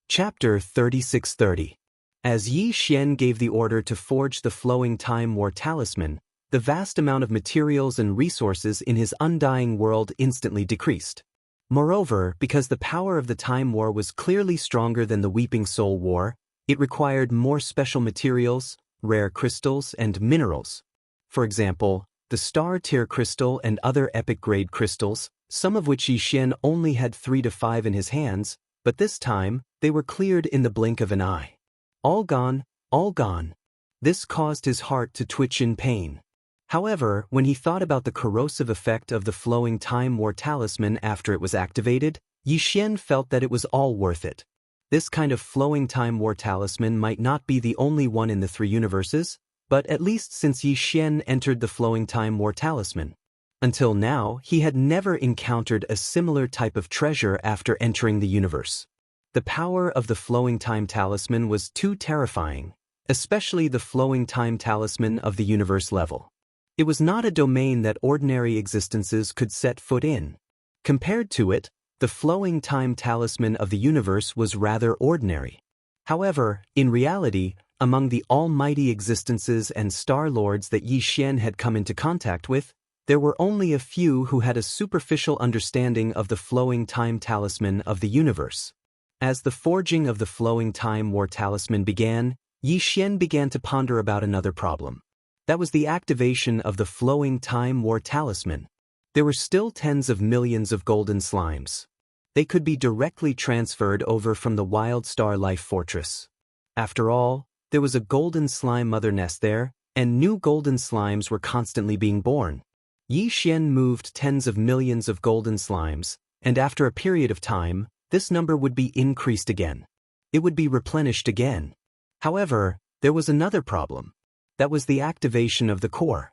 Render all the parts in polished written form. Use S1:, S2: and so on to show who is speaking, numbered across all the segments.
S1: Chapter 3630. As Yi Xian gave the order to forge the flowing time war talisman, the vast amount of materials and resources in his undying world instantly decreased. Moreover, because the power of the Time War was clearly stronger than the Weeping Soul War, it required more special materials, rare crystals, and minerals. For example, the Star Tier Crystal and other epic-grade crystals, some of which Yi Xian only had 3 to 5 in his hands, but this time, they were cleared in the blink of an eye. All gone, all gone. This caused his heart to twitch in pain. However, when he thought about the corrosive effect of the flowing Time War talisman after it was activated, Yi Xian felt that it was all worth it. This kind of flowing Time War talisman might not be the only one in the 3 universes, but at least since Yi Xian entered the flowing Time War talisman. Until now, he had never encountered a similar type of treasure after entering the universe. The power of the flowing time talisman was too terrifying, especially the flowing time talisman of the universe level. It was not a domain that ordinary existences could set foot in. Compared to it, the flowing time talisman of the universe was rather ordinary. However, in reality, among the almighty existences and star lords that Yi Xian had come into contact with, there were only a few who had a superficial understanding of the flowing time talisman of the universe. As the forging of the flowing time war talisman began, Yi Xian began to ponder about another problem. That was the activation of the flowing time war talisman. There were still tens of millions of golden slimes. They could be directly transferred over from the Wild Star Life Fortress. After all, there was a golden slime mother nest there, and new golden slimes were constantly being born. Yi Xian moved tens of millions of golden slimes, and after a period of time, this number would be increased again. It would be replenished again. However, there was another problem. That was the activation of the core.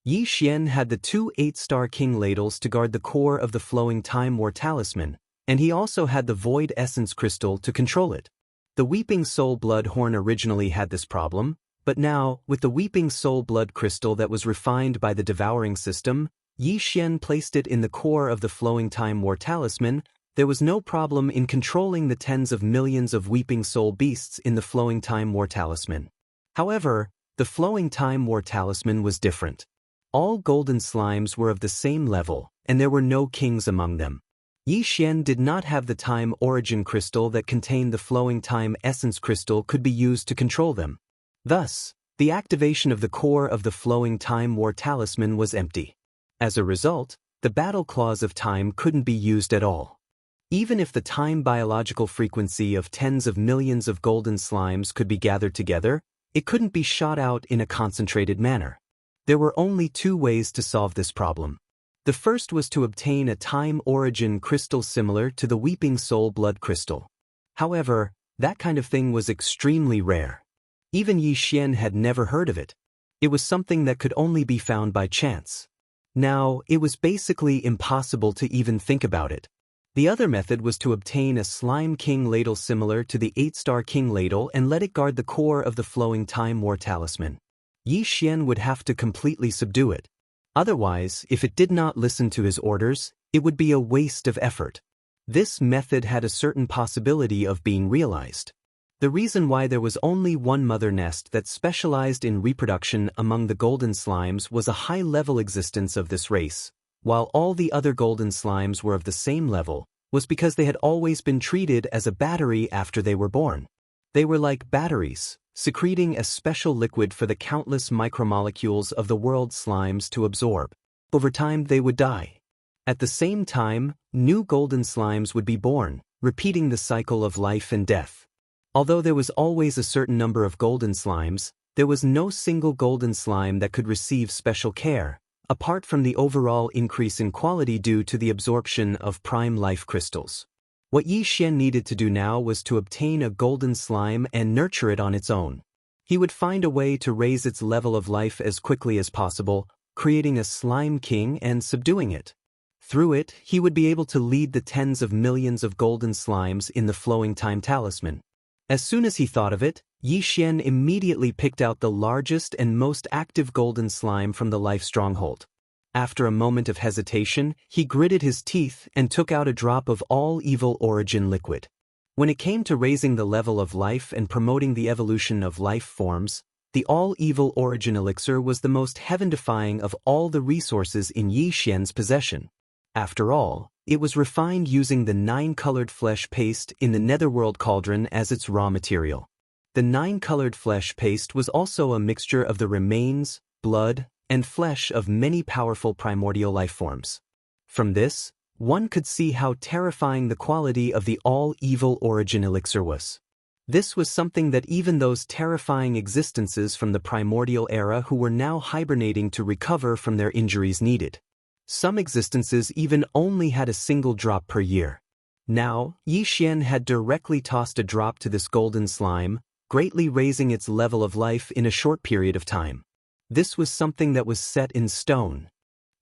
S1: Yi Xian had the 2 8-star king ladles to guard the core of the flowing time war talisman, and he also had the void essence crystal to control it. The Weeping Soul Blood Horn originally had this problem, but now, with the Weeping Soul Blood Crystal that was refined by the Devouring system, Yi Xian placed it in the core of the flowing time war talisman. There was no problem in controlling the tens of millions of Weeping Soul beasts in the flowing time war talisman. However, the flowing time war talisman was different. All golden slimes were of the same level, and there were no kings among them. Yi Xian did not have the time origin crystal that contained the flowing time essence crystal could be used to control them. Thus, the activation of the core of the flowing time war talisman was empty. As a result, the battle clause of time couldn't be used at all. Even if the time biological frequency of tens of millions of golden slimes could be gathered together, it couldn't be shot out in a concentrated manner. There were only 2 ways to solve this problem. The first was to obtain a time origin crystal similar to the Weeping Soul Blood Crystal. However, that kind of thing was extremely rare. Even Yi Xian had never heard of it. It was something that could only be found by chance. Now, it was basically impossible to even think about it. The other method was to obtain a Slime King ladle similar to the 8-star King ladle and let it guard the core of the flowing time war talisman. Yi Xian would have to completely subdue it. Otherwise, if it did not listen to his orders, it would be a waste of effort. This method had a certain possibility of being realized. The reason why there was only one mother nest that specialized in reproduction among the golden slimes was a high-level existence of this race, while all the other golden slimes were of the same level, was because they had always been treated as a battery after they were born. They were like batteries, secreting a special liquid for the countless micromolecules of the world slimes to absorb. Over time they would die. At the same time, new golden slimes would be born, repeating the cycle of life and death. Although there was always a certain number of golden slimes, there was no single golden slime that could receive special care, apart from the overall increase in quality due to the absorption of prime life crystals. What Yi Xian needed to do now was to obtain a golden slime and nurture it on its own. He would find a way to raise its level of life as quickly as possible, creating a slime king and subduing it. Through it, he would be able to lead the tens of millions of golden slimes in the flowing time talisman. As soon as he thought of it, Yi Xian immediately picked out the largest and most active golden slime from the life stronghold. After a moment of hesitation, he gritted his teeth and took out a drop of all evil origin liquid. When it came to raising the level of life and promoting the evolution of life forms, the all-evil origin elixir was the most heaven-defying of all the resources in Yi Xian's possession. After all, it was refined using the 9-colored flesh paste in the netherworld cauldron as its raw material. The 9-colored flesh paste was also a mixture of the remains, blood, and flesh of many powerful primordial life forms. From this, one could see how terrifying the quality of the all-evil origin elixir was. This was something that even those terrifying existences from the primordial era who were now hibernating to recover from their injuries needed. Some existences even only had a single drop per year. Now, Yi Xian had directly tossed a drop to this golden slime, greatly raising its level of life in a short period of time. This was something that was set in stone.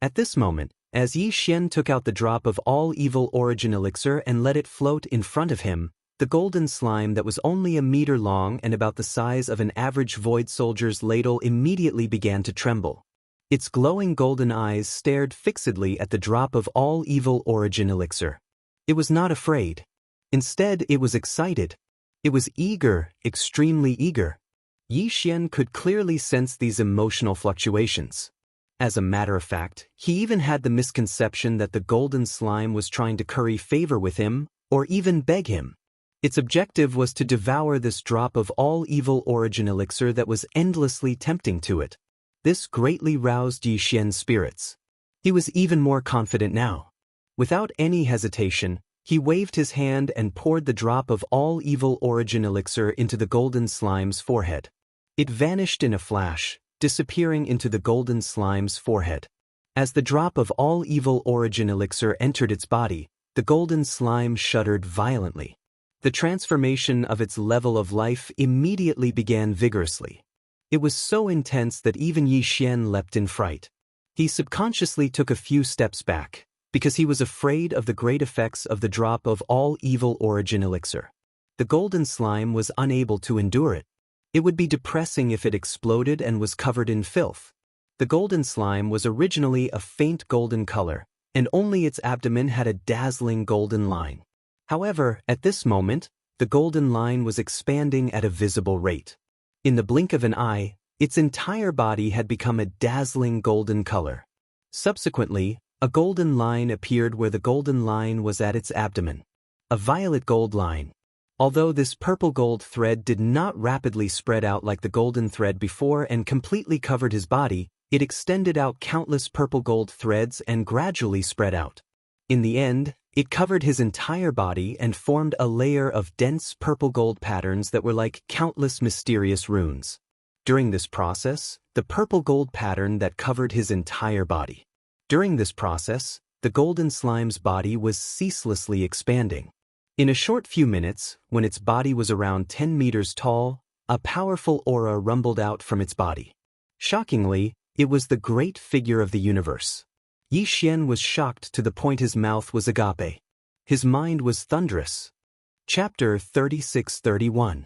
S1: At this moment, as Yi Xian took out the drop of all-evil origin elixir and let it float in front of him, the golden slime that was only a meter long and about the size of an average void soldier's ladle immediately began to tremble. Its glowing golden eyes stared fixedly at the drop of all-evil origin elixir. It was not afraid. Instead, it was excited. It was eager, extremely eager. Yi Xian could clearly sense these emotional fluctuations. As a matter of fact, he even had the misconception that the golden slime was trying to curry favor with him, or even beg him. Its objective was to devour this drop of all-evil origin elixir that was endlessly tempting to it. This greatly roused Yi Xian's spirits. He was even more confident now. Without any hesitation, he waved his hand and poured the drop of all-evil origin elixir into the golden slime's forehead. It vanished in a flash, disappearing into the golden slime's forehead. As the drop of all-evil origin elixir entered its body, the golden slime shuddered violently. The transformation of its level of life immediately began vigorously. It was so intense that even Yi Xian leapt in fright. He subconsciously took a few steps back, because he was afraid of the great effects of the drop of all-evil origin elixir. The golden slime was unable to endure it. It would be depressing if it exploded and was covered in filth. The golden slime was originally a faint golden color, and only its abdomen had a dazzling golden line. However, at this moment, the golden line was expanding at a visible rate. In the blink of an eye, its entire body had become a dazzling golden color. Subsequently, a golden line appeared where the golden line was at its abdomen. A violet gold line. Although this purple gold thread did not rapidly spread out like the golden thread before and completely covered his body, it extended out countless purple gold threads and gradually spread out. In the end, it covered his entire body and formed a layer of dense purple gold patterns that were like countless mysterious runes. During this process, the purple gold pattern that covered his entire body. During this process, the golden slime's body was ceaselessly expanding. In a short few minutes, when its body was around 10 meters tall, a powerful aura rumbled out from its body. Shockingly, it was the great figure of the universe. Yi Xian was shocked to the point his mouth was agape. His mind was thunderous. Chapter 36-31.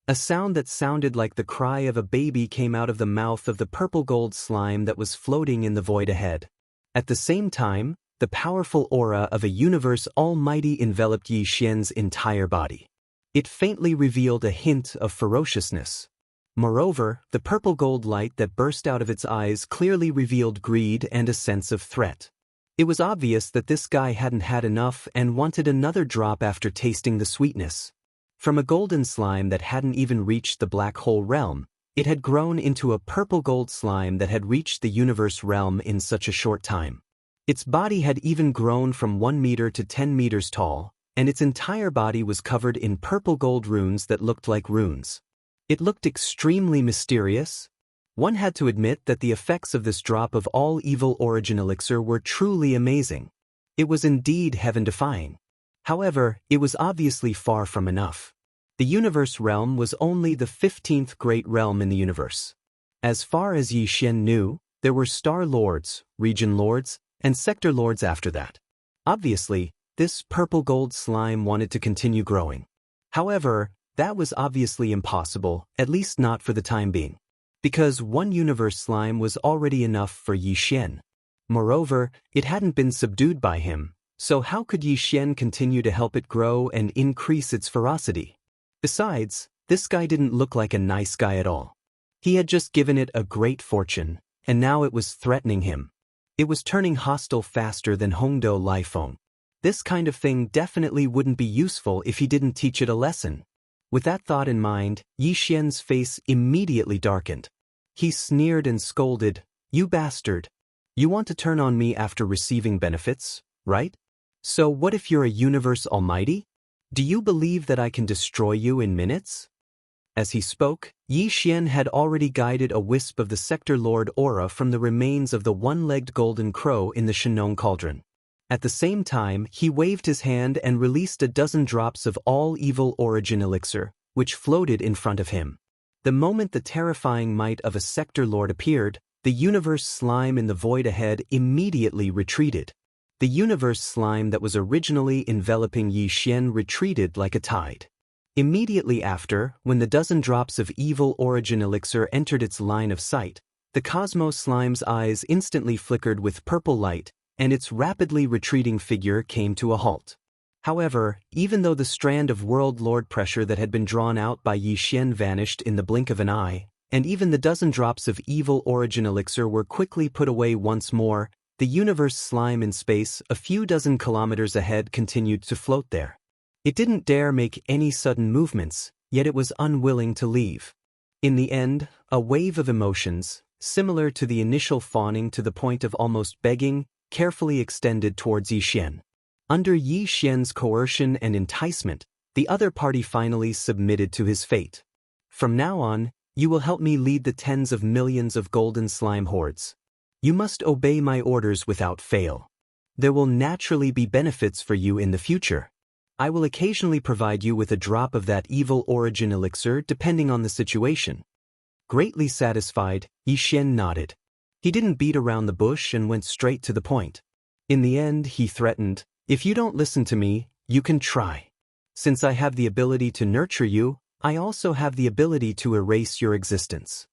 S1: A sound that sounded like the cry of a baby came out of the mouth of the purple gold slime that was floating in the void ahead. At the same time, the powerful aura of a universe almighty enveloped Yi Xian's entire body. It faintly revealed a hint of ferociousness. Moreover, the purple gold light that burst out of its eyes clearly revealed greed and a sense of threat. It was obvious that this guy hadn't had enough and wanted another drop after tasting the sweetness. From a golden slime that hadn't even reached the black hole realm, it had grown into a purple gold slime that had reached the universe realm in such a short time. Its body had even grown from 1 meter to 10 meters tall, and its entire body was covered in purple gold runes that looked like runes. It looked extremely mysterious. One had to admit that the effects of this drop of all-evil origin elixir were truly amazing. It was indeed heaven-defying. However, it was obviously far from enough. The universe realm was only the 15th great realm in the universe. As far as Yi Xian knew, there were star lords, region lords, and sector lords after that. Obviously, this purple gold slime wanted to continue growing. However, that was obviously impossible, at least not for the time being. Because one universe slime was already enough for Yi Xian. Moreover, it hadn't been subdued by him, So how could Yi Xian continue to help it grow and increase its ferocity? Besides, this guy didn't look like a nice guy at all. He had just given it a great fortune, and now it was threatening him. It was turning hostile faster than Hongdou Liefeng. This kind of thing definitely wouldn't be useful if he didn't teach it a lesson. With that thought in mind, Yi Xian's face immediately darkened. He sneered and scolded, "You bastard! You want to turn on me after receiving benefits, right? So what if you're a universe almighty? Do you believe that I can destroy you in minutes?" As he spoke, Yi Xian had already guided a wisp of the Sector Lord aura from the remains of the one-legged golden crow in the Shenong cauldron. At the same time, he waved his hand and released a dozen drops of all-evil origin elixir, which floated in front of him. The moment the terrifying might of a Sector Lord appeared, the universe slime in the void ahead immediately retreated. The universe slime that was originally enveloping Yi Xian retreated like a tide. Immediately after, when the dozen drops of evil origin elixir entered its line of sight, the Cosmos Slime's eyes instantly flickered with purple light, and its rapidly retreating figure came to a halt. However, even though the strand of World Lord pressure that had been drawn out by Yi Xian vanished in the blink of an eye, and even the dozen drops of evil origin elixir were quickly put away once more, the universe slime in space a few dozen kilometers ahead continued to float there. It didn't dare make any sudden movements, yet it was unwilling to leave. In the end, a wave of emotions, similar to the initial fawning to the point of almost begging, carefully extended towards Yi Xian. Under Yi Xian's coercion and enticement, the other party finally submitted to his fate. "From now on, you will help me lead the tens of millions of golden slime hordes. You must obey my orders without fail. There will naturally be benefits for you in the future. I will occasionally provide you with a drop of that evil origin elixir depending on the situation." Greatly satisfied, Yi Xian nodded. He didn't beat around the bush and went straight to the point. In the end, he threatened, "If you don't listen to me, you can try. Since I have the ability to nurture you, I also have the ability to erase your existence."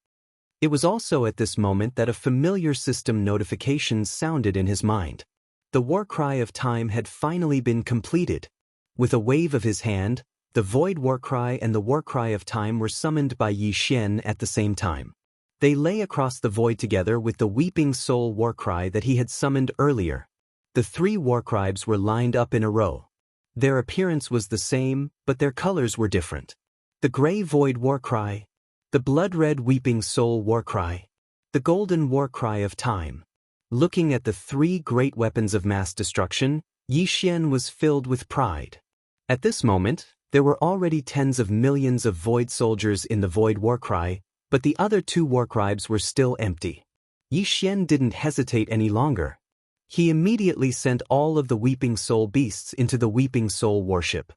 S1: It was also at this moment that a familiar system notification sounded in his mind. The war cry of time had finally been completed. With a wave of his hand, the void war cry and the war cry of time were summoned by Yi Xian at the same time. They lay across the void together with the weeping soul war cry that he had summoned earlier. The three war cries were lined up in a row. Their appearance was the same, but their colors were different. The gray void war cry, the blood-red weeping soul war cry, the golden war cry of time. Looking at the three great weapons of mass destruction, Yi Xian was filled with pride. At this moment, there were already tens of millions of void soldiers in the void war cry, but the other two war cries were still empty. Yi Xian didn't hesitate any longer. He immediately sent all of the Weeping Soul beasts into the Weeping Soul warship.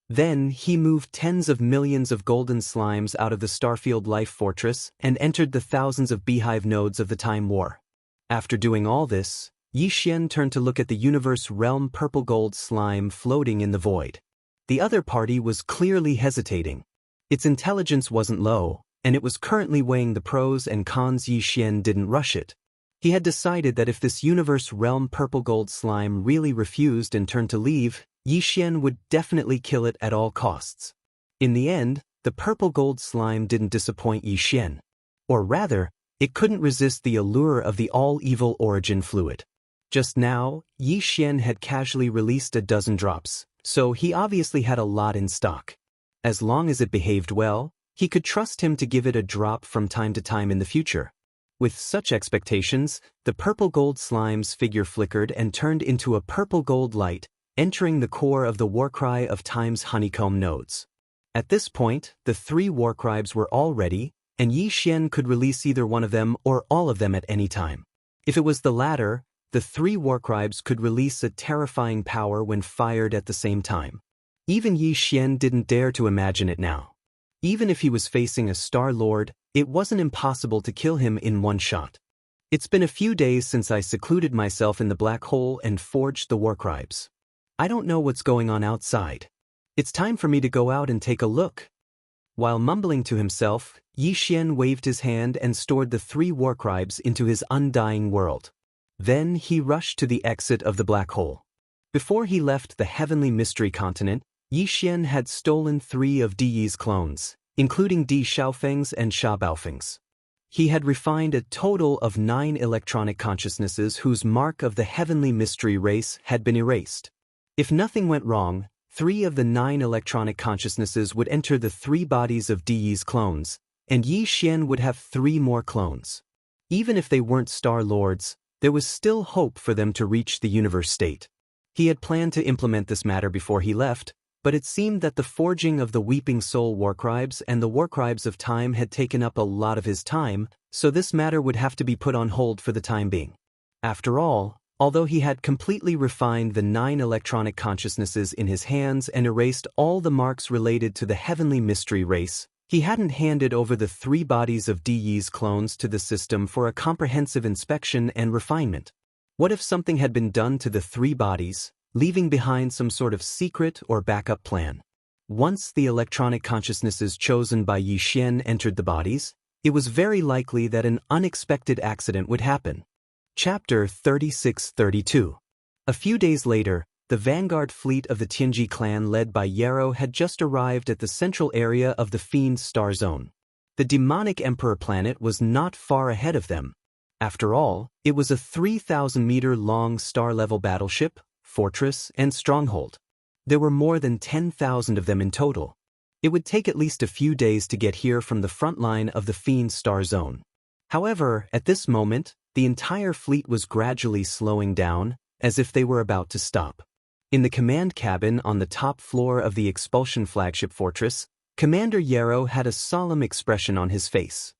S1: Then he moved tens of millions of golden slimes out of the Starfield Life Fortress and entered the thousands of beehive nodes of the Time War. After doing all this, Yi Xian turned to look at the Universe Realm purple gold slime floating in the void. The other party was clearly hesitating. Its intelligence wasn't low, and it was currently weighing the pros and cons. Yi Xian didn't rush it. He had decided that if this Universe Realm purple gold slime really refused and turned to leave, Yi Xian would definitely kill it at all costs. In the end, the purple gold slime didn't disappoint Yi Xian. Or rather, it couldn't resist the allure of the all-evil origin fluid. Just now, Yi Xian had casually released a dozen drops, so he obviously had a lot in stock. As long as it behaved well, he could trust him to give it a drop from time to time in the future. With such expectations, the purple gold slime's figure flickered and turned into a purple gold light, entering the core of the warcry of time's honeycomb nodes. At this point, the three warcries were all ready, and Yi Xian could release either one of them or all of them at any time. If it was the latter, the three warcries could release a terrifying power when fired at the same time. Even Yi Xian didn't dare to imagine it now. Even if he was facing a Star Lord, it wasn't impossible to kill him in one shot. It's been a few days since I secluded myself in the black hole and forged the warcries. I don't know what's going on outside. It's time for me to go out and take a look. While mumbling to himself, Yi Xian waved his hand and stored the three warcries into his undying world. Then he rushed to the exit of the black hole. Before he left the heavenly mystery continent, Yi Xian had stolen 3 of Di Yi's clones, including Di Xiaofeng's and Sha Baofeng's. He had refined a total of 9 electronic consciousnesses whose mark of the heavenly mystery race had been erased. If nothing went wrong, 3 of the 9 electronic consciousnesses would enter the 3 bodies of Di Yi's clones, and Yi Xian would have 3 more clones. Even if they weren't Star Lords, there was still hope for them to reach the universe state. He had planned to implement this matter before he left, but it seemed that the forging of the Weeping Soul Warcribes and the Warcribes of Time had taken up a lot of his time, so this matter would have to be put on hold for the time being. After all, although he had completely refined the 9 electronic consciousnesses in his hands and erased all the marks related to the heavenly mystery race, he hadn't handed over the 3 bodies of Di Yi's clones to the system for a comprehensive inspection and refinement. What if something had been done to the 3 bodies, leaving behind some sort of secret or backup plan? Once the electronic consciousnesses chosen by Yi Xian entered the bodies, it was very likely that an unexpected accident would happen. Chapter 36-32. A few days later, the vanguard fleet of the Tianji clan led by Yarrow had just arrived at the central area of the Fiend Star Zone. The demonic Emperor planet was not far ahead of them. After all, it was a 3,000-meter-long star-level battleship, fortress, and stronghold. There were more than 10,000 of them in total. It would take at least a few days to get here from the front line of the Fiend Star Zone. However, at this moment, the entire fleet was gradually slowing down, as if they were about to stop. In the command cabin on the top floor of the Expulsion flagship fortress, Commander Yarrow had a solemn expression on his face.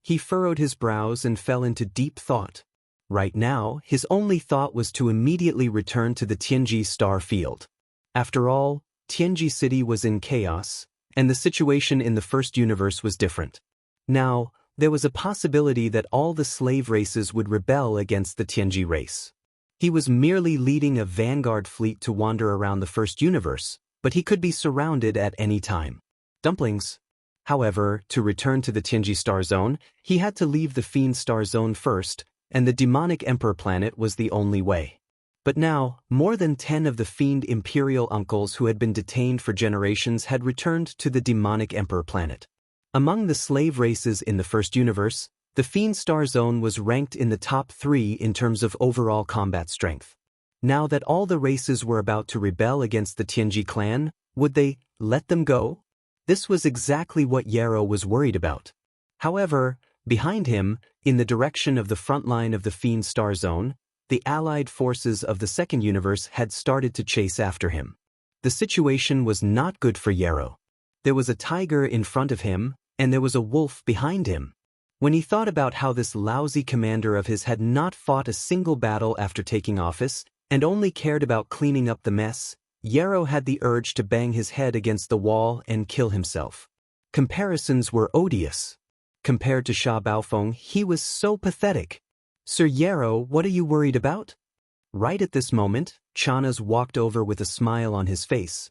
S1: He furrowed his brows and fell into deep thought. Right now, his only thought was to immediately return to the Tianji star field. After all, Tianji City was in chaos, and the situation in the first universe was different. Now, there was a possibility that all the slave races would rebel against the Tianji race. He was merely leading a vanguard fleet to wander around the first universe, but he could be surrounded at any time. Dumplings. However, to return to the Tianji Star Zone, he had to leave the Fiend Star Zone first, and the demonic Emperor planet was the only way. But now, more than 10 of the Fiend Imperial uncles who had been detained for generations had returned to the demonic Emperor planet. Among the slave races in the first universe, the Fiend Star Zone was ranked in the top 3 in terms of overall combat strength. Now that all the races were about to rebel against the Tianji clan, would they let them go? This was exactly what Yarrow was worried about. However, behind him, in the direction of the front line of the Fiend Star Zone, the allied forces of the second universe had started to chase after him. The situation was not good for Yarrow. There was a tiger in front of him, and there was a wolf behind him. When he thought about how this lousy commander of his had not fought a single battle after taking office, and only cared about cleaning up the mess, Yarrow had the urge to bang his head against the wall and kill himself. Comparisons were odious. Compared to Sha Baofeng, he was so pathetic. Sir Yarrow, what are you worried about? Right at this moment, Chanaz walked over with a smile on his face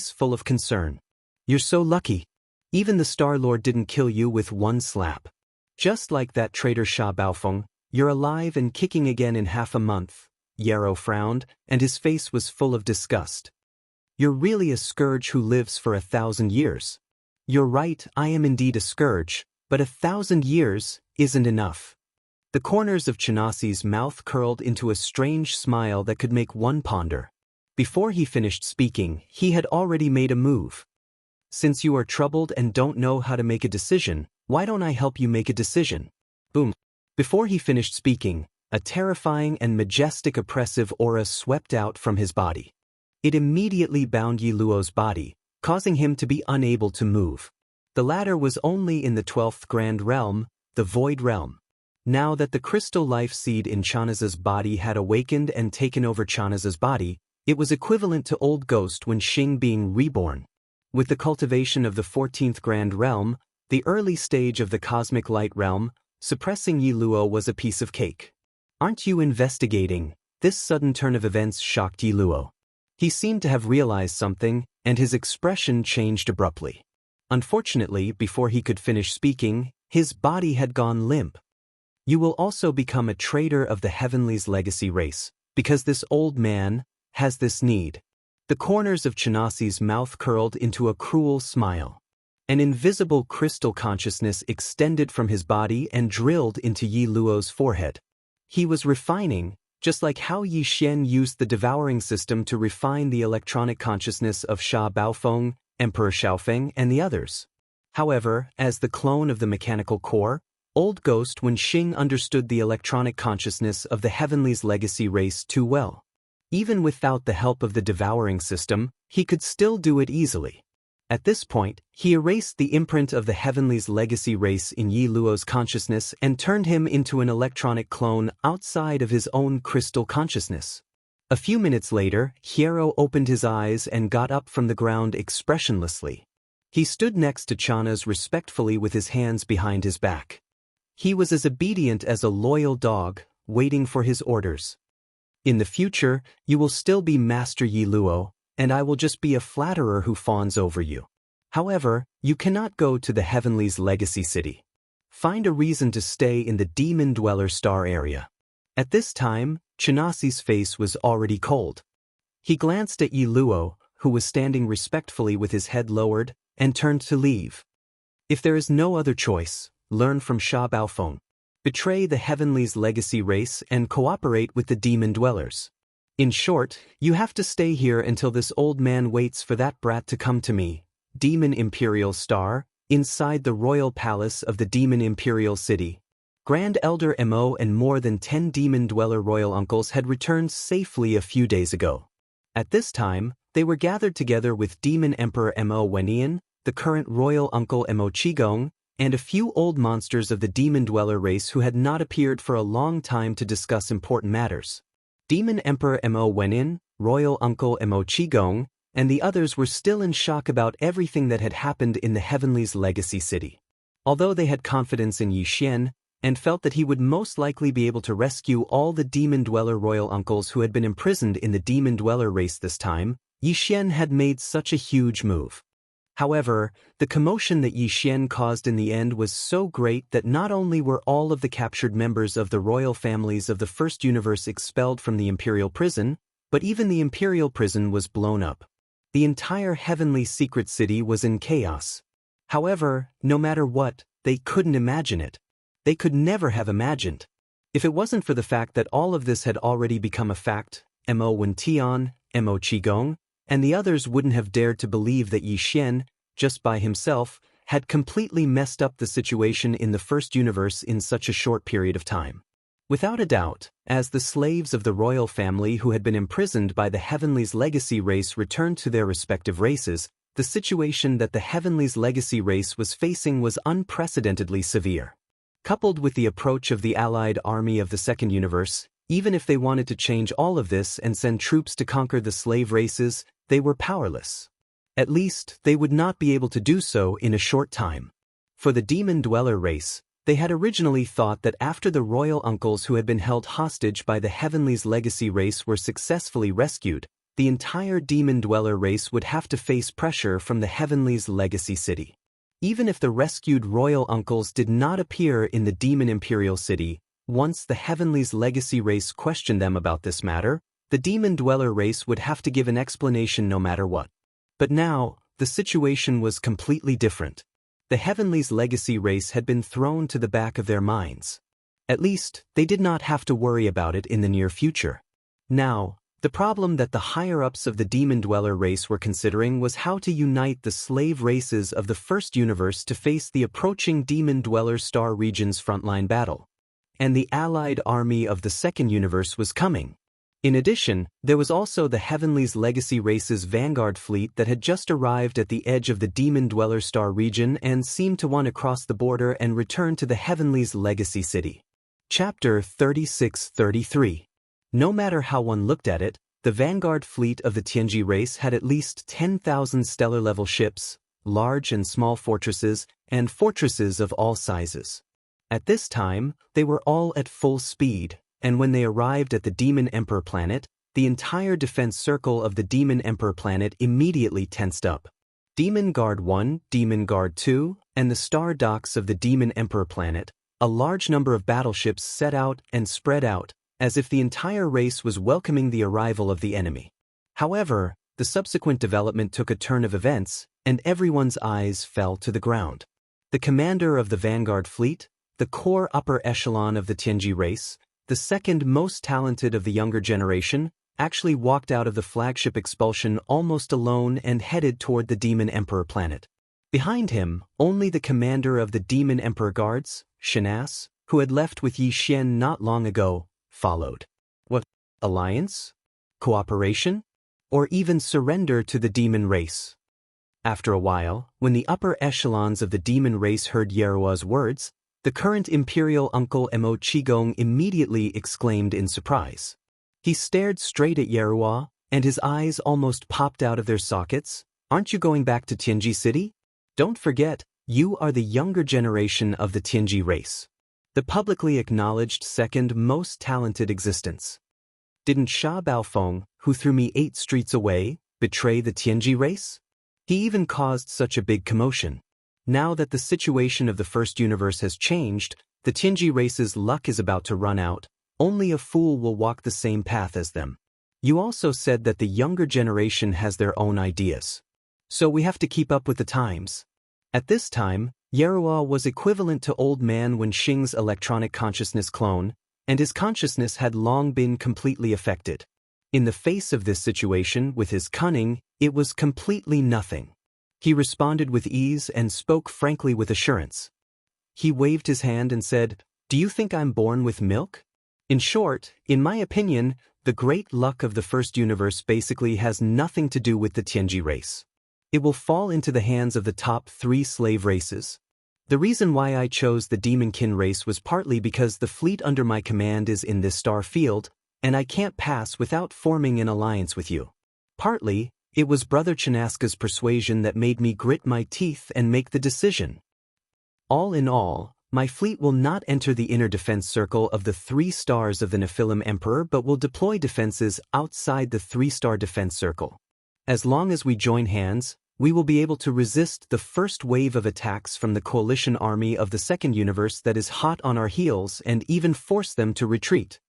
S1: full of concern. You're so lucky. Even the Star Lord didn't kill you with one slap. Just like that traitor Sha Baofeng, you're alive and kicking again in half a month. Yarrow frowned, and his face was full of disgust. You're really a scourge who lives for 1,000 years. You're right, I am indeed a scourge, but 1,000 years isn't enough. The corners of Chanasi's mouth curled into a strange smile that could make one ponder. Before he finished speaking, he had already made a move. Since you are troubled and don't know how to make a decision, why don't I help you make a decision? Boom. Before he finished speaking, a terrifying and majestic oppressive aura swept out from his body. It immediately bound Yi Luo's body, causing him to be unable to move. The latter was only in the 12th Grand Realm, the Void Realm. Now that the crystal life seed in Chanaz's body had awakened and taken over Chanaz's body, it was equivalent to Old Ghost when Xing being reborn. With the cultivation of the 14th Grand Realm, the early stage of the Cosmic Light Realm, suppressing Yi Luo was a piece of cake. Aren't you investigating? This sudden turn of events shocked Yi Luo. He seemed to have realized something, and his expression changed abruptly. Unfortunately, before he could finish speaking, his body had gone limp. You will also become a traitor of the Heavenly's legacy race, because this old man has this need. The corners of Xianxia's mouth curled into a cruel smile. An invisible crystal consciousness extended from his body and drilled into Yi Luo's forehead. He was refining, just like how Yi Xian used the devouring system to refine the electronic consciousness of Sha Baofeng, Emperor Xiaofeng, and the others. However, as the clone of the mechanical core, Old Ghost Wenxing understood the electronic consciousness of the Heavenly's legacy race too well. Even without the help of the devouring system, he could still do it easily. At this point, he erased the imprint of the Heavenly's legacy race in Yi Luo's consciousness and turned him into an electronic clone outside of his own crystal consciousness. A few minutes later, Hiero opened his eyes and got up from the ground expressionlessly. He stood next to Chanaz respectfully with his hands behind his back. He was as obedient as a loyal dog, waiting for his orders. In the future, you will still be Master Yi Luo, and I will just be a flatterer who fawns over you. However, you cannot go to the Heavenly's legacy city. Find a reason to stay in the Demon Dweller Star area. At this time, Xianxia's face was already cold. He glanced at Yi Luo, who was standing respectfully with his head lowered, and turned to leave. If there is no other choice, learn from Sha Baofeng. Betray the Heavenly's legacy race and cooperate with the Demon Dwellers. In short, you have to stay here until this old man waits for that brat to come to me, Demon Imperial Star, inside the royal palace of the Demon Imperial City. Grand Elder Mo and more than 10 Demon Dweller royal uncles had returned safely a few days ago. At this time, they were gathered together with Demon Emperor Mo Wenian, the current royal uncle Mo Qigong, and a few old monsters of the Demon Dweller race who had not appeared for a long time to discuss important matters. Demon Emperor Mo Wenin, Royal Uncle Mo Qigong, and the others were still in shock about everything that had happened in the Heavenly's legacy city. Although they had confidence in Yi Xian, and felt that he would most likely be able to rescue all the Demon Dweller royal uncles who had been imprisoned in the Demon Dweller race this time, Yi Xian had made such a huge move. However, the commotion that Yi Xian caused in the end was so great that not only were all of the captured members of the royal families of the First Universe expelled from the Imperial Prison, but even the Imperial Prison was blown up. The entire Heavenly Secret City was in chaos. However, no matter what, they couldn't imagine it. They could never have imagined. If it wasn't for the fact that all of this had already become a fact, Mo Wentian, Mo Qigong, and the others wouldn't have dared to believe that Yi Xian, just by himself, had completely messed up the situation in the First Universe in such a short period of time. Without a doubt, as the slaves of the royal family who had been imprisoned by the Heavenly's legacy race returned to their respective races, the situation that the Heavenly's legacy race was facing was unprecedentedly severe. Coupled with the approach of the allied army of the Second Universe, even if they wanted to change all of this and send troops to conquer the slave races, they were powerless. At least, they would not be able to do so in a short time. For the Demon Dweller race, they had originally thought that after the royal uncles who had been held hostage by the Heavenly's legacy race were successfully rescued, the entire Demon Dweller race would have to face pressure from the Heavenly's legacy city. Even if the rescued royal uncles did not appear in the Demon Imperial City, once the Heavenly's legacy race questioned them about this matter, the Demon Dweller race would have to give an explanation no matter what. But now, the situation was completely different. The Heavenly's legacy race had been thrown to the back of their minds. At least, they did not have to worry about it in the near future. Now, the problem that the higher-ups of the Demon Dweller race were considering was how to unite the slave races of the First Universe to face the approaching Demon Dweller Star region's frontline battle. And the allied army of the Second Universe was coming. In addition, there was also the Heavenly's legacy race's vanguard fleet that had just arrived at the edge of the Demon Dweller Star region and seemed to want to cross the border and return to the Heavenly's legacy city. Chapter 36-33. No matter how one looked at it, the vanguard fleet of the Tianji race had at least 10,000 stellar-level ships, large and small fortresses, and fortresses of all sizes. At this time, they were all at full speed, and when they arrived at the Demon Emperor planet, the entire defense circle of the Demon Emperor planet immediately tensed up. Demon Guard 1, Demon Guard 2, and the star docks of the Demon Emperor planet, a large number of battleships set out and spread out, as if the entire race was welcoming the arrival of the enemy. However, the subsequent development took a turn of events, and everyone's eyes fell to the ground. The commander of the Vanguard fleet, the core upper echelon of the Tianji race, the second most talented of the younger generation, actually walked out of the flagship expulsion almost alone and headed toward the Demon Emperor planet. Behind him, only the commander of the Demon Emperor guards, Xianxia, who had left with Yi Xian not long ago, followed. What? Alliance? Cooperation? Or even surrender to the demon race? After a while, when the upper echelons of the demon race heard Yerua's words, the current imperial uncle Mo Qigong immediately exclaimed in surprise. He stared straight at Yerua, and his eyes almost popped out of their sockets. Aren't you going back to Tianji City? Don't forget, you are the younger generation of the Tianji race. The publicly acknowledged second most talented existence. Didn't Sha Baofeng, who threw me 8 streets away, betray the Tianji race? He even caused such a big commotion. Now that the situation of the first universe has changed, the Tianji race's luck is about to run out. Only a fool will walk the same path as them. You also said that the younger generation has their own ideas. So we have to keep up with the times. At this time, Yerua was equivalent to Old Man Wen Xing's electronic consciousness clone, and his consciousness had long been completely affected. In the face of this situation, with his cunning, it was completely nothing. He responded with ease and spoke frankly with assurance. He waved his hand and said, "Do you think I'm born with milk?" In short, in my opinion, the great luck of the first universe basically has nothing to do with the Tianji race. It will fall into the hands of the top 3 slave races. The reason why I chose the Demonkin race was partly because the fleet under my command is in this star field, and I can't pass without forming an alliance with you. Partly, it was Brother Chinaska's persuasion that made me grit my teeth and make the decision. All in all, my fleet will not enter the inner defense circle of the 3 stars of the Nephilim Emperor but will deploy defenses outside the 3-star defense circle. As long as we join hands, we will be able to resist the first wave of attacks from the coalition army of the second universe that is hot on our heels and even force them to retreat.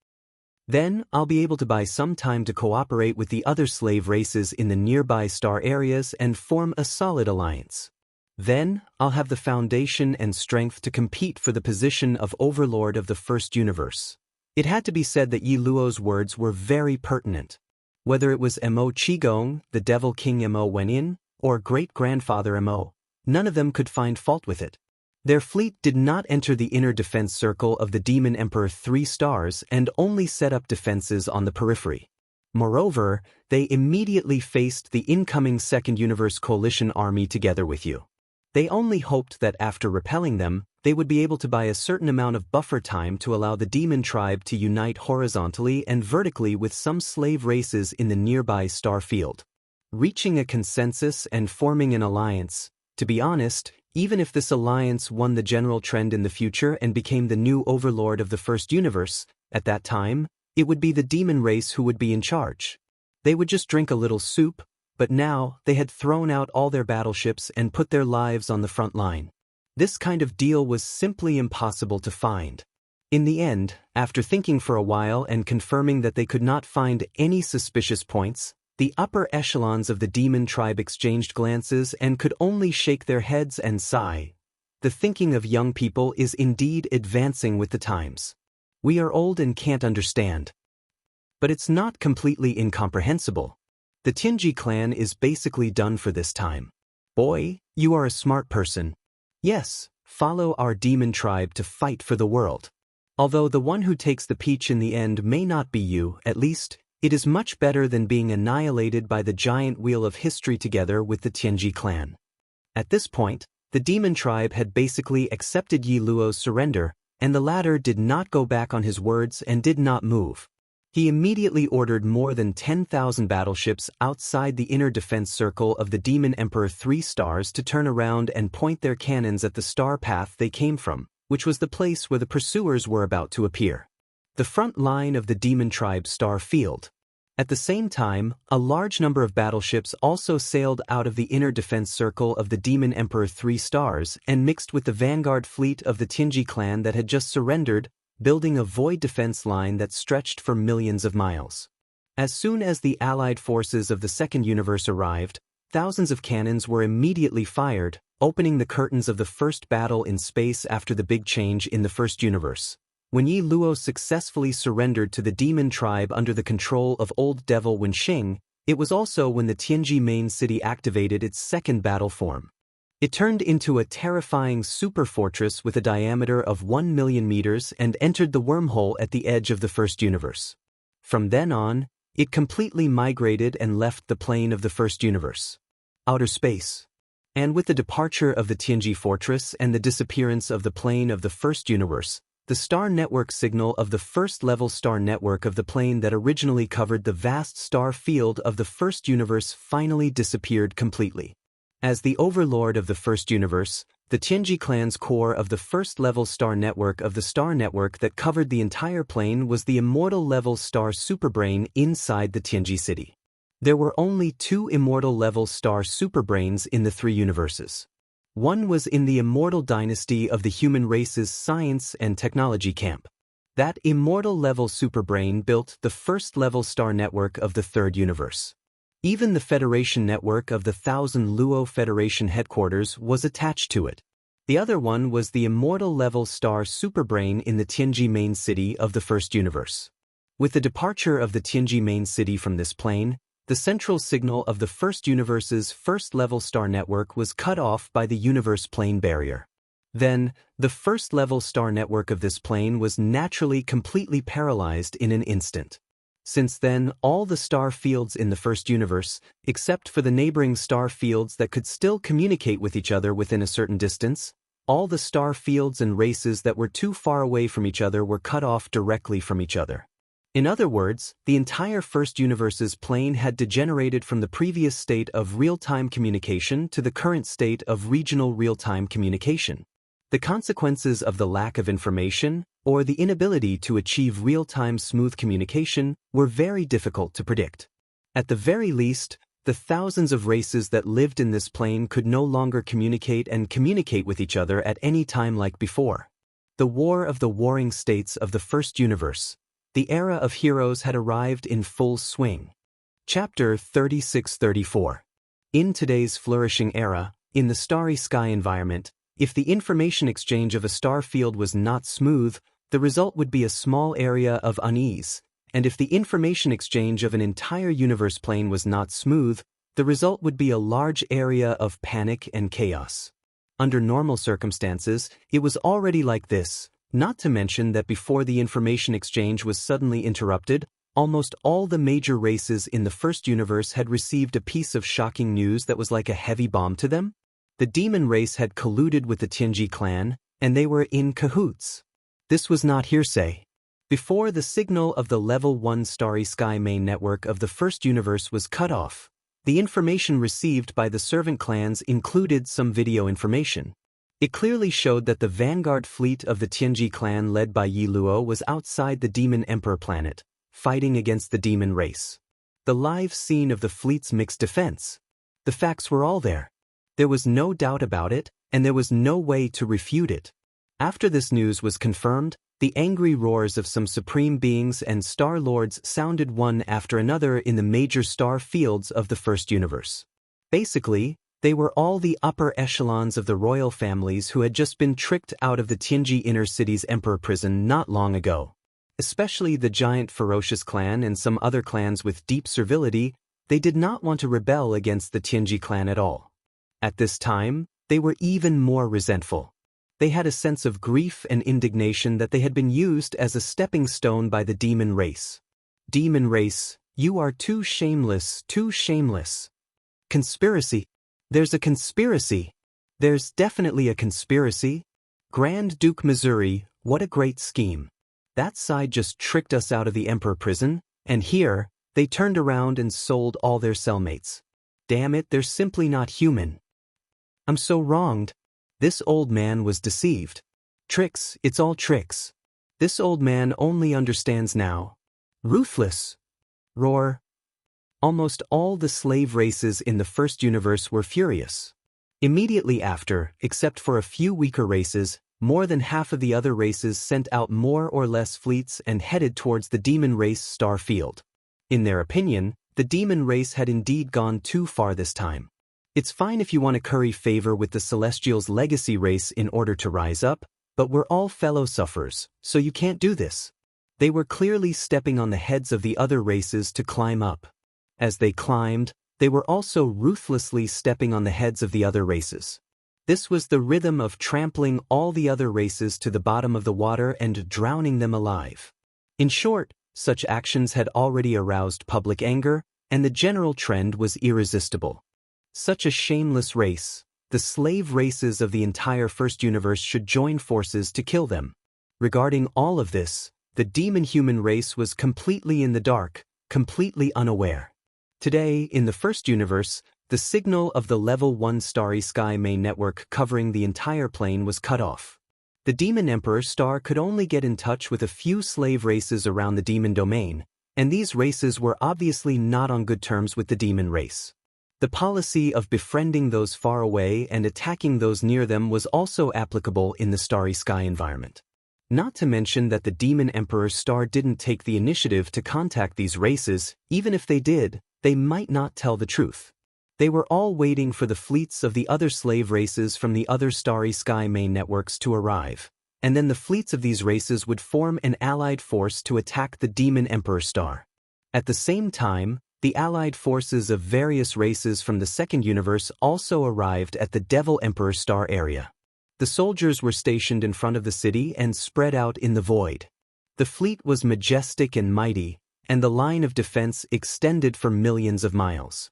S1: Then, I'll be able to buy some time to cooperate with the other slave races in the nearby star areas and form a solid alliance. Then, I'll have the foundation and strength to compete for the position of overlord of the first universe. It had to be said that Yi Luo's words were very pertinent. Whether it was Mo Qigong, the Devil King Mo Wenin, or great-grandfather Mo, none of them could find fault with it. Their fleet did not enter the inner defense circle of the Demon Emperor 3 stars and only set up defenses on the periphery. Moreover, they immediately faced the incoming Second Universe Coalition army together with you. They only hoped that after repelling them, they would be able to buy a certain amount of buffer time to allow the demon tribe to unite horizontally and vertically with some slave races in the nearby star field. Reaching a consensus and forming an alliance, to be honest, even if this alliance won the general trend in the future and became the new overlord of the first universe, at that time, it would be the demon race who would be in charge. They would just drink a little soup, but now they had thrown out all their battleships and put their lives on the front line. This kind of deal was simply impossible to find. In the end, after thinking for a while and confirming that they could not find any suspicious points, the upper echelons of the demon tribe exchanged glances and could only shake their heads and sigh. The thinking of young people is indeed advancing with the times. We are old and can't understand. But it's not completely incomprehensible. The Tianji clan is basically done for this time. Boy, you are a smart person. Yes, follow our demon tribe to fight for the world. Although the one who takes the peach in the end may not be you, at least, it is much better than being annihilated by the giant wheel of history together with the Tianji clan. At this point, the demon tribe had basically accepted Yi Luo's surrender, and the latter did not go back on his words and did not move. He immediately ordered more than 10,000 battleships outside the inner defense circle of the Demon Emperor 3 stars to turn around and point their cannons at the star path they came from, which was the place where the pursuers were about to appear. The front line of the demon tribe's star field. At the same time, a large number of battleships also sailed out of the inner defense circle of the Demon Emperor 3 stars and mixed with the vanguard fleet of the Tianji clan that had just surrendered, building a void defense line that stretched for millions of miles. As soon as the allied forces of the second universe arrived, thousands of cannons were immediately fired, opening the curtains of the first battle in space after the big change in the first universe. When Yi Luo successfully surrendered to the demon tribe under the control of old devil Wenxing, it was also when the Tianji main city activated its second battle form. It turned into a terrifying super fortress with a diameter of 1 million meters and entered the wormhole at the edge of the first universe. From then on, it completely migrated and left the plane of the first universe, outer space. And with the departure of the Tianji fortress and the disappearance of the plane of the first universe, the star network signal of the first-level star network of the plane that originally covered the vast star field of the first universe finally disappeared completely. As the overlord of the first universe, the Tianji clan's core of the first-level star network of the star network that covered the entire plane was the immortal-level star superbrain inside the Tianji city. There were only 2 immortal-level star superbrains in the 3 universes. One was in the immortal dynasty of the human race's science and technology camp. That immortal-level superbrain built the first-level star network of the 3rd universe. Even the Federation network of the 1000 Luo Federation headquarters was attached to it. The other one was the immortal-level star superbrain in the Tianji main city of the first universe. With the departure of the Tianji main city from this plane, the central signal of the first universe's first-level star network was cut off by the universe plane barrier. Then, the first-level star network of this plane was naturally completely paralyzed in an instant. Since then, all the star fields in the first universe, except for the neighboring star fields that could still communicate with each other within a certain distance, all the star fields and races that were too far away from each other were cut off directly from each other. In other words, the entire first universe's plane had degenerated from the previous state of real-time communication to the current state of regional real-time communication. The consequences of the lack of information, or the inability to achieve real-time smooth communication, were very difficult to predict. At the very least, the thousands of races that lived in this plane could no longer communicate with each other at any time like before. The war of the warring states of the first universe. The era of heroes had arrived in full swing. Chapter 36-34. In today's flourishing era, in the starry sky environment, if the information exchange of a star field was not smooth, the result would be a small area of unease, and if the information exchange of an entire universe plane was not smooth, the result would be a large area of panic and chaos. Under normal circumstances, it was already like this, not to mention that before the information exchange was suddenly interrupted, almost all the major races in the first universe had received a piece of shocking news that was like a heavy bomb to them. The demon race had colluded with the Tianji clan, and they were in cahoots. This was not hearsay. Before the signal of the Level 1 Starry Sky main network of the first universe was cut off, the information received by the servant clans included some video information. It clearly showed that the vanguard fleet of the Tianji clan led by Yi Luo was outside the Demon Emperor planet, fighting against the demon race. The live scene of the fleet's mixed defense. The facts were all there. There was no doubt about it, and there was no way to refute it. After this news was confirmed, the angry roars of some supreme beings and star lords sounded one after another in the major star fields of the first universe. Basically, they were all the upper echelons of the royal families who had just been tricked out of the Tianji inner city's emperor prison not long ago. Especially the giant ferocious clan and some other clans with deep servility, they did not want to rebel against the Tianji clan at all. At this time, they were even more resentful. They had a sense of grief and indignation that they had been used as a stepping stone by the demon race. Demon race, you are too shameless, too shameless. Conspiracy. There's a conspiracy. There's definitely a conspiracy. Grand Duke Missouri, what a great scheme. That side just tricked us out of the emperor prison, and here, they turned around and sold all their cellmates. Damn it, they're simply not human. I'm so wronged. This old man was deceived. Tricks, it's all tricks. This old man only understands now. Ruthless. Roar. Almost all the slave races in the first universe were furious. Immediately after, except for a few weaker races, more than half of the other races sent out more or less fleets and headed towards the demon race star field. In their opinion, the demon race had indeed gone too far this time. It's fine if you want to curry favor with the Celestials' legacy race in order to rise up, but we're all fellow sufferers, so you can't do this. They were clearly stepping on the heads of the other races to climb up. As they climbed, they were also ruthlessly stepping on the heads of the other races. This was the rhythm of trampling all the other races to the bottom of the water and drowning them alive. In short, such actions had already aroused public anger, and the general trend was irresistible. Such a shameless race. The slave races of the entire first universe should join forces to kill them. Regarding all of this, the demon-human race was completely in the dark, completely unaware. Today, in the first universe, the signal of the Level 1 Starry Sky main network covering the entire plane was cut off. The Demon Emperor star could only get in touch with a few slave races around the demon domain, and these races were obviously not on good terms with the demon race. The policy of befriending those far away and attacking those near them was also applicable in the Starry Sky environment. Not to mention that the Demon Emperor's star didn't take the initiative to contact these races. Even if they did, they might not tell the truth. They were all waiting for the fleets of the other slave races from the other Starry Sky main networks to arrive, and then the fleets of these races would form an allied force to attack the Demon Emperor star. At the same time, the allied forces of various races from the second universe also arrived at the Devil Emperor star area. The soldiers were stationed in front of the city and spread out in the void. The fleet was majestic and mighty, and the line of defense extended for millions of miles.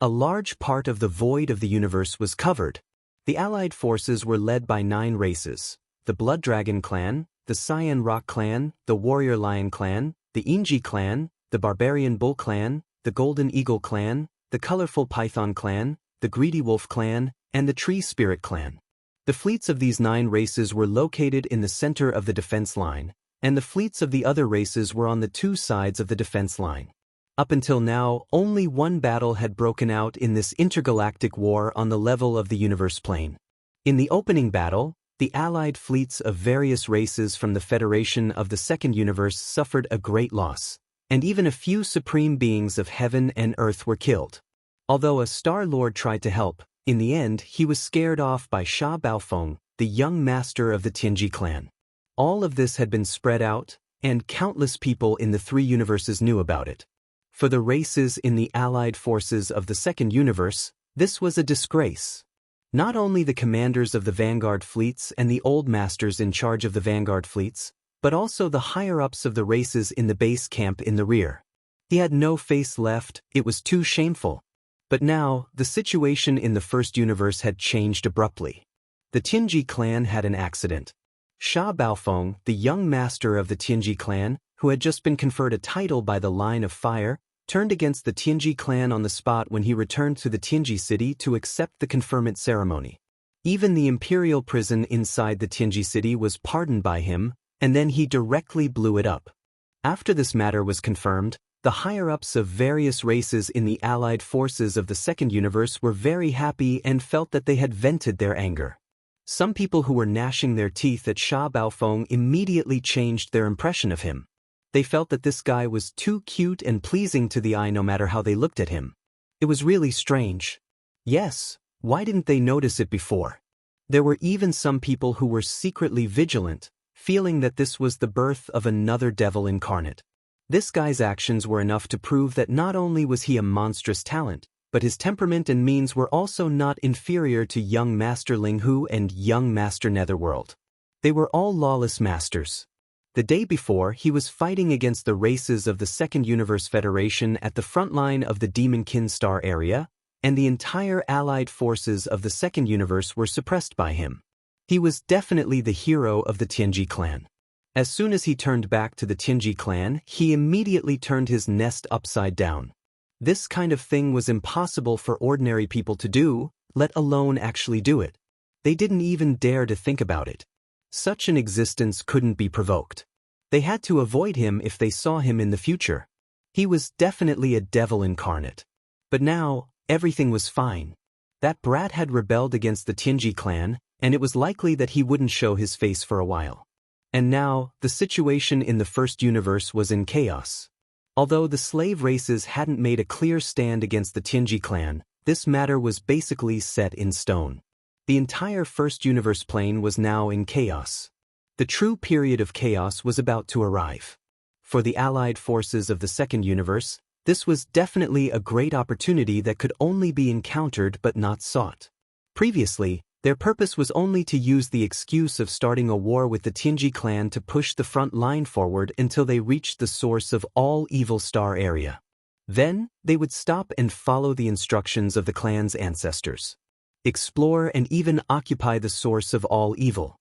S1: A large part of the void of the universe was covered. The allied forces were led by 9 races: the Blood Dragon clan, the Cyan Rock clan, the Warrior Lion clan, the Inji clan, the Barbarian Bull clan, the Golden Eagle clan, the Colorful Python clan, the Greedy Wolf clan, and the Tree Spirit clan. The fleets of these 9 races were located in the center of the defense line, and the fleets of the other races were on the 2 sides of the defense line. Up until now, only one battle had broken out in this intergalactic war on the level of the universe plane. In the opening battle, the allied fleets of various races from the Federation of the Second Universe suffered a great loss, and even a few supreme beings of heaven and earth were killed. Although a Star Lord tried to help, in the end he was scared off by Sha Baofeng, the young master of the Tianji clan. All of this had been spread out, and countless people in the 3 universes knew about it. For the races in the allied forces of the second universe, this was a disgrace. Not only the commanders of the Vanguard fleets and the old masters in charge of the Vanguard fleets, but also the higher-ups of the races in the base camp in the rear. He had no face left. It was too shameful. But now, the situation in the first universe had changed abruptly. The Tianji clan had an accident. Sha Baofeng, the young master of the Tianji clan, who had just been conferred a title by the Line of Fire, turned against the Tianji clan on the spot when he returned to the Tianji city to accept the conferment ceremony. Even the imperial prison inside the Tianji city was pardoned by him, and then he directly blew it up. After this matter was confirmed, the higher-ups of various races in the allied forces of the second universe were very happy and felt that they had vented their anger. Some people who were gnashing their teeth at Sha Baofeng immediately changed their impression of him. They felt that this guy was too cute and pleasing to the eye no matter how they looked at him. It was really strange. Yes, why didn't they notice it before? There were even some people who were secretly vigilant, feeling that this was the birth of another devil incarnate. This guy's actions were enough to prove that not only was he a monstrous talent, but his temperament and means were also not inferior to young Master Ling Hu and young Master Netherworld. They were all lawless masters. The day before, he was fighting against the races of the Second Universe Federation at the front line of the Demonkin Star area, and the entire allied forces of the Second Universe were suppressed by him. He was definitely the hero of the Tianji clan. As soon as he turned back to the Tianji clan, he immediately turned his nest upside down. This kind of thing was impossible for ordinary people to do, let alone actually do it. They didn't even dare to think about it. Such an existence couldn't be provoked. They had to avoid him if they saw him in the future. He was definitely a devil incarnate. But now, everything was fine. That brat had rebelled against the Tianji clan, and it was likely that he wouldn't show his face for a while. And now, the situation in the first universe was in chaos. Although the slave races hadn't made a clear stand against the Tianji clan, this matter was basically set in stone. The entire First Universe plane was now in chaos. The true period of chaos was about to arrive. For the allied forces of the Second Universe, this was definitely a great opportunity that could only be encountered but not sought. Previously, their purpose was only to use the excuse of starting a war with the Tianji clan to push the front line forward until they reached the source of all evil star area. Then, they would stop and follow the instructions of the clan's ancestors. Explore and even occupy the source of all evil.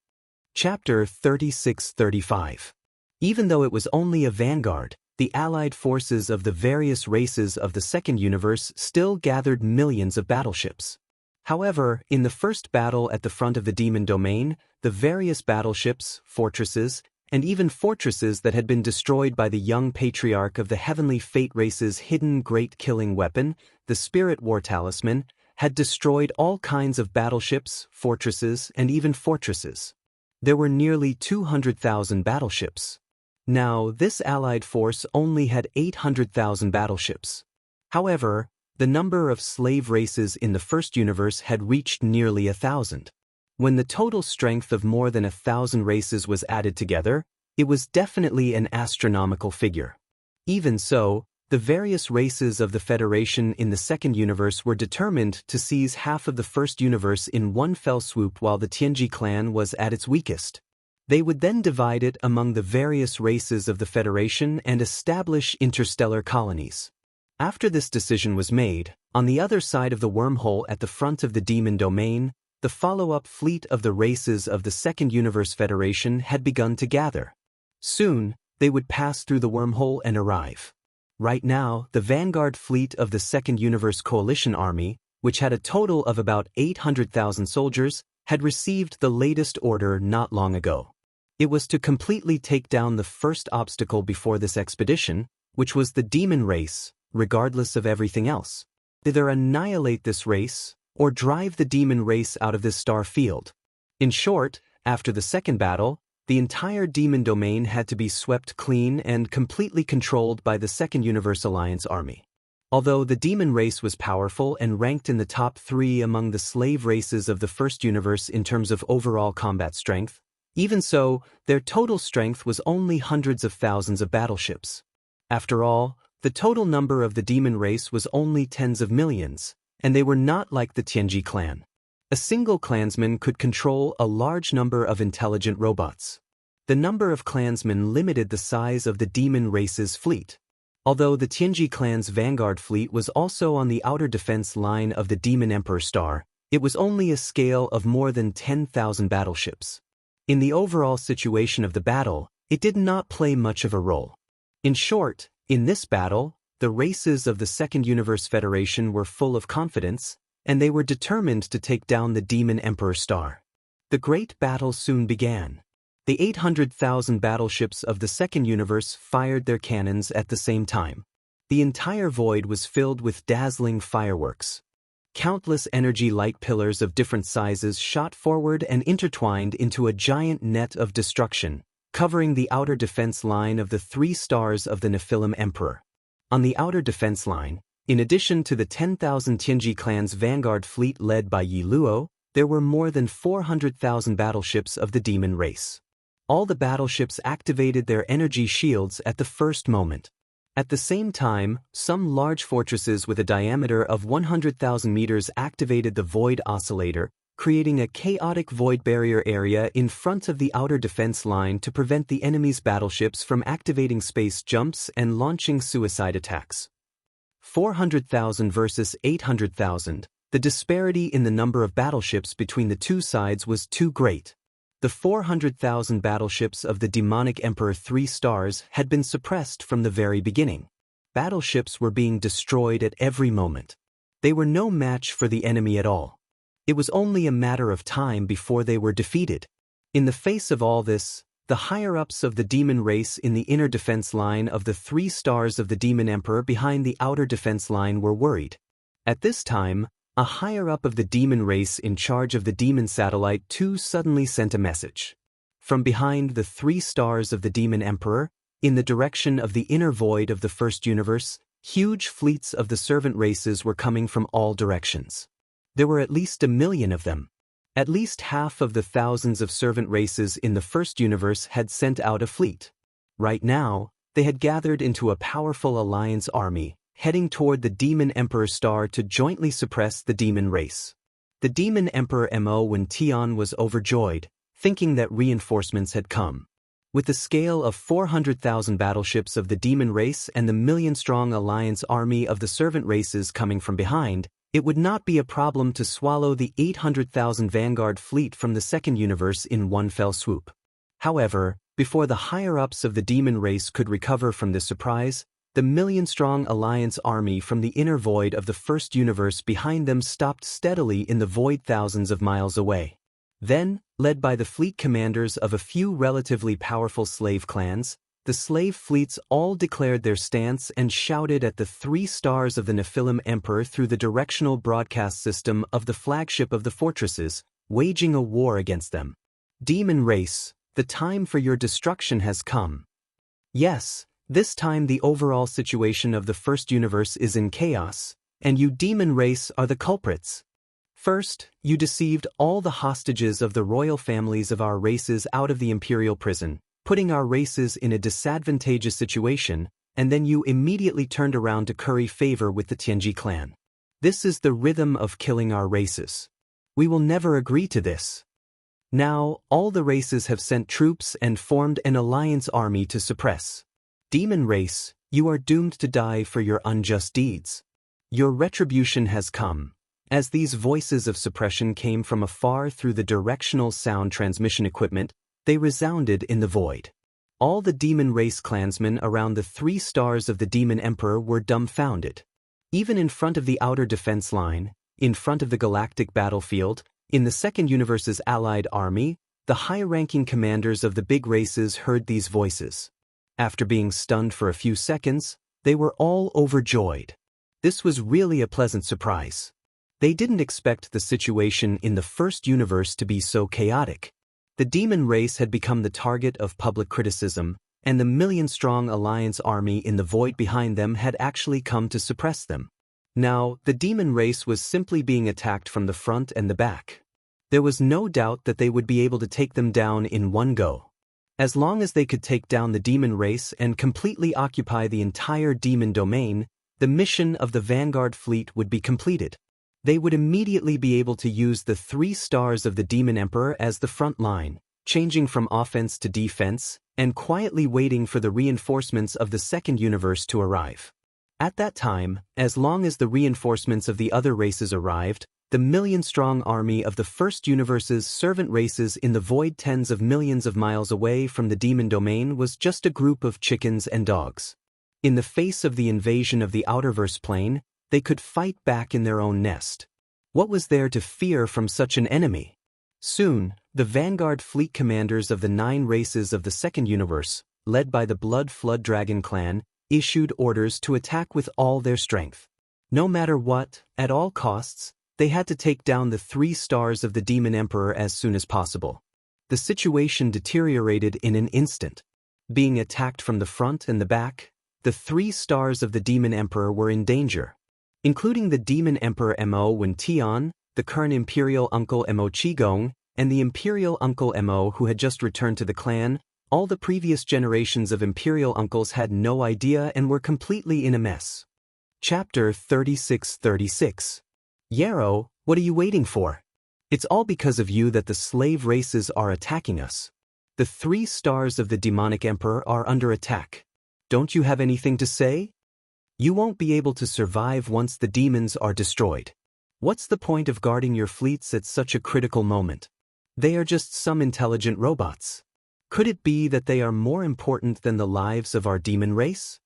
S1: Chapter 36-35. Even though it was only a vanguard, the allied forces of the various races of the Second Universe still gathered millions of battleships. However, in the first battle at the front of the demon domain, the various battleships, fortresses, and even fortresses that had been destroyed by the young patriarch of the heavenly fate race's hidden great killing weapon, the Spirit War Talisman, had destroyed all kinds of battleships, fortresses, and even fortresses. There were nearly 200,000 battleships. Now, this allied force only had 800,000 battleships. However, the number of slave races in the First Universe had reached nearly 1,000. When the total strength of more than 1,000 races was added together, it was definitely an astronomical figure. Even so, the various races of the Federation in the Second Universe were determined to seize half of the First Universe in one fell swoop while the Tianji clan was at its weakest. They would then divide it among the various races of the Federation and establish interstellar colonies. After this decision was made, on the other side of the wormhole at the front of the demon domain, the follow-up fleet of the races of the Second Universe Federation had begun to gather. Soon, they would pass through the wormhole and arrive. Right now, the vanguard fleet of the Second Universe Coalition Army, which had a total of about 800,000 soldiers, had received the latest order not long ago. It was to completely take down the first obstacle before this expedition, which was the demon race, regardless of everything else. Either annihilate this race, or drive the demon race out of this star field. In short, after the second battle, the entire demon domain had to be swept clean and completely controlled by the Second Universe Alliance army. Although the demon race was powerful and ranked in the top 3 among the slave races of the First Universe in terms of overall combat strength, even so, their total strength was only hundreds of thousands of battleships. After all, the total number of the demon race was only tens of millions, and they were not like the Tianji clan. A single clansman could control a large number of intelligent robots. The number of clansmen limited the size of the demon race's fleet. Although the Tianji clan's vanguard fleet was also on the outer defense line of the Demon Emperor star, it was only a scale of more than 10,000 battleships. In the overall situation of the battle, it did not play much of a role. In short, in this battle, the races of the Second Universe Federation were full of confidence, and they were determined to take down the Demon Emperor star. The great battle soon began. The 800,000 battleships of the Second Universe fired their cannons at the same time. The entire void was filled with dazzling fireworks. Countless energy light pillars of different sizes shot forward and intertwined into a giant net of destruction, covering the outer defense line of the 3 stars of the Nephilim Emperor. On the outer defense line, in addition to the 10,000 Tianji clan's vanguard fleet led by Yi Luo, there were more than 400,000 battleships of the demon race. All the battleships activated their energy shields at the first moment. At the same time, some large fortresses with a diameter of 100,000 meters activated the Void Oscillator, creating a chaotic void barrier area in front of the outer defense line to prevent the enemy's battleships from activating space jumps and launching suicide attacks. 400,000 versus 800,000, the disparity in the number of battleships between the two sides was too great. The 400,000 battleships of the demonic Emperor 3 stars had been suppressed from the very beginning. Battleships were being destroyed at every moment. They were no match for the enemy at all. It was only a matter of time before they were defeated. In the face of all this, the higher-ups of the demon race in the inner defense line of the 3 stars of the demon emperor behind the outer defense line were worried. At this time, a higher-up of the demon race in charge of the demon satellite 2 suddenly sent a message. From behind the 3 stars of the demon emperor, In the direction of the inner void of the first universe, huge fleets of the servant races were coming from all directions. There were at least 1 million of them. At least half of the thousands of servant races in the first universe had sent out a fleet. Right now, they had gathered into a powerful alliance army, heading toward the Demon Emperor star to jointly suppress the demon race. The Demon Emperor Mo Wen Tian was overjoyed, thinking that reinforcements had come. With the scale of 400,000 battleships of the demon race and the million-strong alliance army of the servant races coming from behind, it would not be a problem to swallow the 800,000 vanguard fleet from the second universe in one fell swoop. However, before the higher-ups of the demon race could recover from this surprise, the million-strong alliance army from the inner void of the first universe behind them stopped steadily in the void thousands of miles away. Then, led by the fleet commanders of a few relatively powerful slave clans, the slave fleets all declared their stance and shouted at the 3 stars of the Nephilim Emperor through the directional broadcast system of the flagship of the fortresses, waging a war against them. Demon race, the time for your destruction has come. Yes, this time the overall situation of the first universe is in chaos, and you demon race are the culprits. First, you deceived all the hostages of the royal families of our races out of the imperial prison, putting our races in a disadvantageous situation, and then you immediately turned around to curry favor with the Tianji clan. This is the rhythm of killing our races. We will never agree to this. Now, all the races have sent troops and formed an alliance army to suppress. Demon race, you are doomed to die for your unjust deeds. Your retribution has come. As these voices of suppression came from afar through the directional sound transmission equipment, they resounded in the void. All the demon race clansmen around the 3 stars of the Demon Emperor were dumbfounded. Even in front of the outer defense line, in front of the galactic battlefield, in the second universe's allied army, the high-ranking commanders of the big races heard these voices. After being stunned for a few seconds, they were all overjoyed. This was really a pleasant surprise. They didn't expect the situation in the first universe to be so chaotic. The demon race had become the target of public criticism, and the million-strong alliance army in the void behind them had actually come to suppress them. Now, the demon race was simply being attacked from the front and the back. There was no doubt that they would be able to take them down in one go. As long as they could take down the demon race and completely occupy the entire demon domain, the mission of the Vanguard fleet would be completed. They would immediately be able to use the 3 stars of the Demon Emperor as the front line, changing from offense to defense, and quietly waiting for the reinforcements of the second universe to arrive. At that time, as long as the reinforcements of the other races arrived, the million-strong army of the first universe's servant races in the void tens of millions of miles away from the demon domain was just a group of chickens and dogs. In the face of the invasion of the outerverse plane, they could fight back in their own nest. What was there to fear from such an enemy? Soon, the Vanguard fleet commanders of the 9 races of the second universe, led by the Blood Flood Dragon clan, issued orders to attack with all their strength. No matter what, at all costs, they had to take down the 3 stars of the Demon Emperor as soon as possible. The situation deteriorated in an instant. Being attacked from the front and the back, the 3 stars of the Demon Emperor were in danger. Including the Demon Emperor Mo Wen Tian, the current Imperial Uncle Mo Qigong, and the Imperial Uncle Mo who had just returned to the clan, all the previous generations of Imperial Uncles had no idea and were completely in a mess. Chapter 3636. Yarrow, what are you waiting for? It's all because of you that the slave races are attacking us. The 3 stars of the Demonic Emperor are under attack. Don't you have anything to say? You won't be able to survive once the demons are destroyed. What's the point of guarding your fleets at such a critical moment? They are just some intelligent robots. Could it be that they are more important than the lives of our demon race?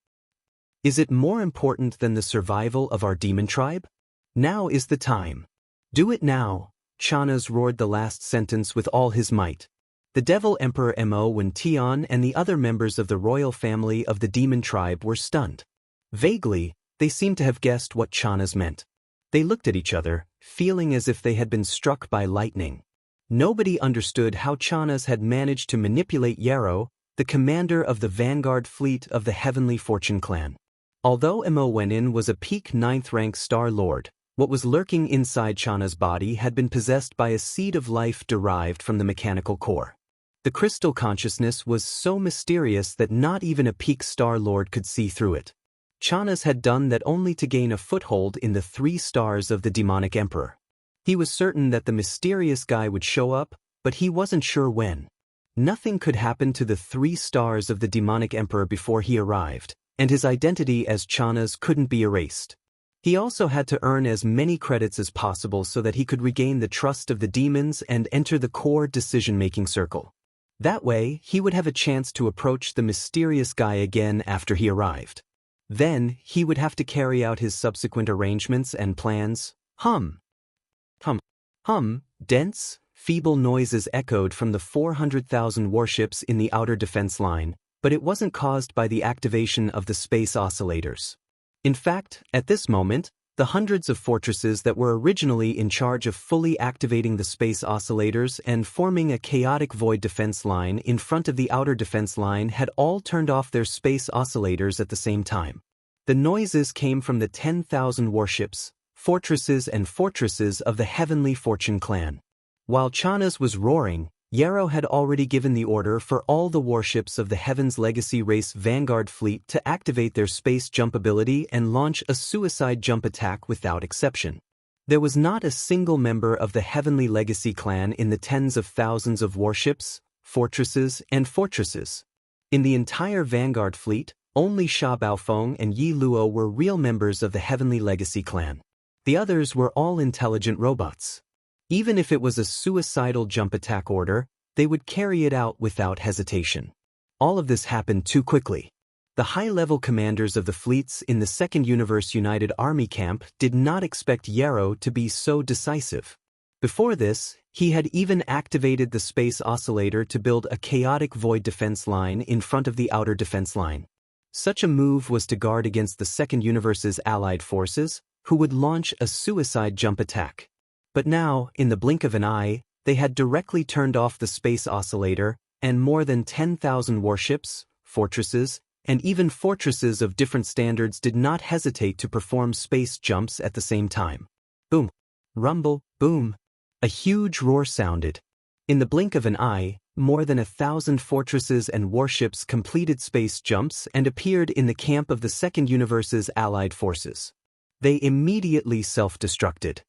S1: Is it more important than the survival of our demon tribe? Now is the time. Do it now. Chanas roared the last sentence with all his might. The Devil Emperor Mo Wen Tian and the other members of the royal family of the demon tribe were stunned. Vaguely, they seemed to have guessed what Chanas meant. They looked at each other, feeling as if they had been struck by lightning. Nobody understood how Chanas had managed to manipulate Yarrow, the commander of the vanguard fleet of the Heavenly Fortune clan. Although Mo Wenin was a peak 9th rank Star Lord, what was lurking inside Chana's body had been possessed by a seed of life derived from the mechanical core. The crystal consciousness was so mysterious that not even a peak Star Lord could see through it. Chana's had done that only to gain a foothold in the 3 stars of the demonic emperor. He was certain that the mysterious guy would show up, but he wasn't sure when. Nothing could happen to the 3 stars of the demonic emperor before he arrived, and his identity as Chana's couldn't be erased. He also had to earn as many credits as possible so that he could regain the trust of the demons and enter the core decision-making circle. That way, he would have a chance to approach the mysterious guy again after he arrived. Then, he would have to carry out his subsequent arrangements and plans. Dense, feeble noises echoed from the 400,000 warships in the outer defense line, but it wasn't caused by the activation of the space oscillators. In fact, at this moment, the hundreds of fortresses that were originally in charge of fully activating the space oscillators and forming a chaotic void defense line in front of the outer defense line had all turned off their space oscillators at the same time. The noises came from the 10,000 warships, fortresses of the Heavenly Fortune clan. While Chana's was roaring, Yarrow had already given the order for all the warships of the Heaven's Legacy Race Vanguard fleet to activate their space jump ability and launch a suicide jump attack without exception. There was not a single member of the Heavenly Legacy clan in the tens of thousands of warships, fortresses. In the entire Vanguard fleet, only Sha Baofeng and Yi Luo were real members of the Heavenly Legacy clan. The others were all intelligent robots. Even if it was a suicidal jump attack order, they would carry it out without hesitation. All of this happened too quickly. The high-level commanders of the fleets in the Second Universe United Army camp did not expect Yarrow to be so decisive. Before this, he had even activated the space oscillator to build a chaotic void defense line in front of the outer defense line. Such a move was to guard against the Second Universe's allied forces, who would launch a suicide jump attack. But now, in the blink of an eye, they had directly turned off the space oscillator, and more than 10,000 warships, fortresses, and even fortresses of different standards did not hesitate to perform space jumps at the same time. Boom. Rumble, boom. A huge roar sounded. In the blink of an eye, more than 1,000 fortresses and warships completed space jumps and appeared in the camp of the Second Universe's allied forces. They immediately self-destructed.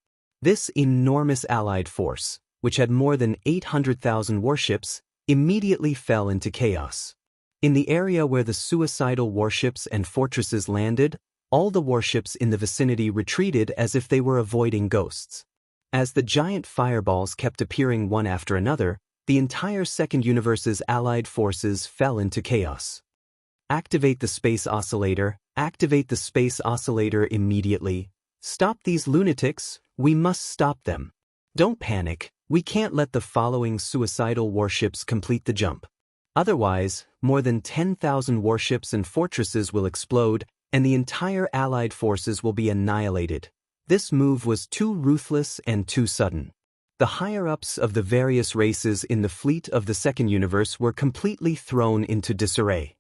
S1: This enormous allied force, which had more than 800,000 warships, immediately fell into chaos. In the area where the suicidal warships and fortresses landed, all the warships in the vicinity retreated as if they were avoiding ghosts. As the giant fireballs kept appearing one after another, the entire Second Universe's allied forces fell into chaos. Activate the space oscillator immediately. Stop these lunatics, we must stop them. Don't panic, we can't let the following suicidal warships complete the jump. Otherwise, more than 10,000 warships and fortresses will explode, and the entire allied forces will be annihilated. This move was too ruthless and too sudden. The higher-ups of the various races in the fleet of the Second Universe were completely thrown into disarray.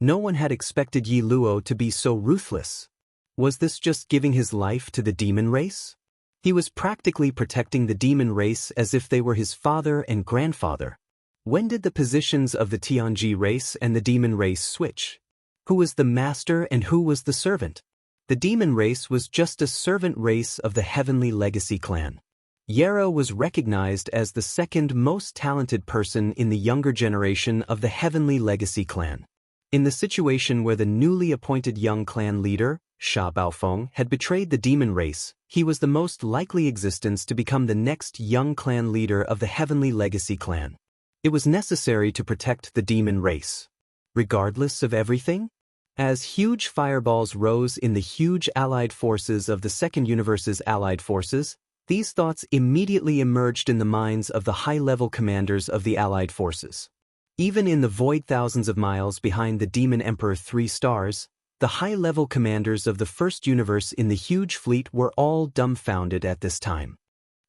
S1: No one had expected Yi Luo to be so ruthless. Was this just giving his life to the demon race? He was practically protecting the demon race as if they were his father and grandfather. When did the positions of the Tianji race and the demon race switch? Who was the master and who was the servant? The demon race was just a servant race of the Heavenly Legacy clan. Yarrow was recognized as the second most talented person in the younger generation of the Heavenly Legacy clan. In the situation where the newly appointed young clan leader, Sha Baofeng, had betrayed the demon race, he was the most likely existence to become the next young clan leader of the Heavenly Legacy clan. It was necessary to protect the demon race. Regardless of everything? As huge fireballs rose in the huge allied forces of the Second Universe's allied forces, these thoughts immediately emerged in the minds of the high-level commanders of the allied forces. Even in the void thousands of miles behind the Demon Emperor 3 stars, the high-level commanders of the First Universe in the huge fleet were all dumbfounded at this time.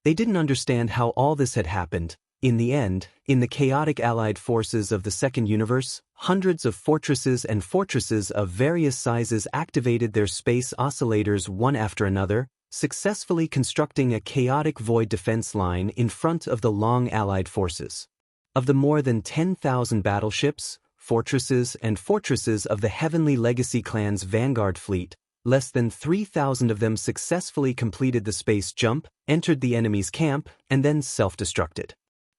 S1: They didn't understand how all this had happened, In the end, in the chaotic allied forces of the Second Universe, hundreds of fortresses and fortresses of various sizes activated their space oscillators one after another, successfully constructing a chaotic void defense line in front of the long allied forces. Of the more than 10,000 battleships, fortresses, and fortresses of the Heavenly Legacy clan's vanguard fleet, less than 3,000 of them successfully completed the space jump, entered the enemy's camp, and then self-destructed.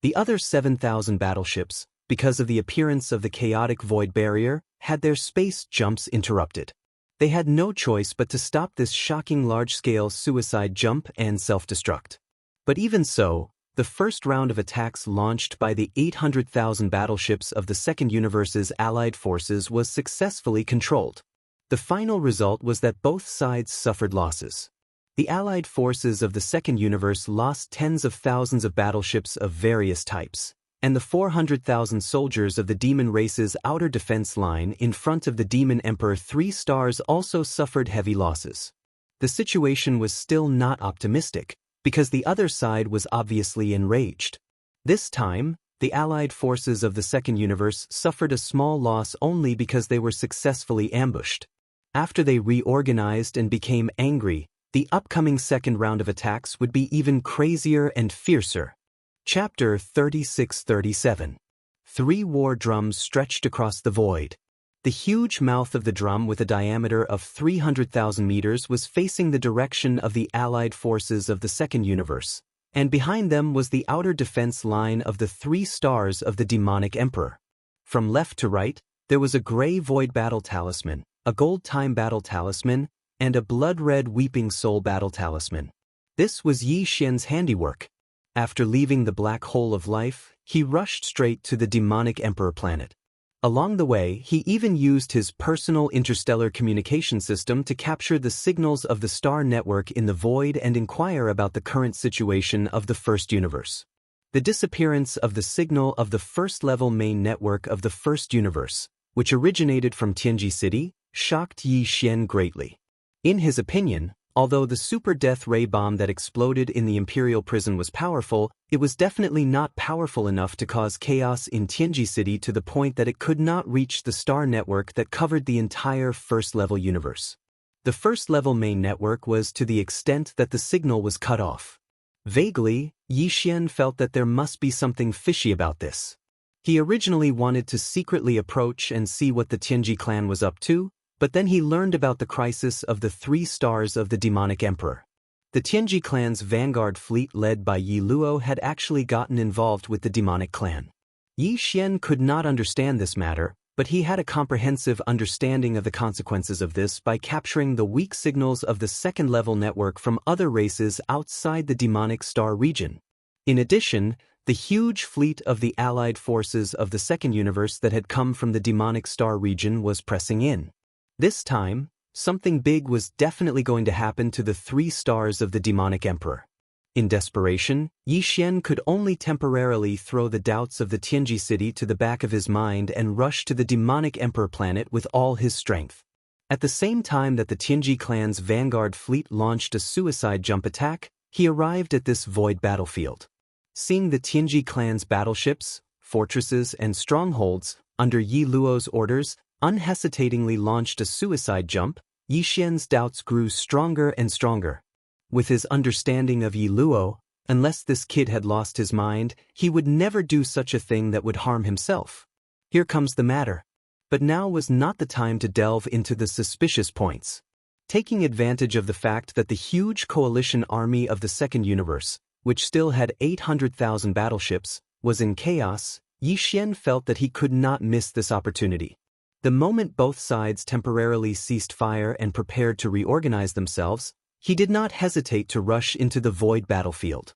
S1: The other 7,000 battleships, because of the appearance of the chaotic void barrier, had their space jumps interrupted. They had no choice but to stop this shocking large-scale suicide jump and self-destruct. But even so, the first round of attacks launched by the 800,000 battleships of the Second Universe's allied forces was successfully controlled. The final result was that both sides suffered losses. The allied forces of the Second Universe lost tens of thousands of battleships of various types, and the 400,000 soldiers of the demon race's outer defense line in front of the Demon Emperor 3 stars also suffered heavy losses. The situation was still not optimistic, because the other side was obviously enraged. This time, the allied forces of the Second Universe suffered a small loss only because they were successfully ambushed. After they reorganized and became angry, the upcoming second round of attacks would be even crazier and fiercer. Chapter 36-37. 3 war drums stretched across the void. The huge mouth of the drum with a diameter of 300,000 meters was facing the direction of the allied forces of the Second Universe, and behind them was the outer defense line of the 3 stars of the Demonic Emperor. From left to right, there was a gray void battle talisman, a gold time battle talisman, and a blood-red weeping soul battle talisman. This was Yi Xian's handiwork. After leaving the black hole of life, he rushed straight to the Demonic Emperor planet. Along the way, he even used his personal interstellar communication system to capture the signals of the star network in the void and inquire about the current situation of the First Universe. The disappearance of the signal of the first-level main network of the First Universe, which originated from Tianji City, shocked Yi Xian greatly. In his opinion, although the super death ray bomb that exploded in the Imperial prison was powerful, it was definitely not powerful enough to cause chaos in Tianji City to the point that it could not reach the star network that covered the entire first-level universe. The first-level main network was to the extent that the signal was cut off. Vaguely, Yi Xian felt that there must be something fishy about this. He originally wanted to secretly approach and see what the Tianji clan was up to, but then he learned about the crisis of the 3 stars of the Demonic Emperor. The Tianji clan's vanguard fleet led by Yi Luo had actually gotten involved with the Demonic clan. Yi Xian could not understand this matter, but he had a comprehensive understanding of the consequences of this by capturing the weak signals of the second-level network from other races outside the Demonic Star region. In addition, the huge fleet of the allied forces of the Second Universe that had come from the Demonic Star region was pressing in. This time, something big was definitely going to happen to the 3 stars of the Demonic Emperor. In desperation, Yi Xian could only temporarily throw the doubts of the Tianji city to the back of his mind and rush to the Demonic Emperor planet with all his strength. At the same time that the Tianji clan's vanguard fleet launched a suicide jump attack, he arrived at this void battlefield. Seeing the Tianji clan's battleships, fortresses, and strongholds, under Yi Luo's orders, unhesitatingly launched a suicide jump, Yi Xian's doubts grew stronger and stronger. With his understanding of Yi Luo, unless this kid had lost his mind, he would never do such a thing that would harm himself. Here comes the matter. But now was not the time to delve into the suspicious points. Taking advantage of the fact that the huge coalition army of the Second Universe, which still had 800,000 battleships, was in chaos, Yi Xian felt that he could not miss this opportunity. The moment both sides temporarily ceased fire and prepared to reorganize themselves, he did not hesitate to rush into the void battlefield.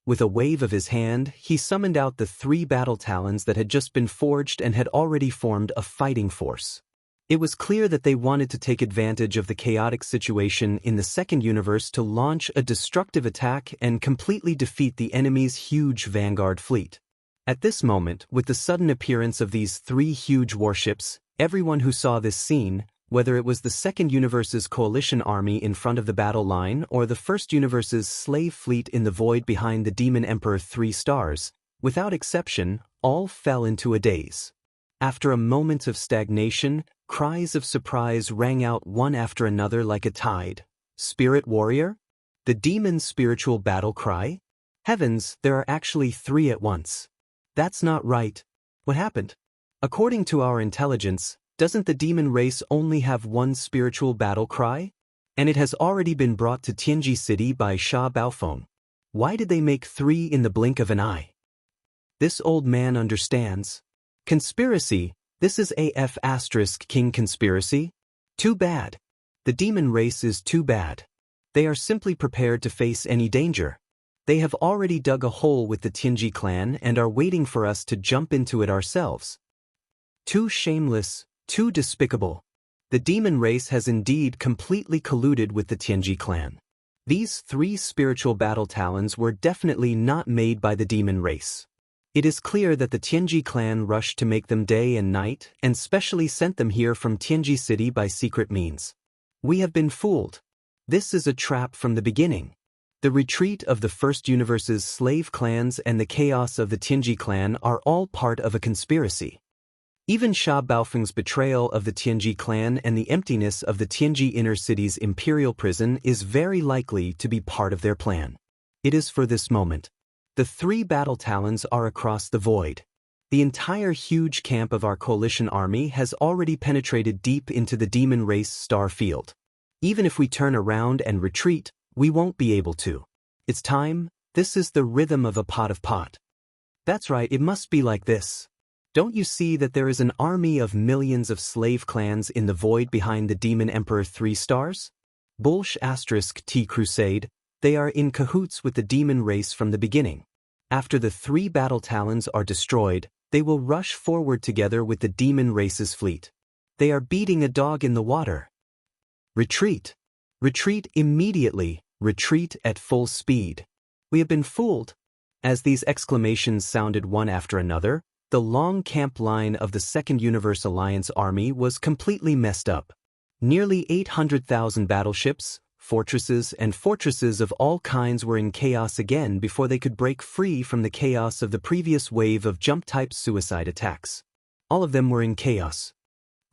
S1: With a wave of his hand, he summoned out the 3 battle talons that had just been forged and had already formed a fighting force. It was clear that they wanted to take advantage of the chaotic situation in the Second Universe to launch a destructive attack and completely defeat the enemy's huge vanguard fleet. At this moment, with the sudden appearance of these 3 huge warships, everyone who saw this scene, whether it was the Second Universe's coalition army in front of the battle line or the First Universe's slave fleet in the void behind the Demon Emperor 3 stars, Without exception, all fell into a daze. After a moment of stagnation, cries of surprise rang out one after another like a tide. Spirit warrior? The demon's spiritual battle cry? Heavens, there are actually 3 at once. That's not right. What happened? According to our intelligence, doesn't the demon race only have one spiritual battle cry? And it has already been brought to Tianji City by Sha Baofeng. Why did they make 3 in the blink of an eye? This old man understands. Conspiracy, this is AF * King conspiracy? Too bad. The demon race is too bad. They are simply prepared to face any danger. They have already dug a hole with the Tianji clan and are waiting for us to jump into it ourselves. Too shameless, too despicable. The demon race has indeed completely colluded with the Tianji clan. These 3 spiritual battle talons were definitely not made by the demon race. It is clear that the Tianji clan rushed to make them day and night and specially sent them here from Tianji City by secret means. We have been fooled. This is a trap from the beginning. The retreat of the First Universe's slave clans and the chaos of the Tianji clan are all part of a conspiracy. Even Sha Baofeng's betrayal of the Tianji clan and the emptiness of the Tianji inner city's imperial prison is very likely to be part of their plan. It is for this moment. The 3 battle talons are across the void. The entire huge camp of our coalition army has already penetrated deep into the demon race star field. Even if we turn around and retreat, we won't be able to. It's time. This is the rhythm of a pot. That's right, it must be like this. Don't you see that there is an army of millions of slave clans in the void behind the Demon Emperor 3 stars? Bullsh * T Crusade, they are in cahoots with the demon race from the beginning. After the 3 battle talons are destroyed, they will rush forward together with the demon race's fleet. They are beating a dog in the water. Retreat. Retreat immediately. Retreat at full speed. We have been fooled. As these exclamations sounded one after another, the long camp line of the Second Universe Alliance army was completely messed up. Nearly 800,000 battleships, fortresses of all kinds were in chaos again before they could break free from the chaos of the previous wave of jump-type suicide attacks. All of them were in chaos.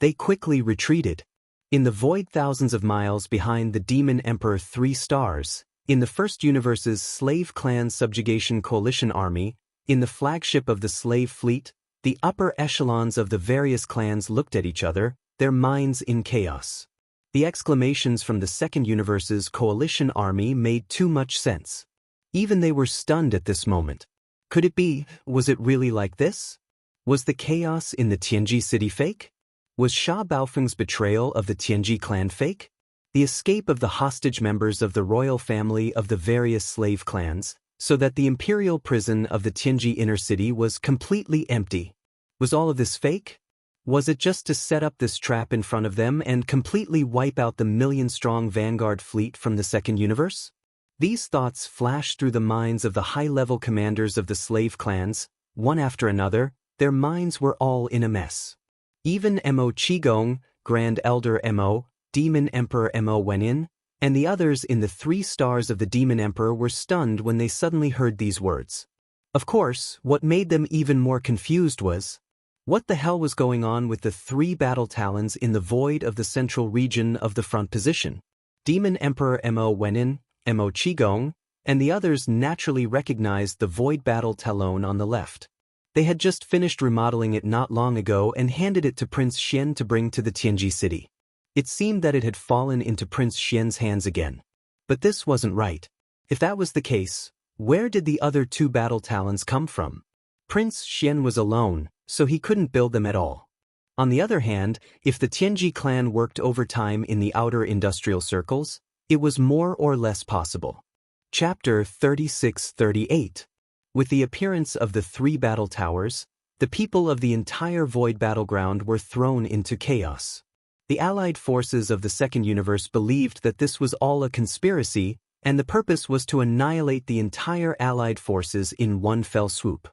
S1: They quickly retreated. In the void thousands of miles behind the Demon Emperor 3 stars, in the First Universe's Slave Clan Subjugation Coalition Army, in the flagship of the slave fleet, the upper echelons of the various clans looked at each other, their minds in chaos. The exclamations from the Second Universe's coalition army made too much sense. Even they were stunned at this moment. Could it be? Was it really like this? Was the chaos in the Tianji city fake? Was Sha Baofeng's betrayal of the Tianji clan fake? The escape of the hostage members of the royal family of the various slave clans, so that the imperial prison of the Tianji inner city was completely empty. Was all of this fake? Was it just to set up this trap in front of them and completely wipe out the million-strong vanguard fleet from the Second Universe? These thoughts flashed through the minds of the high-level commanders of the slave clans, one after another. Their minds were all in a mess. Even Mo Qigong, Grand Elder Mo, Demon Emperor Mo Wenin, and the others in the 3 stars of the Demon Emperor were stunned when they suddenly heard these words. Of course, what made them even more confused was, what the hell was going on with the 3 battle talons in the void of the central region of the front position? Demon Emperor Mo Wenin, Mo Qigong, and the others naturally recognized the void battle talon on the left. They had just finished remodeling it not long ago and handed it to Prince Xian to bring to the Tianji city. It seemed that it had fallen into Prince Xian's hands again. But this wasn't right. If that was the case, where did the other 2 battle talons come from? Prince Xian was alone, so he couldn't build them at all. On the other hand, if the Tianji clan worked overtime in the outer industrial circles, it was more or less possible. Chapter 36-38. With the appearance of the 3 battle towers, the people of the entire void battleground were thrown into chaos. The allied forces of the Second Universe believed that this was all a conspiracy, and the purpose was to annihilate the entire allied forces in one fell swoop.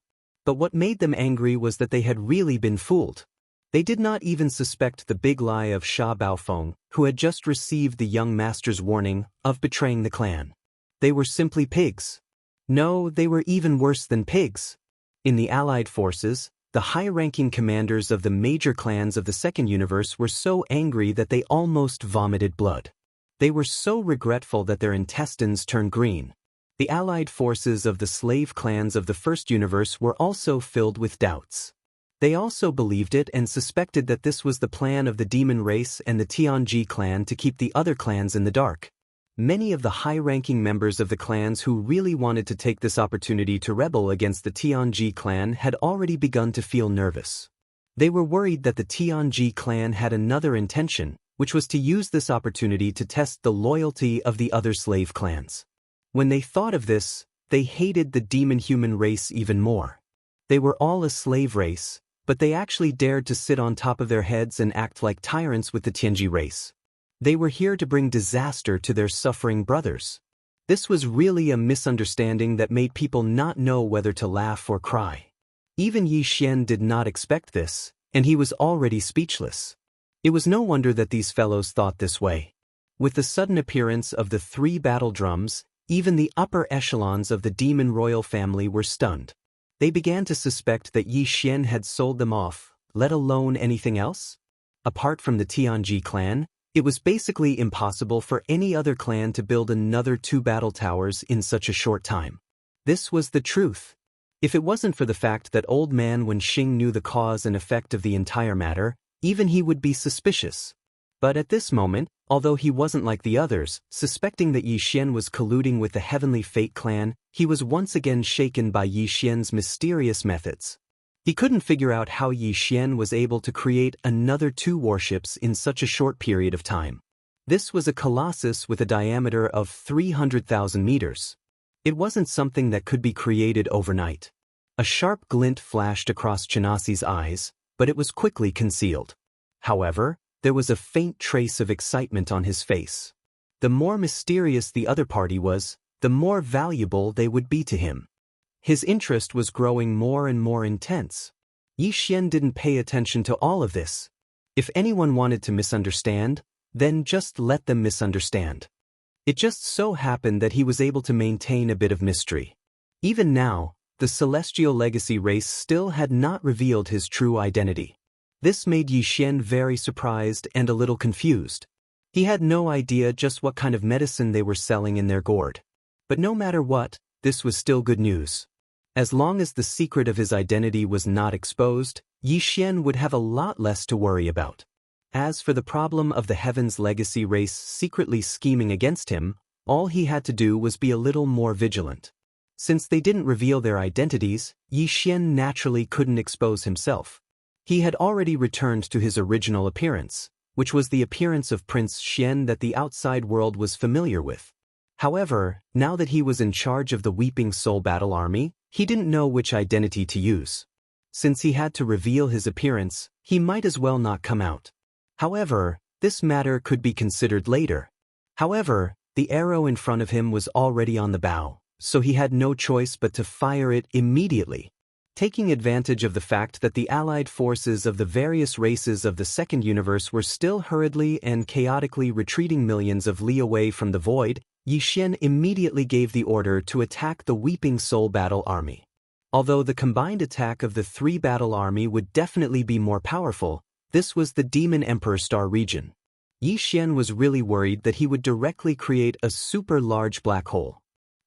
S1: But what made them angry was that they had really been fooled. They did not even suspect the big lie of Sha Baofeng, who had just received the young master's warning of betraying the clan. They were simply pigs. No, they were even worse than pigs. In the Allied forces, the high-ranking commanders of the major clans of the Second Universe were so angry that they almost vomited blood. They were so regretful that their intestines turned green. The Allied forces of the slave clans of the First Universe were also filled with doubts. They also believed it and suspected that this was the plan of the demon race and the Tianji clan to keep the other clans in the dark. Many of the high-ranking members of the clans who really wanted to take this opportunity to rebel against the Tianji clan had already begun to feel nervous. They were worried that the Tianji clan had another intention, which was to use this opportunity to test the loyalty of the other slave clans. When they thought of this, they hated the demon-human race even more. They were all a slave race, but they actually dared to sit on top of their heads and act like tyrants with the Tianji race. They were here to bring disaster to their suffering brothers. This was really a misunderstanding that made people not know whether to laugh or cry. Even Yi Xian did not expect this, and he was already speechless. It was no wonder that these fellows thought this way. With the sudden appearance of the 3 battle drums, even the upper echelons of the demon royal family were stunned. They began to suspect that Yi Xian had sold them off, let alone anything else. Apart from the Tianji clan, it was basically impossible for any other clan to build another 2 battle towers in such a short time. This was the truth. If it wasn't for the fact that old man Wenxing knew the cause and effect of the entire matter, even he would be suspicious. But at this moment, although he wasn't like the others, suspecting that Yi Xian was colluding with the Heavenly Fate clan, he was once again shaken by Yi Xian's mysterious methods. He couldn't figure out how Yi Xian was able to create another 2 warships in such a short period of time. This was a colossus with a diameter of 300,000 meters. It wasn't something that could be created overnight. A sharp glint flashed across Chenasi's eyes, but it was quickly concealed. However, there was a faint trace of excitement on his face. The more mysterious the other party was, the more valuable they would be to him. His interest was growing more and more intense. Yi Xian didn't pay attention to all of this. If anyone wanted to misunderstand, then just let them misunderstand. It just so happened that he was able to maintain a bit of mystery. Even now, the Celestial Legacy race still had not revealed his true identity. This made Yi Xian very surprised and a little confused. He had no idea just what kind of medicine they were selling in their gourd. But no matter what, this was still good news. As long as the secret of his identity was not exposed, Yi Xian would have a lot less to worry about. As for the problem of the Heaven's Legacy race secretly scheming against him, all he had to do was be a little more vigilant. Since they didn't reveal their identities, Yi Xian naturally couldn't expose himself. He had already returned to his original appearance, which was the appearance of Prince Xian that the outside world was familiar with. However, now that he was in charge of the Weeping Soul Battle Army, he didn't know which identity to use. Since he had to reveal his appearance, he might as well not come out. However, this matter could be considered later. However, the arrow in front of him was already on the bow, so he had no choice but to fire it immediately. Taking advantage of the fact that the allied forces of the various races of the Second Universe were still hurriedly and chaotically retreating millions of li away from the void, Yi Xian immediately gave the order to attack the Weeping Soul Battle Army. Although the combined attack of the 3 battle army would definitely be more powerful, this was the Demon Emperor Star region. Yi Xian was really worried that he would directly create a super large black hole.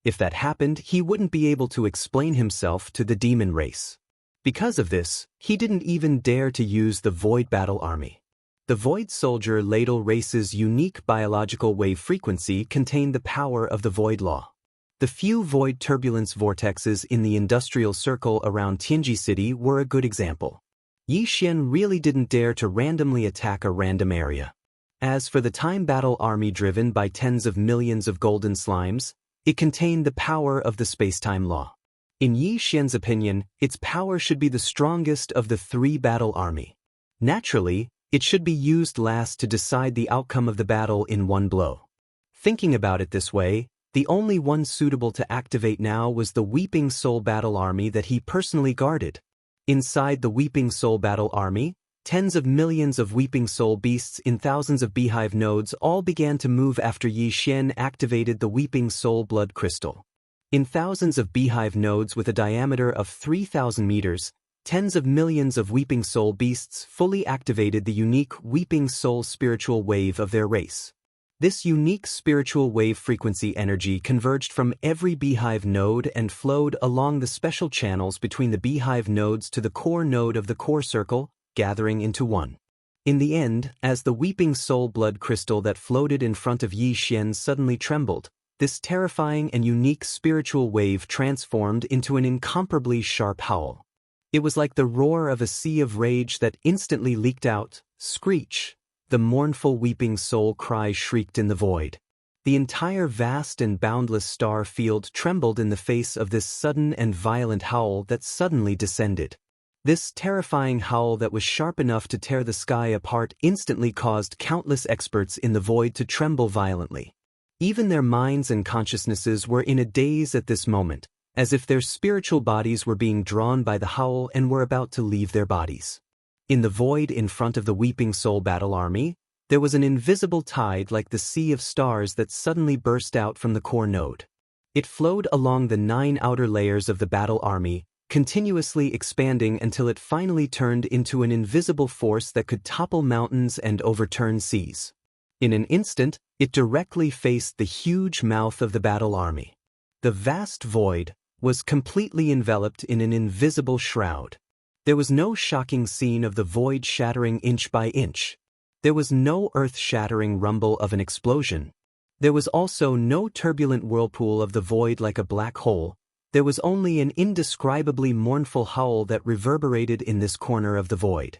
S1: If that happened, he wouldn't be able to explain himself to the demon race. Because of this, he didn't even dare to use the Void Battle Army. The Void Soldier Ladle race's unique biological wave frequency contained the power of the Void Law. The few void turbulence vortexes in the industrial circle around Tianji City were a good example. Yi Xian really didn't dare to randomly attack a random area. As for the Time Battle Army driven by tens of millions of golden slimes, it contained the power of the space-time law. In Yi Xian's opinion, its power should be the strongest of the 3 battle army. Naturally, it should be used last to decide the outcome of the battle in one blow. Thinking about it this way, the only one suitable to activate now was the Weeping Soul Battle Army that he personally guarded. Inside the Weeping Soul Battle Army, tens of millions of Weeping Soul beasts in thousands of beehive nodes all began to move after Yi Xian activated the Weeping Soul Blood Crystal. In thousands of beehive nodes with a diameter of 3,000 meters, tens of millions of Weeping Soul beasts fully activated the unique Weeping Soul spiritual wave of their race. This unique spiritual wave frequency energy converged from every beehive node and flowed along the special channels between the beehive nodes to the core node of the core circle, gathering into one. In the end, as the Weeping Soul blood crystal that floated in front of Yi Xian suddenly trembled, this terrifying and unique spiritual wave transformed into an incomparably sharp howl. It was like the roar of a sea of rage that instantly leaked out, screech. The mournful Weeping Soul cry shrieked in the void. The entire vast and boundless star field trembled in the face of this sudden and violent howl that suddenly descended. This terrifying howl that was sharp enough to tear the sky apart instantly caused countless experts in the void to tremble violently. Even their minds and consciousnesses were in a daze at this moment, as if their spiritual bodies were being drawn by the howl and were about to leave their bodies. In the void in front of the Weeping Soul battle army, there was an invisible tide like the sea of stars that suddenly burst out from the core node. It flowed along the 9 outer layers of the battle army, continuously expanding until it finally turned into an invisible force that could topple mountains and overturn seas. In an instant, it directly faced the huge mouth of the battle army. The vast void was completely enveloped in an invisible shroud. There was no shocking scene of the void shattering inch by inch. There was no earth-shattering rumble of an explosion. There was also no turbulent whirlpool of the void like a black hole. There was only an indescribably mournful howl that reverberated in this corner of the void.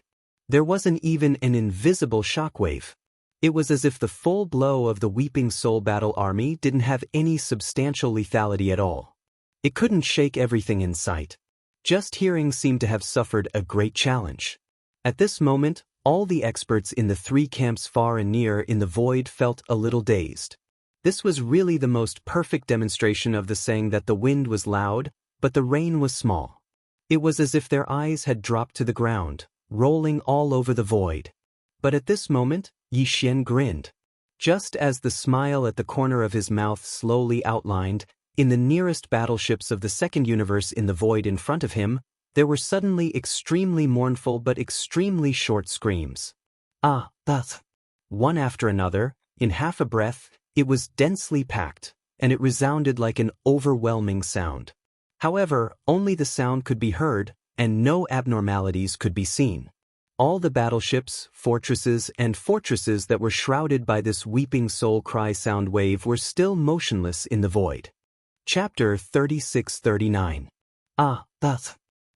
S1: There wasn't even an invisible shockwave. It was as if the full blow of the Weeping Soul battle army didn't have any substantial lethality at all. It couldn't shake everything in sight. Just hearing seemed to have suffered a great challenge. At this moment, all the experts in the 3 camps far and near in the void felt a little dazed. This was really the most perfect demonstration of the saying that the wind was loud, but the rain was small. It was as if their eyes had dropped to the ground, rolling all over the void. But at this moment, Yi Xian grinned. Just as the smile at the corner of his mouth slowly outlined, in the nearest battleships of the second universe in the void in front of him, there were suddenly extremely mournful but extremely short screams. Ah, that. One after another, in half a breath, it was densely packed, and it resounded like an overwhelming sound. However, only the sound could be heard, and no abnormalities could be seen. All the battleships, fortresses, and fortresses that were shrouded by this Weeping Soul cry sound wave were still motionless in the void. Chapter 36-39. Ah, that.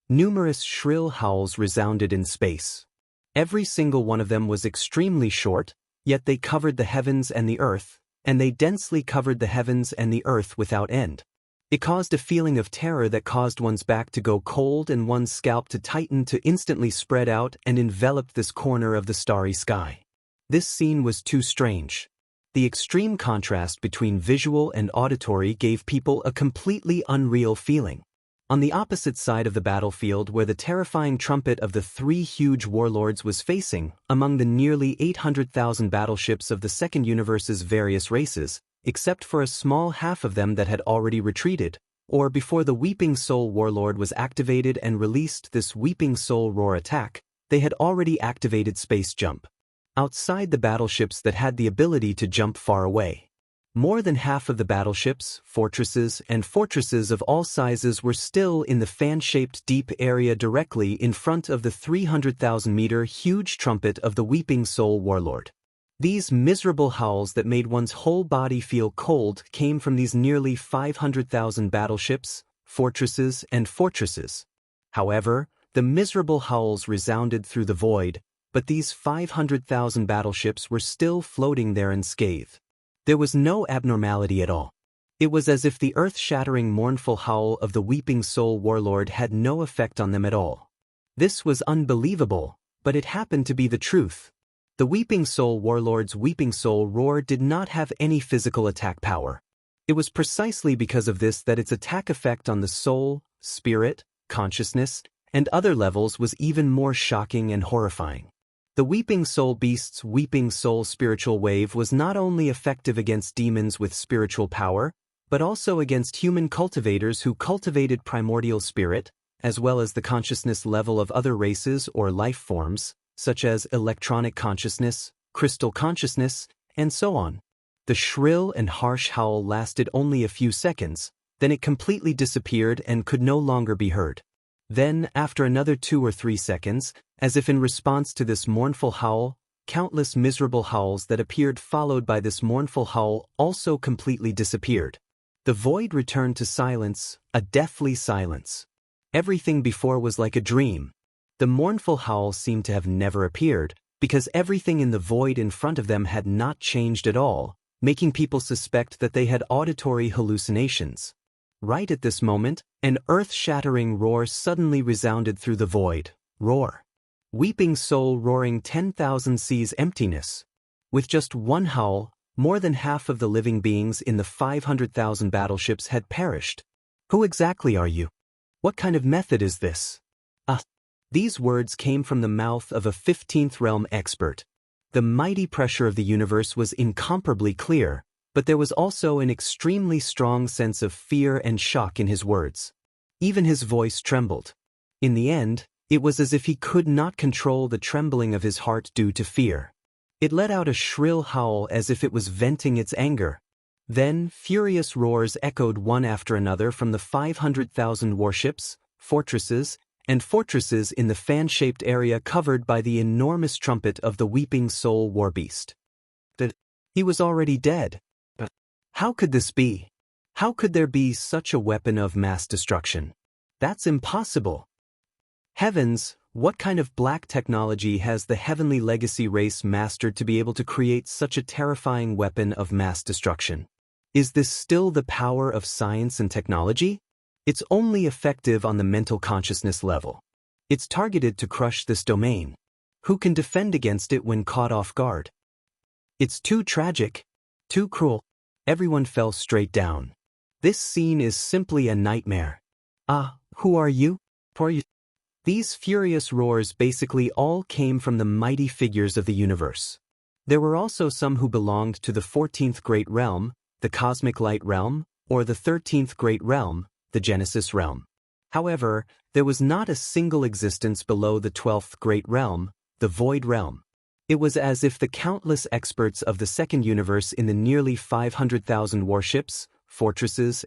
S1: Numerous shrill howls resounded in space. Every single one of them was extremely short, yet they covered the heavens and the earth, and they densely covered the heavens and the earth without end. It caused a feeling of terror that caused one's back to go cold and one's scalp to tighten to instantly spread out and envelop this corner of the starry sky. This scene was too strange. The extreme contrast between visual and auditory gave people a completely unreal feeling. On the opposite side of the battlefield where the terrifying trumpet of the 3 huge warlords was facing, among the nearly 800,000 battleships of the second universe's various races, except for a small half of them that had already retreated, or before the Weeping Soul warlord was activated and released this Weeping Soul roar attack, they had already activated space jump. Outside the battleships that had the ability to jump far away. More than half of the battleships, fortresses, and fortresses of all sizes were still in the fan-shaped deep area directly in front of the 300,000-meter huge trumpet of the Weeping Soul warlord. These miserable howls that made one's whole body feel cold came from these nearly 500,000 battleships, fortresses, and fortresses. However, the miserable howls resounded through the void, but these 500,000 battleships were still floating there unscathed. There was no abnormality at all. It was as if the earth-shattering mournful howl of the Weeping Soul warlord had no effect on them at all. This was unbelievable, but it happened to be the truth. The Weeping Soul warlord's Weeping Soul roar did not have any physical attack power. It was precisely because of this that its attack effect on the soul, spirit, consciousness, and other levels was even more shocking and horrifying. The Weeping Soul beast's Weeping Soul spiritual wave was not only effective against demons with spiritual power, but also against human cultivators who cultivated primordial spirit, as well as the consciousness level of other races or life forms, such as electronic consciousness, crystal consciousness, and so on. The shrill and harsh howl lasted only a few seconds, then it completely disappeared and could no longer be heard. Then, after another 2 or 3 seconds, as if in response to this mournful howl, countless miserable howls that appeared followed by this mournful howl also completely disappeared. The void returned to silence, a deathly silence. Everything before was like a dream. The mournful howl seemed to have never appeared, because everything in the void in front of them had not changed at all, making people suspect that they had auditory hallucinations. Right at this moment, an earth-shattering roar suddenly resounded through the void. Roar. Weeping soul roaring 10,000 seas emptiness. With just one howl, more than half of the living beings in the 500,000 battleships had perished. Who exactly are you? What kind of method is this? These words came from the mouth of a 15th realm expert. The mighty pressure of the universe was incomparably clear, but there was also an extremely strong sense of fear and shock in his words. Even his voice trembled. In the end, it was as if he could not control the trembling of his heart due to fear. It let out a shrill howl as if it was venting its anger. Then, furious roars echoed one after another from the 500,000 warships, fortresses, and fortresses in the fan-shaped area covered by the enormous trumpet of the Weeping Soul Warbeast. He was already dead. How could this be? How could there be such a weapon of mass destruction? That's impossible. Heavens, what kind of black technology has the heavenly legacy race mastered to be able to create such a terrifying weapon of mass destruction? Is this still the power of science and technology? It's only effective on the mental consciousness level. It's targeted to crush this domain. Who can defend against it when caught off guard? It's too tragic, too cruel. Everyone fell straight down. This scene is simply a nightmare. Who are you? These furious roars basically all came from the mighty figures of the universe. There were also some who belonged to the 14th Great Realm, the Cosmic Light Realm, or the 13th Great Realm, the Genesis Realm. However, there was not a single existence below the 12th Great Realm, the Void Realm. It was as if the countless experts of the second universe in the nearly 500,000 warships, fortresses,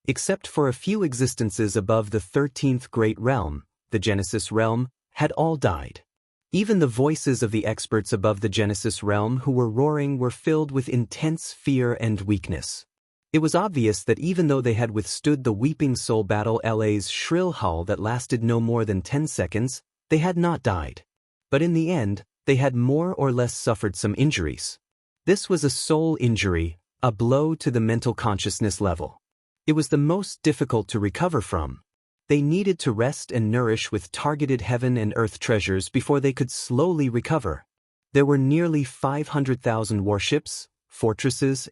S1: except for a few existences above the 13th Great Realm, the Genesis Realm, had all died. Even the voices of the experts above the Genesis Realm who were roaring were filled with intense fear and weakness. It was obvious that even though they had withstood the Weeping Soul Battle LA's shrill howl that lasted no more than 10 seconds, they had not died. But in the end, they had more or less suffered some injuries. This was a soul injury, a blow to the mental consciousness level. It was the most difficult to recover from. They needed to rest and nourish with targeted heaven and earth treasures before they could slowly recover. There were nearly 500,000 warships, fortresses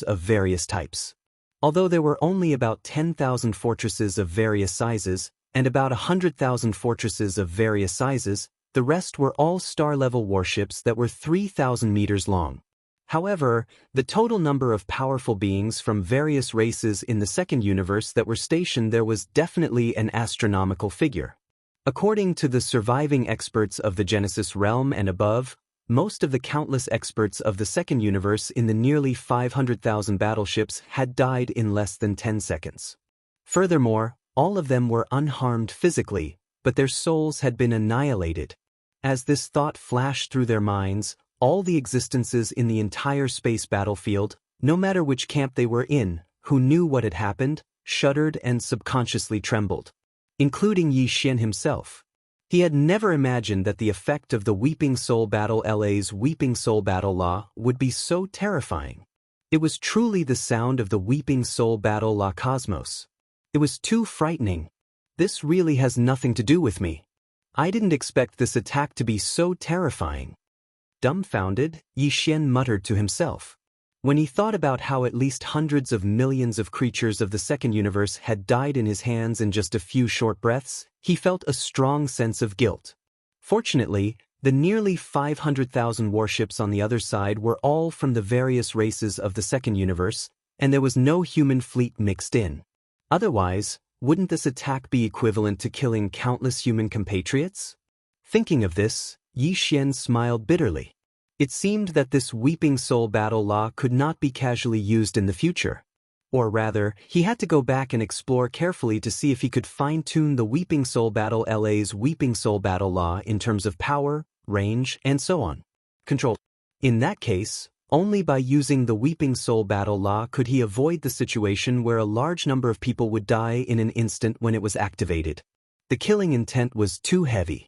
S1: of various types. Although there were only about 10,000 fortresses of various sizes, and about 100,000 fortresses of various sizes, the rest were all star-level warships that were 3,000 meters long. However, the total number of powerful beings from various races in the second universe that were stationed there was definitely an astronomical figure. According to the surviving experts of the Genesis Realm and above, most of the countless experts of the second universe in the nearly 500,000 battleships had died in less than 10 seconds. Furthermore, all of them were unharmed physically, but their souls had been annihilated. As this thought flashed through their minds, all the existences in the entire space battlefield, no matter which camp they were in, who knew what had happened, shuddered and subconsciously trembled, including Yi Xian himself. He had never imagined that the effect of the Weeping Soul Battle LA's Weeping Soul Battle Law would be so terrifying. It was truly the sound of the Weeping Soul Battle La Cosmos. It was too frightening. This really has nothing to do with me. I didn't expect this attack to be so terrifying. Dumbfounded, Yi Xian muttered to himself. When he thought about how at least hundreds of millions of creatures of the second universe had died in his hands in just a few short breaths, he felt a strong sense of guilt. Fortunately, the nearly 500,000 warships on the other side were all from the various races of the second universe, and there was no human fleet mixed in. Otherwise, wouldn't this attack be equivalent to killing countless human compatriots? Thinking of this, Yi Xian smiled bitterly. It seemed that this Weeping Soul battle law could not be casually used in the future. Or rather, he had to go back and explore carefully to see if he could fine-tune the Weeping Soul Battle LA's Weeping Soul Battle Law in terms of power, range, and so on. Control. In that case, only by using the Weeping Soul Battle Law could he avoid the situation where a large number of people would die in an instant when it was activated. The killing intent was too heavy.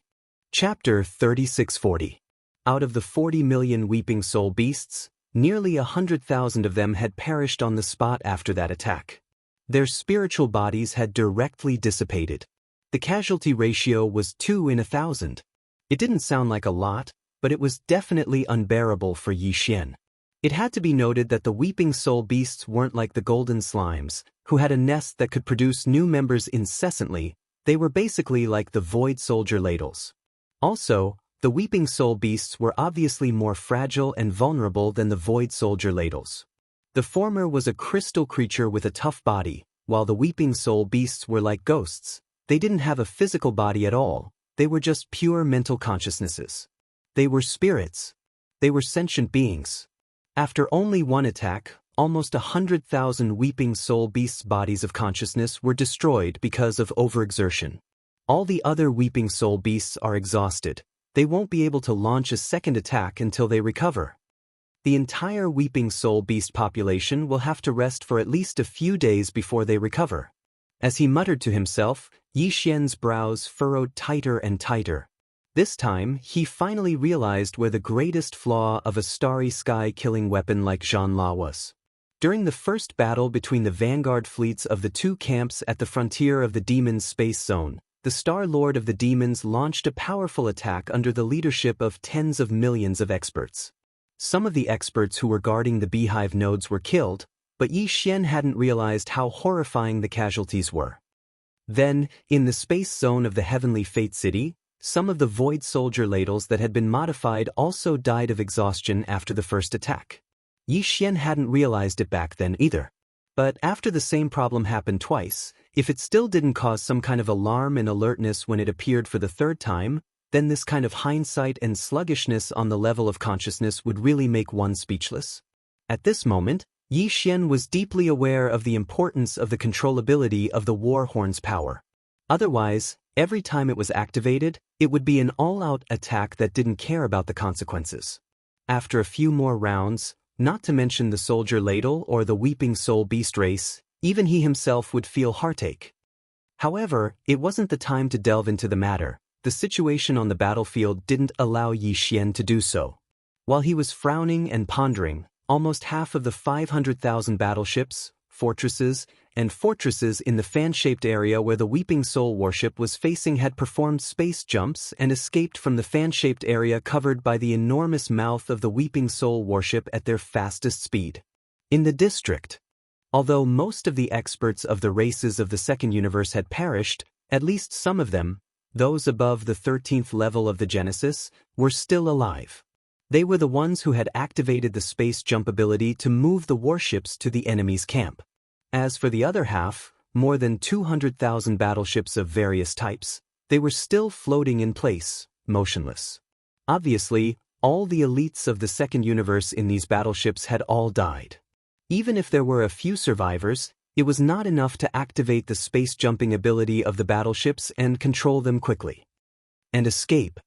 S1: Chapter 3640. Out of the 40 million Weeping Soul beasts, nearly 100,000 of them had perished on the spot after that attack. Their spiritual bodies had directly dissipated. The casualty ratio was 2 in 1,000. It didn't sound like a lot, but it was definitely unbearable for Yi Xian. It had to be noted that the Weeping Soul beasts weren't like the Golden Slimes, who had a nest that could produce new members incessantly. They were basically like the Void Soldier ladles. Also, the Weeping Soul beasts were obviously more fragile and vulnerable than the Void Soldier ladles. The former was a crystal creature with a tough body, while the Weeping Soul beasts were like ghosts. They didn't have a physical body at all, they were just pure mental consciousnesses. They were spirits. They were sentient beings. After only one attack, almost 100,000 Weeping Soul beasts' bodies of consciousness were destroyed because of overexertion. All the other Weeping Soul beasts are exhausted. They won't be able to launch a second attack until they recover. The entire Weeping Soul beast population will have to rest for at least a few days before they recover. As he muttered to himself, Yi Xian's brows furrowed tighter and tighter. This time, he finally realized where the greatest flaw of a starry sky-killing weapon like Xianxia was. During the first battle between the vanguard fleets of the two camps at the frontier of the Demons' space zone, the Star Lord of the Demons launched a powerful attack under the leadership of tens of millions of experts. Some of the experts who were guarding the beehive nodes were killed, but Yi Xian hadn't realized how horrifying the casualties were. Then, in the space zone of the Heavenly Fate City, some of the Void Soldier ladles that had been modified also died of exhaustion after the first attack. Yi Xian hadn't realized it back then either. But after the same problem happened twice, if it still didn't cause some kind of alarm and alertness when it appeared for the third time, then this kind of hindsight and sluggishness on the level of consciousness would really make one speechless. At this moment, Yi Xian was deeply aware of the importance of the controllability of the war horn's power. Otherwise, every time it was activated, it would be an all-out attack that didn't care about the consequences. After a few more rounds, not to mention the Soldier Ladle or the Weeping Soul Beast race, even he himself would feel heartache. However, it wasn't the time to delve into the matter. The situation on the battlefield didn't allow Yi Xian to do so. While he was frowning and pondering, almost half of the 500,000 battleships, fortresses in the fan-shaped area where the Weeping Soul warship was facing had performed space jumps and escaped from the fan-shaped area covered by the enormous mouth of the Weeping Soul warship at their fastest speed. In the district, although most of the experts of the races of the second universe had perished, at least some of them, those above the 13th level of the Genesis, were still alive. They were the ones who had activated the space jump ability to move the warships to the enemy's camp. As for the other half, more than 200,000 battleships of various types, they were still floating in place, motionless. Obviously, all the elites of the second universe in these battleships had all died. Even if there were a few survivors, it was not enough to activate the space jumping ability of the battleships and control them quickly. And escape.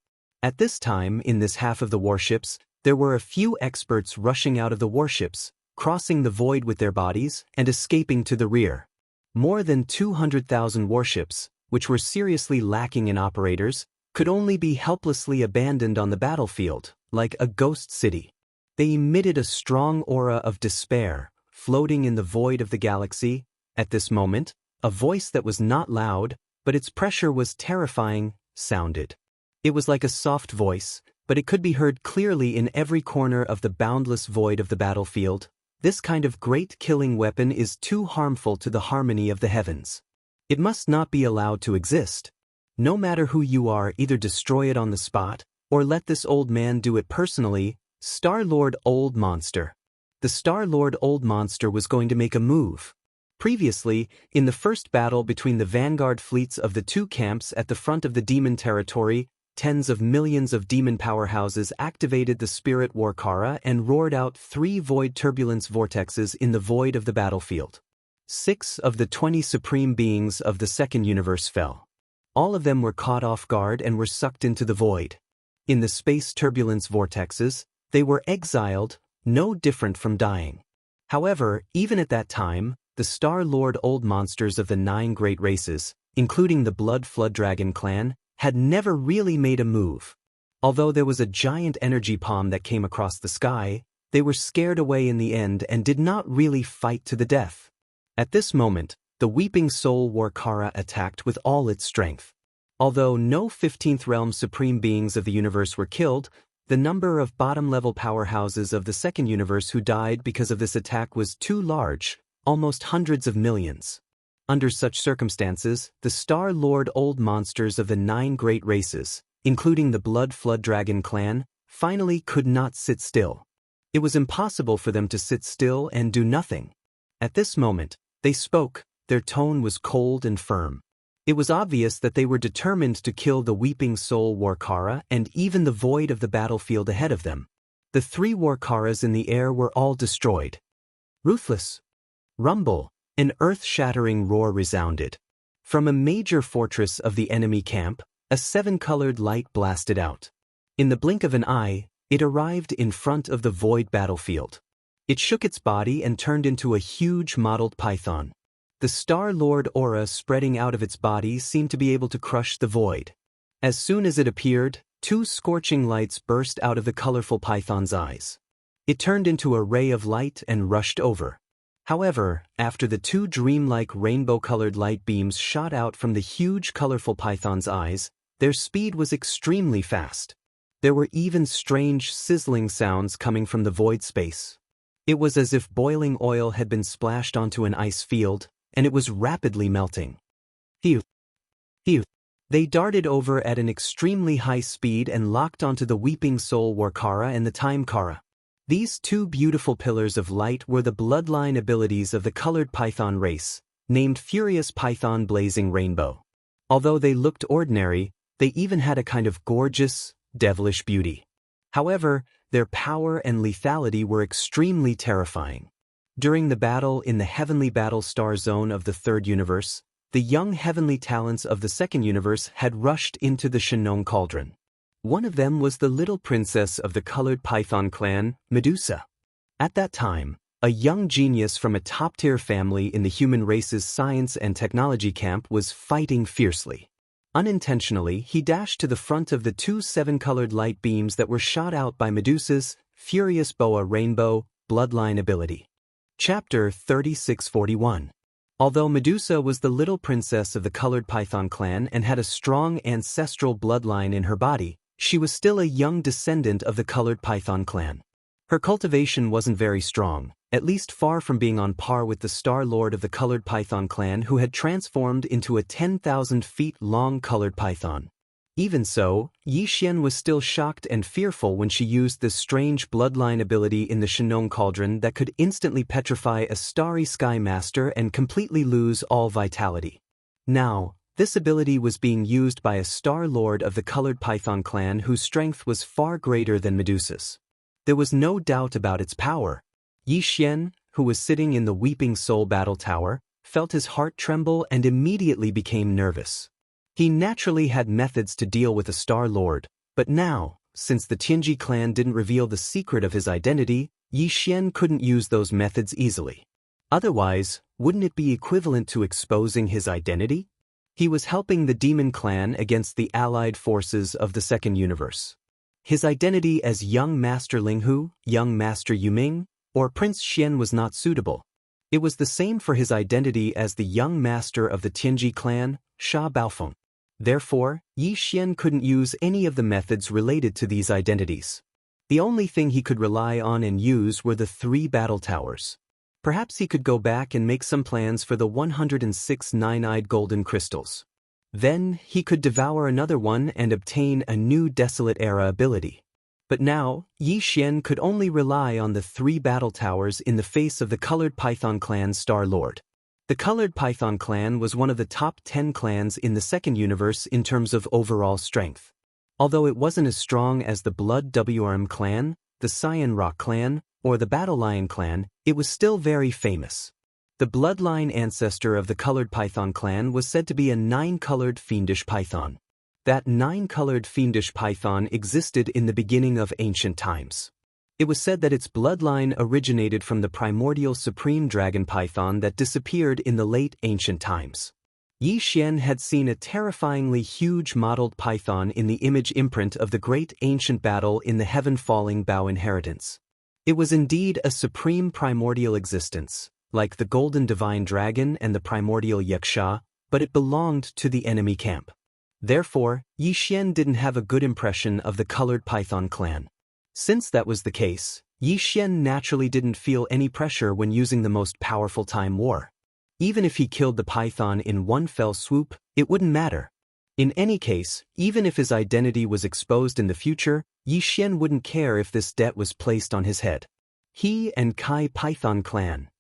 S1: At this time, in this half of the warships, there were a few experts rushing out of the warships, crossing the void with their bodies, and escaping to the rear. More than 200,000 warships, which were seriously lacking in operators, could only be helplessly abandoned on the battlefield, like a ghost city. They emitted a strong aura of despair, floating in the void of the galaxy. At this moment, a voice that was not loud, but its pressure was terrifying, sounded. It was like a soft voice, but it could be heard clearly in every corner of the boundless void of the battlefield. This kind of great killing weapon is too harmful to the harmony of the heavens. It must not be allowed to exist. No matter who you are, either destroy it on the spot, or let this old man do it personally. Star-Lord Old Monster. The Star-Lord Old Monster was going to make a move. Previously, in the first battle between the vanguard fleets of the two camps at the front of the demon territory, tens of millions of demon powerhouses activated the Spirit Warkara and roared out 3 void turbulence vortexes in the void of the battlefield. 6 of the 20 supreme beings of the second universe fell. All of them were caught off guard and were sucked into the void. In the space turbulence vortexes, they were exiled, no different from dying. However, even at that time, the Star-Lord Old Monsters of the 9 great races, including the Blood Flood Dragon clan, had never really made a move. Although there was a giant energy palm that came across the sky, they were scared away in the end and did not really fight to the death. At this moment, the Weeping Soul Warkara attacked with all its strength. Although no 15th Realm Supreme Beings of the universe were killed, the number of bottom-level powerhouses of the second universe who died because of this attack was too large, almost hundreds of millions. Under such circumstances, the Star-Lord Old Monsters of the 9 great races, including the Blood Flood Dragon clan, finally could not sit still. It was impossible for them to sit still and do nothing. At this moment, they spoke. Their tone was cold and firm. It was obvious that they were determined to kill the Weeping Soul Warkara and even the void of the battlefield ahead of them. The 3 Warkaras in the air were all destroyed. Ruthless. Rumble, an earth-shattering roar resounded. From a major fortress of the enemy camp, a 7-colored light blasted out. In the blink of an eye, it arrived in front of the void battlefield. It shook its body and turned into a huge mottled python. The Star-Lord aura spreading out of its body seemed to be able to crush the void. As soon as it appeared, 2 scorching lights burst out of the colorful python's eyes. It turned into a ray of light and rushed over. However, after the 2 dreamlike rainbow-colored light beams shot out from the huge colorful python's eyes, their speed was extremely fast. There were even strange sizzling sounds coming from the void space. It was as if boiling oil had been splashed onto an ice field, and it was rapidly melting. Phew! Phew! They darted over at an extremely high speed and locked onto the Weeping Soul Warkara and the Time Kara. These 2 beautiful pillars of light were the bloodline abilities of the colored python race, named Furious Python Blazing Rainbow. Although they looked ordinary, they even had a kind of gorgeous, devilish beauty. However, their power and lethality were extremely terrifying. During the battle in the Heavenly Battle Star Zone of the Third Universe, the young heavenly talents of the Second Universe had rushed into the Xianxia Cauldron. One of them was the little princess of the Colored Python clan, Medusa. At that time, a young genius from a top-tier family in the human race's science and technology camp was fighting fiercely. Unintentionally, he dashed to the front of the 2 7-colored light beams that were shot out by Medusa's Furious Boa Rainbow bloodline ability. Chapter 3641. Although Medusa was the little princess of the Colored Python clan and had a strong ancestral bloodline in her body, she was still a young descendant of the Colored Python clan. Her cultivation wasn't very strong, at least far from being on par with the Star-Lord of the Colored Python clan who had transformed into a 10,000 feet long colored python. Even so, Xianxia was still shocked and fearful when she used this strange bloodline ability in the Xianxia Cauldron that could instantly petrify a Starry Sky Master and completely lose all vitality. Now, this ability was being used by a Star-Lord of the Colored Python clan whose strength was far greater than Medusa's. There was no doubt about its power. Xianxia, who was sitting in the Weeping Soul Battle Tower, felt his heart tremble and immediately became nervous. He naturally had methods to deal with a Star-Lord, but now, since the Tianji clan didn't reveal the secret of his identity, Xianxia couldn't use those methods easily. Otherwise, wouldn't it be equivalent to exposing his identity? He was helping the Demon Clan against the allied forces of the Second Universe. His identity as Young Master Linghu, Young Master Yuming, or Prince Xian was not suitable. It was the same for his identity as the Young Master of the Tianji clan, Sha Baofeng. Therefore, Xianxia couldn't use any of the methods related to these identities. The only thing he could rely on and use were the 3 battle towers. Perhaps he could go back and make some plans for the 106 nine-eyed golden crystals. Then, he could devour another one and obtain a new Desolate Era ability. But now, Yi Xian could only rely on the 3 battle towers in the face of the Colored Python Clan's Star Lord. The Colored Python Clan was one of the top 10 clans in the second universe in terms of overall strength. Although it wasn't as strong as the Blood WRM clan, the Cyan Rock clan, or the Battle Lion clan, it was still very famous. The bloodline ancestor of the Colored Python clan was said to be a 9-colored fiendish python. That 9-colored fiendish python existed in the beginning of ancient times. It was said that its bloodline originated from the primordial supreme dragon python that disappeared in the late ancient times. Yi Xian had seen a terrifyingly huge mottled python in the image imprint of the great ancient battle in the heaven-falling Bao inheritance. It was indeed a supreme primordial existence, like the golden divine dragon and the primordial Xianxia, but it belonged to the enemy camp. Therefore, Yi Xian didn't have a good impression of the Colored Python clan. Since that was the case, Yi Xian naturally didn't feel any pressure when using the most powerful time war. Even if he killed the python in one fell swoop, it wouldn't matter. In any case, even if his identity was exposed in the future, Yi Xian wouldn't care if this debt was placed on his head. He and Kai Python clan.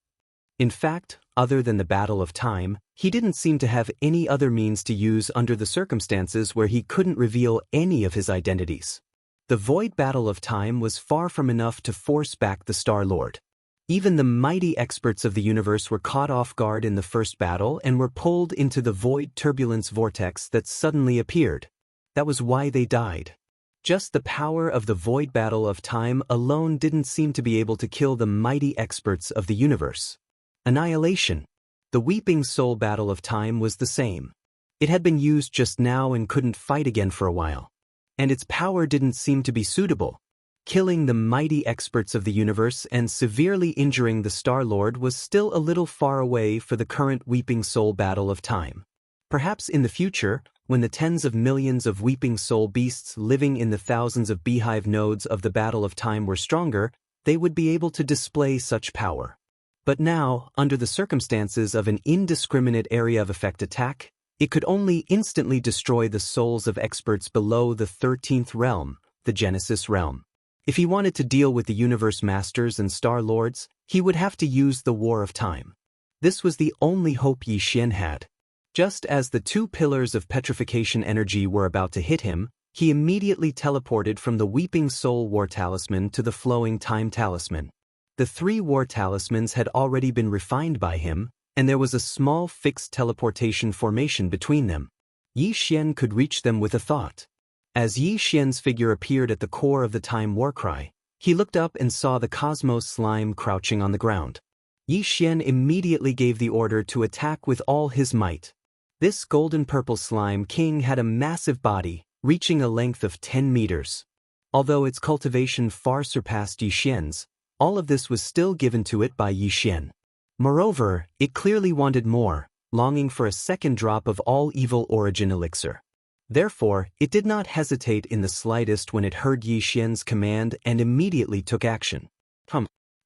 S1: In fact, other than the Battle of Time, he didn't seem to have any other means to use under the circumstances where he couldn't reveal any of his identities. The Void Battle of Time was far from enough to force back the Star Lord. Even the mighty experts of the universe were caught off guard in the first battle and were pulled into the void turbulence vortex that suddenly appeared. That was why they died. Just the power of the Void Battle of Time alone didn't seem to be able to kill the mighty experts of the universe. Annihilation. The Weeping Soul Battle of Time was the same. It had been used just now and couldn't fight again for a while. And its power didn't seem to be suitable. Killing the mighty experts of the universe and severely injuring the Star Lord was still a little far away for the current Weeping Soul Battle of Time. Perhaps in the future, when the tens of millions of Weeping Soul beasts living in the thousands of beehive nodes of the Battle of Time were stronger, they would be able to display such power. But now, under the circumstances of an indiscriminate area of effect attack, it could only instantly destroy the souls of experts below the 13th realm, the Genesis realm. If he wanted to deal with the universe masters and star lords, he would have to use the War of Time. This was the only hope Yi Xian had. Just as the 2 pillars of petrification energy were about to hit him, he immediately teleported from the Weeping Soul War Talisman to the Flowing Time Talisman. The 3 War Talismans had already been refined by him, and there was a small fixed teleportation formation between them. Yi Xian could reach them with a thought. As Yi Xian's figure appeared at the core of the Time War Cry, he looked up and saw the Cosmos Slime crouching on the ground. Yi Xian immediately gave the order to attack with all his might. This golden-purple slime king had a massive body, reaching a length of 10 meters. Although its cultivation far surpassed Yi Xian's, all of this was still given to it by Yi Xian. Moreover, it clearly wanted more, longing for a second drop of all evil origin elixir. Therefore, it did not hesitate in the slightest when it heard Yi Xian's command and immediately took action.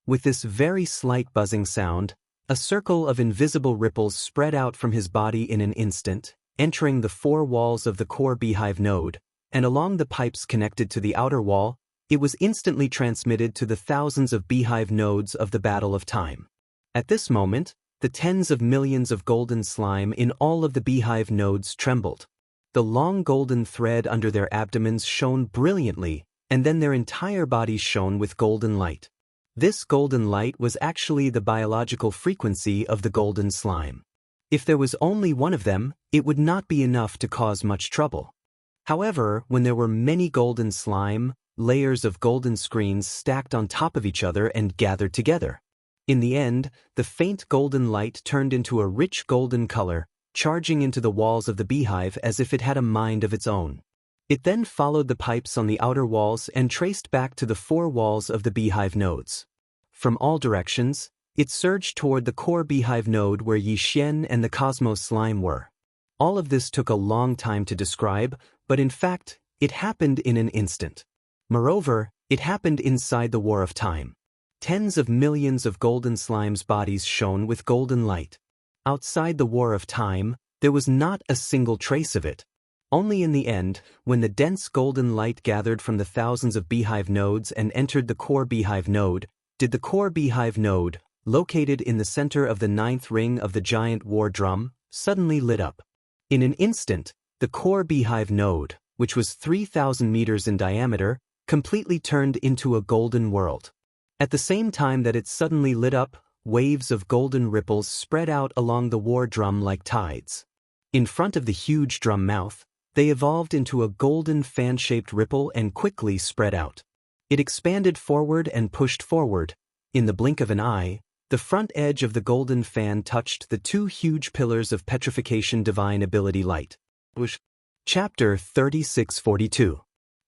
S1: With this very slight buzzing sound, a circle of invisible ripples spread out from his body in an instant, entering the 4 walls of the core beehive node, and along the pipes connected to the outer wall, it was instantly transmitted to the thousands of beehive nodes of the Battle of Time. At this moment, the tens of millions of golden slime in all of the beehive nodes trembled. The long golden thread under their abdomens shone brilliantly, and then their entire bodies shone with golden light. This golden light was actually the biological frequency of the golden slime. If there was only one of them, it would not be enough to cause much trouble. However, when there were many golden slime, layers of golden screens stacked on top of each other and gathered together. In the end, the faint golden light turned into a rich golden color, charging into the walls of the beehive as if it had a mind of its own. It then followed the pipes on the outer walls and traced back to the 4 walls of the beehive nodes. From all directions, it surged toward the core beehive node where Yi Xian and the Cosmos Slime were. All of this took a long time to describe, but in fact, it happened in an instant. Moreover, it happened inside the War of Time. Tens of millions of golden slime's bodies shone with golden light. Outside the War of Time, there was not a single trace of it. Only in the end, when the dense golden light gathered from the thousands of beehive nodes and entered the core beehive node, did the core beehive node, located in the center of the ninth ring of the giant war drum, suddenly lit up. In an instant, the core beehive node, which was 3,000 meters in diameter, completely turned into a golden world. At the same time that it suddenly lit up, waves of golden ripples spread out along the war drum like tides. In front of the huge drum mouth, they evolved into a golden fan-shaped ripple and quickly spread out. It expanded forward and pushed forward. In the blink of an eye, the front edge of the golden fan touched the two huge pillars of petrification divine ability light. Chapter 3642.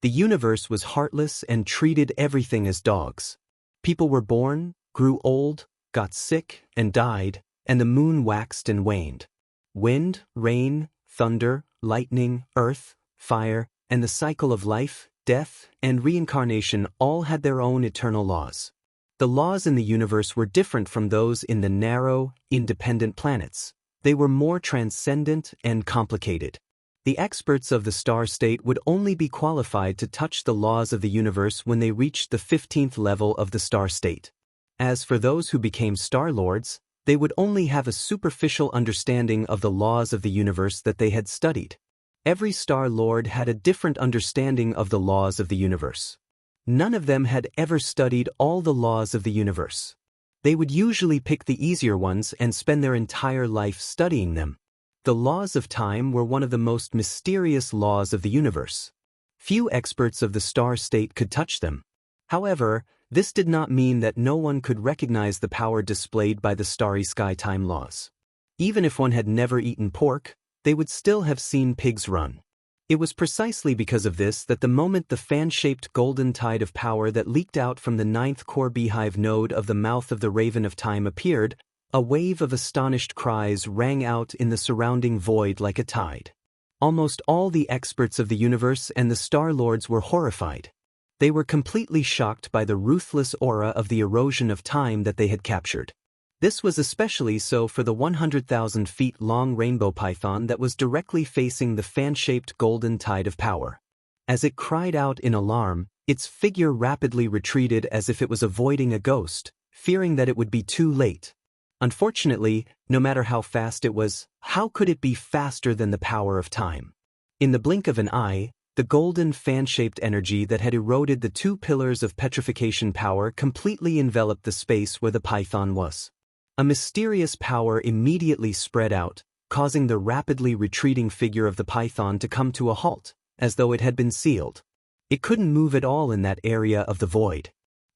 S1: The universe was heartless and treated everything as dogs. People were born, grew old, got sick, and died, and the moon waxed and waned. Wind, rain, thunder, lightning, earth, fire, and the cycle of life, death, and reincarnation all had their own eternal laws. The laws in the universe were different from those in the narrow, independent planets. They were more transcendent and complicated. The experts of the star state would only be qualified to touch the laws of the universe when they reached the 15th level of the star state. As for those who became star lords, they would only have a superficial understanding of the laws of the universe that they had studied. Every star lord had a different understanding of the laws of the universe. None of them had ever studied all the laws of the universe. They would usually pick the easier ones and spend their entire life studying them. The laws of time were one of the most mysterious laws of the universe. Few experts of the star state could touch them. However, this did not mean that no one could recognize the power displayed by the starry sky time laws. Even if one had never eaten pork, they would still have seen pigs run. It was precisely because of this that the moment the fan-shaped golden tide of power that leaked out from the ninth core beehive node of the mouth of the Raven of Time appeared, a wave of astonished cries rang out in the surrounding void like a tide. Almost all the experts of the universe and the Star Lords were horrified. They were completely shocked by the ruthless aura of the erosion of time that they had captured. This was especially so for the 100,000 feet long rainbow python that was directly facing the fan-shaped golden tide of power. As it cried out in alarm, its figure rapidly retreated as if it was avoiding a ghost, fearing that it would be too late. Unfortunately, no matter how fast it was, how could it be faster than the power of time? In the blink of an eye, the golden fan-shaped energy that had eroded the two pillars of petrification power completely enveloped the space where the python was. A mysterious power immediately spread out, causing the rapidly retreating figure of the python to come to a halt, as though it had been sealed. It couldn't move at all in that area of the void.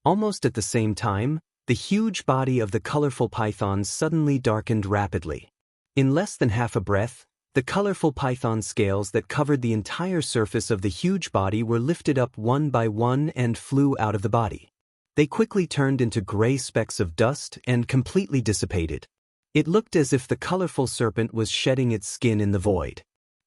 S1: Almost at the same time, the huge body of the colorful python suddenly darkened rapidly. In less than half a breath, the colorful python scales that covered the entire surface of the huge body were lifted up one by one and flew out of the body. They quickly turned into gray specks of dust and completely dissipated. It looked as if the colorful serpent was shedding its skin in the void.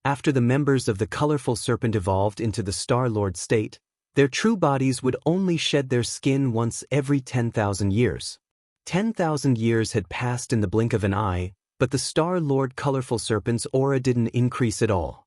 S1: After the members of the colorful serpent evolved into the Star-Lord state, their true bodies would only shed their skin once every 10,000 years. 10,000 years had passed in the blink of an eye, but the Star-Lord colorful serpent's aura didn't increase at all.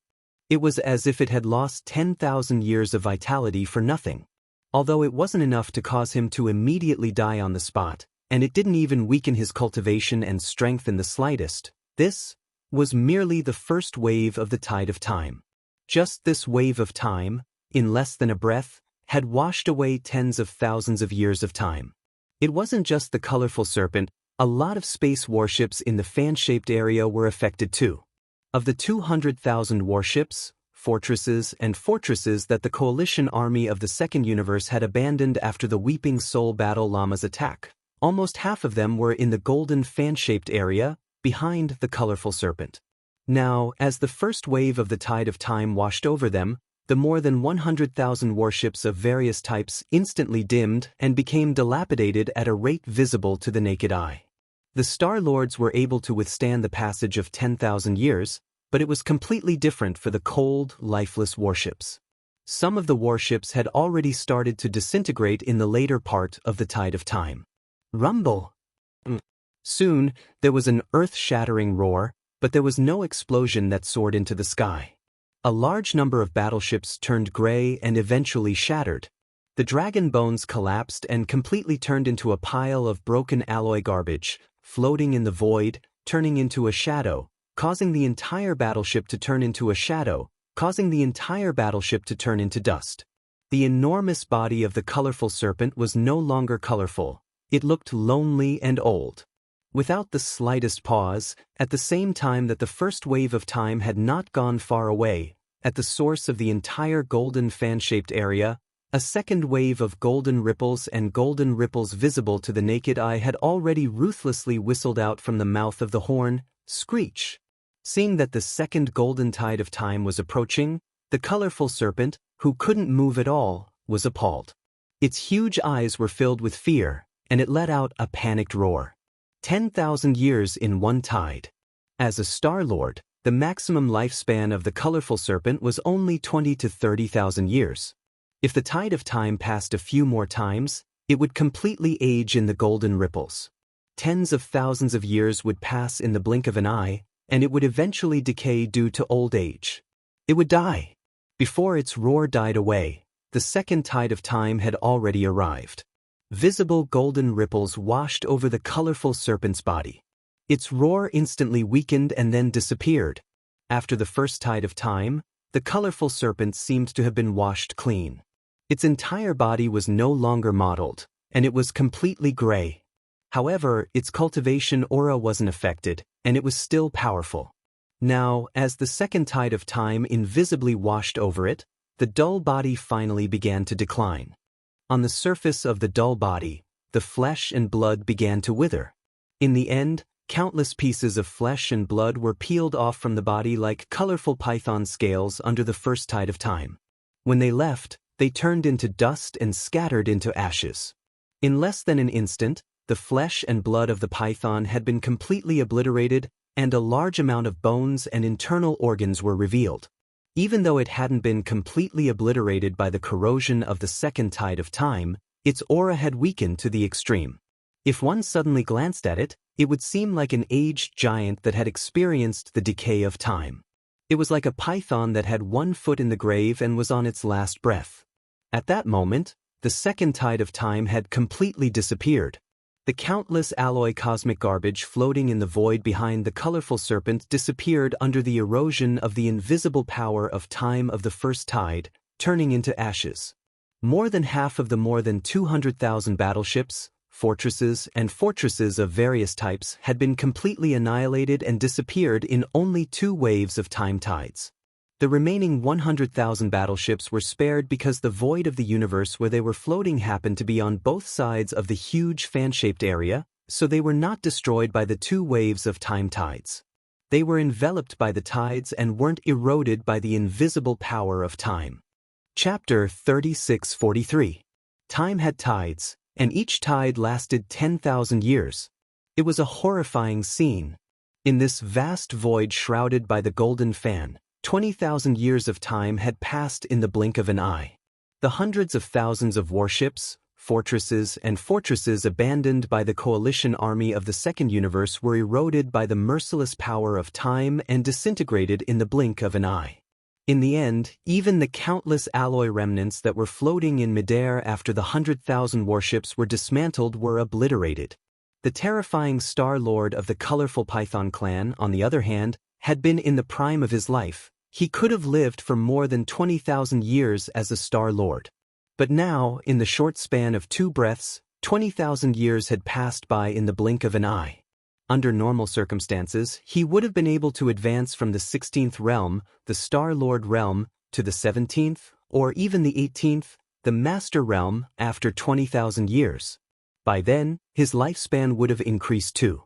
S1: It was as if it had lost 10,000 years of vitality for nothing. Although it wasn't enough to cause him to immediately die on the spot, and it didn't even weaken his cultivation and strength in the slightest, this was merely the first wave of the tide of time. Just this wave of time, in less than a breath, had washed away tens of thousands of years of time. It wasn't just the colorful serpent, a lot of space warships in the fan-shaped area were affected too. Of the 200,000 warships, fortresses, and fortresses that the coalition army of the Second Universe had abandoned after the Weeping Soul Battle Llama's attack, almost half of them were in the golden fan-shaped area, behind the colorful serpent. Now, as the first wave of the tide of time washed over them, the more than 100,000 warships of various types instantly dimmed and became dilapidated at a rate visible to the naked eye. The Star Lords were able to withstand the passage of 10,000 years, but it was completely different for the cold, lifeless warships. Some of the warships had already started to disintegrate in the later part of the tide of time. Rumble! Soon, there was an earth-shattering roar, but there was no explosion that soared into the sky. A large number of battleships turned gray and eventually shattered. The dragon bones collapsed and completely turned into a pile of broken alloy garbage, floating in the void, turning into a shadow, causing the entire battleship to turn into a shadow, causing the entire battleship to turn into dust. The enormous body of the colorful serpent was no longer colorful. It looked lonely and old. Without the slightest pause, at the same time that the first wave of time had not gone far away, at the source of the entire golden fan-shaped area, a second wave of golden ripples visible to the naked eye had already ruthlessly whistled out from the mouth of the horn, screech. Seeing that the second golden tide of time was approaching, the colorful serpent, who couldn't move at all, was appalled. Its huge eyes were filled with fear, and it let out a panicked roar. 10,000 years in one tide. As a Star Lord, the maximum lifespan of the colorful serpent was only 20 to 30,000 years. If the tide of time passed a few more times, it would completely age in the golden ripples. Tens of thousands of years would pass in the blink of an eye, and it would eventually decay due to old age. It would die. Before its roar died away, the second tide of time had already arrived. Visible golden ripples washed over the colorful serpent's body. Its roar instantly weakened and then disappeared. After the first tide of time, the colorful serpent seemed to have been washed clean. Its entire body was no longer mottled, and it was completely gray. However, its cultivation aura wasn't affected, and it was still powerful. Now, as the second tide of time invisibly washed over it, the dull body finally began to decline. On the surface of the dull body, the flesh and blood began to wither. In the end, countless pieces of flesh and blood were peeled off from the body like colorful python scales under the first tide of time. When they left, they turned into dust and scattered into ashes. In less than an instant, the flesh and blood of the python had been completely obliterated, and a large amount of bones and internal organs were revealed. Even though it hadn't been completely obliterated by the corrosion of the second tide of time, its aura had weakened to the extreme. If one suddenly glanced at it, it would seem like an aged giant that had experienced the decay of time. It was like a python that had one foot in the grave and was on its last breath. At that moment, the second tide of time had completely disappeared. The countless alloy cosmic garbage floating in the void behind the colorful serpent disappeared under the erosion of the invisible power of time of the first tide, turning into ashes. More than half of the more than 200,000 battleships, fortresses of various types had been completely annihilated and disappeared in only 2 waves of time tides. The remaining 100,000 battleships were spared because the void of the universe where they were floating happened to be on both sides of the huge fan-shaped area, so they were not destroyed by the 2 waves of time tides. They were enveloped by the tides and weren't eroded by the invisible power of time. Chapter 3643. Time had tides, and each tide lasted 10,000 years. It was a horrifying scene. In this vast void shrouded by the golden fan, 20,000 years of time had passed in the blink of an eye. The hundreds of thousands of warships, fortresses abandoned by the coalition army of the Second Universe were eroded by the merciless power of time and disintegrated in the blink of an eye. In the end, even the countless alloy remnants that were floating in midair after the 100,000 warships were dismantled were obliterated. The terrifying Star Lord of the colorful Python clan, on the other hand, had been in the prime of his life. He could have lived for more than 20,000 years as a Star Lord. But now, in the short span of 2 breaths, 20,000 years had passed by in the blink of an eye. Under normal circumstances, he would have been able to advance from the 16th realm, the Star Lord realm, to the 17th, or even the 18th, the Master realm, after 20,000 years. By then, his lifespan would have increased too.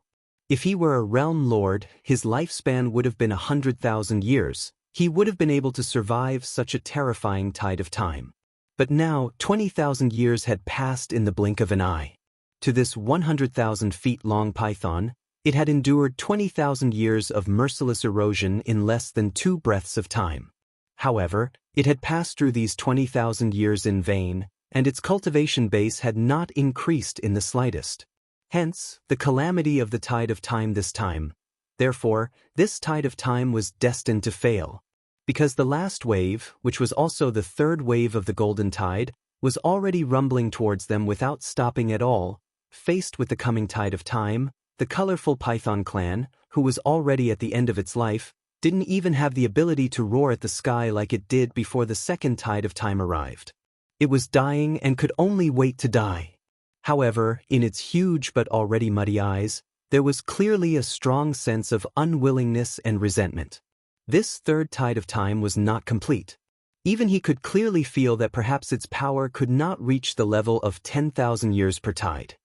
S1: If he were a realm lord, his lifespan would have been 100,000 years. He would have been able to survive such a terrifying tide of time. But now, 20,000 years had passed in the blink of an eye. To this 100,000 feet long python, it had endured 20,000 years of merciless erosion in less than 2 breaths of time. However, it had passed through these 20,000 years in vain, and its cultivation base had not increased in the slightest. Hence, the calamity of the tide of time this time. Therefore, this tide of time was destined to fail. because the last wave, which was also the third wave of the golden tide, was already rumbling towards them without stopping at all. Faced with the coming tide of time, the colorful Python clan, who was already at the end of its life, didn't even have the ability to roar at the sky like it did before the second tide of time arrived. It was dying and could only wait to die. However, in its huge but already muddy eyes, there was clearly a strong sense of unwillingness and resentment. This third tide of time was not complete. Even he could clearly feel that perhaps its power could not reach the level of 10,000 years per tide.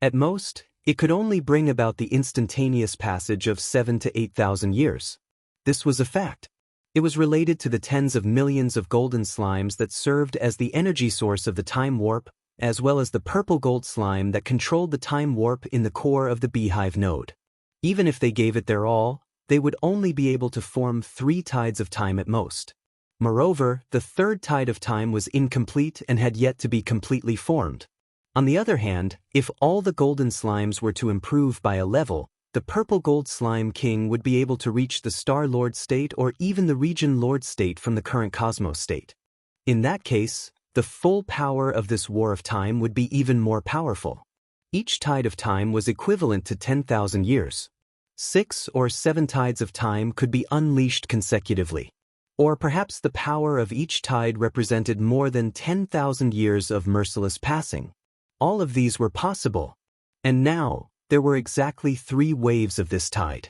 S1: At most, it could only bring about the instantaneous passage of 7 to 8,000 years. This was a fact. It was related to the tens of millions of golden slimes that served as the energy source of the time warp, as well as the purple gold slime that controlled the time warp in the core of the beehive node. Even if they gave it their all, they would only be able to form 3 tides of time at most. Moreover, the third tide of time was incomplete and had yet to be completely formed. On the other hand, if all the golden slimes were to improve by a level, the purple gold slime king would be able to reach the Star Lord state or even the Region Lord state from the current Cosmos state. In that case, the full power of this War of Time would be even more powerful. Each tide of time was equivalent to 10,000 years. 6 or 7 tides of time could be unleashed consecutively. Or perhaps the power of each tide represented more than 10,000 years of merciless passing. All of these were possible. And now, there were exactly 3 waves of this tide.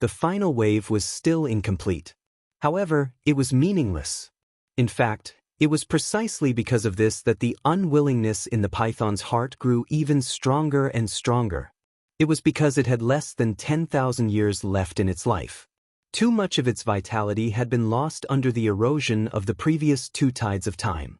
S1: The final wave was still incomplete. However, it was meaningless. In fact, it was precisely because of this that the unwillingness in the python's heart grew even stronger and stronger. It was because it had less than 10,000 years left in its life. Too much of its vitality had been lost under the erosion of the previous 2 tides of time.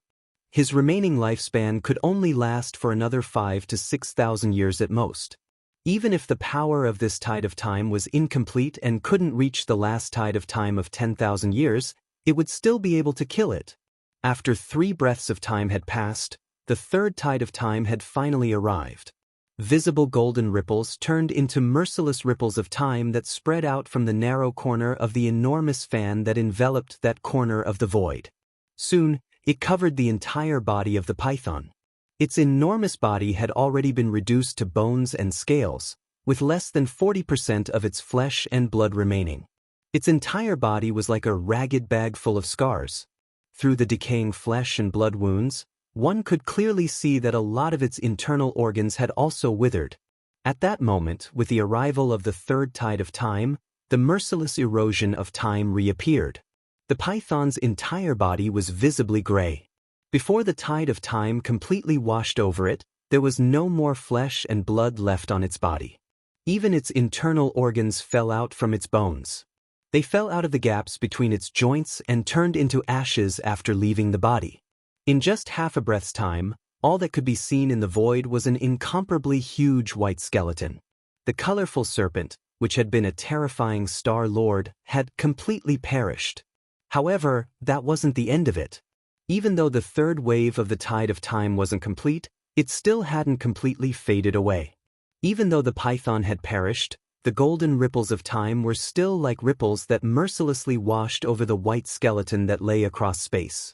S1: His remaining lifespan could only last for another 5 to 6,000 years at most. Even if the power of this tide of time was incomplete and couldn't reach the last tide of time of 10,000 years, it would still be able to kill it. After 3 breaths of time had passed, the third tide of time had finally arrived. Visible golden ripples turned into merciless ripples of time that spread out from the narrow corner of the enormous fan that enveloped that corner of the void. Soon, it covered the entire body of the python. Its enormous body had already been reduced to bones and scales, with less than 40% of its flesh and blood remaining. Its entire body was like a ragged bag full of scars. Through the decaying flesh and blood wounds, one could clearly see that a lot of its internal organs had also withered. At that moment, with the arrival of the third tide of time, the merciless erosion of time reappeared. The python's entire body was visibly gray. Before the tide of time completely washed over it, there was no more flesh and blood left on its body. Even its internal organs fell out from its bones. They fell out of the gaps between its joints and turned into ashes after leaving the body. In just half a breath's time, all that could be seen in the void was an incomparably huge white skeleton. The colorful serpent, which had been a terrifying Star Lord, had completely perished. However, that wasn't the end of it. Even though the third wave of the tide of time wasn't complete, it still hadn't completely faded away. Even though the python had perished, the golden ripples of time were still like ripples that mercilessly washed over the white skeleton that lay across space.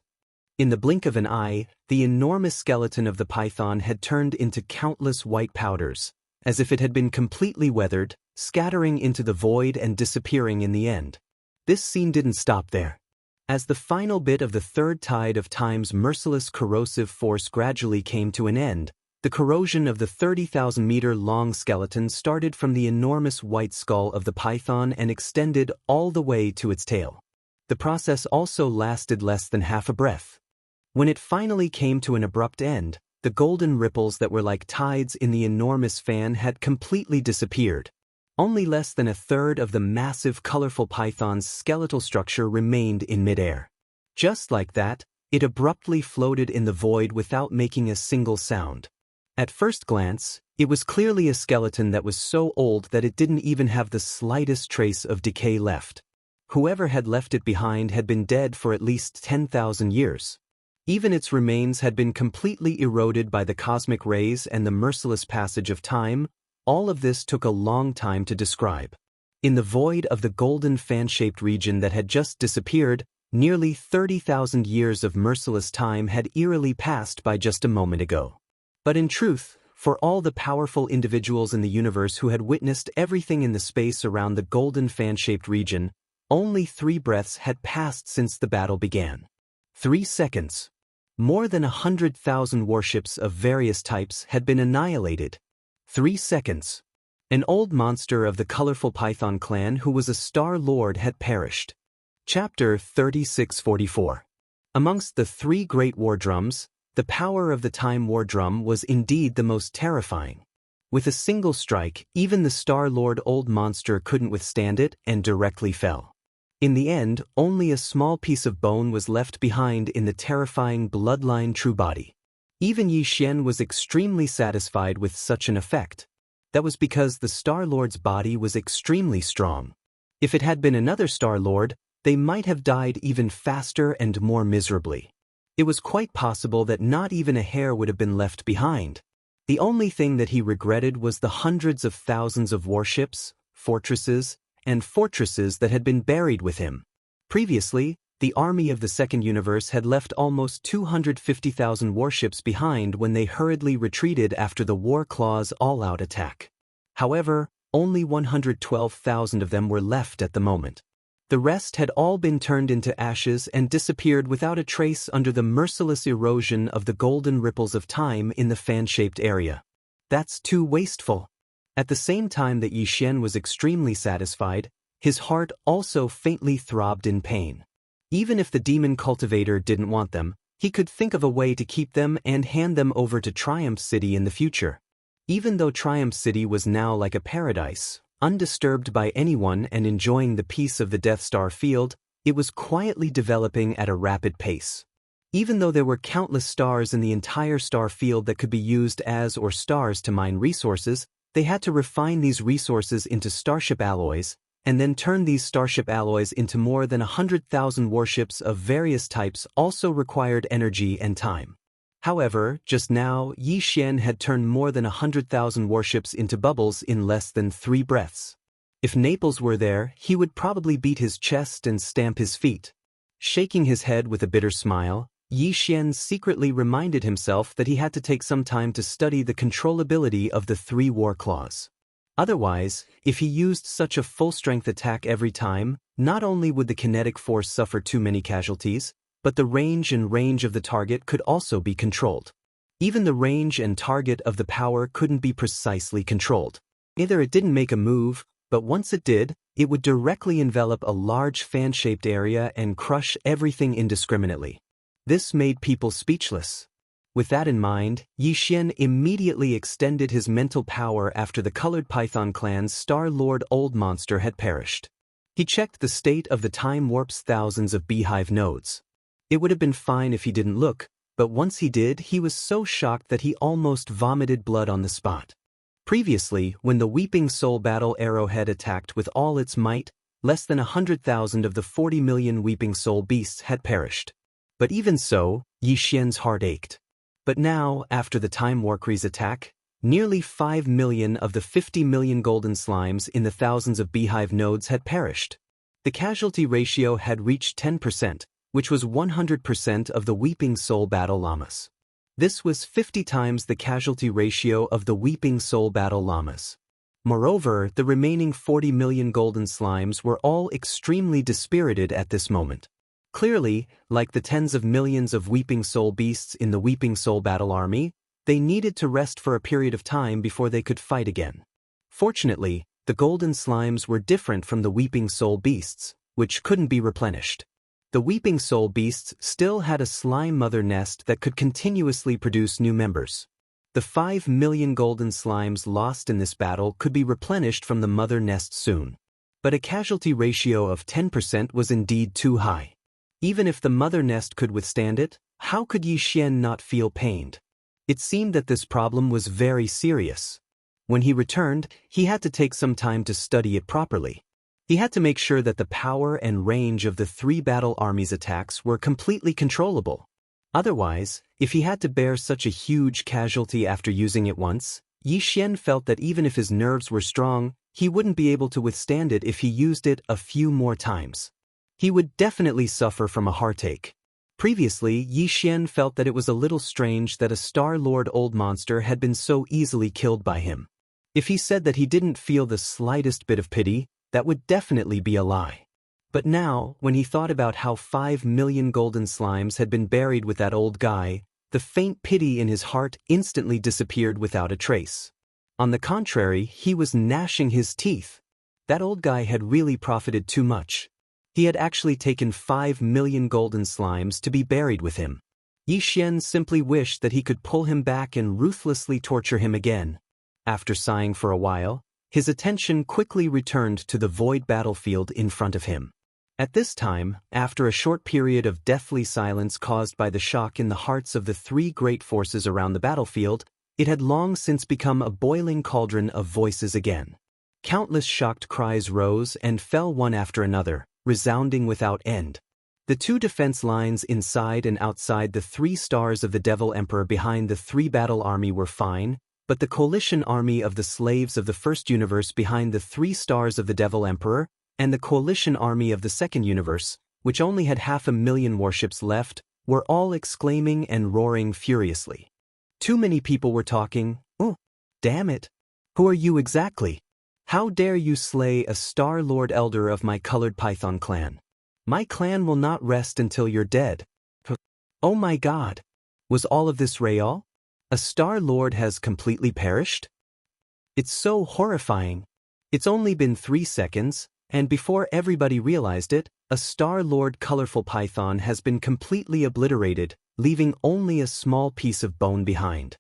S1: In the blink of an eye, the enormous skeleton of the python had turned into countless white powders, as if it had been completely weathered, scattering into the void and disappearing in the end. This scene didn't stop there. As the final bit of the third tide of time's merciless corrosive force gradually came to an end, the corrosion of the 30,000-meter-long skeleton started from the enormous white skull of the python and extended all the way to its tail. The process also lasted less than half a breath. When it finally came to an abrupt end, the golden ripples that were like tides in the enormous fan had completely disappeared. Only less than a third of the massive, colorful python's skeletal structure remained in midair. Just like that, it abruptly floated in the void without making a single sound. At first glance, it was clearly a skeleton that was so old that it didn't even have the slightest trace of decay left. Whoever had left it behind had been dead for at least 10,000 years. Even its remains had been completely eroded by the cosmic rays and the merciless passage of time. All of this took a long time to describe. In the void of the golden fan-shaped region that had just disappeared, Nearly 30,000 years of merciless time had eerily passed by just a moment ago. But in truth, for all the powerful individuals in the universe who had witnessed everything in the space around the golden fan-shaped region, only 3 breaths had passed since the battle began. 3 seconds. More than 100,000 warships of various types had been annihilated. 3 seconds. An old monster of the colorful Python clan who was a Star Lord had perished. Chapter 3644. Amongst the 3 great war drums, the power of the Time War Drum was indeed the most terrifying. With a single strike, even the Star Lord old monster couldn't withstand it and directly fell. In the end, only a small piece of bone was left behind in the terrifying bloodline true body. Even Yi Xian was extremely satisfied with such an effect. That was because the Star Lord's body was extremely strong. If it had been another Star Lord, they might have died even faster and more miserably. It was quite possible that not even a hair would have been left behind. The only thing that he regretted was the hundreds of thousands of warships, fortresses, and fortresses that had been buried with him. Previously, the army of the Second Universe had left almost 250,000 warships behind when they hurriedly retreated after the War Claw's all-out attack. However, only 112,000 of them were left at the moment. The rest had all been turned into ashes and disappeared without a trace under the merciless erosion of the golden ripples of time in the fan-shaped area. That's too wasteful. At the same time that Yi Xian was extremely satisfied, his heart also faintly throbbed in pain. Even if the demon cultivator didn't want them, he could think of a way to keep them and hand them over to Triumph City in the future. Even though Triumph City was now like a paradise, undisturbed by anyone and enjoying the peace of the Death Star field, it was quietly developing at a rapid pace. Even though there were countless stars in the entire star field that could be used as or stars to mine resources, they had to refine these resources into starship alloys, and then turn these starship alloys into more than 100,000 warships of various types also required energy and time. However, just now, Yi Xian had turned more than 100,000 warships into bubbles in less than 3 breaths. If Naples were there, he would probably beat his chest and stamp his feet. Shaking his head with a bitter smile, Yi Xian secretly reminded himself that he had to take some time to study the controllability of the 3 war claws. Otherwise, if he used such a full-strength attack every time, not only would the kinetic force suffer too many casualties, but the range of the target could also be controlled. Even the range and target of the power couldn't be precisely controlled. Either it didn't make a move, but once it did, it would directly envelop a large fan-shaped area and crush everything indiscriminately. This made people speechless. With that in mind, Yi Xian immediately extended his mental power after the Colored Python clan's Star Lord Old Monster had perished. He checked the state of the Time Warp's thousands of beehive nodes. It would have been fine if he didn't look, but once he did, he was so shocked that he almost vomited blood on the spot. Previously, when the Weeping Soul Battle Arrowhead attacked with all its might, less than 100,000 of the 40 million Weeping Soul beasts had perished. But even so, Yi Xian's heart ached. But now, after the Time Warcry's attack, nearly 5 million of the 50 million golden slimes in the thousands of beehive nodes had perished. The casualty ratio had reached 10%, which was 100% of the Weeping Soul Battle Llamas. This was 50 times the casualty ratio of the Weeping Soul Battle Llamas. Moreover, the remaining 40 million golden slimes were all extremely dispirited at this moment. Clearly, like the tens of millions of Weeping Soul beasts in the Weeping Soul Battle Army, they needed to rest for a period of time before they could fight again. Fortunately, the golden slimes were different from the Weeping Soul beasts, which couldn't be replenished. The Weeping Soul beasts still had a slime mother nest that could continuously produce new members. The 5 million golden slimes lost in this battle could be replenished from the mother nest soon. But a casualty ratio of 10% was indeed too high. Even if the mother nest could withstand it, how could Yi Xian not feel pained? It seemed that this problem was very serious. When he returned, he had to take some time to study it properly. He had to make sure that the power and range of the 3 battle armies' attacks were completely controllable. Otherwise, if he had to bear such a huge casualty after using it once, Yi Xian felt that even if his nerves were strong, he wouldn't be able to withstand it if he used it a few more times. He would definitely suffer from a heartache. Previously, Yi Xian felt that it was a little strange that a Star-Lord old monster had been so easily killed by him. If he said that he didn't feel the slightest bit of pity, that would definitely be a lie. But now, when he thought about how 5 million golden slimes had been buried with that old guy, the faint pity in his heart instantly disappeared without a trace. On the contrary, he was gnashing his teeth. That old guy had really profited too much. He had actually taken 5 million golden slimes to be buried with him. Yi Xian simply wished that he could pull him back and ruthlessly torture him again. After sighing for a while, his attention quickly returned to the void battlefield in front of him. At this time, after a short period of deathly silence caused by the shock in the hearts of the three great forces around the battlefield, it had long since become a boiling cauldron of voices again. Countless shocked cries rose and fell one after another, resounding without end. The two defense lines inside and outside the 3 stars of the Devil Emperor behind the 3 battle army were fine, but the coalition army of the slaves of the first universe behind the 3 stars of the Devil Emperor, and the coalition army of the second universe, which only had 500,000 warships left, were all exclaiming and roaring furiously. Too many people were talking. Oh, damn it. Who are you exactly? How dare you slay a Star-Lord elder of my colored python clan? My clan will not rest until you're dead. Oh my God. Was all of this real? A Star-Lord has completely perished? It's so horrifying. It's only been 3 seconds, and before everybody realized it, a Star-Lord colorful python has been completely obliterated, leaving only a small piece of bone behind.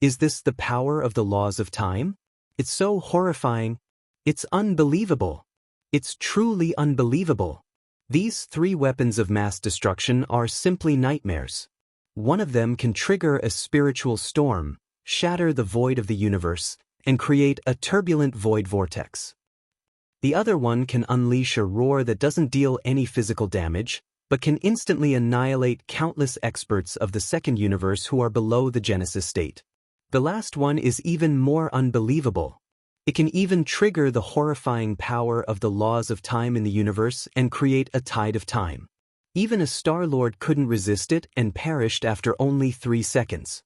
S1: Is this the power of the laws of time? It's so horrifying. It's unbelievable. It's truly unbelievable. These 3 weapons of mass destruction are simply nightmares. One of them can trigger a spiritual storm, shatter the void of the universe, and create a turbulent void vortex. The other one can unleash a roar that doesn't deal any physical damage, but can instantly annihilate countless experts of the second universe who are below the Genesis state. The last one is even more unbelievable. It can even trigger the horrifying power of the laws of time in the universe and create a tide of time. Even a Star-Lord couldn't resist it and perished after only 3 seconds.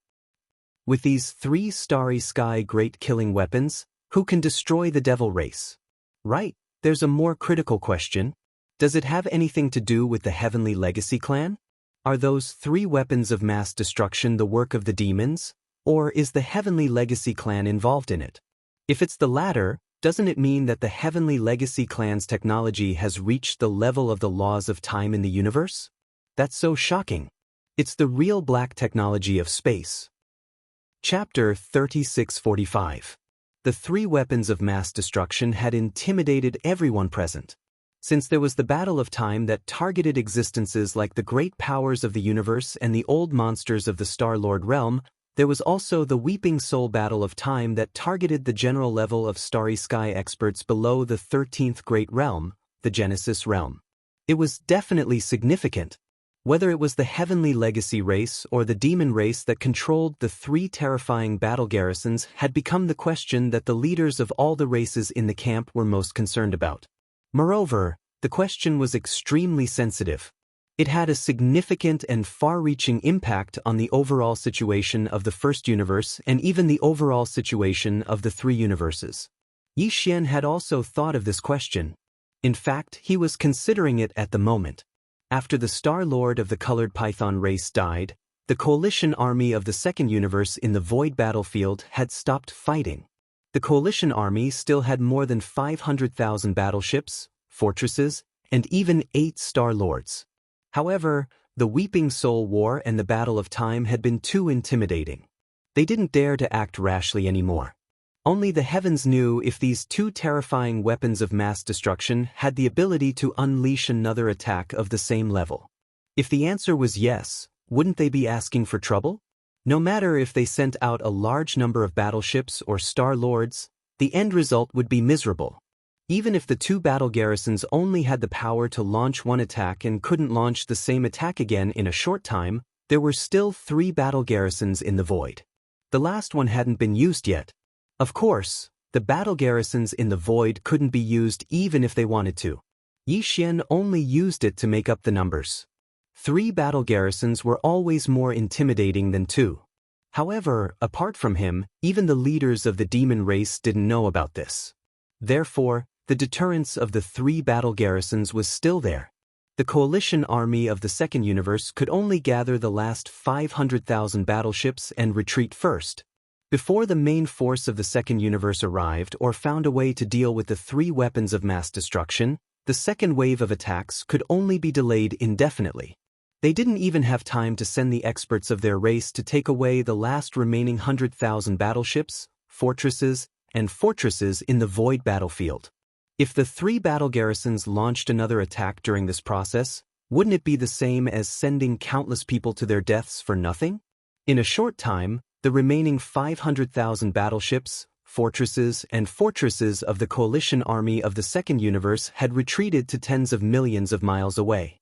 S1: With these 3 starry sky great killing weapons, who can destroy the devil race? Right, there's a more critical question. Does it have anything to do with the Heavenly Legacy clan? Are those 3 weapons of mass destruction the work of the demons? Or is the Heavenly Legacy clan involved in it? If it's the latter, doesn't it mean that the Heavenly Legacy clan's technology has reached the level of the laws of time in the universe? That's so shocking. It's the real black technology of space. Chapter 3645. The 3 weapons of mass destruction had intimidated everyone present. Since there was the battle of time that targeted existences like the great powers of the universe and the old monsters of the Star-Lord realm, there was also the Weeping Soul battle of time that targeted the general level of starry sky experts below the 13th great realm, the Genesis realm. It was definitely significant. Whether it was the Heavenly Legacy race or the demon race that controlled the 3 terrifying battle garrisons had become the question that the leaders of all the races in the camp were most concerned about. Moreover, the question was extremely sensitive. It had a significant and far-reaching impact on the overall situation of the first universe and even the overall situation of the 3 universes. Yi Xian had also thought of this question. In fact, he was considering it at the moment. After the Star-Lord of the colored python race died, the coalition army of the second universe in the void battlefield had stopped fighting. The coalition army still had more than 500,000 battleships, fortresses, and even 8 Star-Lords. However, the Weeping Soul War and the Battle of Time had been too intimidating. They didn't dare to act rashly anymore. Only the heavens knew if these 2 terrifying weapons of mass destruction had the ability to unleash another attack of the same level. If the answer was yes, wouldn't they be asking for trouble? No matter if they sent out a large number of battleships or Star-Lords, the end result would be miserable. Even if the 2 battle garrisons only had the power to launch one attack and couldn't launch the same attack again in a short time, there were still 3 battle garrisons in the void. The last one hadn't been used yet. Of course, the battle garrisons in the void couldn't be used even if they wanted to. Yi Xian only used it to make up the numbers. 3 battle garrisons were always more intimidating than 2. However, apart from him, even the leaders of the demon race didn't know about this. Therefore, the deterrence of the 3 battle garrisons was still there. The coalition army of the Second Universe could only gather the last 500,000 battleships and retreat first. Before the main force of the Second Universe arrived or found a way to deal with the 3 weapons of mass destruction, the second wave of attacks could only be delayed indefinitely. They didn't even have time to send the experts of their race to take away the last remaining 100,000 battleships, fortresses, and fortresses in the void battlefield. If the 3 battle garrisons launched another attack during this process, wouldn't it be the same as sending countless people to their deaths for nothing? In a short time, the remaining 500,000 battleships, fortresses, and fortresses of the coalition army of the Second Universe had retreated to tens of millions of miles away.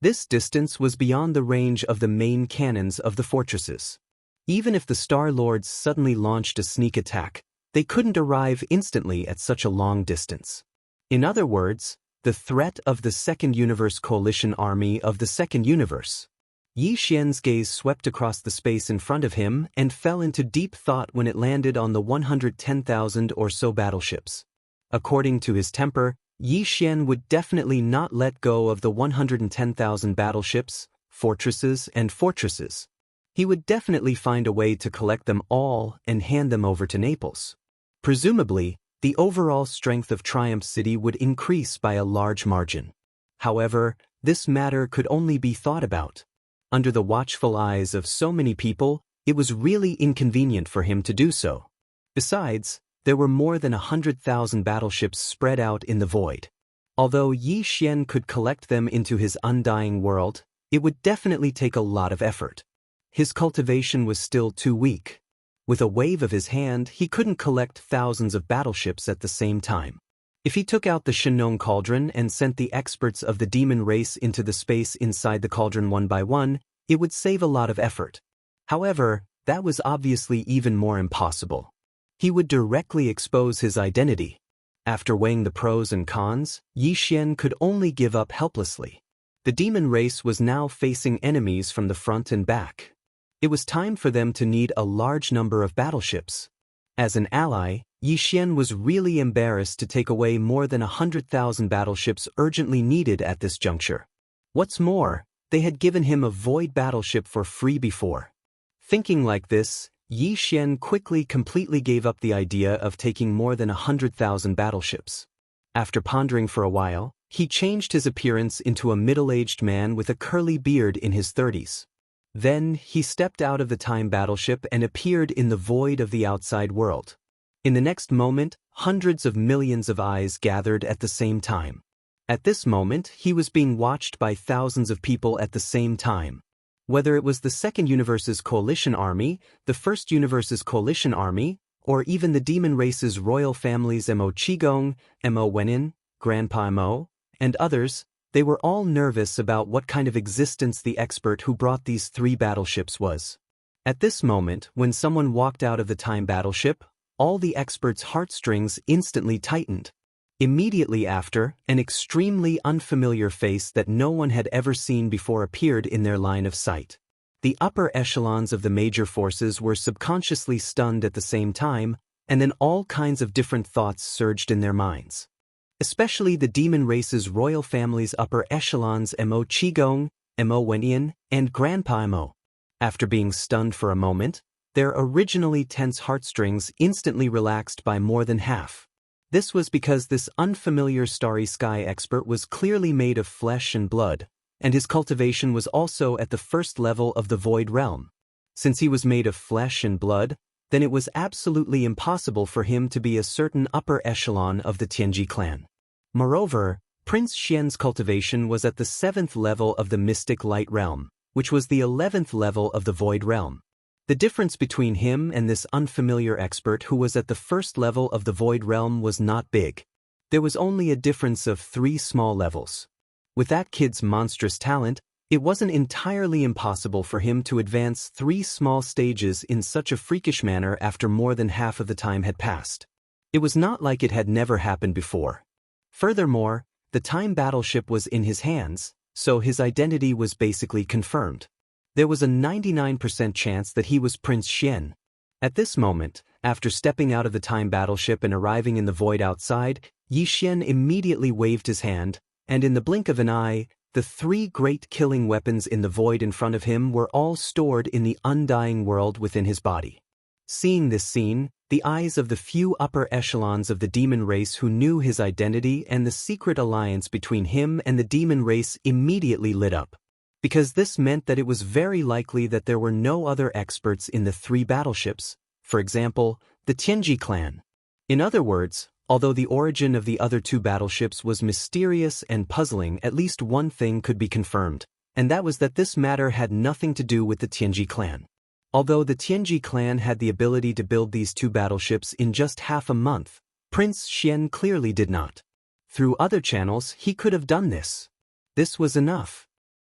S1: This distance was beyond the range of the main cannons of the fortresses. Even if the Star Lords suddenly launched a sneak attack, they couldn't arrive instantly at such a long distance. In other words, the threat of the Second Universe coalition army of the Second Universe. Yi Xian's gaze swept across the space in front of him and fell into deep thought when it landed on the 110,000 or so battleships. According to his temper, Yi Xian would definitely not let go of the 110,000 battleships, fortresses, and fortresses. He would definitely find a way to collect them all and hand them over to Naples. Presumably, the overall strength of Triumph City would increase by a large margin. However, this matter could only be thought about. Under the watchful eyes of so many people, it was really inconvenient for him to do so. Besides, there were more than 100,000 battleships spread out in the void. Although Yi Xian could collect them into his undying world, it would definitely take a lot of effort. His cultivation was still too weak. With a wave of his hand, he couldn't collect thousands of battleships at the same time. If he took out the Shenong cauldron and sent the experts of the demon race into the space inside the cauldron one by one, it would save a lot of effort. However, that was obviously even more impossible. He would directly expose his identity. After weighing the pros and cons, Yi Xian could only give up helplessly. The demon race was now facing enemies from the front and back. It was time for them to need a large number of battleships. As an ally, Yi Xian was really embarrassed to take away more than 100,000 battleships urgently needed at this juncture. What's more, they had given him a void battleship for free before. Thinking like this, Yi Xian quickly completely gave up the idea of taking more than 100,000 battleships. After pondering for a while, he changed his appearance into a middle-aged man with a curly beard in his 30s. Then, he stepped out of the time battleship and appeared in the void of the outside world. In the next moment, hundreds of millions of eyes gathered at the same time. At this moment, he was being watched by thousands of people at the same time. Whether it was the Second Universe's coalition army, the First Universe's coalition army, or even the demon race's royal families Mo Qigong, Mo Wenin, Grandpa Mo, and others, they were all nervous about what kind of existence the expert who brought these 3 battleships was. At this moment, when someone walked out of the time battleship, all the experts' heartstrings instantly tightened. Immediately after, an extremely unfamiliar face that no one had ever seen before appeared in their line of sight. The upper echelons of the major forces were subconsciously stunned at the same time, and then all kinds of different thoughts surged in their minds. Especially the demon race's royal family's upper echelons Mo Qigong, Mo Wenin, and Grandpa Mo. After being stunned for a moment, their originally tense heartstrings instantly relaxed by more than half. This was because this unfamiliar starry sky expert was clearly made of flesh and blood, and his cultivation was also at the first level of the void realm. Since he was made of flesh and blood, then it was absolutely impossible for him to be a certain upper echelon of the Tianji clan. Moreover, Prince Xian's cultivation was at the 7th level of the mystic light realm, which was the 11th level of the void realm. The difference between him and this unfamiliar expert who was at the first level of the void realm was not big. There was only a difference of 3 small levels. With that kid's monstrous talent, it wasn't entirely impossible for him to advance 3 small stages in such a freakish manner after more than half of the time had passed. It was not like it had never happened before. Furthermore, the time battleship was in his hands, so his identity was basically confirmed. There was a 99% chance that he was Prince Xian. At this moment, after stepping out of the time battleship and arriving in the void outside, Yi Xian immediately waved his hand, and in the blink of an eye, the three great killing weapons in the void in front of him were all stored in the undying world within his body. Seeing this scene, the eyes of the few upper echelons of the demon race who knew his identity and the secret alliance between him and the demon race immediately lit up. Because this meant that it was very likely that there were no other experts in the three battleships, for example, the Tianji clan. In other words, although the origin of the other two battleships was mysterious and puzzling, at least one thing could be confirmed, and that was that this matter had nothing to do with the Tianji clan. Although the Tianji clan had the ability to build these two battleships in just half a month, Prince Xian clearly did not. Through other channels, he could have done this. This was enough.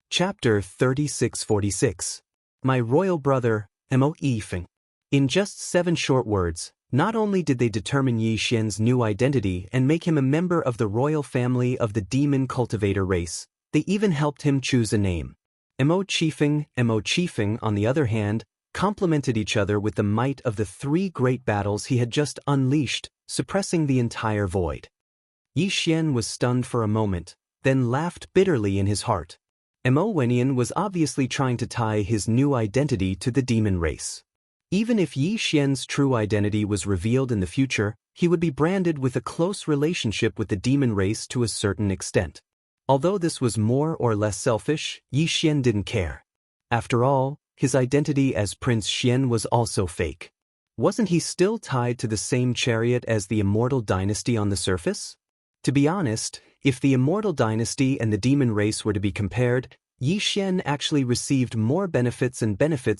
S1: Chapter 3646. My Royal Brother, Mo Yifeng. In just 7 short words, not only did they determine Yi Xian's new identity and make him a member of the royal family of the demon cultivator race, they even helped him choose a name. Mo Qifeng, on the other hand, complemented each other with the might of the 3 great battles he had just unleashed, suppressing the entire void. Yi Xian was stunned for a moment, then laughed bitterly in his heart. Mo Wenian was obviously trying to tie his new identity to the demon race. Even if Yi Xian's true identity was revealed in the future, he would be branded with a close relationship with the demon race to a certain extent. Although this was more or less selfish, Yi Xian didn't care. After all, his identity as Prince Xian was also fake. Wasn't he still tied to the same chariot as the Immortal Dynasty on the surface? To be honest, if the Immortal Dynasty and the demon race were to be compared, Yi Xian actually received more benefits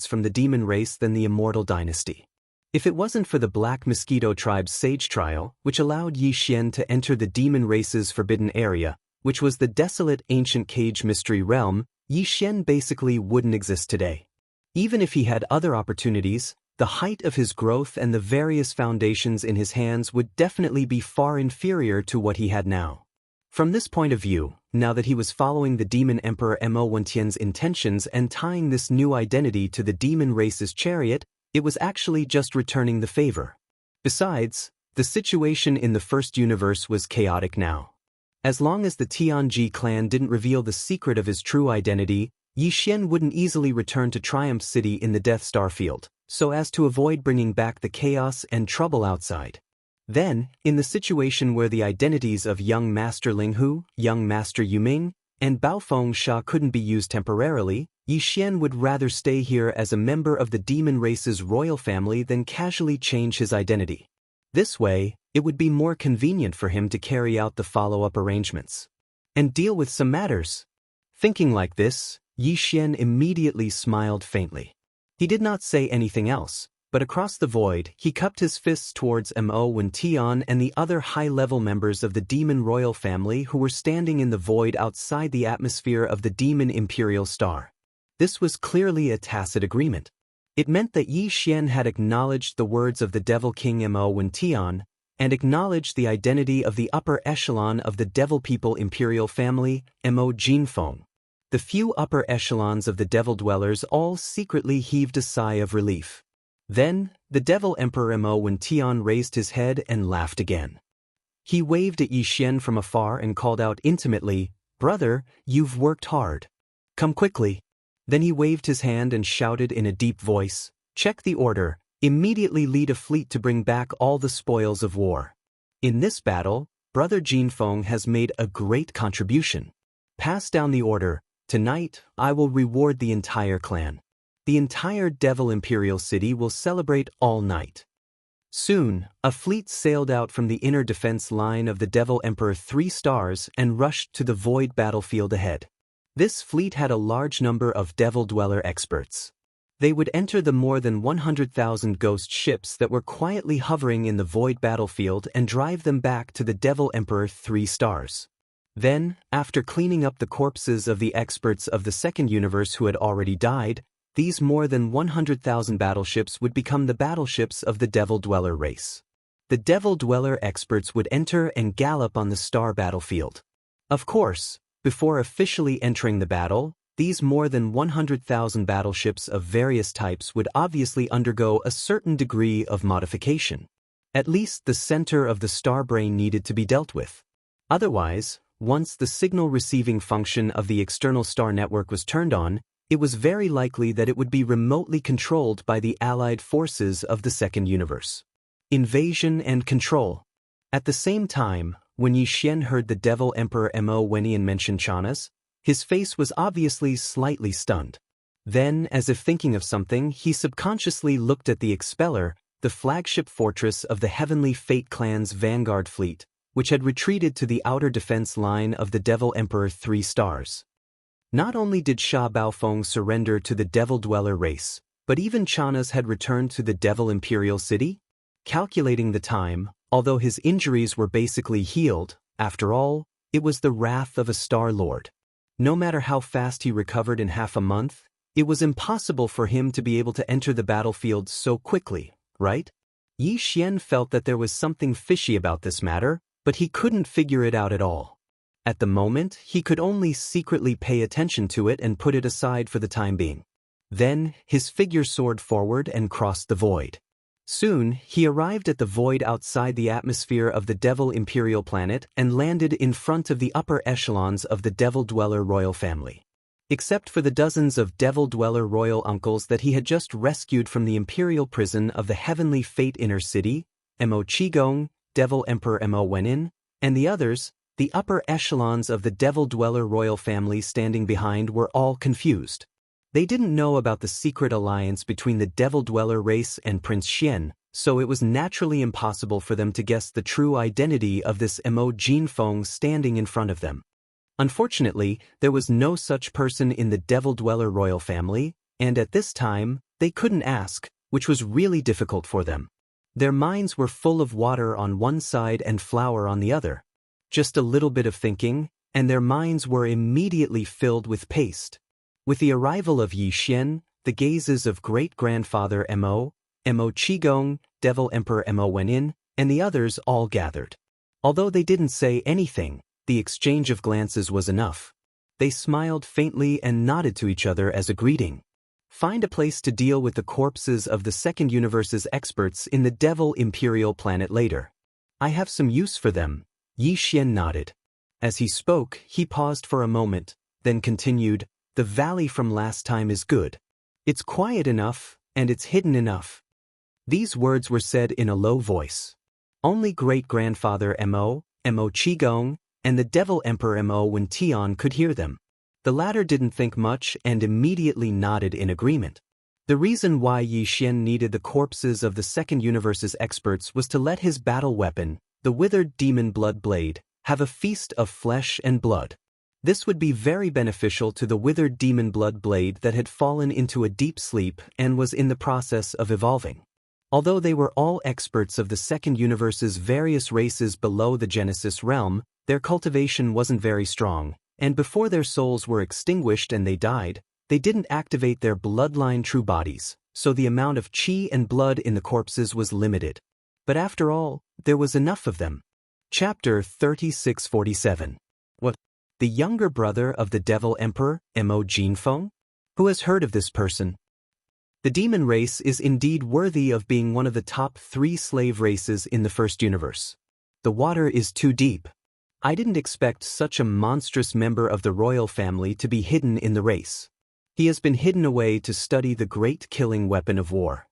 S1: from the demon race than the Immortal Dynasty. If it wasn't for the Black Mosquito Tribe's Sage Trial, which allowed Yi Xian to enter the demon race's forbidden area, which was the desolate ancient cage mystery realm, Yi Xian basically wouldn't exist today. Even if he had other opportunities, the height of his growth and the various foundations in his hands would definitely be far inferior to what he had now. From this point of view, now that he was following the Demon Emperor Mo Wentian's intentions and tying this new identity to the demon race's chariot, it was actually just returning the favor. Besides, the situation in the first universe was chaotic now. As long as the Tianji clan didn't reveal the secret of his true identity, Yi Xian wouldn't easily return to Triumph City in the Death Star Field, so as to avoid bringing back the chaos and trouble outside. Then, in the situation where the identities of young Master Ling Hu, young Master Yuming, and Baofeng Sha couldn't be used temporarily, Yi Xian would rather stay here as a member of the demon race's royal family than casually change his identity. This way, it would be more convenient for him to carry out the follow-up arrangements and deal with some matters. Thinking like this, Yi Xian immediately smiled faintly. He did not say anything else, but across the void, he cupped his fists towards Mo Wentian and the other high-level members of the demon royal family who were standing in the void outside the atmosphere of the demon imperial star. This was clearly a tacit agreement. It meant that Yi Xian had acknowledged the words of the Devil King Mo Wentian and acknowledged the identity of the upper echelon of the Devil People imperial family, Mo Jinfeng. The few upper echelons of the Devil Dwellers all secretly heaved a sigh of relief. Then, the Devil Emperor Mo Wentian raised his head and laughed again. He waved at Yi Xian from afar and called out intimately, "Brother, you've worked hard. Come quickly." Then he waved his hand and shouted in a deep voice, "Check the order, immediately lead a fleet to bring back all the spoils of war. In this battle, Brother Jinfeng has made a great contribution. Pass down the order. Tonight, I will reward the entire clan. The entire Devil Imperial City will celebrate all night." Soon, a fleet sailed out from the inner defense line of the Devil Emperor 3 stars and rushed to the void battlefield ahead. This fleet had a large number of Devil Dweller experts. They would enter the more than 100,000 ghost ships that were quietly hovering in the void battlefield and drive them back to the Devil Emperor 3 stars. Then, after cleaning up the corpses of the experts of the second universe who had already died, these more than 100,000 battleships would become the battleships of the Devil Dweller race. The Devil Dweller experts would enter and gallop on the star battlefield. Of course, before officially entering the battle, these more than 100,000 battleships of various types would obviously undergo a certain degree of modification. At least the center of the star brain needed to be dealt with. Otherwise, once the signal receiving function of the external star network was turned on, it was very likely that it would be remotely controlled by the allied forces of the second universe. Invasion and control. At the same time, when Yi Xian heard the Devil Emperor Mo Wenian mention Chanas, his face was obviously slightly stunned. Then, as if thinking of something, he subconsciously looked at the Expeller, the flagship fortress of the Heavenly Fate clan's vanguard fleet, which had retreated to the outer defense line of the Devil Emperor 3 stars. Not only did Sha Baofeng surrender to the Devil Dweller race, but even Chanas had returned to the Devil Imperial City? Calculating the time, although his injuries were basically healed, after all, it was the wrath of a Star Lord. No matter how fast he recovered in half a month, it was impossible for him to be able to enter the battlefield so quickly, right? Yi Xian felt that there was something fishy about this matter, but he couldn't figure it out at all. At the moment, he could only secretly pay attention to it and put it aside for the time being. Then, his figure soared forward and crossed the void. Soon, he arrived at the void outside the atmosphere of the Devil Imperial planet and landed in front of the upper echelons of the Devil Dweller royal family. Except for the dozens of Devil Dweller royal uncles that he had just rescued from the Imperial prison of the Heavenly Fate Inner City, Mo Qigong, Devil Emperor Mo Wenin, and the others, the upper echelons of the Devil Dweller royal family standing behind were all confused. They didn't know about the secret alliance between the Devil Dweller race and Prince Xian, so it was naturally impossible for them to guess the true identity of this Mo Jinfeng standing in front of them. Unfortunately, there was no such person in the Devil Dweller royal family, and at this time, they couldn't ask, which was really difficult for them. Their minds were full of water on one side and flour on the other. Just a little bit of thinking, and their minds were immediately filled with paste. With the arrival of Yi Xian, the gazes of great-grandfather Mo Qigong, Devil Emperor Mo Wenin, and the others all gathered. Although they didn't say anything, the exchange of glances was enough. They smiled faintly and nodded to each other as a greeting. Find a place to deal with the corpses of the second universe's experts in the Devil Imperial planet later. I have some use for them. Yi Xian nodded. As he spoke, he paused for a moment, then continued, "The valley from last time is good. It's quiet enough, and it's hidden enough." These words were said in a low voice. Only great-grandfather Mo Qigong, and the Devil Emperor Mo Wentian could hear them. The latter didn't think much and immediately nodded in agreement. The reason why Yi Xian needed the corpses of the second universe's experts was to let his battle weapon, the withered demon blood blade, have a feast of flesh and blood. This would be very beneficial to the withered demon blood blade that had fallen into a deep sleep and was in the process of evolving. Although they were all experts of the second universe's various races below the Genesis realm, their cultivation wasn't very strong, and before their souls were extinguished and they died, they didn't activate their bloodline true bodies, so the amount of qi and blood in the corpses was limited. But after all, there was enough of them. Chapter 3647. What? The younger brother of the Devil Emperor, Mo Jinfeng? Who has heard of this person? The demon race is indeed worthy of being one of the top 3 slave races in the first universe. The water is too deep. I didn't expect such a monstrous member of the royal family to be hidden in the race. He has been hidden away to study the great killing weapon of war.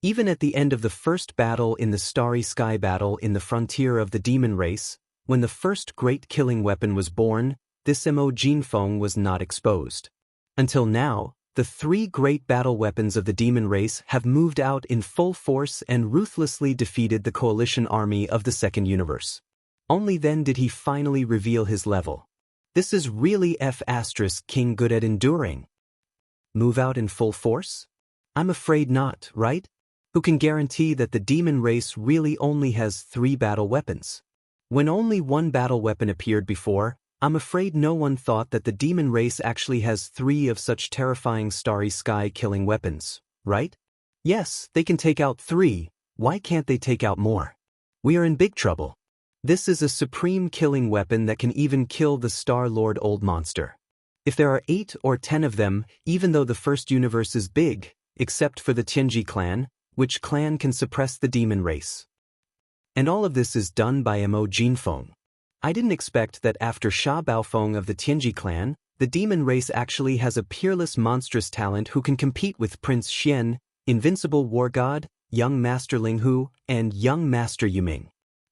S1: Even at the end of the first battle in the Starry Sky battle in the frontier of the demon race, when the first great killing weapon was born, this Mo Jinfeng was not exposed. Until now, the 3 great battle weapons of the demon race have moved out in full force and ruthlessly defeated the coalition army of the second universe. Only then did he finally reveal his level. This is really King good at enduring. Move out in full force? I'm afraid not, right? Who can guarantee that the demon race really only has 3 battle weapons? When only 1 battle weapon appeared before, I'm afraid no one thought that the demon race actually has 3 of such terrifying Starry Sky killing weapons, right? Yes, they can take out 3, why can't they take out more? We are in big trouble. This is a supreme killing weapon that can even kill the Star-Lord Old Monster. If there are 8 or 10 of them, even though the first universe is big, except for the Tianji clan, which clan can suppress the demon race. And all of this is done by Mo Jinfeng. I didn't expect that after Sha Baofeng of the Tianji clan, the demon race actually has a peerless monstrous talent who can compete with Prince Xian, Invincible War God, Young Master Linghu, and Young Master Yuming.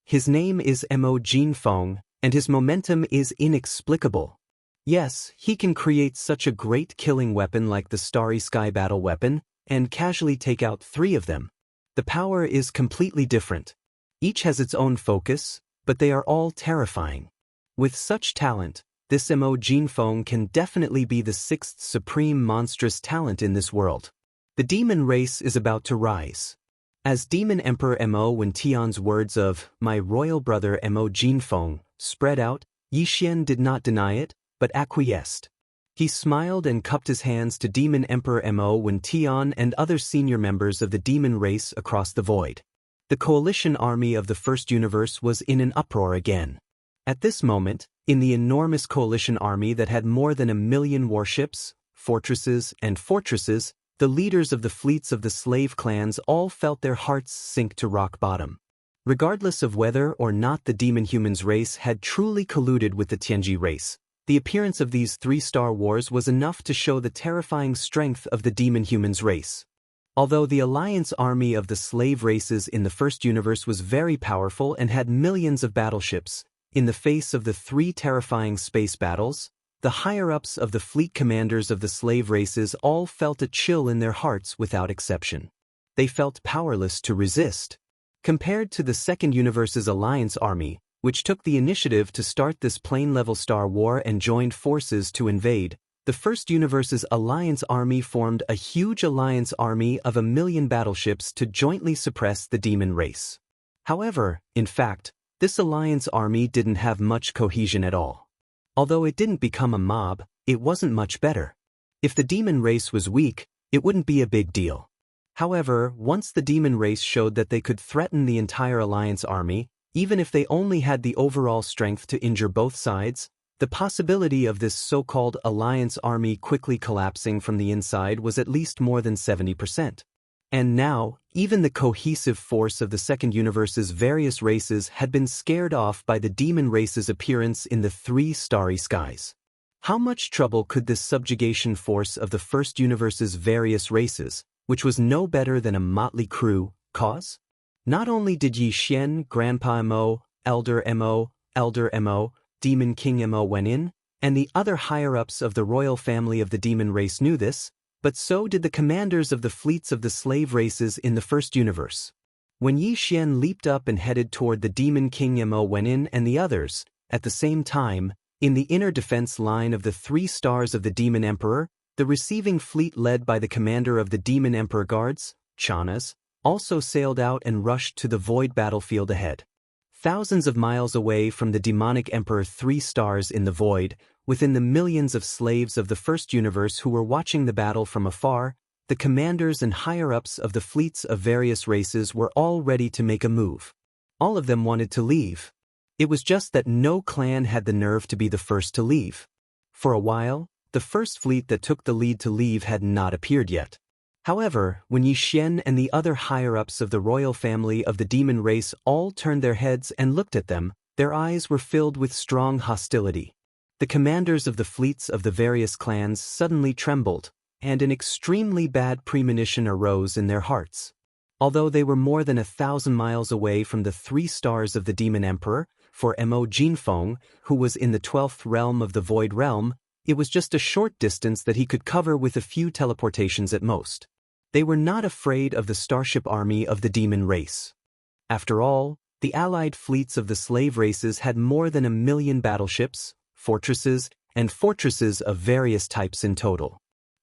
S1: His name is Mo Jinfeng, and his momentum is inexplicable. Yes, he can create such a great killing weapon like the Starry Sky battle weapon, and casually take out 3 of them. The power is completely different. Each has its own focus, but they are all terrifying. With such talent, this Mo Jinfeng can definitely be the 6th supreme monstrous talent in this world. The demon race is about to rise. As Demon Emperor Mo Wentian's words of, "My royal brother Mo Jinfeng," spread out, Yi Xian did not deny it, but acquiesced. He smiled and cupped his hands to Demon Emperor Mo Wentian and other senior members of the demon race across the void. The coalition army of the first universe was in an uproar again. At this moment, in the enormous coalition army that had more than 1,000,000 warships, fortresses, and fortresses, the leaders of the fleets of the slave clans all felt their hearts sink to rock bottom. Regardless of whether or not the demon humans race had truly colluded with the Tianji race, the appearance of these 3 Star Wars was enough to show the terrifying strength of the demon humans race. Although the alliance army of the slave races in the first universe was very powerful and had millions of battleships, in the face of the 3 terrifying space battles, the higher-ups of the fleet commanders of the slave races all felt a chill in their hearts without exception. They felt powerless to resist. Compared to the second universe's alliance army, which took the initiative to start this plane-level Star War and joined forces to invade, the first universe's alliance army formed a huge alliance army of 1,000,000 battleships to jointly suppress the demon race. However, in fact, this alliance army didn't have much cohesion at all. Although it didn't become a mob, it wasn't much better. If the demon race was weak, it wouldn't be a big deal. However, once the demon race showed that they could threaten the entire alliance army, even if they only had the overall strength to injure both sides, the possibility of this so-called alliance army quickly collapsing from the inside was at least more than 70%. And now, even the cohesive force of the second universe's various races had been scared off by the demon race's appearance in the 3 starry skies. How much trouble could this subjugation force of the first universe's various races, which was no better than a motley crew, cause? Not only did Yi Xian, Grandpa Mo, Elder Mo, Demon King Mo Wenin, and the other higher-ups of the royal family of the demon race knew this, but so did the commanders of the fleets of the slave races in the first universe. When Yi Xian leaped up and headed toward the Demon King Mo Wenin and the others, at the same time, in the inner defense line of the 3 stars of the Demon Emperor, the receiving fleet led by the commander of the Demon Emperor Guards, Chanas, also sailed out and rushed to the void battlefield ahead. Thousands of miles away from the demonic Emperor 3 stars in the void, within the millions of slaves of the first universe who were watching the battle from afar, the commanders and higher-ups of the fleets of various races were all ready to make a move. All of them wanted to leave. It was just that no clan had the nerve to be the first to leave. For a while, the first fleet that took the lead to leave had not appeared yet. However, when Yi Xian and the other higher-ups of the royal family of the demon race all turned their heads and looked at them, their eyes were filled with strong hostility. The commanders of the fleets of the various clans suddenly trembled, and an extremely bad premonition arose in their hearts. Although they were more than 1,000 miles away from the 3 stars of the Demon Emperor, for Mo Jinfeng, who was in the 12th realm of the Void Realm, it was just a short distance that he could cover with a few teleportations at most. They were not afraid of the starship army of the demon race. After all, the allied fleets of the slave races had more than 1,000,000 battleships, fortresses, and fortresses of various types in total.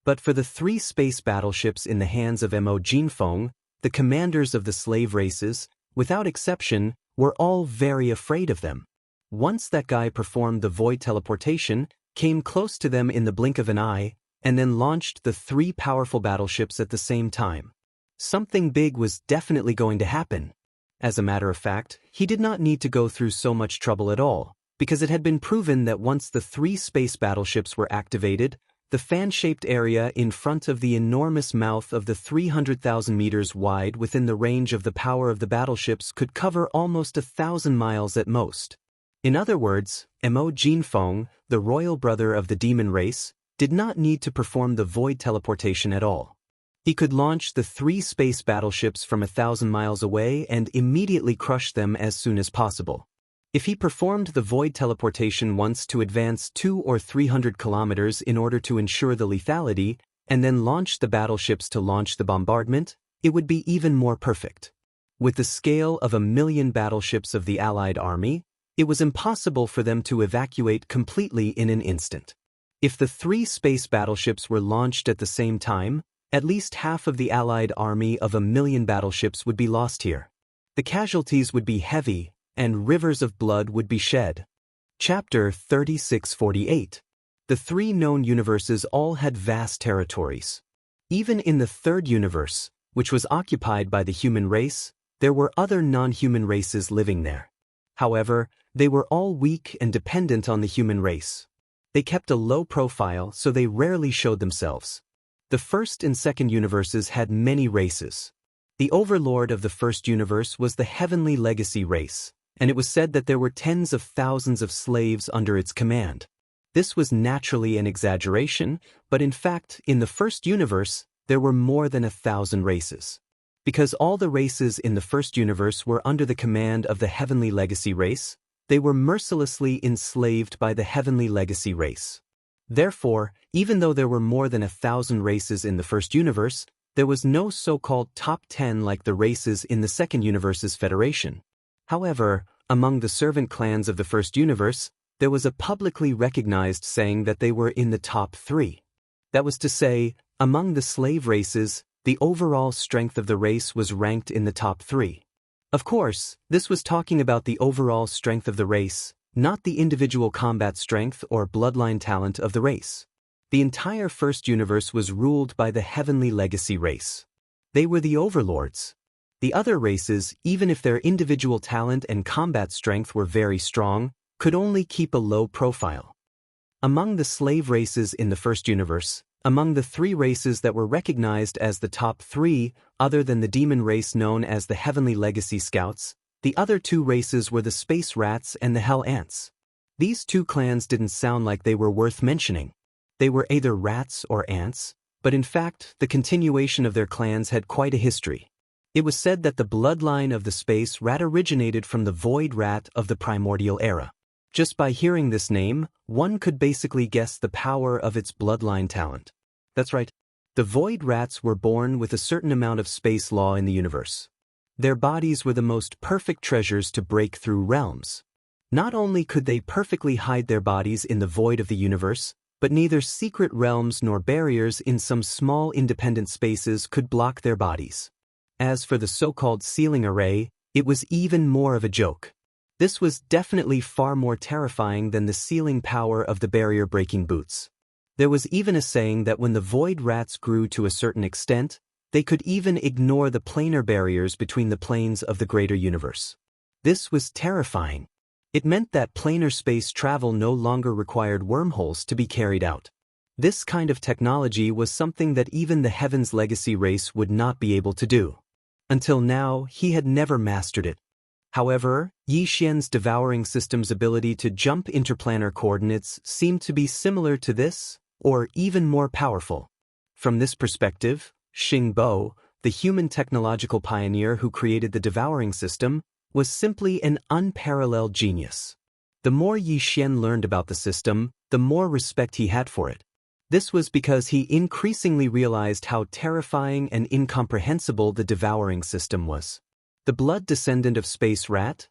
S1: But for the 3 space battleships in the hands of Mo Jinfeng, the commanders of the slave races, without exception, were all very afraid of them. Once that guy performed the void teleportation, came close to them in the blink of an eye, and then launched the 3 powerful battleships at the same time. Something big was definitely going to happen. As a matter of fact, he did not need to go through so much trouble at all, because it had been proven that once the 3 space battleships were activated, the fan-shaped area in front of the enormous mouth of the 300,000 meters wide within the range of the power of the battleships could cover almost 1,000 miles at most. In other words, Mo Jinfeng, the royal brother of the demon race, did not need to perform the void teleportation at all. He could launch the 3 space battleships from 1,000 miles away and immediately crush them as soon as possible. If he performed the void teleportation once to advance 200 or 300 kilometers in order to ensure the lethality, and then launched the battleships to launch the bombardment, it would be even more perfect. With the scale of 1,000,000 battleships of the Allied army, it was impossible for them to evacuate completely in an instant. If the 3 space battleships were launched at the same time, at least half of the Allied army of 1,000,000 battleships would be lost here. The casualties would be heavy, and rivers of blood would be shed. Chapter 3648. The 3 known universes all had vast territories. Even in the 3rd universe, which was occupied by the human race, there were other non-human races living there. However, they were all weak and dependent on the human race. They kept a low profile, so they rarely showed themselves. The 1st and 2nd universes had many races. The overlord of the 1st universe was the Heavenly Legacy race, and it was said that there were tens of thousands of slaves under its command. This was naturally an exaggeration, but in fact, in the 1st universe, there were more than 1,000 races. Because all the races in the 1st universe were under the command of the Heavenly Legacy race, they were mercilessly enslaved by the Heavenly Legacy race. Therefore, even though there were more than 1,000 races in the 1st universe, there was no so-called top 10 like the races in the 2nd universe's federation. However, among the servant clans of the 1st universe, there was a publicly recognized saying that they were in the top 3. That was to say, among the slave races, the overall strength of the race was ranked in the top 3. Of course, this was talking about the overall strength of the race, not the individual combat strength or bloodline talent of the race. The entire 1st universe was ruled by the Heavenly Legacy race. They were the overlords. The other races, even if their individual talent and combat strength were very strong, could only keep a low profile. Among the slave races in the 1st universe, among the 3 races that were recognized as the top 3, other than the demon race known as the Heavenly Legacy Scouts, the other 2 races were the Space Rats and the Hell Ants. These 2 clans didn't sound like they were worth mentioning. They were either rats or ants, but in fact, the continuation of their clans had quite a history. It was said that the bloodline of the Space Rat originated from the Void Rat of the Primordial Era. Just by hearing this name, one could basically guess the power of its bloodline talent. That's right. The Void Rats were born with a certain amount of space law in the universe. Their bodies were the most perfect treasures to break through realms. Not only could they perfectly hide their bodies in the void of the universe, but neither secret realms nor barriers in some small independent spaces could block their bodies. As for the so-called sealing array, it was even more of a joke. This was definitely far more terrifying than the sealing power of the barrier-breaking boots. There was even a saying that when the Void Rats grew to a certain extent, they could even ignore the planar barriers between the planes of the greater universe. This was terrifying. It meant that planar space travel no longer required wormholes to be carried out. This kind of technology was something that even the Heaven's Legacy race would not be able to do. Until now, he had never mastered it. However, Yi Xian's devouring system's ability to jump interplanar coordinates seemed to be similar to this, or even more powerful. From this perspective, Xing Bo, the human technological pioneer who created the devouring system, was simply an unparalleled genius. The more Yi Xian learned about the system, the more respect he had for it. This was because he increasingly realized how terrifying and incomprehensible the devouring system was. The blood descendant of Space Rat,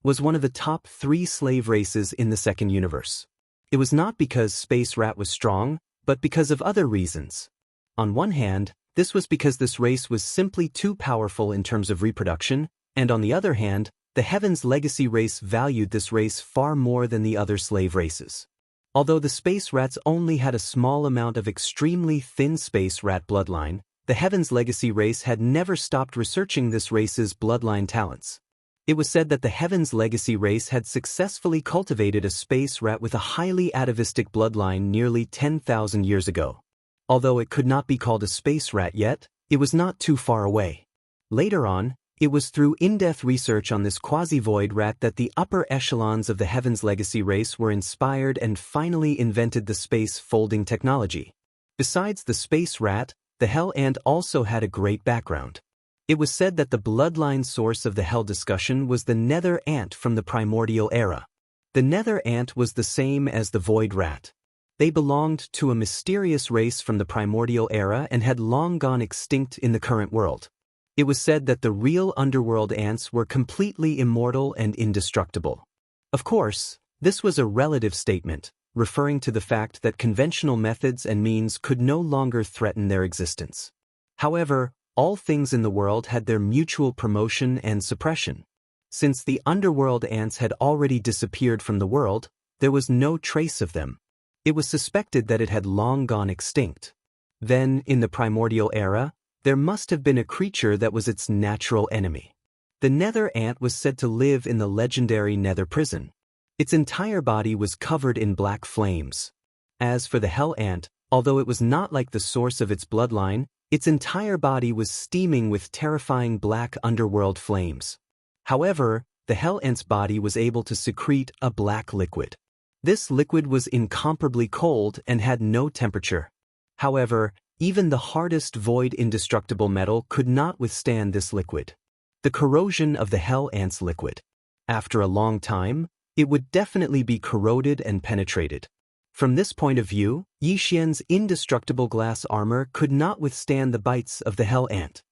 S1: was one of the top 3 slave races in the 2nd universe. It was not because Space Rat was strong, but because of other reasons. On one hand, this was because this race was simply too powerful in terms of reproduction, and on the other hand, the Heaven's Legacy race valued this race far more than the other slave races. Although the Space Rats only had a small amount of extremely thin Space Rat bloodline, the Heaven's Legacy race had never stopped researching this race's bloodline talents. It was said that the Heaven's Legacy race had successfully cultivated a space rat with a highly atavistic bloodline nearly 10,000 years ago. Although it could not be called a space rat yet, it was not too far away. Later on, it was through in-depth research on this quasi-void rat that the upper echelons of the Heaven's Legacy race were inspired and finally invented the space folding technology. Besides the space rat, the Hell Ant also had a great background. It was said that the bloodline source of the Hell discussion was the Nether Ant from the primordial era. The Nether Ant was the same as the Void Rat. They belonged to a mysterious race from the primordial era and had long gone extinct in the current world. It was said that the real underworld ants were completely immortal and indestructible. Of course, this was a relative statement, referring to the fact that conventional methods and means could no longer threaten their existence. However, all things in the world had their mutual promotion and suppression. Since the underworld ants had already disappeared from the world, there was no trace of them. It was suspected that it had long gone extinct. Then, in the primordial era, there must have been a creature that was its natural enemy. The Nether Ant was said to live in the legendary Nether Prison. Its entire body was covered in black flames. As for the Hell Ant, although it was not like the source of its bloodline, its entire body was steaming with terrifying black underworld flames. However, the Hell Ant's body was able to secrete a black liquid. This liquid was incomparably cold and had no temperature. However, even the hardest void indestructible metal could not withstand this liquid. The corrosion of the Hell Ant's liquid. After a long time, it would definitely be corroded and penetrated. From this point of view, Yixian's indestructible glass armor could not withstand the bites of the Hell Ant.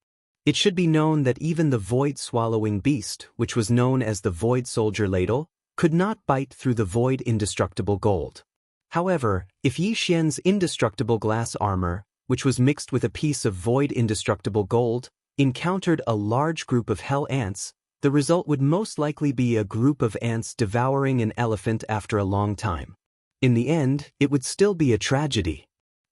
S1: It should be known that even the void-swallowing beast, which was known as the Void Soldier Ladle, could not bite through the void indestructible gold. However, if Yixian's indestructible glass armor, which was mixed with a piece of void indestructible gold, encountered a large group of Hell Ants, the result would most likely be a group of ants devouring an elephant after a long time. In the end, it would still be a tragedy.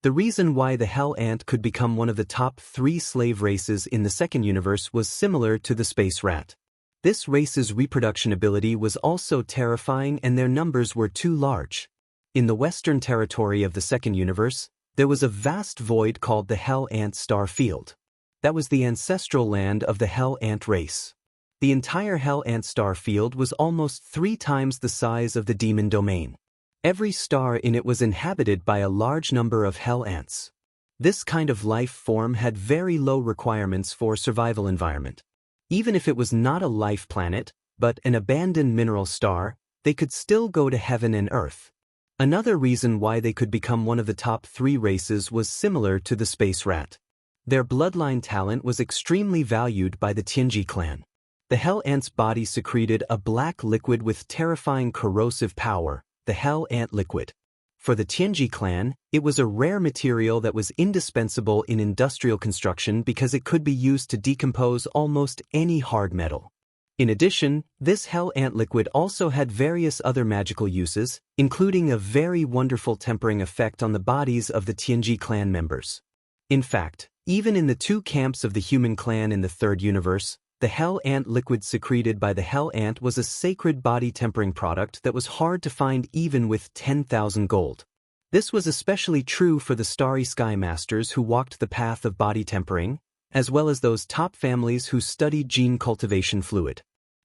S1: The reason why the Hell Ant could become one of the top 3 slave races in the second universe was similar to the space rat. This race's reproduction ability was also terrifying and their numbers were too large. In the western territory of the second universe, there was a vast void called the Hell Ant Star Field. That was the ancestral land of the Hell Ant race. The entire Hell Ant Star Field was almost 3 times the size of the Demon Domain. Every star in it was inhabited by a large number of Hell Ants. This kind of life form had very low requirements for survival environment. Even if it was not a life planet, but an abandoned mineral star, they could still go to heaven and earth. Another reason why they could become one of the top 3 races was similar to the space rat. Their bloodline talent was extremely valued by the Tianji clan. The Hell Ant's body secreted a black liquid with terrifying corrosive power, the Hell Ant liquid. For the Tianji clan, it was a rare material that was indispensable in industrial construction because it could be used to decompose almost any hard metal. In addition, this Hell Ant liquid also had various other magical uses, including a very wonderful tempering effect on the bodies of the Tianji clan members. In fact, even in the 2 camps of the human clan in the third universe, the Hell Ant liquid secreted by the Hell Ant was a sacred body tempering product that was hard to find even with 10,000 gold. This was especially true for the Starry Sky Masters who walked the path of body tempering, as well as those top families who studied gene cultivation fluid.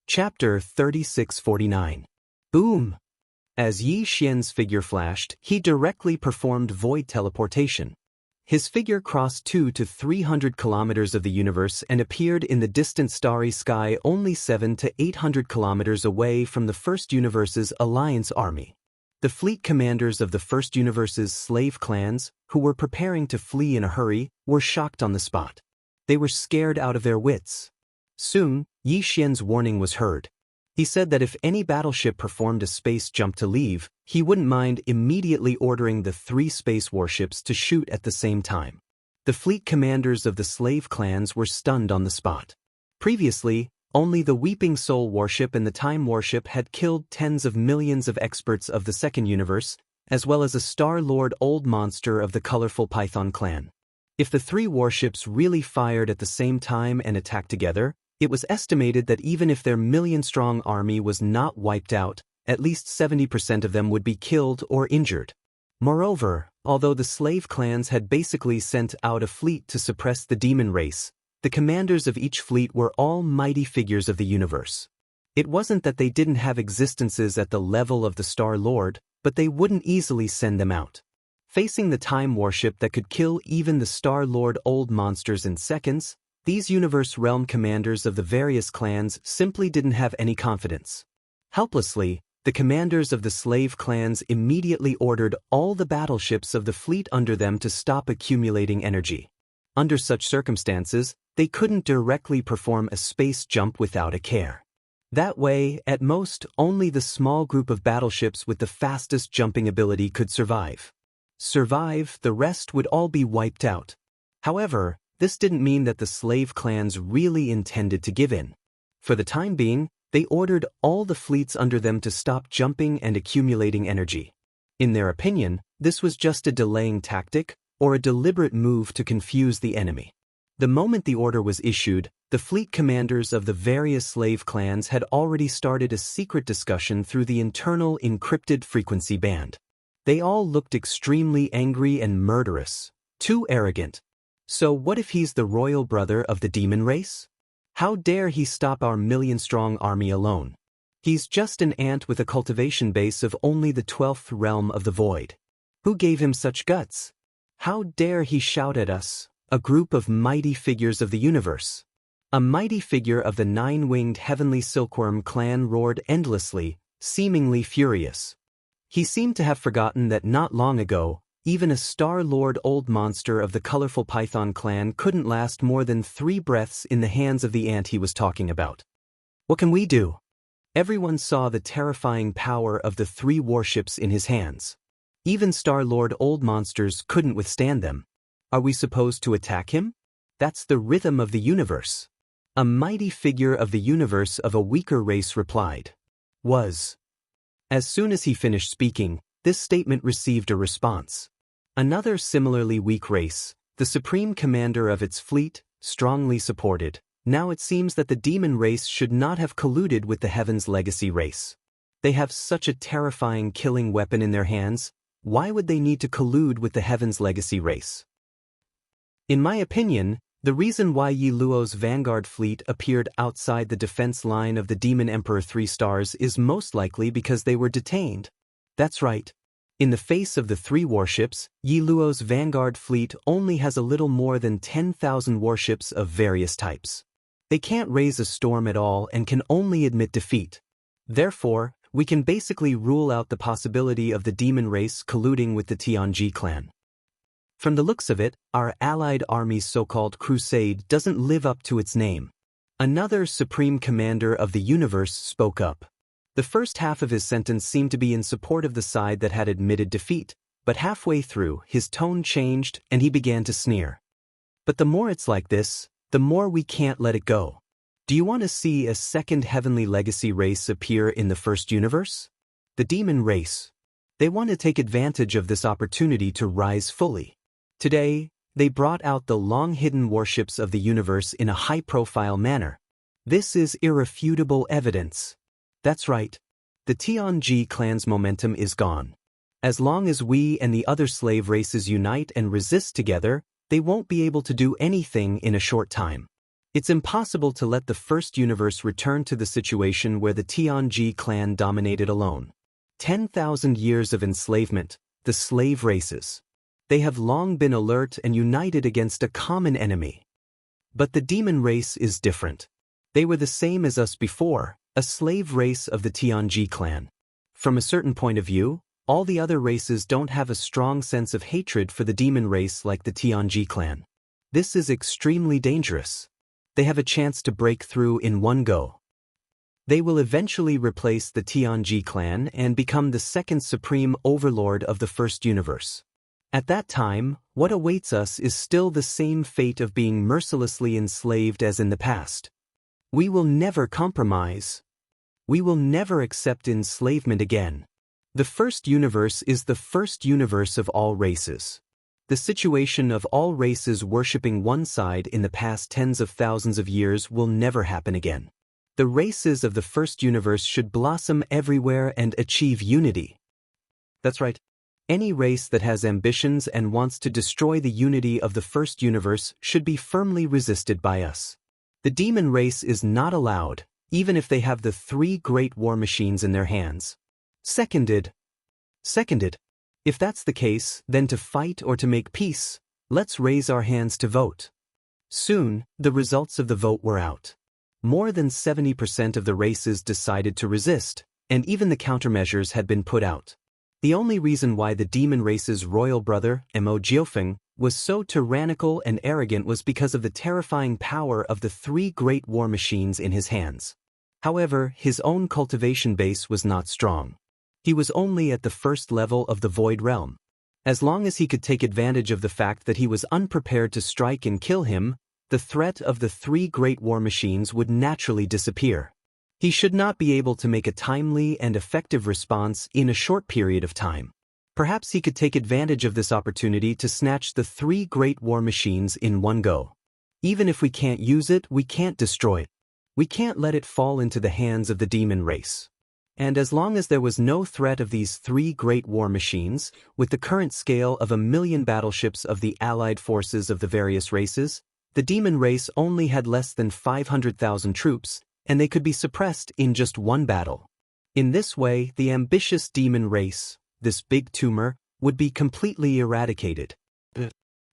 S1: Chapter 3649. Boom! As Yixian's figure flashed, he directly performed void teleportation. His figure crossed 200 to 300 kilometers of the universe and appeared in the distant starry sky only 700 to 800 kilometers away from the First Universe's Alliance army. The fleet commanders of the First Universe's slave clans, who were preparing to flee in a hurry, were shocked on the spot. They were scared out of their wits. Soon, Yixian's warning was heard. He said that if any battleship performed a space jump to leave, he wouldn't mind immediately ordering the 3 space warships to shoot at the same time. The fleet commanders of the slave clans were stunned on the spot. Previously, only the Weeping Soul warship and the Time warship had killed tens of millions of experts of the second universe, as well as a Star Lord Old Monster of the colorful Python clan. If the three warships really fired at the same time and attacked together, it was estimated that even if their million-strong army was not wiped out, at least 70% of them would be killed or injured. Moreover, although the slave clans had basically sent out a fleet to suppress the demon race, the commanders of each fleet were all mighty figures of the universe. It wasn't that they didn't have existences at the level of the Star Lord, but they wouldn't easily send them out. Facing the time warship that could kill even the Star Lord old monsters in seconds, these universe realm commanders of the various clans simply didn't have any confidence. Helplessly, the commanders of the slave clans immediately ordered all the battleships of the fleet under them to stop accumulating energy. Under such circumstances, they couldn't directly perform a space jump without a care. That way, at most, only the small group of battleships with the fastest jumping ability could survive. The rest would all be wiped out. However, this didn't mean that the slave clans really intended to give in. For the time being, they ordered all the fleets under them to stop jumping and accumulating energy. In their opinion, this was just a delaying tactic or a deliberate move to confuse the enemy. The moment the order was issued, the fleet commanders of the various slave clans had already started a secret discussion through the internal encrypted frequency band. They all looked extremely angry and murderous, too arrogant. So what if he's the royal brother of the demon race? How dare he stop our million-strong army alone? He's just an ant with a cultivation base of only the 12th realm of the void. Who gave him such guts? How dare he shout at us, a group of mighty figures of the universe? A mighty figure of the nine-winged heavenly silkworm clan roared endlessly, seemingly furious. He seemed to have forgotten that not long ago, even a Star-Lord old monster of the colorful Python clan couldn't last more than 3 breaths in the hands of the ant he was talking about. What can we do? Everyone saw the terrifying power of the 3 warships in his hands. Even Star-Lord old monsters couldn't withstand them. Are we supposed to attack him? That's the rhythm of the universe. A mighty figure of the universe of a weaker race replied. As soon as he finished speaking, this statement received a response. Another similarly weak race, the supreme commander of its fleet, strongly supported. Now it seems that the demon race should not have colluded with the Heaven's legacy race. They have such a terrifying killing weapon in their hands. Why would they need to collude with the Heaven's legacy race? In my opinion, the reason why Yi Luo's vanguard fleet appeared outside the defense line of the Demon Emperor 3 stars is most likely because they were detained. That's right. In the face of the 3 warships, Yi Luo's vanguard fleet only has a little more than 10,000 warships of various types. They can't raise a storm at all and can only admit defeat. Therefore, we can basically rule out the possibility of the demon race colluding with the Tianji clan. From the looks of it, our allied army's so-called crusade doesn't live up to its name. Another supreme commander of the universe spoke up. The first half of his sentence seemed to be in support of the side that had admitted defeat, but halfway through, his tone changed and he began to sneer. But the more it's like this, the more we can't let it go. Do you want to see a second heavenly legacy race appear in the first universe? The demon race. They want to take advantage of this opportunity to rise fully. Today, they brought out the long-hidden warships of the universe in a high-profile manner. This is irrefutable evidence. That's right. The Tianji clan's momentum is gone. As long as we and the other slave races unite and resist together, they won't be able to do anything in a short time. It's impossible to let the first universe return to the situation where the Tianji clan dominated alone. 10,000 years of enslavement, the slave races. They have long been alert and united against a common enemy. But the demon race is different. They were the same as us before, a slave race of the Tianji clan. From a certain point of view, all the other races don't have a strong sense of hatred for the demon race like the Tianji clan. This is extremely dangerous. They have a chance to break through in one go. They will eventually replace the Tianji clan and become the second supreme overlord of the first universe. At that time, what awaits us is still the same fate of being mercilessly enslaved as in the past. We will never compromise. We will never accept enslavement again. The first universe is the first universe of all races. The situation of all races worshipping one side in the past tens of thousands of years will never happen again. The races of the first universe should blossom everywhere and achieve unity. That's right. Any race that has ambitions and wants to destroy the unity of the first universe should be firmly resisted by us. The demon race is not allowed, even if they have the 3 great war machines in their hands. Seconded. If that's the case, then to fight or to make peace, let's raise our hands to vote. Soon, the results of the vote were out. More than 70% of the races decided to resist, and even the countermeasures had been put out. The only reason why the demon race's royal brother, Mo Jiufeng, was so tyrannical and arrogant was because of the terrifying power of the 3 great war machines in his hands. However, his own cultivation base was not strong. He was only at the first level of the Void Realm. As long as he could take advantage of the fact that he was unprepared to strike and kill him, the threat of the 3 great war machines would naturally disappear. He should not be able to make a timely and effective response in a short period of time. Perhaps he could take advantage of this opportunity to snatch the 3 great war machines in one go. Even if we can't use it, we can't destroy it. We can't let it fall into the hands of the demon race. And as long as there was no threat of these 3 great war machines, with the current scale of 1,000,000 battleships of the allied forces of the various races, the demon race only had less than 500,000 troops, and they could be suppressed in just one battle. In this way, the ambitious demon race, this big tumor, would be completely eradicated.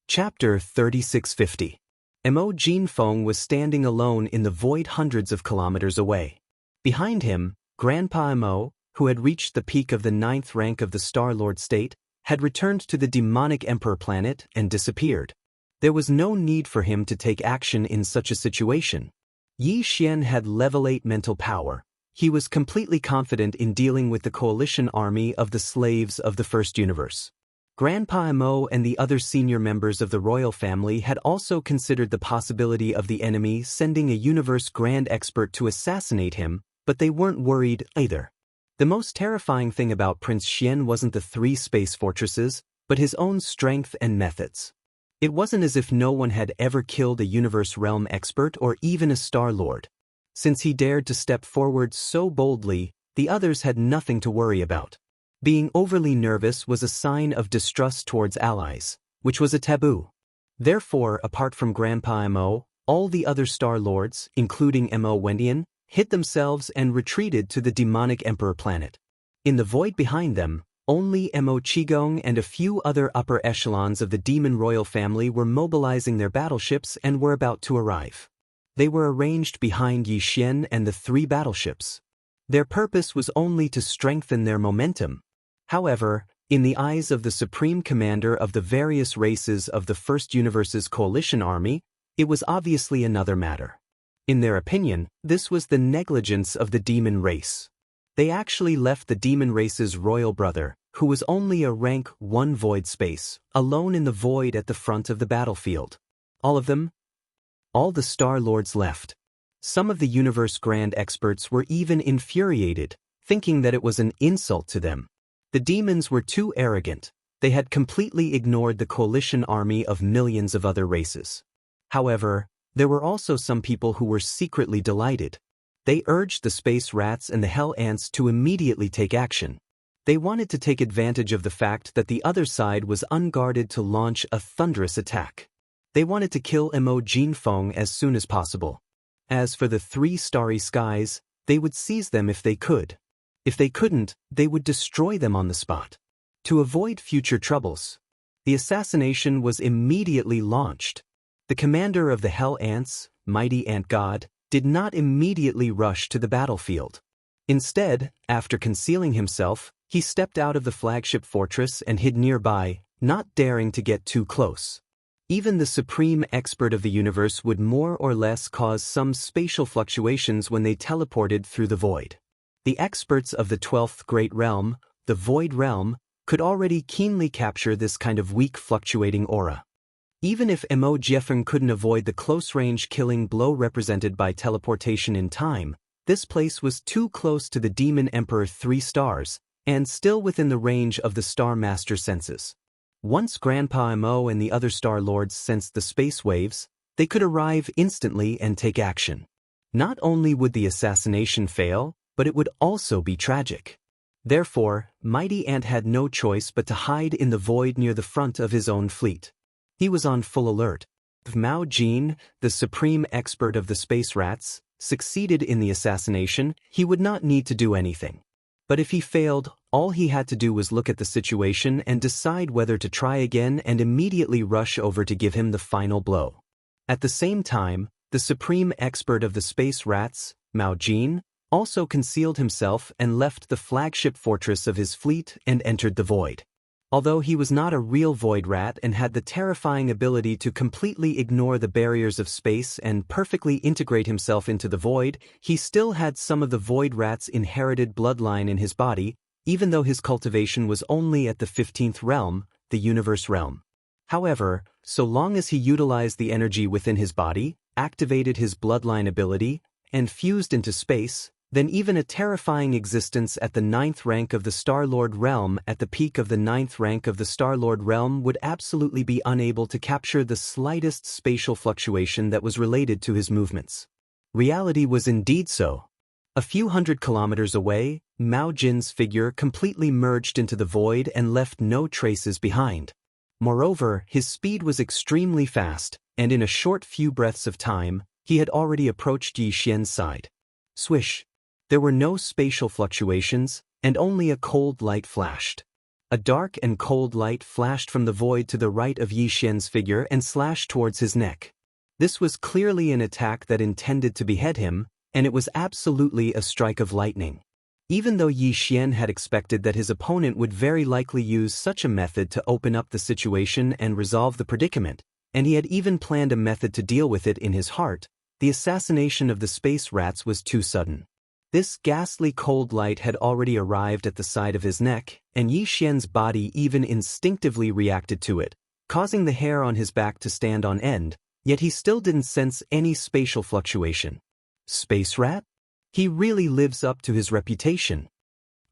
S1: Chapter 3650. Mo Jinfeng was standing alone in the void hundreds of kilometers away. Behind him, Grandpa Mo, who had reached the peak of the 9th rank of the Star-Lord state, had returned to the demonic Emperor planet and disappeared. There was no need for him to take action in such a situation. Yi Xian had level 8 mental power. He was completely confident in dealing with the coalition army of the slaves of the first universe. Grandpa Mo and the other senior members of the royal family had also considered the possibility of the enemy sending a universe grand expert to assassinate him, but they weren't worried either. The most terrifying thing about Prince Xian wasn't the 3 space fortresses, but his own strength and methods. It wasn't as if no one had ever killed a universe realm expert or even a Star-Lord. Since he dared to step forward so boldly, the others had nothing to worry about. Being overly nervous was a sign of distrust towards allies, which was a taboo. Therefore, apart from Grandpa Mo, all the other Star-Lords, including Mo Wendian, hid themselves and retreated to the demonic Emperor planet. In the void behind them, only Mo Qigong and a few other upper echelons of the demon royal family were mobilizing their battleships and were about to arrive. They were arranged behind Yi Xian and the 3 battleships. Their purpose was only to strengthen their momentum. However, in the eyes of the supreme commander of the various races of the First Universe's coalition army, it was obviously another matter. In their opinion, this was the negligence of the demon race. They actually left the demon race's royal brother, who was only a rank 1 void space, alone in the void at the front of the battlefield. All of them? All the Star-Lords left. Some of the universe grand experts were even infuriated, thinking that it was an insult to them. The demons were too arrogant. They had completely ignored the coalition army of millions of other races. However, there were also some people who were secretly delighted. They urged the space rats and the hell ants to immediately take action. They wanted to take advantage of the fact that the other side was unguarded to launch a thunderous attack. They wanted to kill Mo Jinfeng as soon as possible. As for the 3 starry skies, they would seize them if they could. If they couldn't, they would destroy them on the spot. To avoid future troubles, the assassination was immediately launched. The commander of the Hell Ants, Mighty Ant God, did not immediately rush to the battlefield. Instead, after concealing himself, he stepped out of the flagship fortress and hid nearby, not daring to get too close. Even the supreme expert of the universe would more or less cause some spatial fluctuations when they teleported through the void. The experts of the 12th Great Realm, the Void Realm, could already keenly capture this kind of weak fluctuating aura. Even if Mo Jiefeng couldn't avoid the close-range killing blow represented by teleportation in time, this place was too close to the Demon Emperor 3 stars, and still within the range of the Star Master senses. Once Grandpa Mo and the other Star Lords sensed the space waves, they could arrive instantly and take action. Not only would the assassination fail, but it would also be tragic. Therefore, Mighty Ant had no choice but to hide in the void near the front of his own fleet. He was on full alert. If Mao Jin, the supreme expert of the space rats, succeeded in the assassination, he would not need to do anything. But if he failed, all he had to do was look at the situation and decide whether to try again and immediately rush over to give him the final blow. At the same time, the supreme expert of the space rats, Mao Jin, also concealed himself and left the flagship fortress of his fleet and entered the void. Although he was not a real void rat and had the terrifying ability to completely ignore the barriers of space and perfectly integrate himself into the void, he still had some of the void rat's inherited bloodline in his body, even though his cultivation was only at the 15th realm, the universe realm. However, so long as he utilized the energy within his body, activated his bloodline ability, and fused into space, then even a terrifying existence at the 9th rank of the Star-Lord realm at the peak of the 9th rank of the Star-Lord realm would absolutely be unable to capture the slightest spatial fluctuation that was related to his movements. Reality was indeed so. A few hundred kilometers away, Mao Jin's figure completely merged into the void and left no traces behind. Moreover, his speed was extremely fast, and in a short few breaths of time, he had already approached Yi Xian's side. Swish! There were no spatial fluctuations, and only a cold light flashed. A dark and cold light flashed from the void to the right of Yi Xian's figure and slashed towards his neck. This was clearly an attack that intended to behead him, and it was absolutely a strike of lightning. Even though Yi Xian had expected that his opponent would very likely use such a method to open up the situation and resolve the predicament, and he had even planned a method to deal with it in his heart, the assassination of the space rats was too sudden. This ghastly cold light had already arrived at the side of his neck, and Yi Xian's body even instinctively reacted to it, causing the hair on his back to stand on end, yet he still didn't sense any spatial fluctuation. Space rat? He really lives up to his reputation.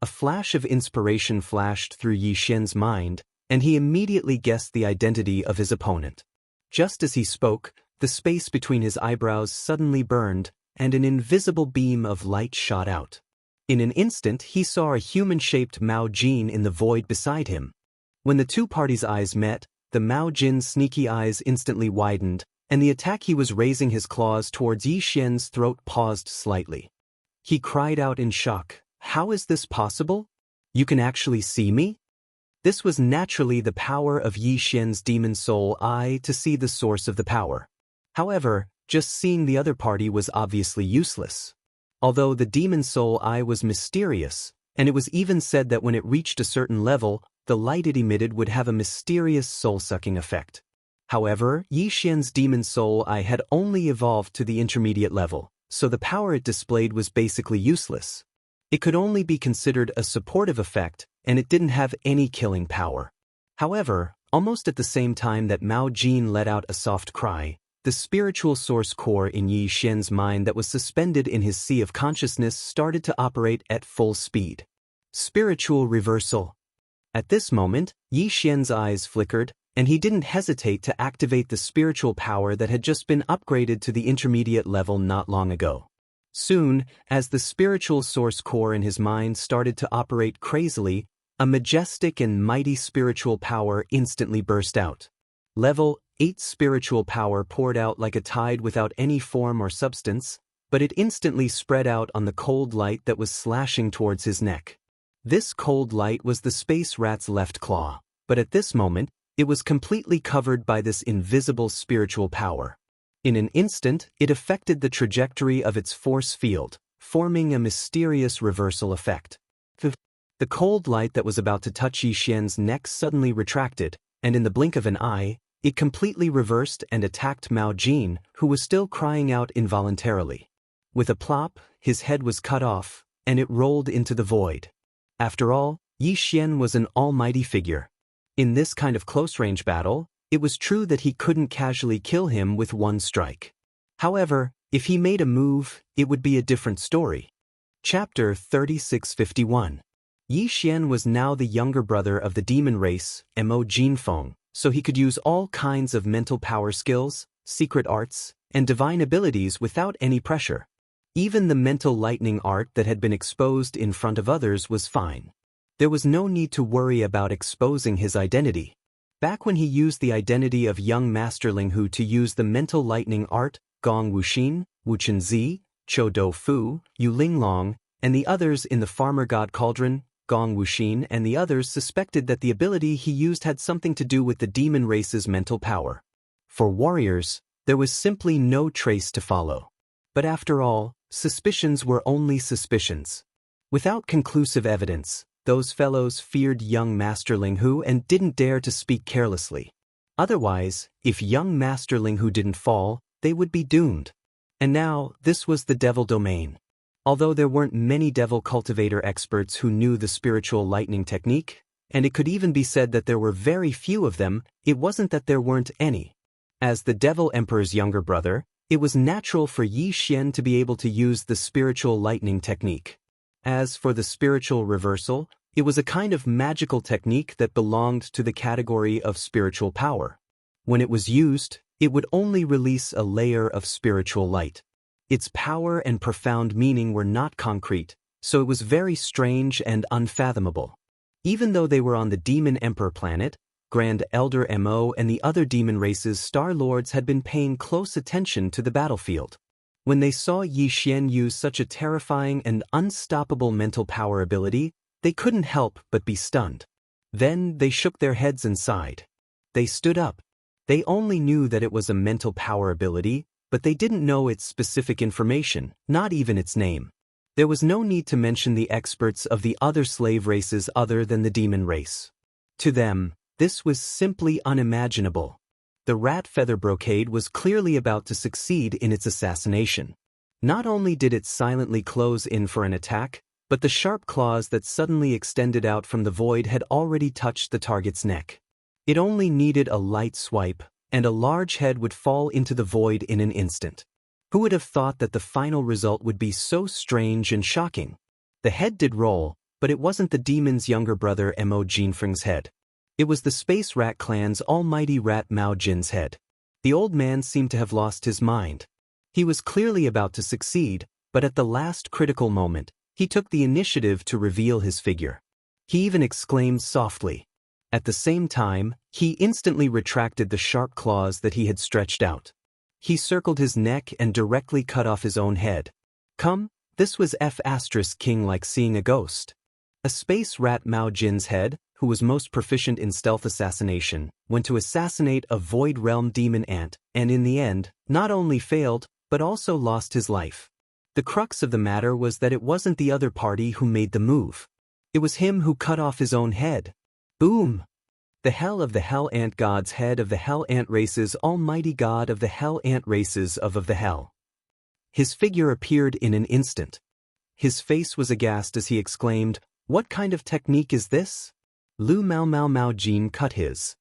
S1: A flash of inspiration flashed through Yi Xian's mind, and he immediately guessed the identity of his opponent. Just as he spoke, the space between his eyebrows suddenly burned, and an invisible beam of light shot out. In an instant he saw a human-shaped Mao Jin in the void beside him. When the two parties' eyes met, the Mao Jin's sneaky eyes instantly widened, and the attack he was raising his claws towards Yi Xian's throat paused slightly. He cried out in shock, "How is this possible? You can actually see me?" This was naturally the power of Yi Xian's demon soul eye to see the source of the power. However, just seeing the other party was obviously useless. Although the demon soul eye was mysterious, and it was even said that when it reached a certain level, the light it emitted would have a mysterious soul-sucking effect. However, Yi Xian's demon soul eye had only evolved to the intermediate level, so the power it displayed was basically useless. It could only be considered a supportive effect, and it didn't have any killing power. However, almost at the same time that Mao Jin let out a soft cry, the spiritual source core in Yi Xian's mind that was suspended in his sea of consciousness started to operate at full speed. Spiritual reversal. At this moment, Yi Xian's eyes flickered, and he didn't hesitate to activate the spiritual power that had just been upgraded to the intermediate level not long ago. Soon, as the spiritual source core in his mind started to operate crazily, a majestic and mighty spiritual power instantly burst out. Level 8 spiritual power poured out like a tide without any form or substance, but it instantly spread out on the cold light that was slashing towards his neck. This cold light was the space rat's left claw, but at this moment, it was completely covered by this invisible spiritual power. In an instant, it affected the trajectory of its force field, forming a mysterious reversal effect. The cold light that was about to touch Yi Xian's neck suddenly retracted, and in the blink of an eye, it completely reversed and attacked Mao Jin, who was still crying out involuntarily. With a plop, his head was cut off, and it rolled into the void. After all, Yi Xian was an almighty figure. In this kind of close-range battle, it was true that he couldn't casually kill him with one strike. However, if he made a move, it would be a different story. Chapter 3651. Yi Xian was now the younger brother of the demon race, Mo Jinfeng, so he could use all kinds of mental power skills, secret arts, and divine abilities without any pressure. Even the mental lightning art that had been exposed in front of others was fine. There was no need to worry about exposing his identity. Back when he used the identity of young Master Ling Hu to use the mental lightning art, Gong Wuxin, Wuchen Zi, Chou Do Fu, Yu Linglong, and the others in the Farmer God Cauldron, Gong Wuxin and the others suspected that the ability he used had something to do with the demon race's mental power. For warriors, there was simply no trace to follow. But after all, suspicions were only suspicions. Without conclusive evidence, those fellows feared young Master Ling Hu and didn't dare to speak carelessly. Otherwise, if young Master Ling Hu didn't fall, they would be doomed. And now, this was the devil domain. Although there weren't many devil cultivator experts who knew the spiritual lightning technique, and it could even be said that there were very few of them, it wasn't that there weren't any. As the devil emperor's younger brother, it was natural for Yi Xian to be able to use the spiritual lightning technique. As for the spiritual reversal, it was a kind of magical technique that belonged to the category of spiritual power. When it was used, it would only release a layer of spiritual light. Its power and profound meaning were not concrete, so it was very strange and unfathomable. Even though they were on the Demon Emperor planet, Grand Elder Mo and the other demon race's star lords had been paying close attention to the battlefield. When they saw Yi Xian use such a terrifying and unstoppable mental power ability, they couldn't help but be stunned. Then they shook their heads and sighed. They stood up. They only knew that it was a mental power ability, but they didn't know its specific information, not even its name. There was no need to mention the experts of the other slave races other than the demon race. To them, this was simply unimaginable. The rat feather brocade was clearly about to succeed in its assassination. Not only did it silently close in for an attack, but the sharp claws that suddenly extended out from the void had already touched the target's neck. It only needed a light swipe, and a large head would fall into the void in an instant. Who would have thought that the final result would be so strange and shocking? The head did roll, but it wasn't the demon's younger brother Mo Jinfeng's head. It was the Space Rat clan's almighty rat Mao Jin's head. The old man seemed to have lost his mind. He was clearly about to succeed, but at the last critical moment, he took the initiative to reveal his figure. He even exclaimed softly. At the same time, he instantly retracted the sharp claws that he had stretched out. He circled his neck and directly cut off his own head. Come, this was King like seeing a ghost. A space rat Mao Jin's head, who was most proficient in stealth assassination, went to assassinate a Void Realm demon ant, and in the end, not only failed, but also lost his life. The crux of the matter was that it wasn't the other party who made the move. It was him who cut off his own head. Boom! The hell of the hell ant god's head of the hell ant races, almighty god of the hell ant races of the hell. His figure appeared in an instant. His face was aghast as he exclaimed, "What kind of technique is this?" Lu Mao Jin cut his.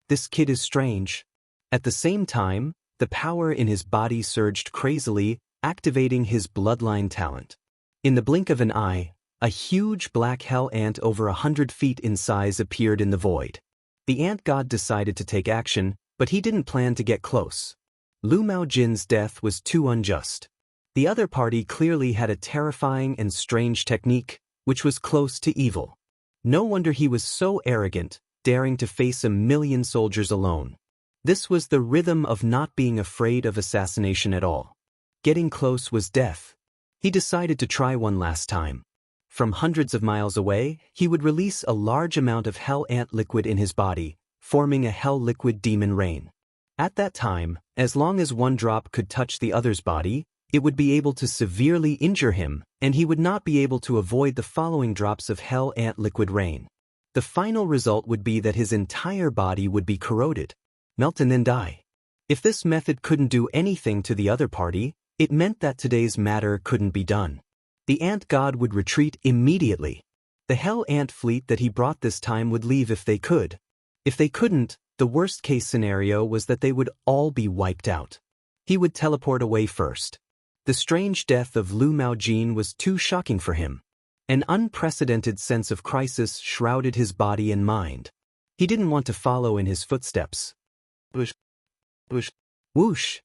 S1: This kid is strange. At the same time, the power in his body surged crazily, activating his bloodline talent. In the blink of an eye, a huge black hell ant over 100 feet in size appeared in the void. The ant god decided to take action, but he didn't plan to get close. Lu Mao Jin's death was too unjust. The other party clearly had a terrifying and strange technique, which was close to evil. No wonder he was so arrogant, daring to face 1,000,000 soldiers alone. This was the rhythm of not being afraid of assassination at all. Getting close was death. He decided to try one last time. From hundreds of miles away, he would release a large amount of hell ant liquid in his body, forming a hell liquid demon rain. At that time, as long as one drop could touch the other's body, it would be able to severely injure him, and he would not be able to avoid the following drops of hell ant liquid rain. The final result would be that his entire body would be corroded, melt and then die. If this method couldn't do anything to the other party, it meant that today's matter couldn't be done. The ant god would retreat immediately. The hell ant fleet that he brought this time would leave if they could. If they couldn't, the worst-case scenario was that they would all be wiped out. He would teleport away first. The strange death of Lu Mao Jin was too shocking for him. An unprecedented sense of crisis shrouded his body and mind. He didn't want to follow in his footsteps. Whoosh, whoosh, whoosh.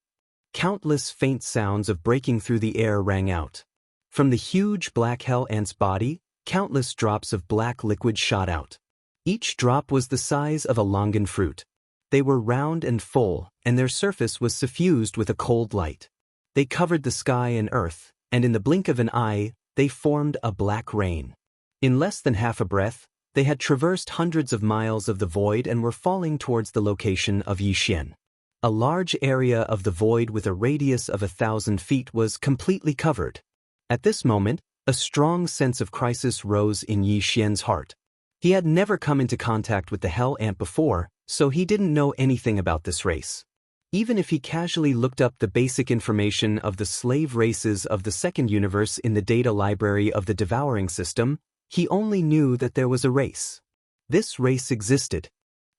S1: Countless faint sounds of breaking through the air rang out. From the huge black hell ant's body, countless drops of black liquid shot out. Each drop was the size of a longan fruit. They were round and full, and their surface was suffused with a cold light. They covered the sky and earth, and in the blink of an eye, they formed a black rain. In less than half a breath, they had traversed hundreds of miles of the void and were falling towards the location of Yixian. A large area of the void with a radius of 1,000 feet was completely covered. At this moment, a strong sense of crisis rose in Yixian's heart. He had never come into contact with the Hell Ant before, so he didn't know anything about this race. Even if he casually looked up the basic information of the slave races of the second universe in the data library of the Devouring system, he only knew that there was a race. This race existed.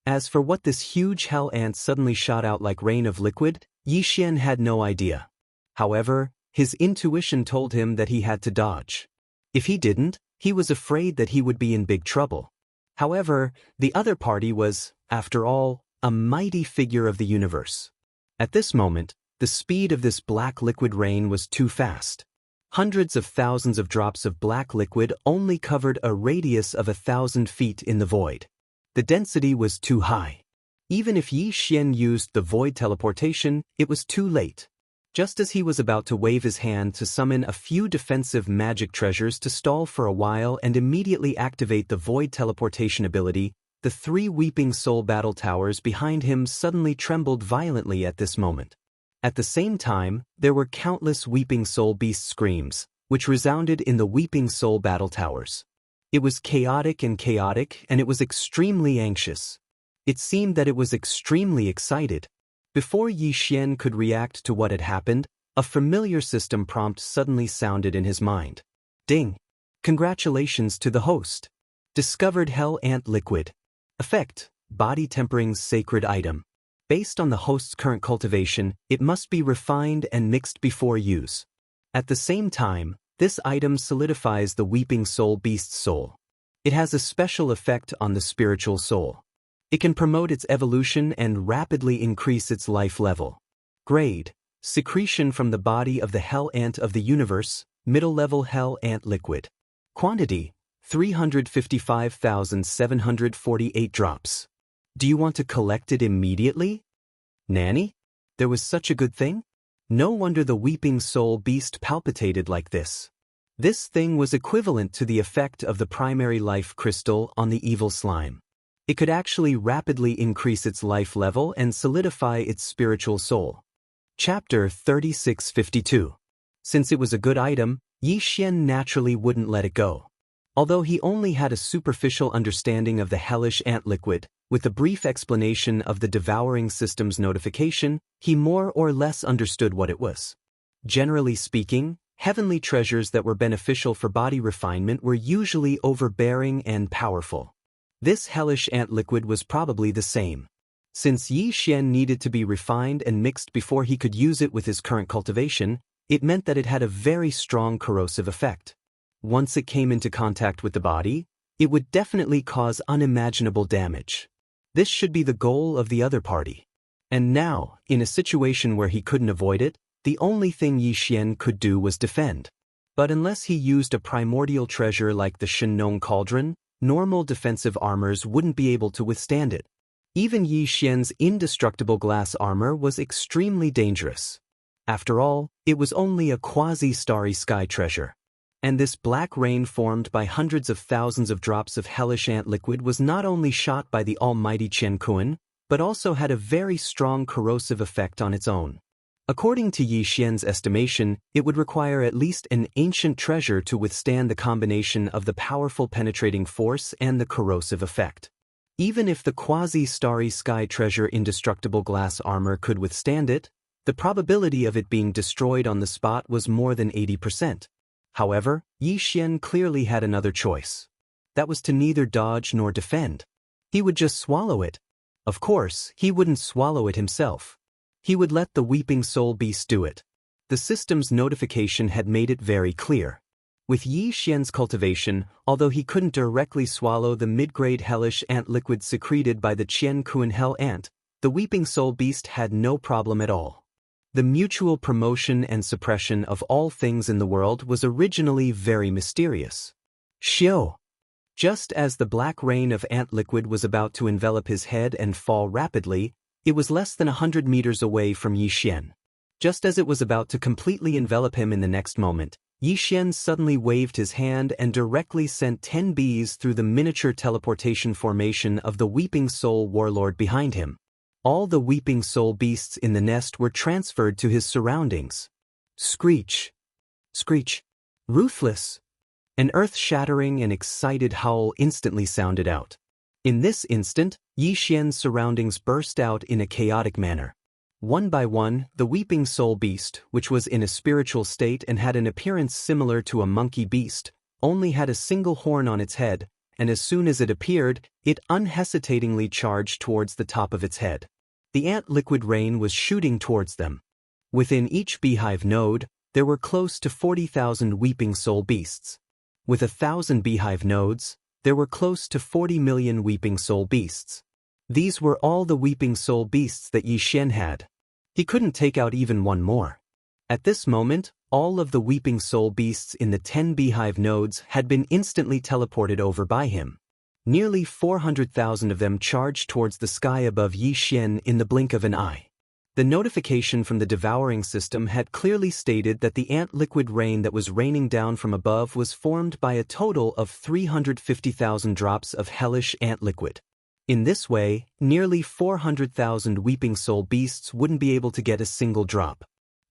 S1: As for what this huge hell ant suddenly shot out like rain of liquid, Yixian had no idea. However, his intuition told him that he had to dodge. If he didn't, he was afraid that he would be in big trouble. However, the other party was, after all, a mighty figure of the universe. At this moment, the speed of this black liquid rain was too fast. Hundreds of thousands of drops of black liquid only covered a radius of 1,000 feet in the void. The density was too high. Even if Yixian used the void teleportation, it was too late. Just as he was about to wave his hand to summon a few defensive magic treasures to stall for a while and immediately activate the void teleportation ability, the 3 weeping soul battle towers behind him suddenly trembled violently at this moment. At the same time, there were countless weeping soul beast screams, which resounded in the weeping soul battle towers. It was chaotic, and it was extremely anxious. It seemed that it was extremely excited. Before Yixian could react to what had happened, a familiar system prompt suddenly sounded in his mind. Ding! Congratulations to the host. Discovered Hell Ant Liquid. Effect: Body Tempering's Sacred Item. Based on the host's current cultivation, it must be refined and mixed before use. At the same time, this item solidifies the Weeping Soul Beast's soul. It has a special effect on the spiritual soul. It can promote its evolution and rapidly increase its life level. Grade: Secretion from the body of the Hell Ant of the universe, middle level Hell Ant Liquid. Quantity: 355,748 drops. Do you want to collect it immediately? Nanny? There was such a good thing? No wonder the Weeping Soul Beast palpitated like this. This thing was equivalent to the effect of the primary life crystal on the evil slime. It could actually rapidly increase its life level and solidify its spiritual soul. Chapter 3652. Since it was a good item, Yixian naturally wouldn't let it go. Although he only had a superficial understanding of the hellish ant liquid, with a brief explanation of the devouring system's notification, he more or less understood what it was. Generally speaking, heavenly treasures that were beneficial for body refinement were usually overbearing and powerful. This hellish ant liquid was probably the same. Since Yixian needed to be refined and mixed before he could use it with his current cultivation, it meant that it had a very strong corrosive effect. Once it came into contact with the body, it would definitely cause unimaginable damage. This should be the goal of the other party. And now, in a situation where he couldn't avoid it, the only thing Yixian could do was defend. But unless he used a primordial treasure like the Shenong Cauldron, normal defensive armors wouldn't be able to withstand it. Even Yixian's indestructible glass armor was extremely dangerous. After all, it was only a quasi-starry sky treasure. And this black rain formed by hundreds of thousands of drops of hellish ant liquid was not only shot by the almighty Chen Kun, but also had a very strong corrosive effect on its own. According to Yixian's estimation, it would require at least an ancient treasure to withstand the combination of the powerful penetrating force and the corrosive effect. Even if the quasi-starry sky treasure indestructible glass armor could withstand it, the probability of it being destroyed on the spot was more than 80%. However, Yixian clearly had another choice. That was to neither dodge nor defend. He would just swallow it. Of course, he wouldn't swallow it himself. He would let the Weeping Soul Beast do it. The system's notification had made it very clear. With Yi Xian's cultivation, although he couldn't directly swallow the mid-grade hellish ant liquid secreted by the Qian Kuan hell ant, the Weeping Soul Beast had no problem at all. The mutual promotion and suppression of all things in the world was originally very mysterious. Xiao. Just as the black rain of ant liquid was about to envelop his head and fall rapidly, it was less than 100 meters away from Yi Xian. Just as it was about to completely envelop him in the next moment, Yi Xian suddenly waved his hand and directly sent 10 bees through the miniature teleportation formation of the Weeping Soul Warlord behind him. All the Weeping Soul beasts in the nest were transferred to his surroundings. Screech. Screech. Ruthless. An earth-shattering and excited howl instantly sounded out. In this instant, Yi Xian's surroundings burst out in a chaotic manner. One by one, the Weeping Soul Beast, which was in a spiritual state and had an appearance similar to a monkey beast, only had a single horn on its head, and as soon as it appeared, it unhesitatingly charged towards the top of its head. The ant liquid rain was shooting towards them. Within each beehive node, there were close to 40,000 Weeping Soul Beasts. With 1,000 beehive nodes, there were close to 40 million Weeping Soul Beasts. These were all the Weeping Soul Beasts that Yi Xian had. He couldn't take out even one more. At this moment, all of the Weeping Soul Beasts in the 10 beehive nodes had been instantly teleported over by him. Nearly 400,000 of them charged towards the sky above Yi Xian in the blink of an eye. The notification from the devouring system had clearly stated that the ant liquid rain that was raining down from above was formed by a total of 350,000 drops of hellish ant liquid. In this way, nearly 400,000 Weeping Soul Beasts wouldn't be able to get a single drop.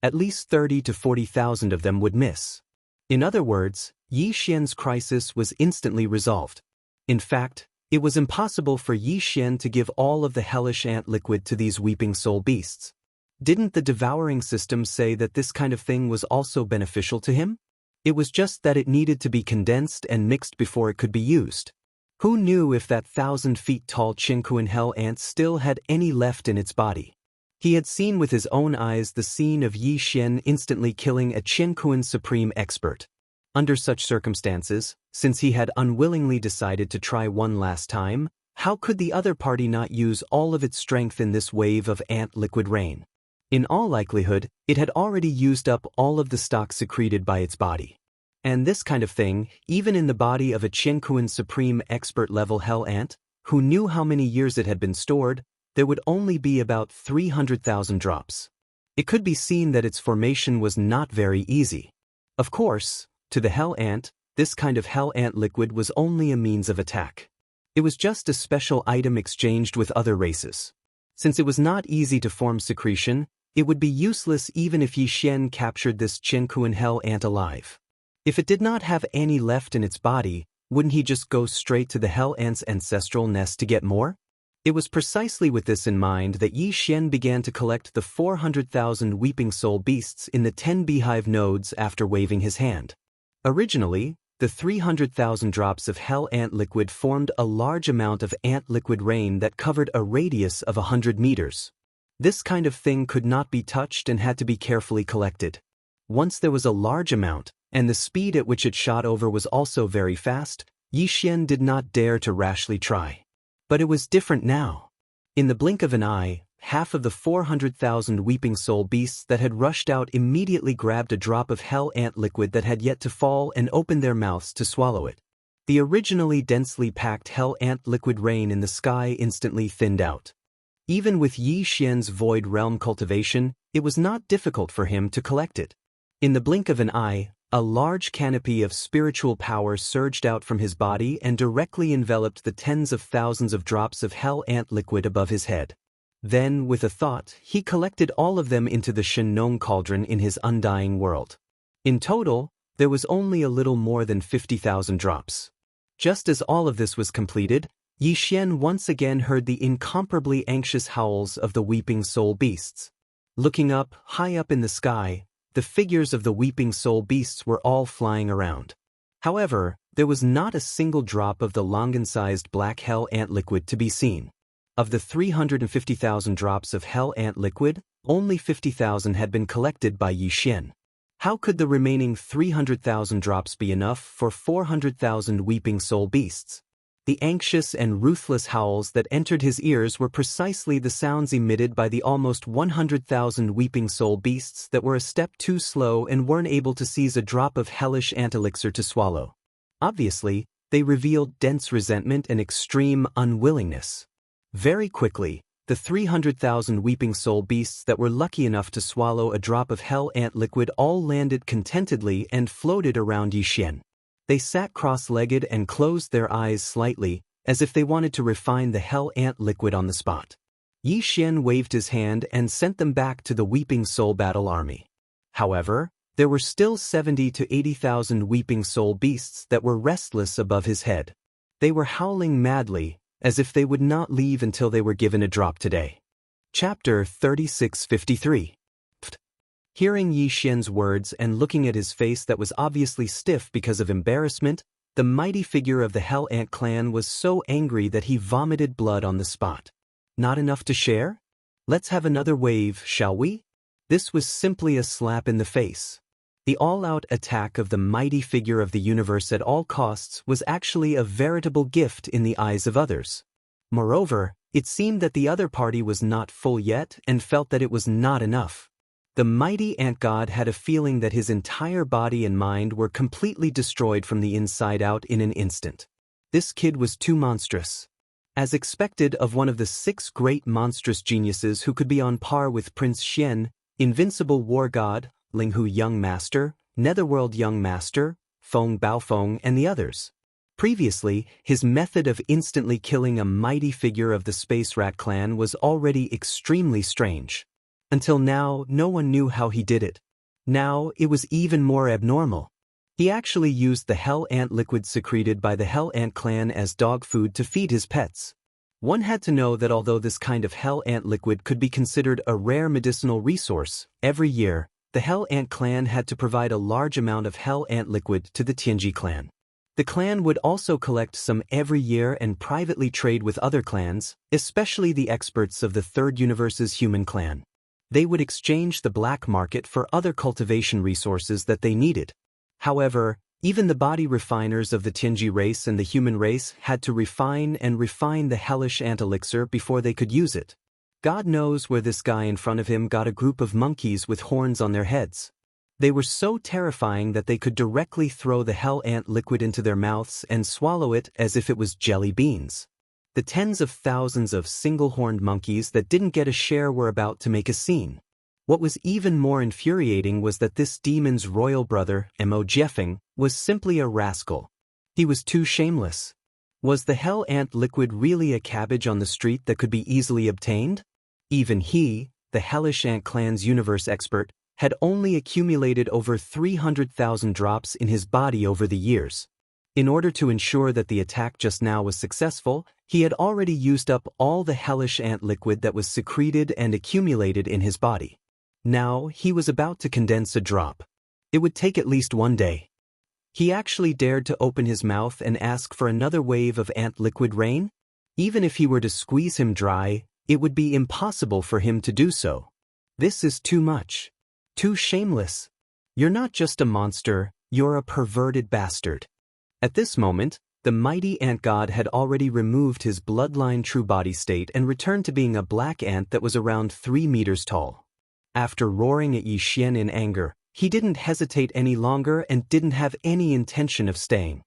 S1: At least 30 to 40,000 of them would miss. In other words, Yi Xian's crisis was instantly resolved. In fact, it was impossible for Yi Xian to give all of the hellish ant liquid to these Weeping Soul Beasts. Didn't the devouring system say that this kind of thing was also beneficial to him? It was just that it needed to be condensed and mixed before it could be used. Who knew if that 1,000 feet tall Qiankuan hell ant still had any left in its body? He had seen with his own eyes the scene of Yi Xian instantly killing a Qiankuan supreme expert. Under such circumstances, since he had unwillingly decided to try one last time, how could the other party not use all of its strength in this wave of ant liquid rain? In all likelihood, it had already used up all of the stock secreted by its body. And this kind of thing, even in the body of a Qiankuan supreme expert level hell ant, who knew how many years it had been stored, there would only be about 300,000 drops. It could be seen that its formation was not very easy. Of course, to the hell ant, this kind of hell ant liquid was only a means of attack. It was just a special item exchanged with other races. Since it was not easy to form secretion, it would be useless even if Yi Xian captured this Qiankuan hell ant alive. If it did not have any left in its body, wouldn't he just go straight to the hell ant's ancestral nest to get more? It was precisely with this in mind that Yi Xian began to collect the 400,000 Weeping Soul Beasts in the 10 beehive nodes after waving his hand. Originally, the 300,000 drops of hell ant liquid formed a large amount of ant liquid rain that covered a radius of 100 meters. This kind of thing could not be touched and had to be carefully collected. Once there was a large amount, and the speed at which it shot over was also very fast, Yi Xian did not dare to rashly try. But it was different now. In the blink of an eye, half of the 400,000 Weeping Soul Beasts that had rushed out immediately grabbed a drop of hell ant liquid that had yet to fall and opened their mouths to swallow it. The originally densely packed hell ant liquid rain in the sky instantly thinned out. Even with Yi Xian's Void Realm cultivation, it was not difficult for him to collect it. In the blink of an eye, a large canopy of spiritual power surged out from his body and directly enveloped the tens of thousands of drops of hell ant liquid above his head. Then, with a thought, he collected all of them into the Shenong cauldron in his undying world. In total, there was only a little more than 50,000 drops. Just as all of this was completed, Yi Xian once again heard the incomparably anxious howls of the Weeping Soul Beasts. Looking up, high up in the sky, the figures of the Weeping Soul Beasts were all flying around. However, there was not a single drop of the Longan-sized black hell ant liquid to be seen. Of the 350,000 drops of hell ant liquid, only 50,000 had been collected by Yi Xian. How could the remaining 300,000 drops be enough for 400,000 weeping soul beasts? The anxious and ruthless howls that entered his ears were precisely the sounds emitted by the almost 100,000 weeping soul beasts that were a step too slow and weren't able to seize a drop of hellish ant elixir to swallow. Obviously, they revealed dense resentment and extreme unwillingness. Very quickly, the 300,000 weeping soul beasts that were lucky enough to swallow a drop of hell ant liquid all landed contentedly and floated around Xian. They sat cross-legged and closed their eyes slightly, as if they wanted to refine the hell ant liquid on the spot. Xian waved his hand and sent them back to the weeping soul battle army. However, there were still 70 to 80,000 weeping soul beasts that were restless above his head. They were howling madly, as if they would not leave until they were given a drop today. Chapter 3653. Hearing Xian's words and looking at his face that was obviously stiff because of embarrassment, the mighty figure of the Hell Ant clan was so angry that he vomited blood on the spot. Not enough to share? Let's have another wave, shall we? This was simply a slap in the face. The all-out attack of the mighty figure of the universe at all costs was actually a veritable gift in the eyes of others. Moreover, it seemed that the other party was not full yet and felt that it was not enough. The mighty ant god had a feeling that his entire body and mind were completely destroyed from the inside out in an instant. This kid was too monstrous. As expected of one of the 6 great monstrous geniuses who could be on par with Prince Xian, Invincible War God, Linghu Young Master, Netherworld Young Master, Feng Baofeng, and the others. Previously, his method of instantly killing a mighty figure of the Space Rat clan was already extremely strange. Until now, no one knew how he did it. Now, it was even more abnormal. He actually used the Hell Ant liquid secreted by the Hell Ant clan as dog food to feed his pets. One had to know that although this kind of Hell Ant liquid could be considered a rare medicinal resource, every year, the Hell Ant clan had to provide a large amount of Hell Ant liquid to the Tianji clan. The clan would also collect some every year and privately trade with other clans, especially the experts of the Third Universe's human clan. They would exchange the black market for other cultivation resources that they needed. However, even the body refiners of the Tianji race and the human race had to refine the hellish ant elixir before they could use it. God knows where this guy in front of him got a group of monkeys with horns on their heads. They were so terrifying that they could directly throw the hell ant liquid into their mouths and swallow it as if it was jelly beans. The tens of thousands of single-horned monkeys that didn't get a share were about to make a scene. What was even more infuriating was that this demon's royal brother, Mo Jiefeng, was simply a rascal. He was too shameless. Was the hell ant liquid really a cabbage on the street that could be easily obtained? Even he, the Hellish Ant clan's universe expert, had only accumulated over 300,000 drops in his body over the years. In order to ensure that the attack just now was successful, he had already used up all the hellish ant liquid that was secreted and accumulated in his body. Now, he was about to condense a drop. It would take at least 1 day. He actually dared to open his mouth and ask for another wave of ant liquid rain? Even if he were to squeeze him dry, it would be impossible for him to do so. This is too much. Too shameless. You're not just a monster, you're a perverted bastard. At this moment, the mighty ant god had already removed his bloodline true body state and returned to being a black ant that was around 3 meters tall. After roaring at Xian in anger, he didn't hesitate any longer and didn't have any intention of staying.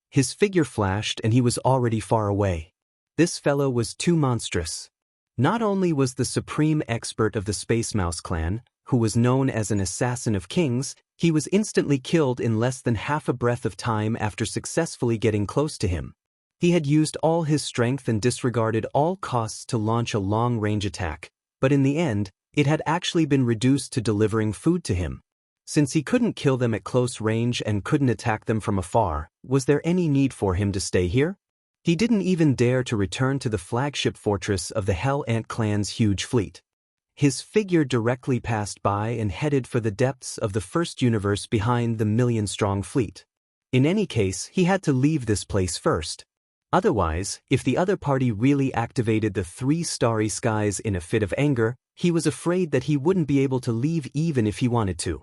S1: His figure flashed and he was already far away. This fellow was too monstrous. Not only was the supreme expert of the Space Mouse clan, who was known as an assassin of kings, he was instantly killed in less than half a breath of time after successfully getting close to him. He had used all his strength and disregarded all costs to launch a long-range attack, but in the end, it had actually been reduced to delivering food to him. Since he couldn't kill them at close range and couldn't attack them from afar, was there any need for him to stay here? He didn't even dare to return to the flagship fortress of the Hell Ant clan's huge fleet. His figure directly passed by and headed for the depths of the first universe behind the million-strong fleet. In any case, he had to leave this place first. Otherwise, if the other party really activated the 3 starry skies in a fit of anger, he was afraid that he wouldn't be able to leave even if he wanted to.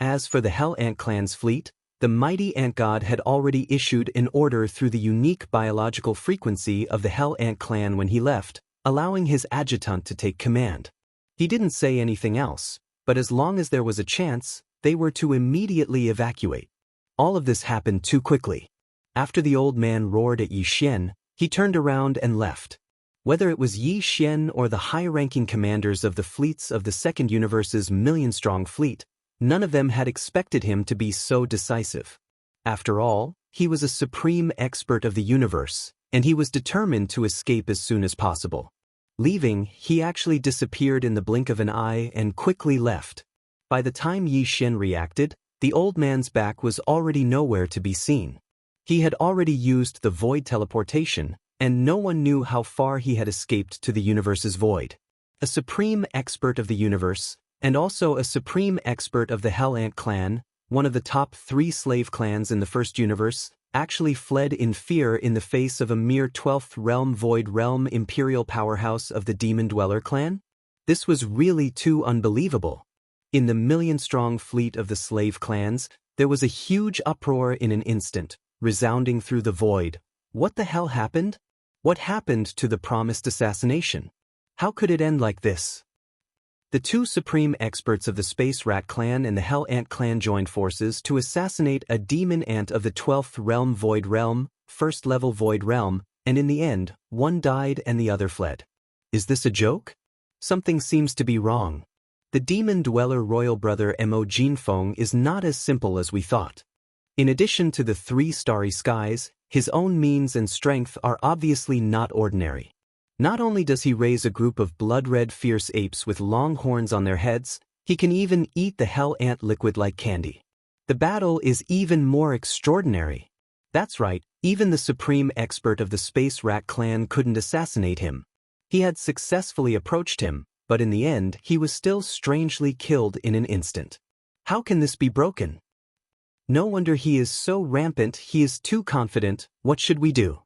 S1: As for the Hell Ant Clan's fleet, the mighty ant god had already issued an order through the unique biological frequency of the Hell Ant Clan when he left, allowing his adjutant to take command. He didn't say anything else, but as long as there was a chance, they were to immediately evacuate. All of this happened too quickly. After the old man roared at Yi Xian, he turned around and left. Whether it was Yi Xian or the high-ranking commanders of the fleets of the Second Universe's million-strong fleet, none of them had expected him to be so decisive. After all, he was a supreme expert of the universe, and he was determined to escape as soon as possible. Leaving, he actually disappeared in the blink of an eye and quickly left. By the time Yi Xian reacted, the old man's back was already nowhere to be seen. He had already used the void teleportation, and no one knew how far he had escaped to the universe's void. A supreme expert of the universe, and also a supreme expert of the Hell Ant Clan, one of the top 3 slave clans in the first universe, actually fled in fear in the face of a mere 12th realm void realm imperial powerhouse of the Demon Dweller clan? This was really too unbelievable. In the million-strong fleet of the slave clans, there was a huge uproar in an instant, resounding through the void. What the hell happened? What happened to the promised assassination? How could it end like this? The 2 supreme experts of the Space Rat Clan and the Hell Ant Clan joined forces to assassinate a demon ant of the 12th realm Void Realm, 1st level Void Realm, and in the end, one died and the other fled. Is this a joke? Something seems to be wrong. The Demon Dweller royal brother Mo Jinfeng is not as simple as we thought. In addition to the 3 starry skies, his own means and strength are obviously not ordinary. Not only does he raise a group of blood-red fierce apes with long horns on their heads, he can even eat the hell ant liquid like candy. The battle is even more extraordinary. That's right, even the supreme expert of the Space Rat Clan couldn't assassinate him. He had successfully approached him, but in the end he was still strangely killed in an instant. How can this be broken? No wonder he is so rampant. He is too confident. What should we do?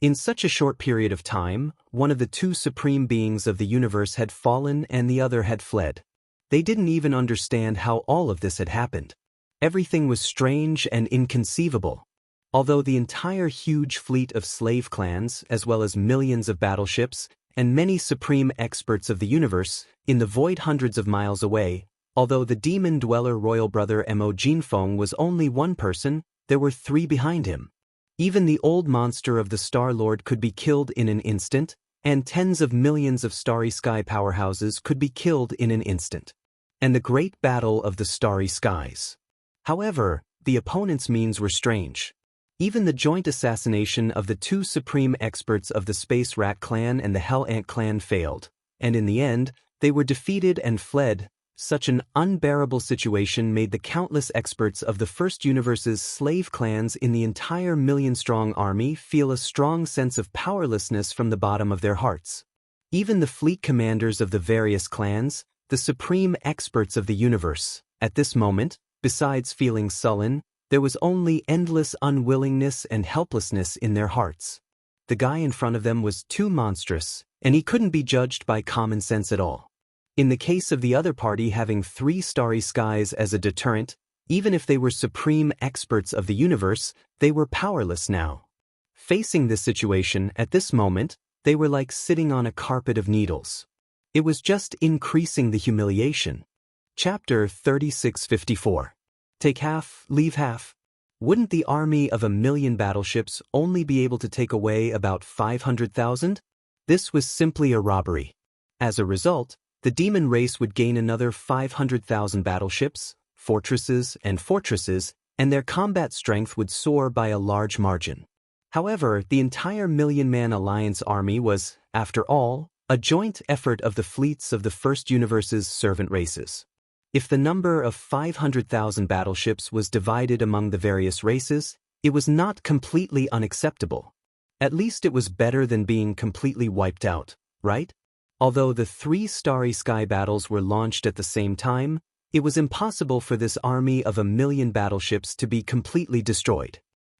S1: In such a short period of time, one of the 2 supreme beings of the universe had fallen and the other had fled. They didn't even understand how all of this had happened. Everything was strange and inconceivable. Although the entire huge fleet of slave clans, as well as millions of battleships, and many supreme experts of the universe, in the void hundreds of miles away, although the Demon Dweller royal brother Mo Jinfeng was only one person, there were 3 behind him. Even the old monster of the Star-Lord could be killed in an instant, and tens of millions of starry sky powerhouses could be killed in an instant. And the great battle of the starry skies. However, the opponent's means were strange. Even the joint assassination of the 2 supreme experts of the Space Rat Clan and the Hell Ant Clan failed, and in the end, they were defeated and fled. Such an unbearable situation made the countless experts of the First Universe's slave clans in the entire million-strong army feel a strong sense of powerlessness from the bottom of their hearts. Even the fleet commanders of the various clans, the supreme experts of the universe, at this moment, besides feeling sullen, there was only endless unwillingness and helplessness in their hearts. The guy in front of them was too monstrous, and he couldn't be judged by common sense at all. In the case of the other party having 3 starry skies as a deterrent, even if they were supreme experts of the universe, they were powerless now. Facing this situation at this moment, they were like sitting on a carpet of needles. It was just increasing the humiliation. Chapter 3654. Take half, leave half. Wouldn't the army of 1,000,000 battleships only be able to take away about 500,000? This was simply a robbery. As a result, the demon race would gain another 500,000 battleships, fortresses, and their combat strength would soar by a large margin. However, the entire million-man alliance army was, after all, a joint effort of the fleets of the First Universe's servant races. If the number of 500,000 battleships was divided among the various races, it was not completely unacceptable. At least it was better than being completely wiped out, right? Although the 3 starry sky battles were launched at the same time, it was impossible for this army of 1,000,000 battleships to be completely destroyed.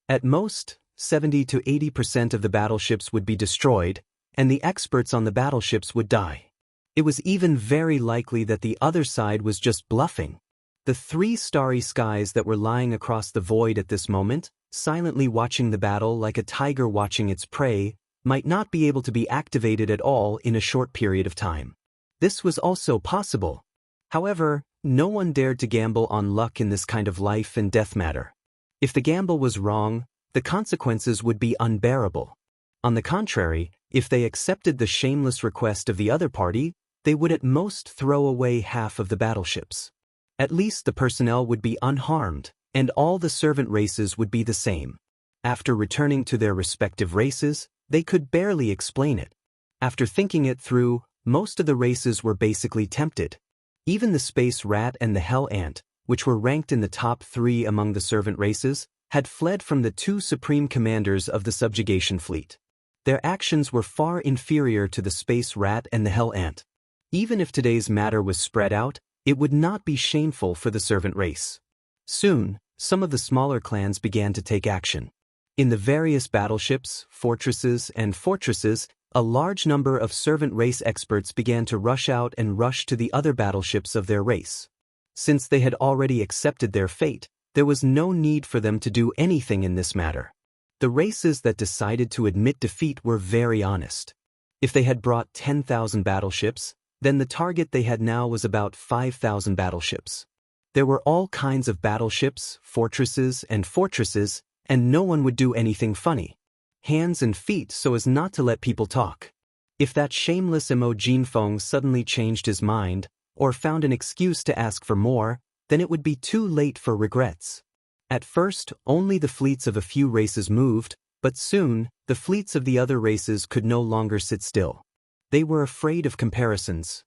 S1: At most, 70 to 80% of the battleships would be destroyed, and the experts on the battleships would die. It was even very likely that the other side was just bluffing. The 3 starry skies that were lying across the void at this moment, silently watching the battle like a tiger watching its prey, might not be able to be activated at all in a short period of time. This was also possible. However, no one dared to gamble on luck in this kind of life and death matter. If the gamble was wrong, the consequences would be unbearable. On the contrary, if they accepted the shameless request of the other party, they would at most throw away half of the battleships. At least the personnel would be unharmed, and all the servant races would be the same. After returning to their respective races, they could barely explain it. After thinking it through, most of the races were basically tempted. Even the space rat and the hell ant, which were ranked in the top 3 among the servant races, had fled from the 2 supreme commanders of the subjugation fleet. Their actions were far inferior to the space rat and the hell ant. Even if today's matter was spread out, it would not be shameful for the servant race. Soon, some of the smaller clans began to take action. In the various battleships, fortresses, and fortresses, a large number of servant race experts began to rush out and rush to the other battleships of their race. Since they had already accepted their fate, there was no need for them to do anything in this matter. The races that decided to admit defeat were very honest. If they had brought 10,000 battleships, then the target they had now was about 5,000 battleships. There were all kinds of battleships, fortresses, and no one would do anything funny. Hands and feet so as not to let people talk. If that shameless Mo Jinfeng suddenly changed his mind, or found an excuse to ask for more, then it would be too late for regrets. At first, only the fleets of a few races moved, but soon, the fleets of the other races could no longer sit still. They were afraid of comparisons.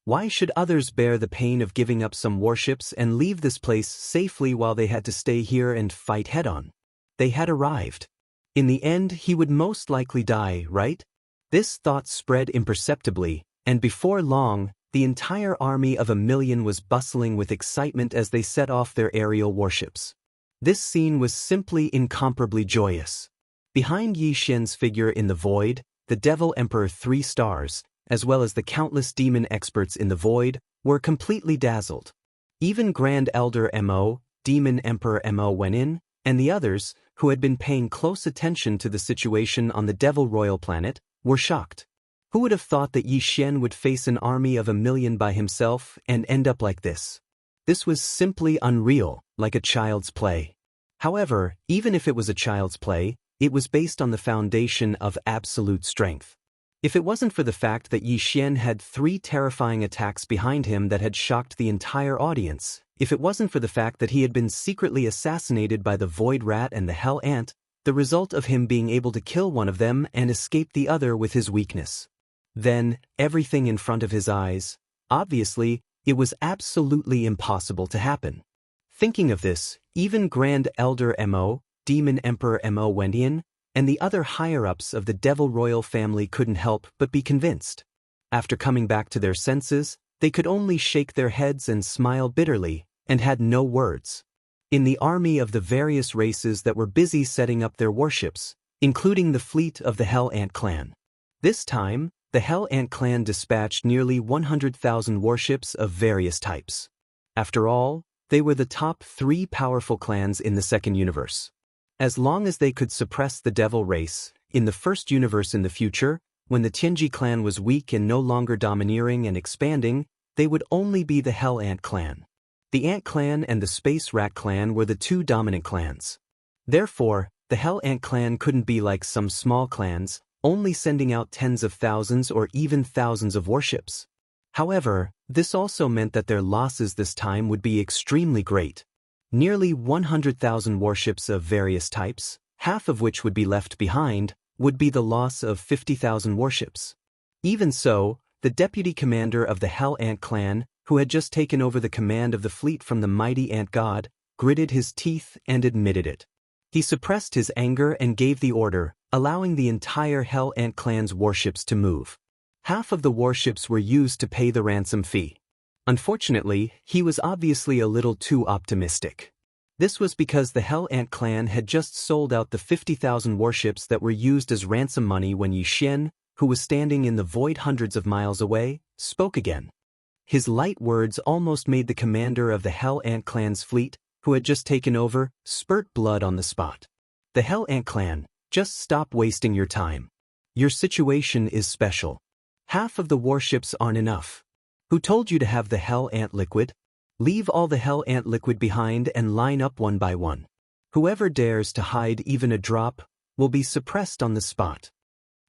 S1: Why should others bear the pain of giving up some warships and leave this place safely while they had to stay here and fight head-on? They had arrived. In the end, he would most likely die, right? This thought spread imperceptibly, and before long, the entire army of 1,000,000 was bustling with excitement as they set off their aerial warships. This scene was simply incomparably joyous. Behind Yi Xian's figure in the void, the Devil Emperor 3 stars, as well as the countless demon experts in the void, were completely dazzled. Even Grand Elder Mo, Demon Emperor Mo Wenin, and the others, who had been paying close attention to the situation on the Devil Royal planet, were shocked. Who would have thought that Yi Xian would face an army of 1,000,000 by himself and end up like this? This was simply unreal, like a child's play. However, even if it was a child's play, it was based on the foundation of absolute strength. If it wasn't for the fact that Yi Xian had 3 terrifying attacks behind him that had shocked the entire audience, if it wasn't for the fact that he had been secretly assassinated by the Void Rat and the Hell Ant, the result of him being able to kill one of them and escape the other with his weakness. Then, everything in front of his eyes, obviously, it was absolutely impossible to happen. Thinking of this, even Grand Elder Mo, Demon Emperor Mo Wendian, and the other higher-ups of the Devil Royal family couldn't help but be convinced. After coming back to their senses, they could only shake their heads and smile bitterly, and had no words. In the army of the various races that were busy setting up their warships, including the fleet of the Hell Ant clan. This time, the Hell Ant clan dispatched nearly 100,000 warships of various types. After all, they were the top 3 powerful clans in the second universe. As long as they could suppress the devil race, in the first universe in the future, when the Tianji clan was weak and no longer domineering and expanding, they would only be the Hell Ant clan. The Ant clan and the Space Rat clan were the 2 dominant clans. Therefore, the Hell Ant clan couldn't be like some small clans, only sending out tens of thousands or even thousands of warships. However, this also meant that their losses this time would be extremely great. Nearly 100,000 warships of various types, half of which would be left behind, would be the loss of 50,000 warships. Even so, the deputy commander of the Hell Ant clan, who had just taken over the command of the fleet from the mighty Ant God, gritted his teeth and admitted it. He suppressed his anger and gave the order, allowing the entire Hell Ant clan's warships to move. Half of the warships were used to pay the ransom fee. Unfortunately, he was obviously a little too optimistic. This was because the Hell Ant clan had just sold out the 50,000 warships that were used as ransom money when Yi Xian, who was standing in the void hundreds of miles away, spoke again. His light words almost made the commander of the Hell Ant Clan's fleet, who had just taken over, spurt blood on the spot. The Hell Ant Clan, just stop wasting your time. Your situation is special. Half of the warships aren't enough. Who told you to have the Hell Ant liquid? Leave all the Hell Ant liquid behind and line up one by one. Whoever dares to hide even a drop will be suppressed on the spot.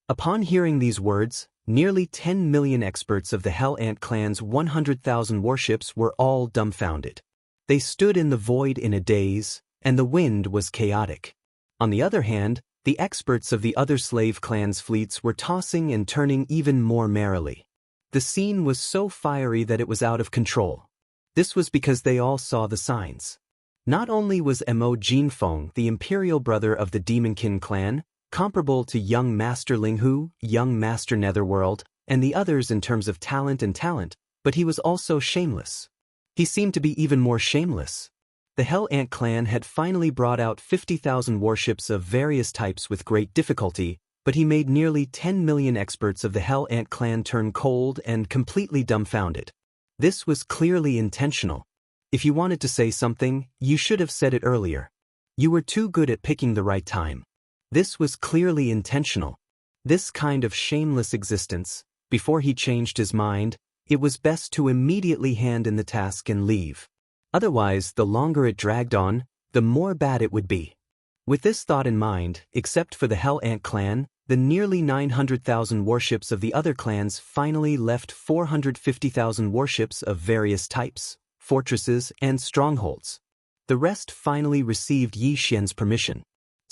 S1: Upon hearing these words, nearly 10 million experts of the Hell Ant Clan's 100,000 warships were all dumbfounded. They stood in the void in a daze, and the wind was chaotic. On the other hand, the experts of the other slave clans' fleets were tossing and turning even more merrily. The scene was so fiery that it was out of control. This was because they all saw the signs. Not only was Mo Jinfeng the imperial brother of the Demonkin clan, comparable to young Master Linghu, young Master Netherworld, and the others in terms of talent, but he was also shameless. He seemed to be even more shameless. The Hell Ant clan had finally brought out 50,000 warships of various types with great difficulty, but he made nearly 10 million experts of the Hell Ant clan turn cold and completely dumbfounded. This was clearly intentional. If you wanted to say something, you should have said it earlier. You were too good at picking the right time. This was clearly intentional. This kind of shameless existence, before he changed his mind, it was best to immediately hand in the task and leave. Otherwise, the longer it dragged on, the more bad it would be. With this thought in mind, except for the Hell Ant clan, the nearly 900,000 warships of the other clans finally left 450,000 warships of various types, fortresses, and strongholds. The rest finally received Yi Xian's permission.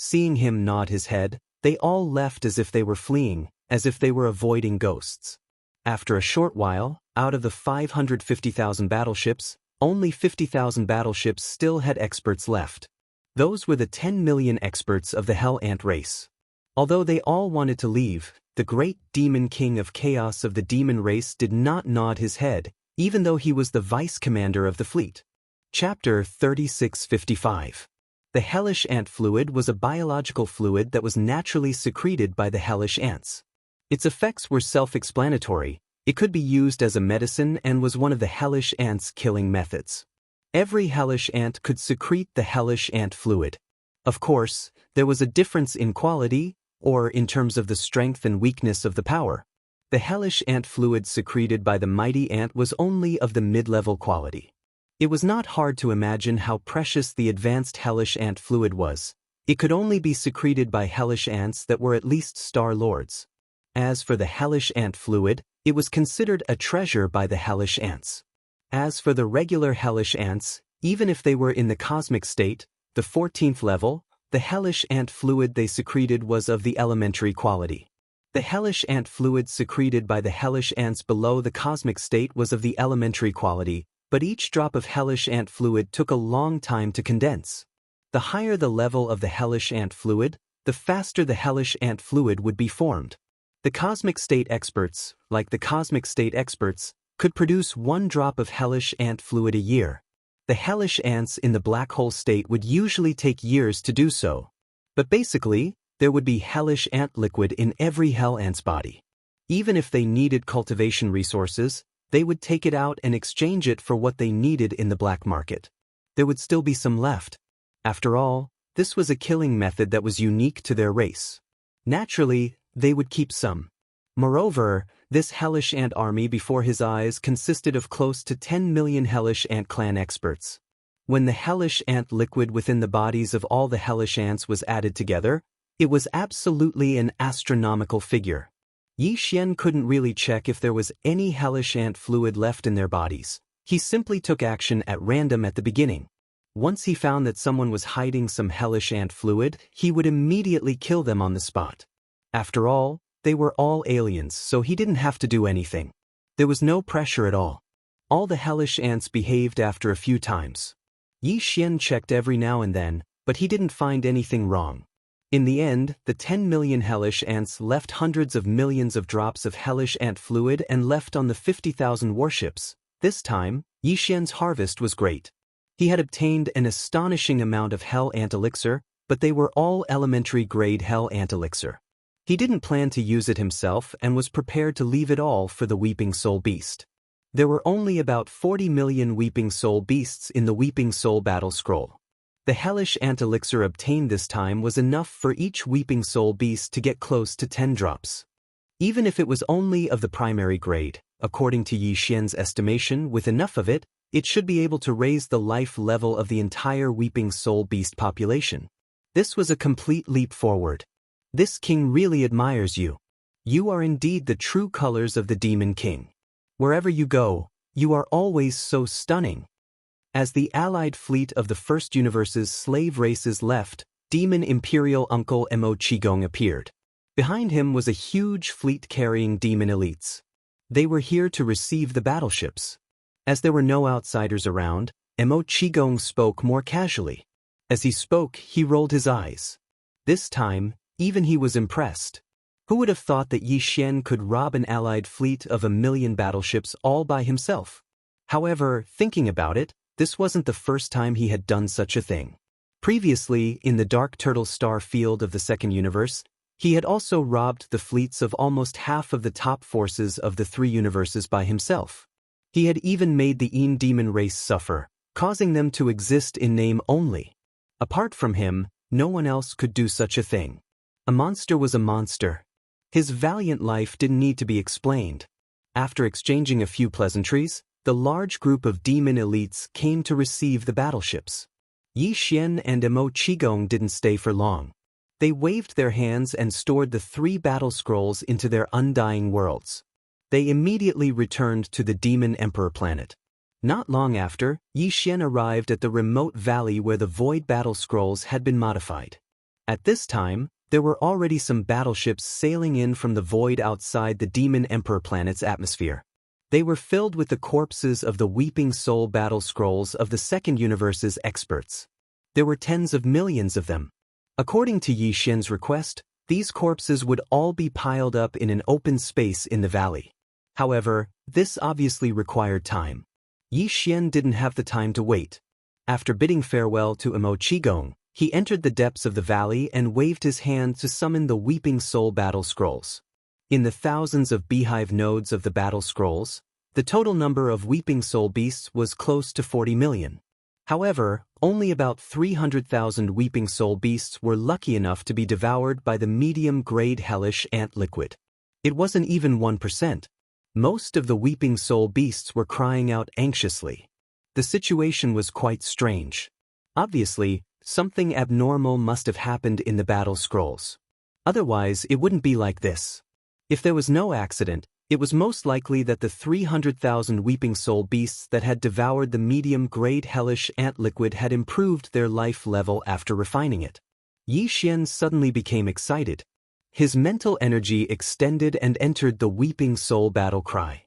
S1: Seeing him nod his head, they all left as if they were fleeing, as if they were avoiding ghosts. After a short while, out of the 550,000 battleships, only 50,000 battleships still had experts left. Those were the 10 million experts of the Hell Ant race. Although they all wanted to leave, the great demon king of chaos of the demon race did not nod his head, even though he was the vice commander of the fleet. Chapter 3655. The hellish ant fluid was a biological fluid that was naturally secreted by the hellish ants. Its effects were self-explanatory. It could be used as a medicine and was one of the hellish ants' killing methods. Every hellish ant could secrete the hellish ant fluid. Of course, there was a difference in quality, or in terms of the strength and weakness of the power. The hellish ant fluid secreted by the mighty ant was only of the mid-level quality. It was not hard to imagine how precious the advanced hellish ant fluid was. It could only be secreted by hellish ants that were at least star lords. As for the hellish ant fluid, it was considered a treasure by the hellish ants. As for the regular hellish ants, even if they were in the cosmic state, the 14th level, the hellish ant fluid they secreted was of the elementary quality. The hellish ant fluid secreted by the hellish ants below the cosmic state was of the elementary quality, but each drop of hellish ant fluid took a long time to condense. The higher the level of the hellish ant fluid, the faster the hellish ant fluid would be formed. The cosmic state experts, like the cosmic state experts, could produce 1 drop of hellish ant fluid a year. The hellish ants in the black hole state would usually take years to do so. But basically, there would be hellish ant liquid in every hell ant's body. Even if they needed cultivation resources, they would take it out and exchange it for what they needed in the black market. There would still be some left. After all, this was a killing method that was unique to their race. Naturally, they would keep some. Moreover, this hellish ant army before his eyes consisted of close to 10 million hellish ant clan experts. When the hellish ant liquid within the bodies of all the hellish ants was added together, it was absolutely an astronomical figure. Yi Xian couldn't really check if there was any hellish ant fluid left in their bodies. He simply took action at random at the beginning. Once he found that someone was hiding some hellish ant fluid, he would immediately kill them on the spot. After all, they were all aliens, so he didn't have to do anything. There was no pressure at all. All the hellish ants behaved after a few times. Yi Xian checked every now and then, but he didn't find anything wrong. In the end, the 10 million hellish ants left hundreds of millions of drops of hellish ant fluid and left on the 50,000 warships. This time, Yi Xian's harvest was great. He had obtained an astonishing amount of hell ant elixir, but they were all elementary grade hell ant elixir. He didn't plan to use it himself and was prepared to leave it all for the Weeping Soul Beast. There were only about 40 million Weeping Soul beasts in the Weeping Soul Battle Scroll. The hellish ant elixir obtained this time was enough for each Weeping Soul beast to get close to 10 drops. Even if it was only of the primary grade, according to Yi Xian's estimation, with enough of it, it should be able to raise the life level of the entire Weeping Soul beast population. This was a complete leap forward. This king really admires you. You are indeed the true colors of the Demon King. Wherever you go, you are always so stunning. As the allied fleet of the First Universe's slave races left, Demon Imperial Uncle Mo Qigong appeared. Behind him was a huge fleet carrying demon elites. They were here to receive the battleships. As there were no outsiders around, Mo Qigong spoke more casually. As he spoke, he rolled his eyes. This time, even he was impressed. Who would have thought that Yi Xian could rob an allied fleet of 1 million battleships all by himself? However, thinking about it, this wasn't the first time he had done such a thing. Previously, in the Dark Turtle Star field of the Second Universe, he had also robbed the fleets of almost half of the top forces of the 3 universes by himself. He had even made the Een demon race suffer, causing them to exist in name only. Apart from him, no one else could do such a thing. A monster was a monster. His valiant life didn't need to be explained. After exchanging a few pleasantries, the large group of demon elites came to receive the battleships. Yi Xian and Mo Qigong didn't stay for long. They waved their hands and stored the 3 battle scrolls into their undying worlds. They immediately returned to the Demon Emperor planet. Not long after, Yi Xian arrived at the remote valley where the Void Battle Scrolls had been modified. At this time, there were already some battleships sailing in from the void outside the Demon Emperor planet's atmosphere. They were filled with the corpses of the Weeping Soul Battle Scrolls of the Second Universe's experts. There were tens of millions of them. According to Yi Xian's request, these corpses would all be piled up in an open space in the valley. However, this obviously required time. Yi Xian didn't have the time to wait. After bidding farewell to Mo Qigong, he entered the depths of the valley and waved his hand to summon the Weeping Soul Battle Scrolls. In the thousands of beehive nodes of the Battle Scrolls, the total number of Weeping Soul beasts was close to 40 million. However, only about 300,000 Weeping Soul beasts were lucky enough to be devoured by the medium-grade hellish ant liquid. It wasn't even 1%. Most of the Weeping Soul beasts were crying out anxiously. The situation was quite strange. Obviously, something abnormal must have happened in the Battle Scrolls. Otherwise, it wouldn't be like this. If there was no accident, it was most likely that the 300,000 Weeping Soul beasts that had devoured the medium-grade hellish ant liquid had improved their life level after refining it. Yi Xian suddenly became excited. His mental energy extended and entered the Weeping Soul battle cry.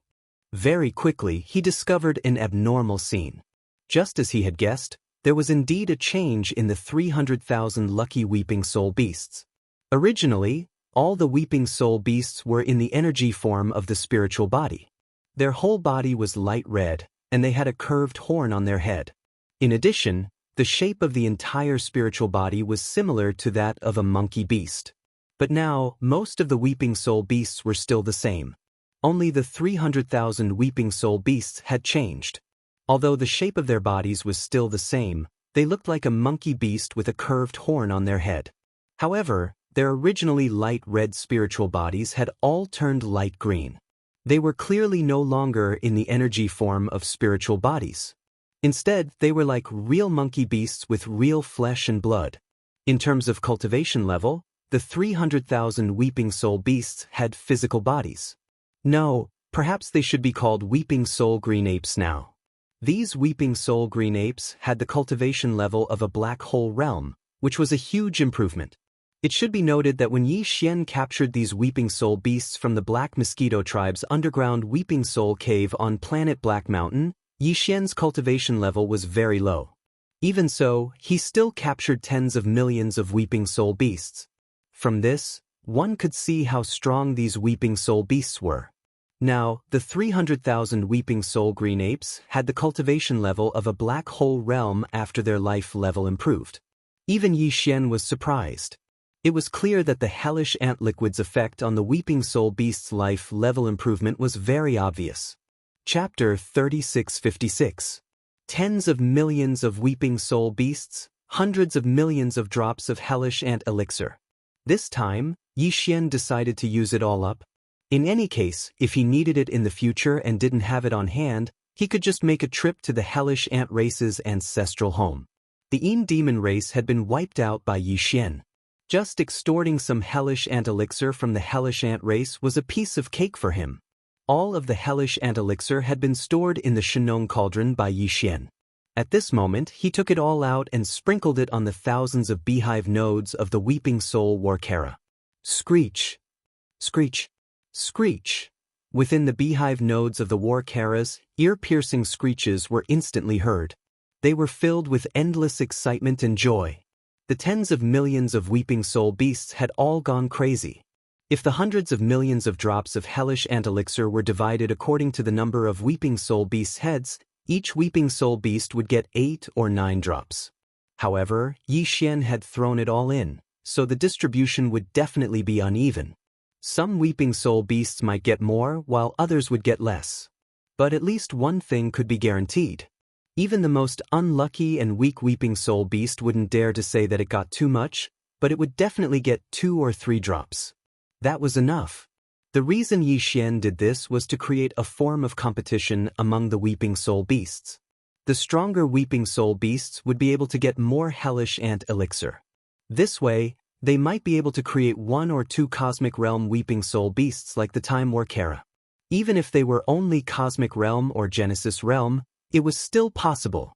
S1: Very quickly, he discovered an abnormal scene. Just as he had guessed, there was indeed a change in the 300,000 lucky Weeping Soul beasts. Originally, all the Weeping Soul beasts were in the energy form of the spiritual body. Their whole body was light red, and they had a curved horn on their head. In addition, the shape of the entire spiritual body was similar to that of a monkey beast. But now, most of the Weeping Soul beasts were still the same. Only the 300,000 Weeping Soul beasts had changed. Although the shape of their bodies was still the same, they looked like a monkey beast with a curved horn on their head. However, their originally light red spiritual bodies had all turned light green. They were clearly no longer in the energy form of spiritual bodies. Instead, they were like real monkey beasts with real flesh and blood. In terms of cultivation level, the 300,000 Weeping Soul beasts had physical bodies. No, perhaps they should be called Weeping Soul Green Apes now. These Weeping Soul Green Apes had the cultivation level of a black hole realm, which was a huge improvement. It should be noted that when Yi Xian captured these Weeping Soul beasts from the Black Mosquito Tribe's underground Weeping Soul Cave on planet Black Mountain, Yi Xian's cultivation level was very low. Even so, he still captured tens of millions of Weeping Soul beasts. From this, one could see how strong these Weeping Soul beasts were. Now, the 300,000 Weeping Soul Green Apes had the cultivation level of a black hole realm after their life level improved. Even Yi Xian was surprised. It was clear that the hellish ant liquid's effect on the Weeping Soul beast's life level improvement was very obvious. Chapter 3656. Tens of millions of weeping soul beasts, hundreds of millions of drops of hellish ant elixir. This time, Xian decided to use it all up. In any case, if he needed it in the future and didn't have it on hand, he could just make a trip to the hellish ant race's ancestral home. The Een demon race had been wiped out by Xian. Just extorting some hellish ant elixir from the hellish ant race was a piece of cake for him. All of the hellish ant elixir had been stored in the Shenong cauldron by Xian. At this moment, he took it all out and sprinkled it on the thousands of beehive nodes of the weeping soul Warcara. Screech! Screech! Screech! Within the beehive nodes of the Warcaras, ear-piercing screeches were instantly heard. They were filled with endless excitement and joy. The tens of millions of weeping soul beasts had all gone crazy. If the hundreds of millions of drops of hellish ant elixir were divided according to the number of weeping soul beasts' heads, each weeping soul beast would get 8 or 9 drops. However, Xian had thrown it all in, so the distribution would definitely be uneven. Some weeping soul beasts might get more, while others would get less. But at least one thing could be guaranteed. Even the most unlucky and weak weeping soul beast wouldn't dare to say that it got too much, but it would definitely get 2 or 3 drops. That was enough. The reason Xian did this was to create a form of competition among the weeping soul beasts. The stronger weeping soul beasts would be able to get more hellish ant elixir. This way, they might be able to create 1 or 2 cosmic realm weeping soul beasts like the Time Warcara. Even if they were only cosmic realm or Genesis realm, it was still possible.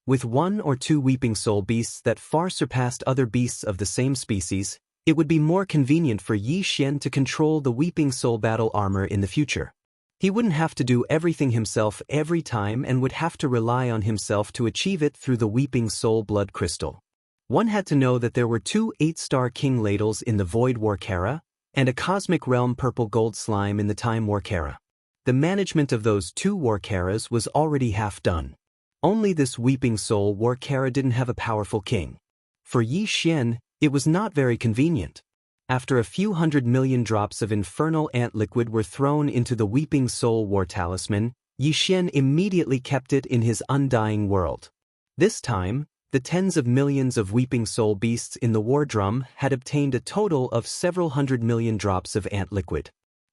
S1: With 1 or 2 weeping soul beasts that far surpassed other beasts of the same species, it would be more convenient for Xian to control the weeping soul battle armor in the future. He wouldn't have to do everything himself every time and would have to rely on himself to achieve it through the weeping soul blood crystal. One had to know that there were 2 8-star king ladles in the Void Warcara and a cosmic realm purple gold slime in the Time Warcara. The management of those 2 Warcaras was already half done. Only this weeping soul Warcara didn't have a powerful king. For Xian, it was not very convenient. After a few 100 million drops of infernal ant liquid were thrown into the weeping soul war talisman, Xian immediately kept it in his undying world. This time, the tens of millions of weeping soul beasts in the war drum had obtained a total of several 100 million drops of ant liquid.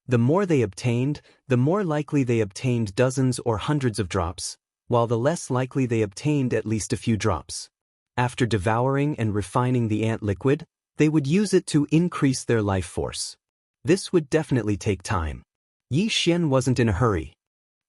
S1: The more they obtained, the more likely they obtained dozens or hundreds of drops, while the less likely they obtained at least a few drops. After devouring and refining the ant liquid, they would use it to increase their life force. This would definitely take time. Xian wasn't in a hurry.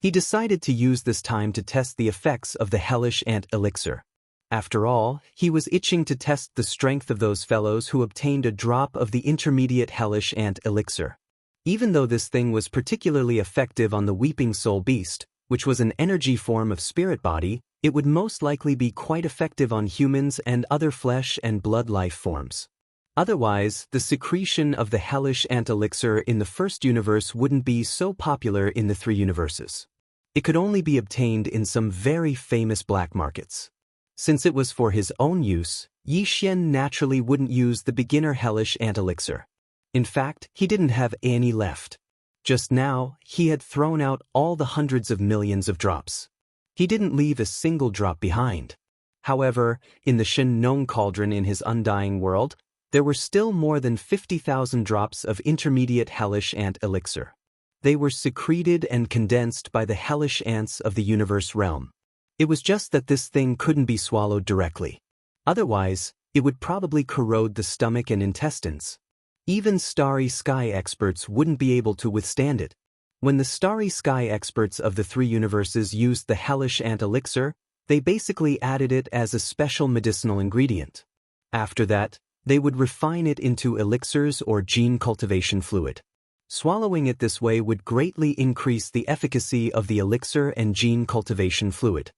S1: He decided to use this time to test the effects of the hellish ant elixir. After all, he was itching to test the strength of those fellows who obtained a drop of the intermediate hellish ant elixir. Even though this thing was particularly effective on the weeping soul beast, which was an energy form of spirit body, it would most likely be quite effective on humans and other flesh and blood life forms. Otherwise, the secretion of the hellish ant elixir in the first universe wouldn't be so popular in the 3 universes. It could only be obtained in some very famous black markets. Since it was for his own use, Xian naturally wouldn't use the beginner hellish ant elixir. In fact, he didn't have any left. Just now, he had thrown out all the hundreds of millions of drops. He didn't leave a single drop behind. However, in the Shenong cauldron in his undying world, there were still more than 50,000 drops of intermediate hellish ant elixir. They were secreted and condensed by the hellish ants of the universe realm. It was just that this thing couldn't be swallowed directly. Otherwise, it would probably corrode the stomach and intestines. Even starry sky experts wouldn't be able to withstand it. When the starry sky experts of the 3 universes used the hellish ant elixir, they basically added it as a special medicinal ingredient. After that, they would refine it into elixirs or gene cultivation fluid. Swallowing it this way would greatly increase the efficacy of the elixir and gene cultivation fluid.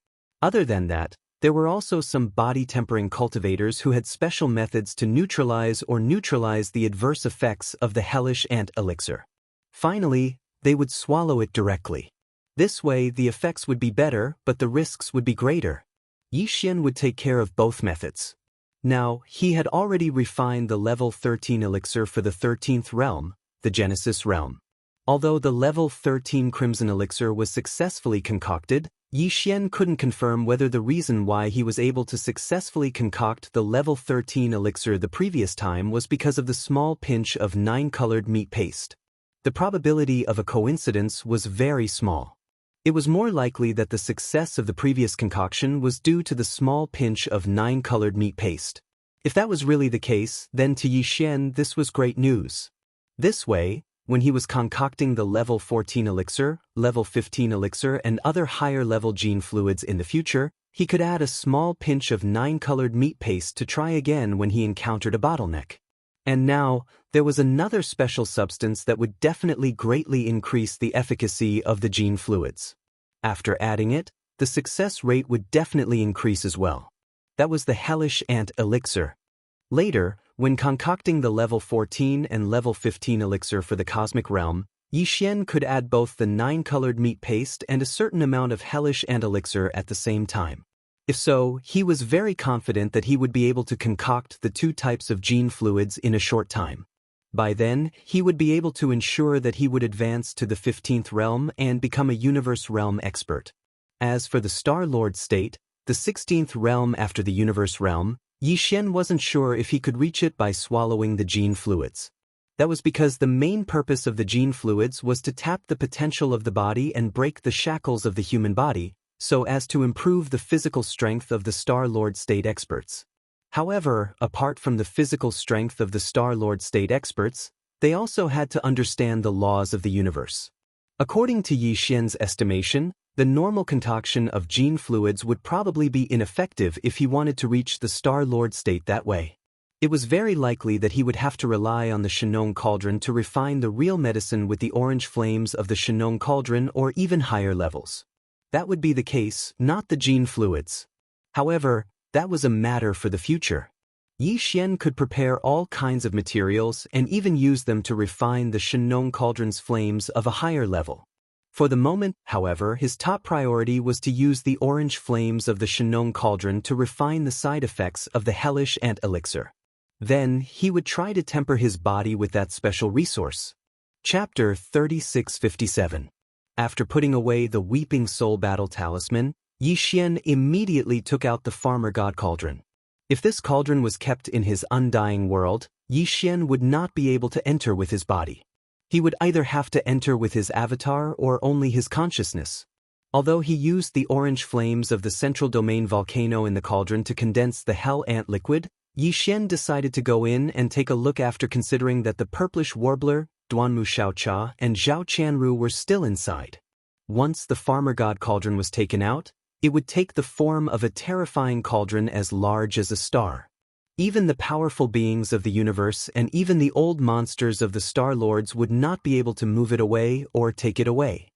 S1: Other than that, there were also some body-tempering cultivators who had special methods to neutralize the adverse effects of the hellish ant elixir. Finally, they would swallow it directly. This way, the effects would be better, but the risks would be greater. Xian would take care of both methods. Now, he had already refined the level 13 elixir for the 13th realm, the Genesis realm. Although the level 13 Crimson Elixir was successfully concocted, Yi Xian couldn't confirm whether the reason why he was able to successfully concoct the level 13 elixir the previous time was because of the small pinch of 9-colored meat paste. The probability of a coincidence was very small. It was more likely that the success of the previous concoction was due to the small pinch of 9-colored meat paste. If that was really the case, then to Yi Xian this was great news. This way, when he was concocting the level 14 elixir, level 15 elixir and other higher-level gene fluids in the future, he could add a small pinch of 9-colored meat paste to try again when he encountered a bottleneck. And now, there was another special substance that would definitely greatly increase the efficacy of the gene fluids. After adding it, the success rate would definitely increase as well. That was the Hellish Ant Elixir. Later, when concocting the level 14 and level 15 elixir for the Cosmic Realm, Yi Xian could add both the 9-colored meat paste and a certain amount of Hellish Ant Elixir at the same time. If so, he was very confident that he would be able to concoct the two types of gene fluids in a short time. By then, he would be able to ensure that he would advance to the 15th realm and become a Universe Realm expert. As for the Star Lord state, the 16th realm after the Universe Realm, Yi Xian wasn't sure if he could reach it by swallowing the gene fluids. That was because the main purpose of the gene fluids was to tap the potential of the body and break the shackles of the human body, so as to improve the physical strength of the Star Lord state experts. However, apart from the physical strength of the Star Lord state experts, they also had to understand the laws of the universe. According to Yi Xian's estimation, the normal concoction of gene fluids would probably be ineffective if he wanted to reach the Star Lord state that way. It was very likely that he would have to rely on the Shenong Cauldron to refine the real medicine with the orange flames of the Shenong Cauldron or even higher levels. That would be the case, not the gene fluids. However, that was a matter for the future. Yi Xian could prepare all kinds of materials and even use them to refine the Shenong Cauldron's flames of a higher level. For the moment, however, his top priority was to use the orange flames of the Shenong Cauldron to refine the side effects of the Hellish Ant Elixir. Then, he would try to temper his body with that special resource. Chapter 3657. After putting away the Weeping Soul Battle Talisman, Yi Xian immediately took out the Farmer God Cauldron. If this cauldron was kept in his undying world, Yi Xian would not be able to enter with his body. He would either have to enter with his avatar or only his consciousness. Although he used the orange flames of the central domain volcano in the cauldron to condense the Hell Ant liquid, Yi Xian decided to go in and take a look after considering that the purplish warbler, Duanmu Xiaocha, and Zhao Qianru were still inside. Once the Farmer God Cauldron was taken out, it would take the form of a terrifying cauldron as large as a star. Even the powerful beings of the universe and even the old monsters of the Star Lords would not be able to move it away or take it away.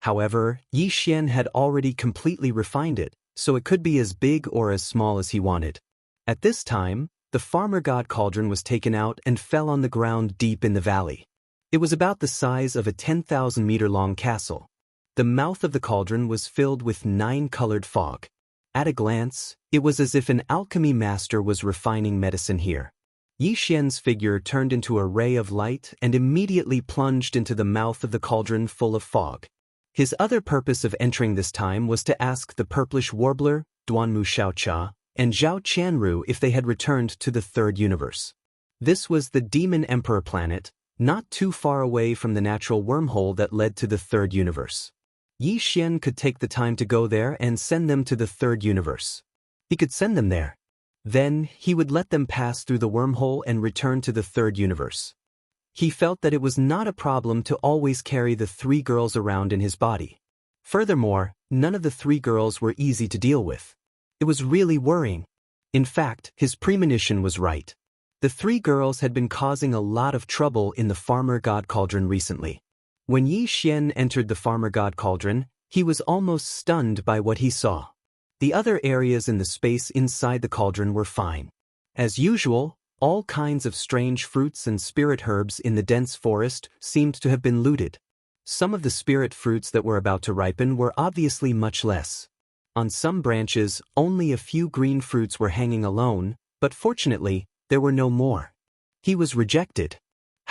S1: However, Yi Xian had already completely refined it, so it could be as big or as small as he wanted. At this time, the Farmer God Cauldron was taken out and fell on the ground deep in the valley. It was about the size of a 10,000-meter-long castle. The mouth of the cauldron was filled with 9-colored fog. At a glance, it was as if an alchemy master was refining medicine here. Yi Xian's figure turned into a ray of light and immediately plunged into the mouth of the cauldron full of fog. His other purpose of entering this time was to ask the purplish warbler, Duanmu Xiaocha, and Zhao Qianru if they had returned to the third universe. This was the Demon Emperor planet, not too far away from the natural wormhole that led to the third universe. Yi Xian could take the time to go there and send them to the third universe. He could send them there. Then, he would let them pass through the wormhole and return to the third universe. He felt that it was not a problem to always carry the 3 girls around in his body. Furthermore, none of the 3 girls were easy to deal with. It was really worrying. In fact, his premonition was right. The 3 girls had been causing a lot of trouble in the Farmer God Cauldron recently. When Yi Xian entered the Farmer God Cauldron, he was almost stunned by what he saw. The other areas in the space inside the cauldron were fine. As usual, all kinds of strange fruits and spirit herbs in the dense forest seemed to have been looted. Some of the spirit fruits that were about to ripen were obviously much less. On some branches, only a few green fruits were hanging alone, but fortunately, there were no more. He was rejected.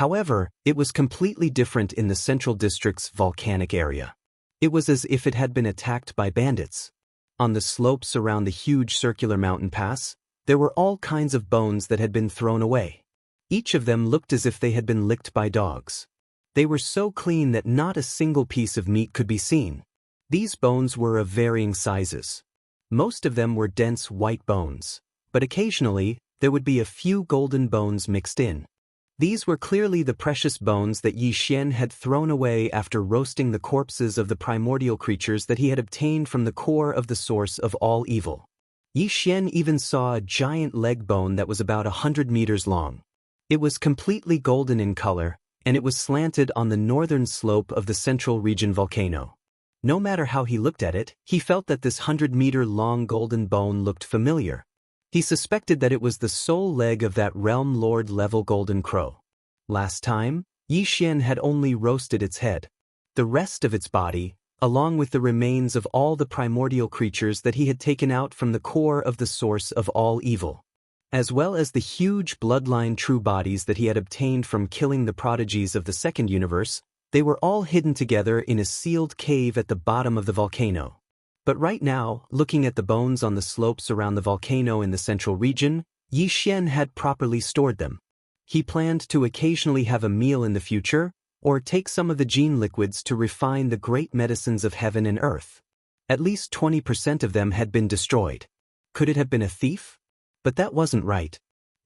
S1: However, it was completely different in the central district's volcanic area. It was as if it had been attacked by bandits. On the slopes around the huge circular mountain pass, there were all kinds of bones that had been thrown away. Each of them looked as if they had been licked by dogs. They were so clean that not a single piece of meat could be seen. These bones were of varying sizes. Most of them were dense white bones, but occasionally, there would be a few golden bones mixed in. These were clearly the precious bones that Yi Xian had thrown away after roasting the corpses of the primordial creatures that he had obtained from the core of the source of all evil. Yi Xian even saw a giant leg bone that was about 100 meters long. It was completely golden in color, and it was slanted on the northern slope of the central region volcano. No matter how he looked at it, he felt that this 100-meter-long golden bone looked familiar. He suspected that it was the sole leg of that realm lord-level golden crow. Last time, Yi Xian had only roasted its head. The rest of its body, along with the remains of all the primordial creatures that he had taken out from the core of the source of all evil, as well as the huge bloodline true bodies that he had obtained from killing the prodigies of the second universe, they were all hidden together in a sealed cave at the bottom of the volcano. But right now, looking at the bones on the slopes around the volcano in the central region, Yi Xian had properly stored them. He planned to occasionally have a meal in the future, or take some of the gene liquids to refine the great medicines of heaven and earth. At least 20% of them had been destroyed. Could it have been a thief? But that wasn't right.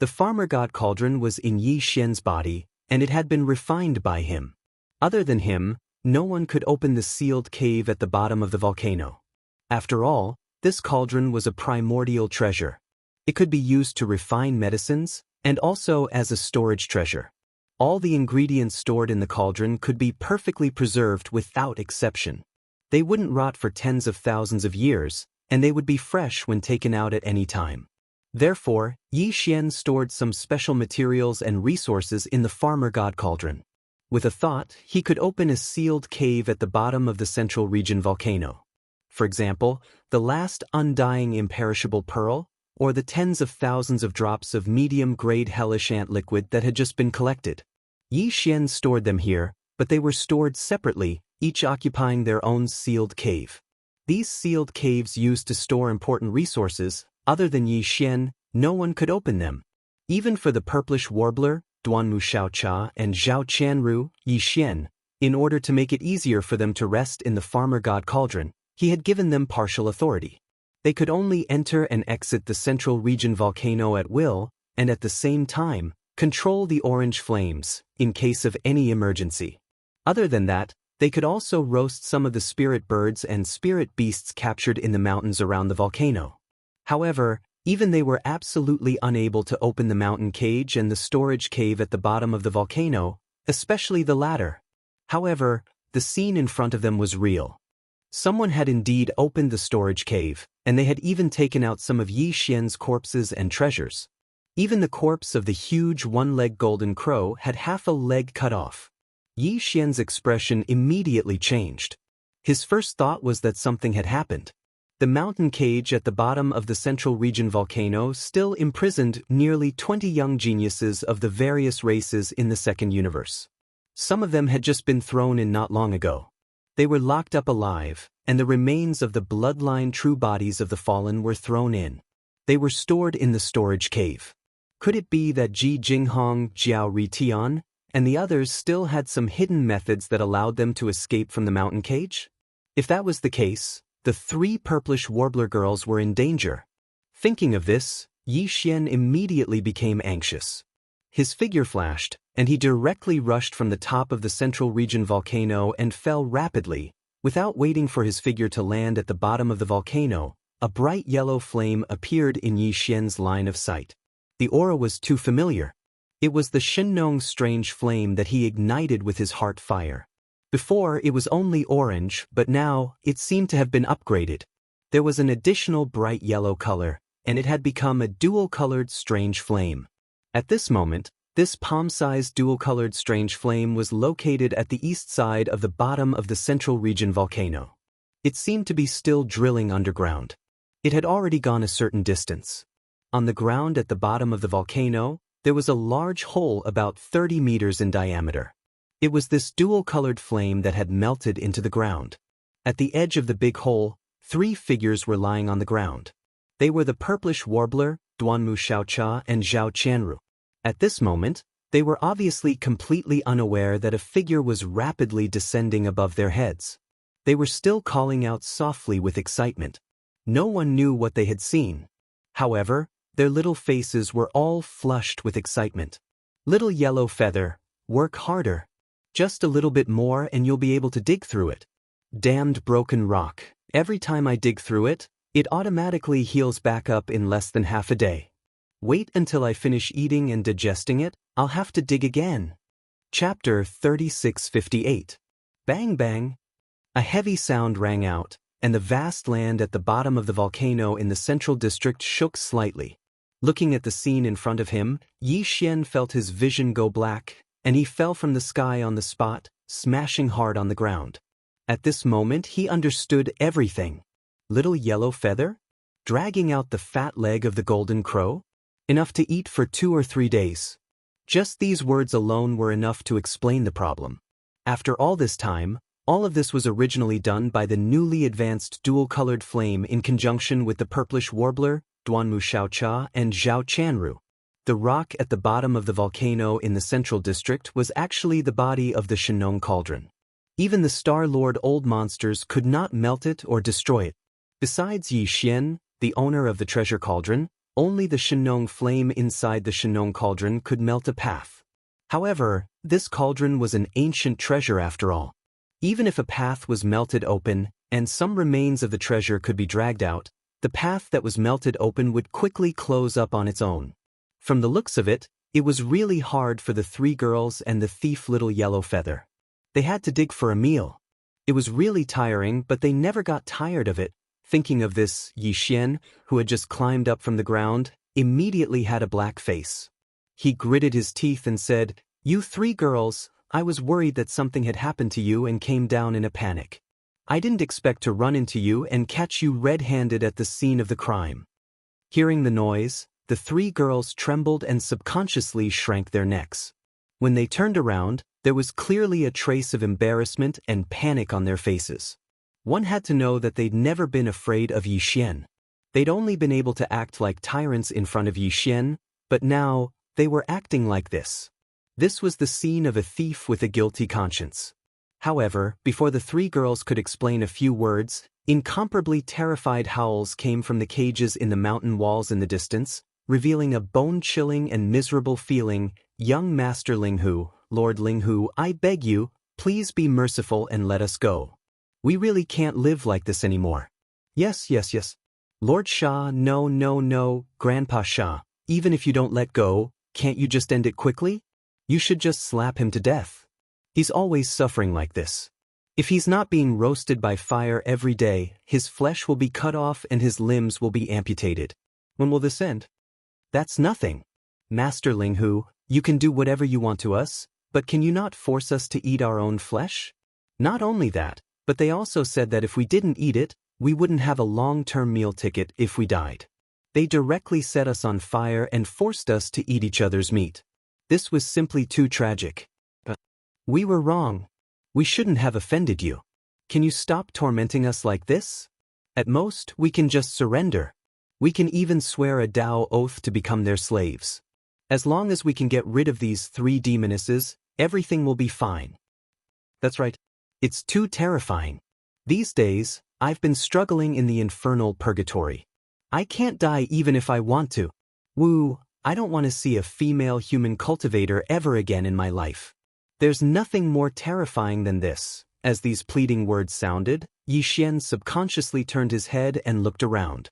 S1: The farmer god cauldron was in Yi Xian's body, and it had been refined by him. Other than him, no one could open the sealed cave at the bottom of the volcano. After all, this cauldron was a primordial treasure. It could be used to refine medicines, and also as a storage treasure. All the ingredients stored in the cauldron could be perfectly preserved without exception. They wouldn't rot for tens of thousands of years, and they would be fresh when taken out at any time. Therefore, Yi Xian stored some special materials and resources in the farmer god cauldron. With a thought, he could open a sealed cave at the bottom of the central region volcano. For example, the last undying imperishable pearl, or the tens of thousands of drops of medium-grade hellish ant liquid that had just been collected. Yi Xian stored them here, but they were stored separately, each occupying their own sealed cave. These sealed caves used to store important resources. Other than Yi Xian, no one could open them. Even for the purplish warbler, Duanmu Xiaocha and Zhao Qianru, Yi Xian, in order to make it easier for them to rest in the farmer god cauldron, he had given them partial authority. They could only enter and exit the central region volcano at will, and at the same time, control the orange flames, in case of any emergency. Other than that, they could also roast some of the spirit birds and spirit beasts captured in the mountains around the volcano. However, even they were absolutely unable to open the mountain cage and the storage cave at the bottom of the volcano, especially the latter. However, the scene in front of them was real. Someone had indeed opened the storage cave, and they had even taken out some of Yi Xian's corpses and treasures. Even the corpse of the huge one-legged golden crow had half a leg cut off. Yi Xian's expression immediately changed. His first thought was that something had happened. The mountain cage at the bottom of the central region volcano still imprisoned nearly 20 young geniuses of the various races in the second universe. Some of them had just been thrown in not long ago. They were locked up alive, and the remains of the bloodline true bodies of the fallen were thrown in. They were stored in the storage cave. Could it be that Ji Jinghong, Jiao Ritian, and the others still had some hidden methods that allowed them to escape from the mountain cage? If that was the case, the 3 purplish warbler girls were in danger. Thinking of this, Yi Xian immediately became anxious. His figure flashed, and he directly rushed from the top of the central region volcano and fell rapidly. Without waiting for his figure to land at the bottom of the volcano, a bright yellow flame appeared in Yi Xian's line of sight. The aura was too familiar. It was the Shenong strange flame that he ignited with his heart fire. Before, it was only orange, but now, it seemed to have been upgraded. There was an additional bright yellow color, and it had become a dual-colored strange flame. At this moment, this palm-sized dual-colored strange flame was located at the east side of the bottom of the central region volcano. It seemed to be still drilling underground. It had already gone a certain distance. On the ground at the bottom of the volcano, there was a large hole about 30 meters in diameter. It was this dual-colored flame that had melted into the ground. At the edge of the big hole, 3 figures were lying on the ground. They were the purplish warbler, Duanmu Xiaocha and Zhao Qianru. At this moment, they were obviously completely unaware that a figure was rapidly descending above their heads. They were still calling out softly with excitement. No one knew what they had seen. However, their little faces were all flushed with excitement. Little yellow feather, work harder. Just a little bit more and you'll be able to dig through it. Damned broken rock. Every time I dig through it, it automatically heals back up in less than half a day. Wait until I finish eating and digesting it, I'll have to dig again. Chapter 3658. Bang bang. A heavy sound rang out, and the vast land at the bottom of the volcano in the central district shook slightly. Looking at the scene in front of him, Yi Xian felt his vision go black, and he fell from the sky on the spot, smashing hard on the ground. At this moment he understood everything. Little yellow feather? Dragging out the fat leg of the golden crow? Enough to eat for 2 or 3 days. Just these words alone were enough to explain the problem. After all this time, all of this was originally done by the newly advanced dual-colored flame in conjunction with the purplish warbler, Duanmu Xiaocha and Zhao Qianru. The rock at the bottom of the volcano in the central district was actually the body of the Shenong cauldron. Even the Star-Lord old monsters could not melt it or destroy it. Besides Yi Xian, the owner of the treasure cauldron, only the Shenong flame inside the Shenong cauldron could melt a path. However, this cauldron was an ancient treasure after all. Even if a path was melted open, and some remains of the treasure could be dragged out, the path that was melted open would quickly close up on its own. From the looks of it, it was really hard for the 3 girls and the thief little yellow feather. They had to dig for a meal. It was really tiring, but they never got tired of it. Thinking of this, Yi Xian, who had just climbed up from the ground, immediately had a black face. He gritted his teeth and said, "You 3 girls, I was worried that something had happened to you and came down in a panic. I didn't expect to run into you and catch you red-handed at the scene of the crime." Hearing the noise, the 3 girls trembled and subconsciously shrank their necks. When they turned around, there was clearly a trace of embarrassment and panic on their faces. One had to know that they'd never been afraid of Yi Xian. They'd only been able to act like tyrants in front of Yi Xian, but now, they were acting like this. This was the scene of a thief with a guilty conscience. However, before the 3 girls could explain a few words, incomparably terrified howls came from the cages in the mountain walls in the distance, revealing a bone-chilling and miserable feeling. "Young Master Linghu, Lord Linghu, I beg you, please be merciful and let us go. We really can't live like this anymore." Yes. Lord Shah, no, Grandpa Shah, even if you don't let go, can't you just end it quickly? You should just slap him to death. He's always suffering like this. If he's not being roasted by fire every day, his flesh will be cut off and his limbs will be amputated. When will this end? That's nothing. Master Linghu, you can do whatever you want to us, but can you not force us to eat our own flesh? Not only that, but they also said that if we didn't eat it, we wouldn't have a long-term meal ticket if we died. They directly set us on fire and forced us to eat each other's meat. This was simply too tragic. We were wrong. We shouldn't have offended you. Can you stop tormenting us like this? At most, we can just surrender. We can even swear a Tao oath to become their slaves. As long as we can get rid of these 3 demonesses, everything will be fine. That's right. It's too terrifying. These days, I've been struggling in the infernal purgatory. I can't die even if I want to. Woo, I don't want to see a female human cultivator ever again in my life. There's nothing more terrifying than this. As these pleading words sounded, Yi Xian subconsciously turned his head and looked around.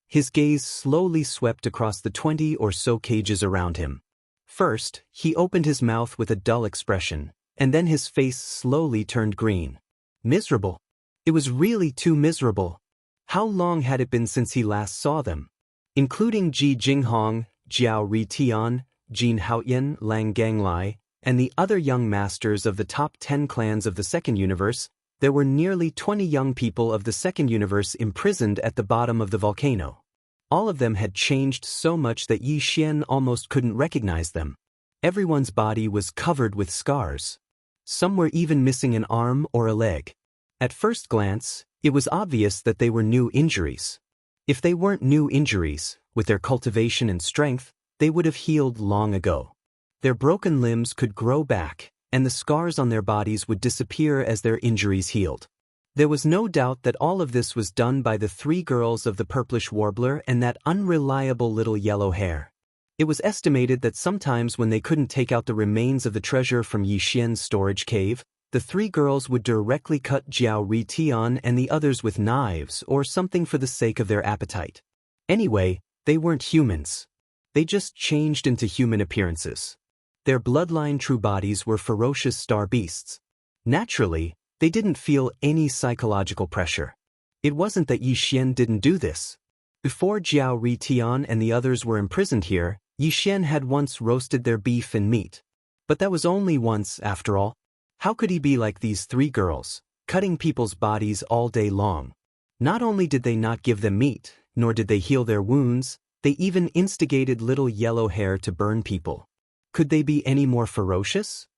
S1: His gaze slowly swept across the 20 or so cages around him. First, he opened his mouth with a dull expression, and then his face slowly turned green. Miserable. It was really too miserable. How long had it been since he last saw them? Including Ji Jinghong, Jiao Ritian, Jin Haoyan, Lang Ganglai, and the other young masters of the top 10 clans of the Second Universe, there were nearly 20 young people of the Second Universe imprisoned at the bottom of the volcano. All of them had changed so much that Yi Xian almost couldn't recognize them. Everyone's body was covered with scars. Some were even missing an arm or a leg. At first glance, it was obvious that they were new injuries. If they weren't new injuries, with their cultivation and strength, they would have healed long ago. Their broken limbs could grow back, and the scars on their bodies would disappear as their injuries healed. There was no doubt that all of this was done by the three girls of the purplish warbler and that unreliable little yellow hair. It was estimated that sometimes when they couldn't take out the remains of the treasure from Yi Xian's storage cave, the three girls would directly cut Jiao Ritian and the others with knives or something for the sake of their appetite. Anyway, they weren't humans. They just changed into human appearances. Their bloodline true bodies were ferocious star beasts. Naturally, they didn't feel any psychological pressure. It wasn't that Yi Xian didn't do this. Before Jiao Ritian and the others were imprisoned here, Yi Xian had once roasted their beef and meat. But that was only once, after all. How could he be like these three girls, cutting people's bodies all day long? Not only did they not give them meat, nor did they heal their wounds, they even instigated little yellow hair to burn people. Could they be any more ferocious?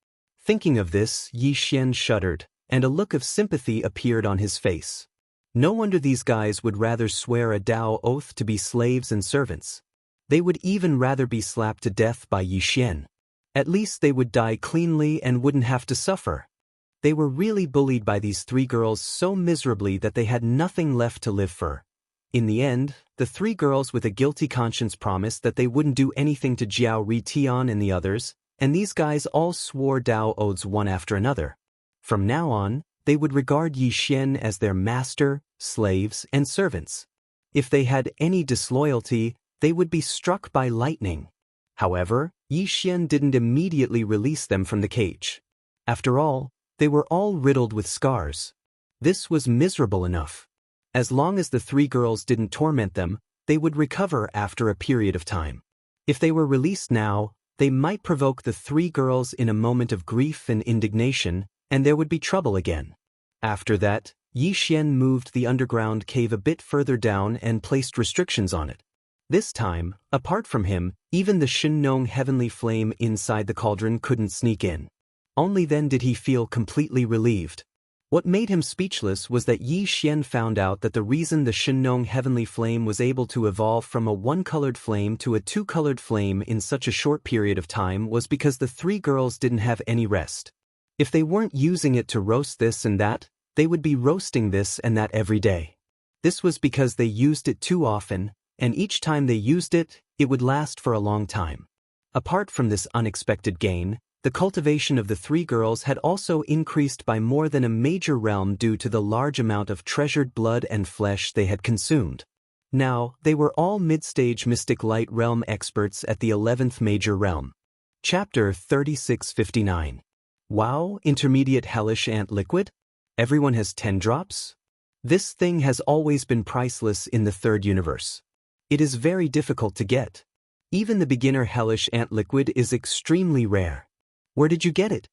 S1: Thinking of this, Yi Xian shuddered, and a look of sympathy appeared on his face. No wonder these guys would rather swear a Dao oath to be slaves and servants. They would even rather be slapped to death by Yi Xian. At least they would die cleanly and wouldn't have to suffer. They were really bullied by these three girls so miserably that they had nothing left to live for. In the end, the three girls with a guilty conscience promised that they wouldn't do anything to Jiao Ritian and the others, and these guys all swore Dao oaths one after another. From now on, they would regard Yi Xian as their master, slaves, and servants. If they had any disloyalty, they would be struck by lightning. However, Yi Xian didn't immediately release them from the cage. After all, they were all riddled with scars. This was miserable enough. As long as the three girls didn't torment them, they would recover after a period of time. If they were released now, they might provoke the three girls in a moment of grief and indignation, and there would be trouble again. After that, Yi Xian moved the underground cave a bit further down and placed restrictions on it. This time, apart from him, even the Shinong heavenly flame inside the cauldron couldn't sneak in. Only then did he feel completely relieved. What made him speechless was that Yi Xian found out that the reason the Shinong heavenly flame was able to evolve from a one-colored flame to a two-colored flame in such a short period of time was because the three girls didn't have any rest. If they weren't using it to roast this and that, they would be roasting this and that every day. This was because they used it too often, and each time they used it, it would last for a long time. Apart from this unexpected gain, the cultivation of the three girls had also increased by more than a major realm due to the large amount of treasured blood and flesh they had consumed. Now, they were all mid-stage mystic light realm experts at the 11th major realm. Chapter 3659. Wow, intermediate hellish ant liquid? Everyone has 10 drops? This thing has always been priceless in the third universe. It is very difficult to get. Even the beginner hellish ant liquid is extremely rare. Where did you get it?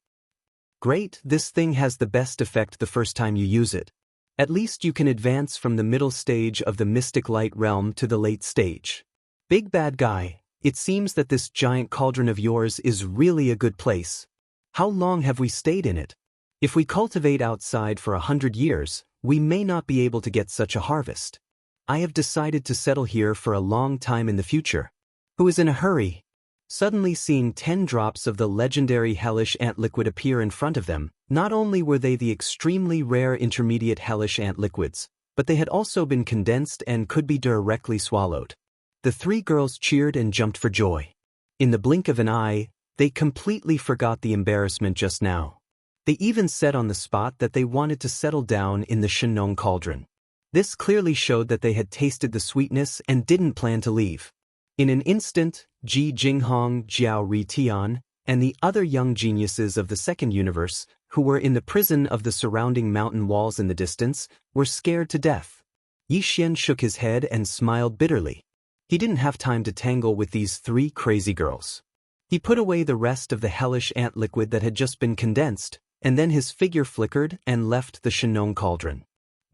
S1: Great, this thing has the best effect the first time you use it. At least you can advance from the middle stage of the mystic light realm to the late stage. Big bad guy, it seems that this giant cauldron of yours is really a good place. How long have we stayed in it? If we cultivate outside for 100 years, we may not be able to get such a harvest. I have decided to settle here for a long time in the future. Who is in a hurry? Suddenly seeing 10 drops of the legendary hellish ant liquid appear in front of them, not only were they the extremely rare intermediate hellish ant liquids, but they had also been condensed and could be directly swallowed. The three girls cheered and jumped for joy. In the blink of an eye, they completely forgot the embarrassment just now. They even said on the spot that they wanted to settle down in the Shinong cauldron. This clearly showed that they had tasted the sweetness and didn't plan to leave. In an instant, Ji Jinghong, Jiao Ritian, and the other young geniuses of the second universe, who were in the prison of the surrounding mountain walls in the distance, were scared to death. Yi Xian shook his head and smiled bitterly. He didn't have time to tangle with these three crazy girls. He put away the rest of the hellish ant liquid that had just been condensed, and then his figure flickered and left the Shinong cauldron.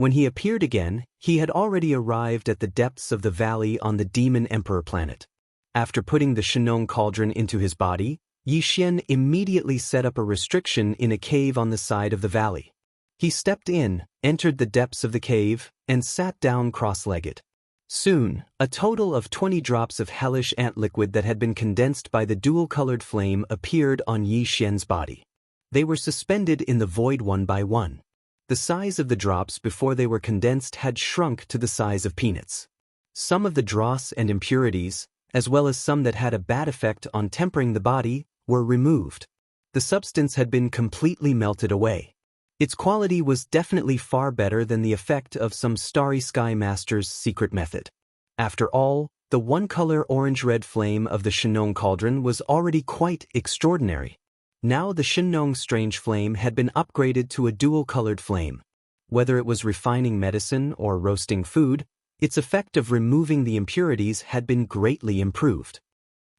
S1: When he appeared again, he had already arrived at the depths of the valley on the Demon Emperor planet. After putting the Shenong cauldron into his body, Yi Xian immediately set up a restriction in a cave on the side of the valley. He stepped in, entered the depths of the cave, and sat down cross-legged. Soon, a total of 20 drops of hellish ant liquid that had been condensed by the dual-colored flame appeared on Yi Xian's body. They were suspended in the void one by one. The size of the drops before they were condensed had shrunk to the size of peanuts. Some of the dross and impurities, as well as some that had a bad effect on tempering the body, were removed. The substance had been completely melted away. Its quality was definitely far better than the effect of some Starry Sky Master's secret method. After all, the one-color orange-red flame of the Shenong cauldron was already quite extraordinary. Now the Shenong strange flame had been upgraded to a dual-colored flame. Whether it was refining medicine or roasting food, its effect of removing the impurities had been greatly improved.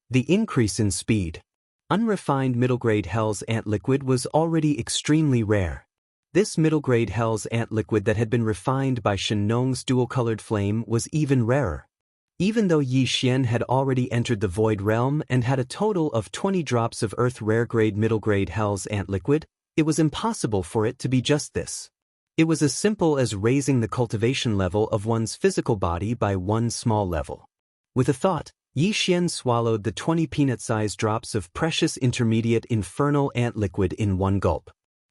S1: The increase in speed. Unrefined middle-grade Hell's Ant liquid was already extremely rare. This middle-grade Hell's Ant liquid that had been refined by Shenong's dual-colored flame was even rarer. Even though Yi Xian had already entered the Void Realm and had a total of 20 drops of Earth rare-grade middle-grade Hell's Ant liquid, it was impossible for it to be just this. It was as simple as raising the cultivation level of one's physical body by one small level. With a thought, Yi Xian swallowed the 20 peanut-sized drops of precious intermediate infernal ant liquid in one gulp.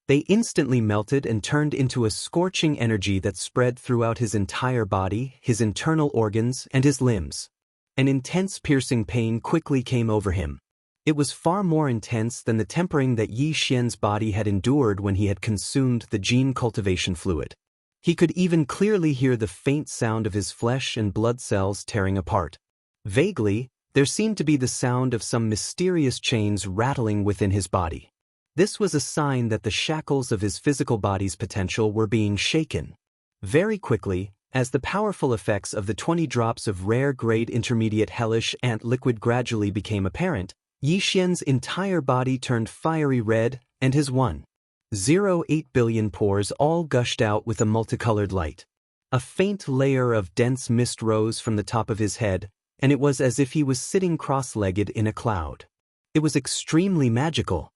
S1: They instantly melted and turned into a scorching energy that spread throughout his entire body, his internal organs, and his limbs. An intense piercing pain quickly came over him. It was far more intense than the tempering that Yi Xian's body had endured when he had consumed the gene cultivation fluid. He could even clearly hear the faint sound of his flesh and blood cells tearing apart. Vaguely, there seemed to be the sound of some mysterious chains rattling within his body. This was a sign that the shackles of his physical body's potential were being shaken. Very quickly, as the powerful effects of the 20 drops of rare-grade intermediate hellish ant liquid gradually became apparent, Yi Xian's entire body turned fiery red, and his 1.08 billion pores all gushed out with a multicolored light. A faint layer of dense mist rose from the top of his head, and it was as if he was sitting cross-legged in a cloud. It was extremely magical.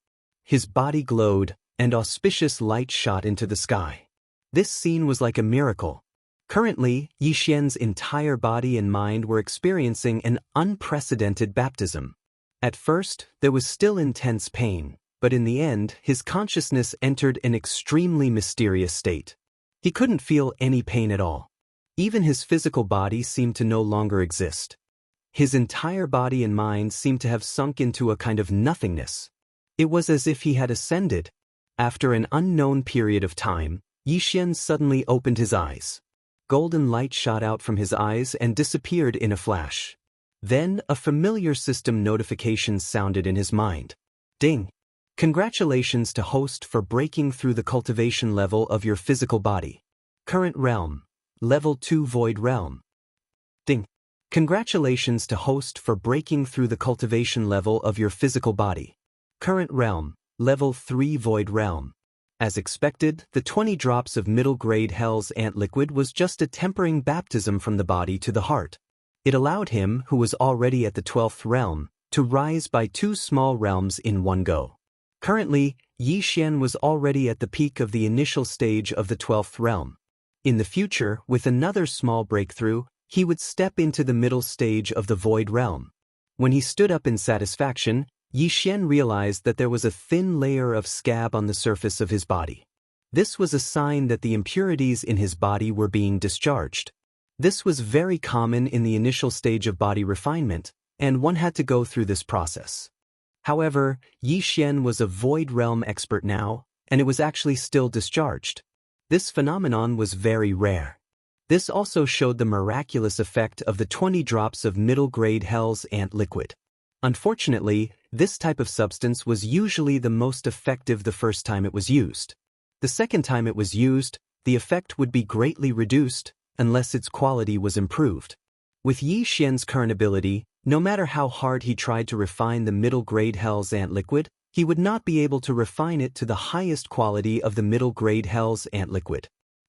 S1: His body glowed, and auspicious light shot into the sky. This scene was like a miracle. Currently, Yi Xian's entire body and mind were experiencing an unprecedented baptism. At first, there was still intense pain, but in the end, his consciousness entered an extremely mysterious state. He couldn't feel any pain at all. Even his physical body seemed to no longer exist. His entire body and mind seemed to have sunk into a kind of nothingness. It was as if he had ascended. After an unknown period of time, Yi Xian suddenly opened his eyes. Golden light shot out from his eyes and disappeared in a flash. Then, a familiar system notification sounded in his mind. Ding! Congratulations to host for breaking through the cultivation level of your physical body. Current realm. Level 2 Void Realm. Ding! Congratulations to host for breaking through the cultivation level of your physical body. Current realm, Level 3 Void Realm. As expected, the 20 drops of middle-grade Hell's Ant liquid was just a tempering baptism from the body to the heart. It allowed him, who was already at the 12th realm, to rise by 2 small realms in one go. Currently, Yi Xian was already at the peak of the initial stage of the 12th realm. In the future, with another small breakthrough, he would step into the middle stage of the Void Realm. When he stood up in satisfaction, Yi Xian realized that there was a thin layer of scab on the surface of his body. This was a sign that the impurities in his body were being discharged. This was very common in the initial stage of body refinement, and one had to go through this process. However, Yi Xian was a Void Realm expert now, and it was actually still discharged. This phenomenon was very rare. This also showed the miraculous effect of the 20 drops of middle-grade Hell's Ant liquid. Unfortunately, this type of substance was usually the most effective the first time it was used. The second time it was used, the effect would be greatly reduced, unless its quality was improved. With Yi Xian's current ability, no matter how hard he tried to refine the middle-grade Hell's Ant liquid, he would not be able to refine it to the highest quality of the middle-grade Hell's Ant liquid.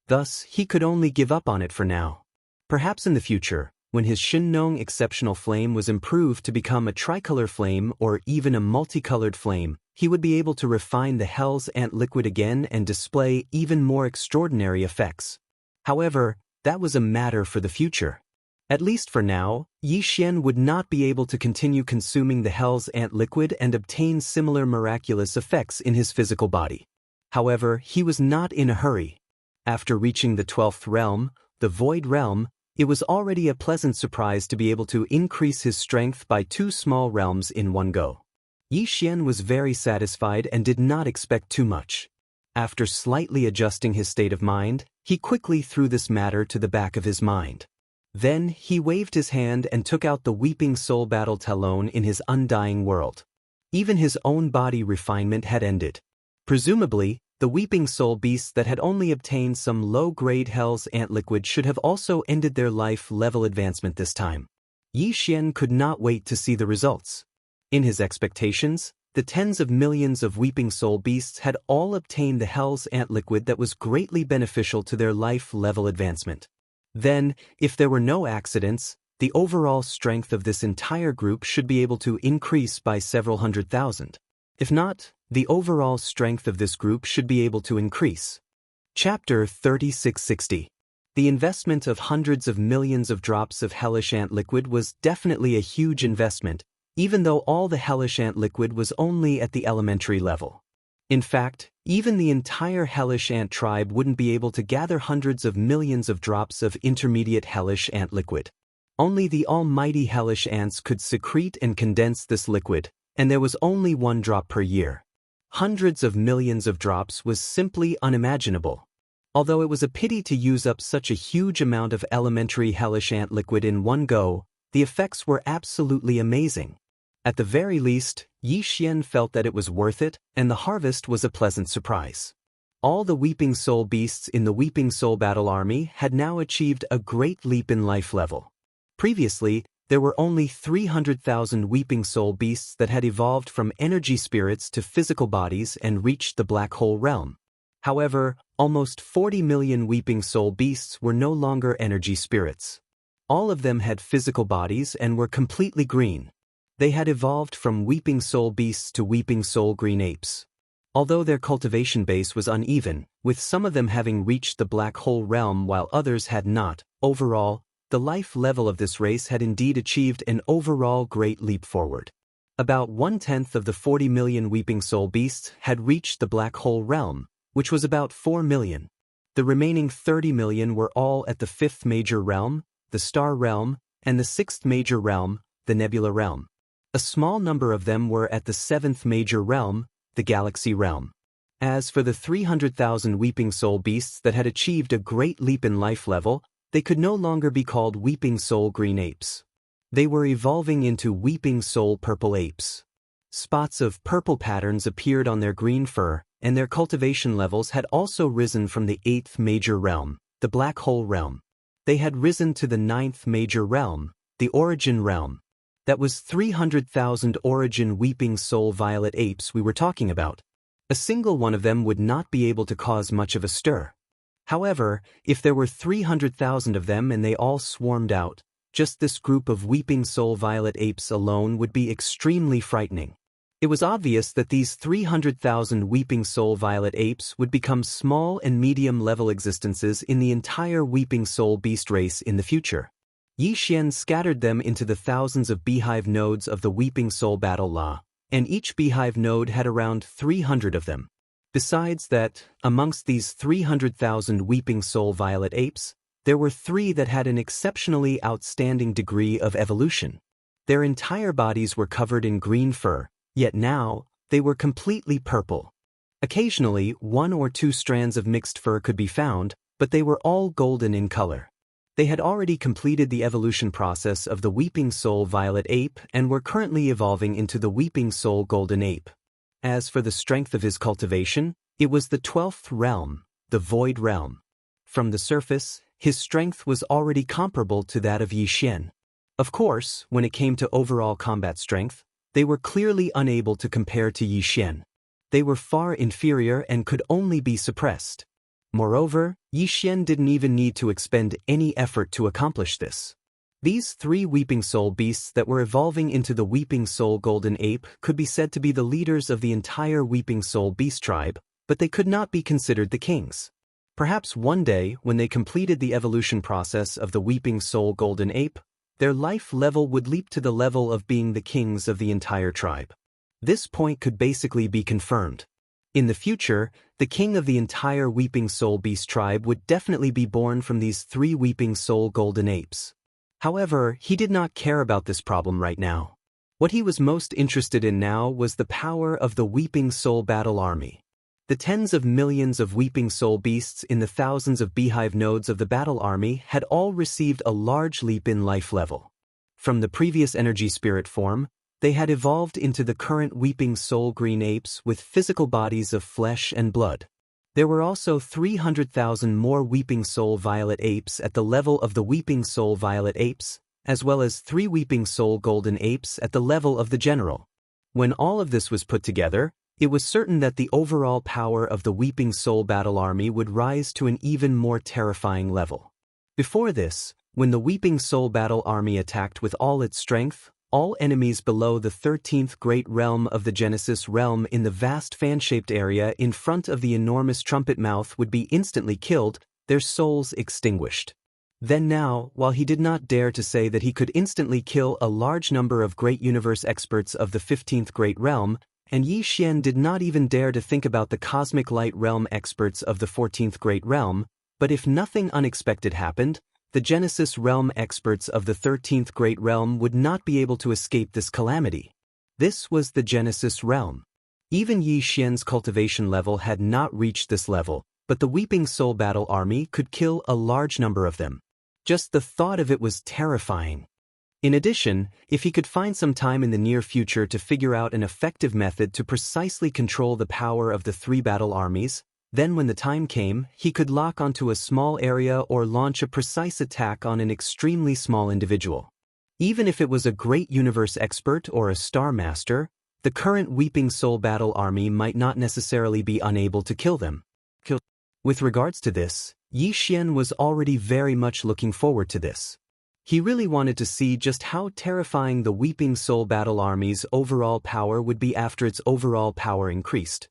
S1: Thus, he could only give up on it for now. Perhaps in the future, when his Shinong exceptional flame was improved to become a tricolor flame or even a multicolored flame, he would be able to refine the Hell's Ant liquid again and display even more extraordinary effects. However, that was a matter for the future. At least for now, Yi Xian would not be able to continue consuming the Hell's Ant liquid and obtain similar miraculous effects in his physical body. However, he was not in a hurry. After reaching the 12th realm, the Void Realm, it was already a pleasant surprise to be able to increase his strength by 2 small realms in one go. Yi Xian was very satisfied and did not expect too much. After slightly adjusting his state of mind, he quickly threw this matter to the back of his mind. Then he waved his hand and took out the Weeping Soul Battle Talon in his undying world. Even his own body refinement had ended. Presumably, the Weeping Soul beasts that had only obtained some low-grade Hell's Ant liquid should have also ended their life level advancement this time. Yi Xian could not wait to see the results. In his expectations, the tens of millions of Weeping Soul beasts had all obtained the Hell's Ant liquid that was greatly beneficial to their life level advancement. Then, if there were no accidents, the overall strength of this entire group should be able to increase by several 100,000. If not, the overall strength of this group should be able to increase. Chapter 3660. The investment of hundreds of millions of drops of Hellish Ant liquid was definitely a huge investment, even though all the Hellish Ant liquid was only at the elementary level. In fact, even the entire Hellish Ant tribe wouldn't be able to gather hundreds of millions of drops of intermediate Hellish Ant liquid. Only the almighty Hellish Ants could secrete and condense this liquid, and there was only 1 drop per year. Hundreds of millions of drops was simply unimaginable. Although it was a pity to use up such a huge amount of elementary Hellish Ant liquid in one go, the effects were absolutely amazing. At the very least, Yi Xian felt that it was worth it, and the harvest was a pleasant surprise. All the Weeping Soul beasts in the Weeping Soul Battle Army had now achieved a great leap in life level. Previously, there were only 300,000 Weeping Soul beasts that had evolved from energy spirits to physical bodies and reached the Black Hole Realm. However, almost 40 million Weeping Soul beasts were no longer energy spirits. All of them had physical bodies and were completely green. They had evolved from Weeping Soul beasts to Weeping Soul green apes. Although their cultivation base was uneven, with some of them having reached the Black Hole Realm while others had not, overall, the life level of this race had indeed achieved an overall great leap forward. About 1/10 of the 40 million Weeping Soul beasts had reached the Black Hole Realm, which was about 4 million. The remaining 30 million were all at the 5th major realm, the Star Realm, and the 6th major realm, the Nebula Realm. A small number of them were at the 7th major realm, the Galaxy Realm. As for the 300,000 Weeping Soul beasts that had achieved a great leap in life level, they could no longer be called Weeping Soul green apes. They were evolving into Weeping Soul purple apes. Spots of purple patterns appeared on their green fur, and their cultivation levels had also risen from the 8th major realm, the Black Hole Realm. They had risen to the 9th major realm, the Origin Realm. That was 300,000 Origin Weeping Soul violet apes we were talking about. A single one of them would not be able to cause much of a stir. However, if there were 300,000 of them and they all swarmed out, just this group of Weeping Soul violet apes alone would be extremely frightening. It was obvious that these 300,000 Weeping Soul violet apes would become small and medium-level existences in the entire Weeping Soul beast race in the future. Yi Xian scattered them into the thousands of beehive nodes of the Weeping Soul Battle Law, and each beehive node had around 300 of them. Besides that, amongst these 300,000 Weeping Soul violet apes, there were 3 that had an exceptionally outstanding degree of evolution. Their entire bodies were covered in green fur, yet now, they were completely purple. Occasionally, 1 or 2 strands of mixed fur could be found, but they were all golden in color. They had already completed the evolution process of the Weeping Soul Violet Ape and were currently evolving into the Weeping Soul Golden Ape. As for the strength of his cultivation, it was the 12th realm, the Void Realm. From the surface, his strength was already comparable to that of Yi Xian. Of course, when it came to overall combat strength, they were clearly unable to compare to Yi Xian. They were far inferior and could only be suppressed. Moreover, Yi Xian didn't even need to expend any effort to accomplish this. These 3 Weeping Soul beasts that were evolving into the Weeping Soul Golden Ape could be said to be the leaders of the entire Weeping Soul Beast tribe, but they could not be considered the kings. Perhaps one day, when they completed the evolution process of the Weeping Soul Golden Ape, their life level would leap to the level of being the kings of the entire tribe. This point could basically be confirmed. In the future, the king of the entire Weeping Soul Beast tribe would definitely be born from these 3 Weeping Soul Golden Apes. However, he did not care about this problem right now. What he was most interested in now was the power of the Weeping Soul Battle Army. The tens of millions of Weeping Soul beasts in the thousands of beehive nodes of the battle army had all received a large leap in life level. From the previous energy spirit form, they had evolved into the current Weeping Soul Green Apes with physical bodies of flesh and blood. There were also 300,000 more Weeping Soul Violet Apes at the level of the Weeping Soul Violet Apes, as well as 3 Weeping Soul Golden Apes at the level of the general. When all of this was put together, it was certain that the overall power of the Weeping Soul Battle Army would rise to an even more terrifying level. Before this, when the Weeping Soul Battle Army attacked with all its strength, all enemies below the 13th Great Realm of the Genesis Realm in the vast fan-shaped area in front of the enormous trumpet mouth would be instantly killed, their souls extinguished. Then now, while he did not dare to say that he could instantly kill a large number of great universe experts of the 15th Great Realm, and Yi Xian did not even dare to think about the Cosmic Light Realm experts of the 14th Great Realm, but if nothing unexpected happened, the Genesis Realm experts of the 13th Great Realm would not be able to escape this calamity. This was the Genesis Realm. Even Yi Xian's cultivation level had not reached this level, but the Weeping Soul Battle Army could kill a large number of them. Just the thought of it was terrifying. In addition, if he could find some time in the near future to figure out an effective method to precisely control the power of the 3 battle armies, then when the time came, he could lock onto a small area or launch a precise attack on an extremely small individual. Even if it was a great universe expert or a star master, the current Weeping Soul Battle Army might not necessarily be unable to kill them. With regards to this, Yi Xian was already very much looking forward to this. He really wanted to see just how terrifying the Weeping Soul Battle Army's overall power would be after its overall power increased.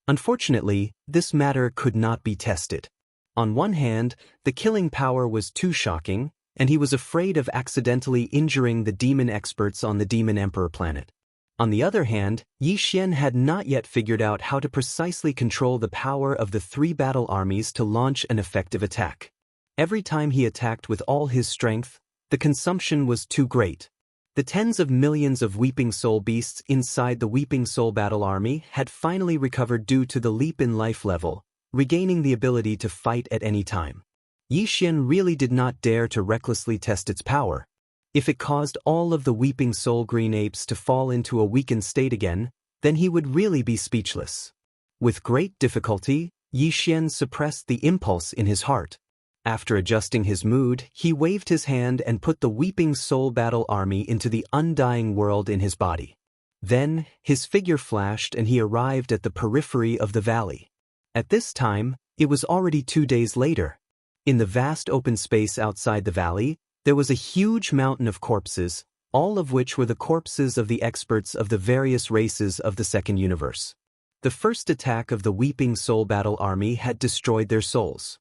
S1: Unfortunately, this matter could not be tested. On one hand, the killing power was too shocking, and he was afraid of accidentally injuring the demon experts on the Demon Emperor planet. On the other hand, Yi Xian had not yet figured out how to precisely control the power of the 3 battle armies to launch an effective attack. Every time he attacked with all his strength, the consumption was too great. The tens of millions of Weeping Soul beasts inside the Weeping Soul Battle Army had finally recovered due to the leap in life level, regaining the ability to fight at any time. Yi Xian really did not dare to recklessly test its power. If it caused all of the Weeping Soul Green Apes to fall into a weakened state again, then he would really be speechless. With great difficulty, Yi Xian suppressed the impulse in his heart. After adjusting his mood, he waved his hand and put the Weeping Soul Battle Army into the undying world in his body. Then, his figure flashed and he arrived at the periphery of the valley. At this time, it was already 2 days later. In the vast open space outside the valley, there was a huge mountain of corpses, all of which were the corpses of the experts of the various races of the second universe. The first attack of the Weeping Soul Battle Army had destroyed their souls.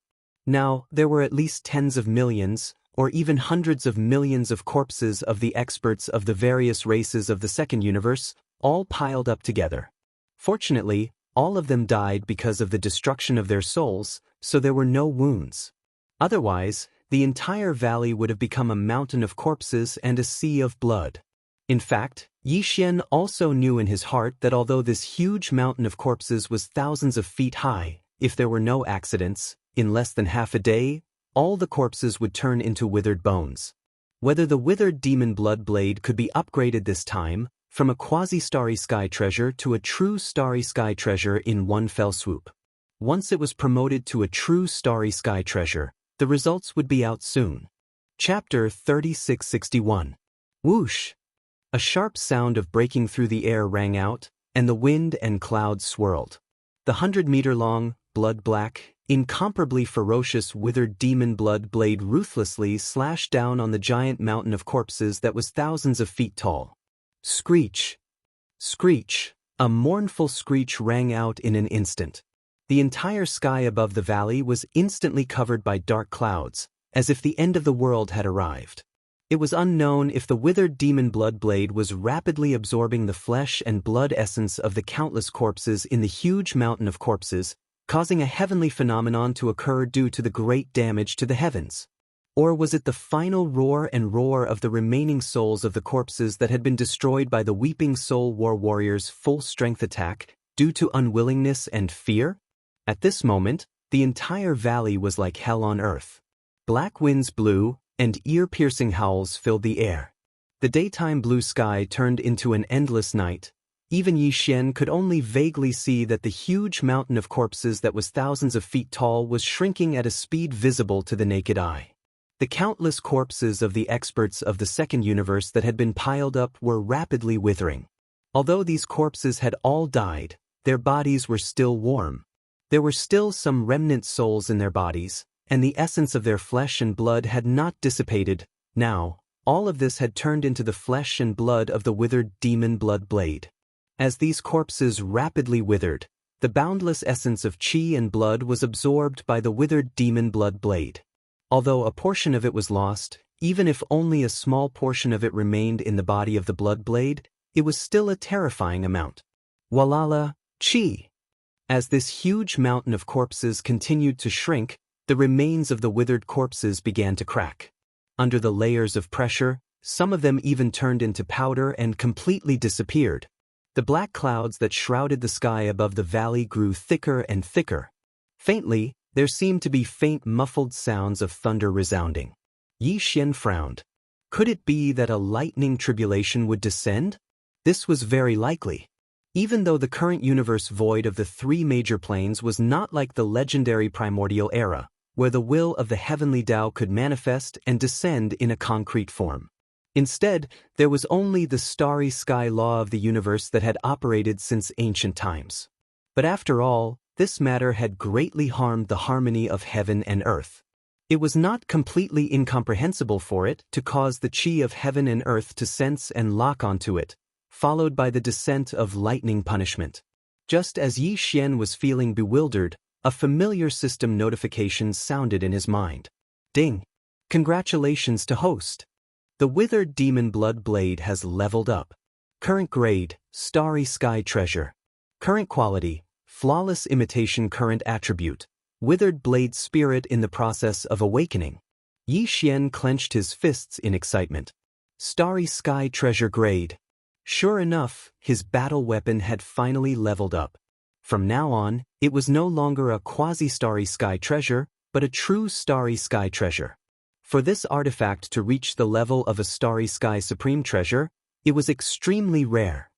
S1: Now, there were at least tens of millions, or even hundreds of millions of corpses of the experts of the various races of the second universe, all piled up together. Fortunately, all of them died because of the destruction of their souls, so there were no wounds. Otherwise, the entire valley would have become a mountain of corpses and a sea of blood. In fact, Yi Xian also knew in his heart that although this huge mountain of corpses was thousands of feet high, if there were no accidents, in less than half a day, all the corpses would turn into withered bones. Whether the withered demon blood blade could be upgraded this time, from a quasi-starry sky treasure to a true starry sky treasure in one fell swoop. Once it was promoted to a true starry sky treasure, the results would be out soon. Chapter 3661. Whoosh! A sharp sound of breaking through the air rang out, and the wind and clouds swirled. The 100-meter-long, blood-black, Incomparably ferocious withered demon blood blade ruthlessly slashed down on the giant mountain of corpses that was thousands of feet tall. Screech! Screech! A mournful screech rang out in an instant. The entire sky above the valley was instantly covered by dark clouds, as if the end of the world had arrived. It was unknown if the withered demon blood blade was rapidly absorbing the flesh and blood essence of the countless corpses in the huge mountain of corpses, causing a heavenly phenomenon to occur due to the great damage to the heavens. Or was it the final roar and roar of the remaining souls of the corpses that had been destroyed by the Weeping Soul War Warrior's full-strength attack due to unwillingness and fear? At this moment, the entire valley was like hell on earth. Black winds blew, and ear-piercing howls filled the air. The daytime blue sky turned into an endless night. Even Yi Xian could only vaguely see that the huge mountain of corpses that was thousands of feet tall was shrinking at a speed visible to the naked eye. The countless corpses of the experts of the second universe that had been piled up were rapidly withering. Although these corpses had all died, their bodies were still warm. There were still some remnant souls in their bodies, and the essence of their flesh and blood had not dissipated. Now, all of this had turned into the flesh and blood of the withered demon blood blade. As these corpses rapidly withered, the boundless essence of qi and blood was absorbed by the withered demon blood blade. Although a portion of it was lost, even if only a small portion of it remained in the body of the blood blade, it was still a terrifying amount. Walala, qi! As this huge mountain of corpses continued to shrink, the remains of the withered corpses began to crack. Under the layers of pressure, some of them even turned into powder and completely disappeared. The black clouds that shrouded the sky above the valley grew thicker and thicker. Faintly, there seemed to be faint muffled sounds of thunder resounding. Yi Xian frowned. Could it be that a lightning tribulation would descend? This was very likely. Even though the current universe void of the three major planes was not like the legendary primordial era, where the will of the heavenly Tao could manifest and descend in a concrete form. Instead, there was only the starry sky law of the universe that had operated since ancient times. But after all, this matter had greatly harmed the harmony of heaven and earth. It was not completely incomprehensible for it to cause the qi of heaven and earth to sense and lock onto it, followed by the descent of lightning punishment. Just as Yi Xian was feeling bewildered, a familiar system notification sounded in his mind. Ding! Congratulations to host! The withered demon blood blade has leveled up. Current grade, starry sky treasure. Current quality, flawless imitation current attribute. Withered blade spirit in the process of awakening. Yi Xian clenched his fists in excitement. Starry sky treasure grade. Sure enough, his battle weapon had finally leveled up. From now on, it was no longer a quasi-starry sky treasure, but a true starry sky treasure. For this artifact to reach the level of a starry sky supreme treasure, it was extremely rare.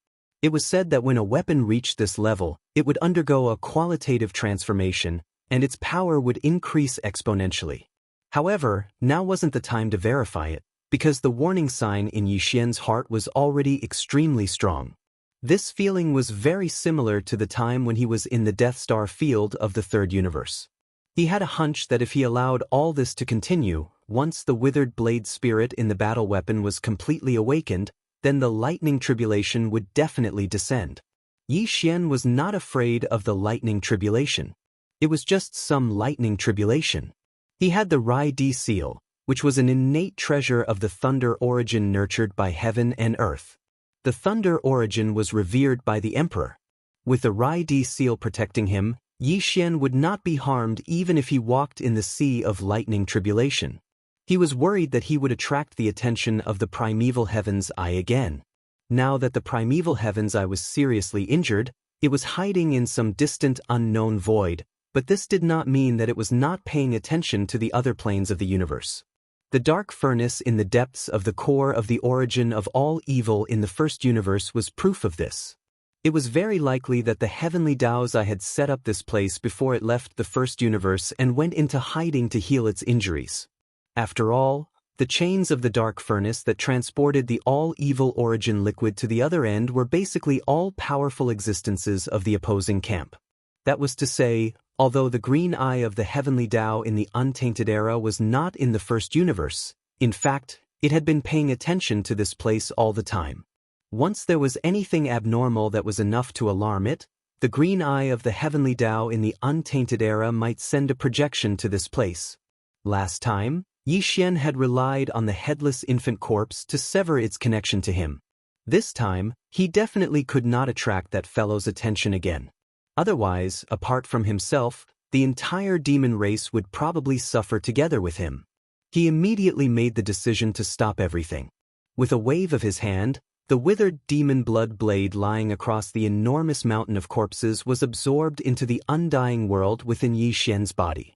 S1: It was said that when a weapon reached this level, it would undergo a qualitative transformation, and its power would increase exponentially. However, now wasn't the time to verify it, because the warning sign in Yi Xian's heart was already extremely strong. This feeling was very similar to the time when he was in the Death Star field of the third universe. He had a hunch that if he allowed all this to continue, once the withered blade spirit in the battle weapon was completely awakened, then the lightning tribulation would definitely descend. Yi Xian was not afraid of the lightning tribulation. It was just some lightning tribulation. He had the Rai Di seal, which was an innate treasure of the thunder origin nurtured by heaven and earth. The thunder origin was revered by the emperor. With the Rai Di seal protecting him, Yi Xian would not be harmed even if he walked in the sea of lightning tribulation. He was worried that he would attract the attention of the primeval heaven's eye again. Now that the primeval heaven's eye was seriously injured, it was hiding in some distant unknown void, but this did not mean that it was not paying attention to the other planes of the universe. The dark furnace in the depths of the core of the origin of all evil in the first universe was proof of this. It was very likely that the heavenly Tao's eye had set up this place before it left the first universe and went into hiding to heal its injuries. After all, the chains of the dark furnace that transported the all-evil origin liquid to the other end were basically all powerful existences of the opposing camp. That was to say, Although the green eye of the heavenly Tao in the untainted era was not in the first universe, in fact, it had been paying attention to this place all the time. Once there was anything abnormal that was enough to alarm it, the green eye of the heavenly Tao in the untainted era might send a projection to this place. Last time, Xian had relied on the headless infant corpse to sever its connection to him. This time, he definitely could not attract that fellow's attention again. Otherwise, apart from himself, the entire demon race would probably suffer together with him. He immediately made the decision to stop everything. With a wave of his hand, the withered demon blood blade lying across the enormous mountain of corpses was absorbed into the undying world within Xian's body.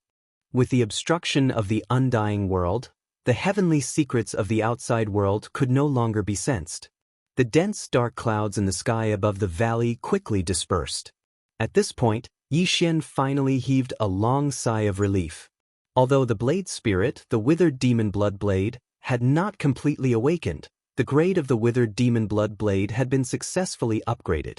S1: With the obstruction of the undying world, the heavenly secrets of the outside world could no longer be sensed. The dense dark clouds in the sky above the valley quickly dispersed. At this point, Xian finally heaved a long sigh of relief. Although the blade spirit, the withered demon blood blade, had not completely awakened, the grade of the withered demon blood blade had been successfully upgraded.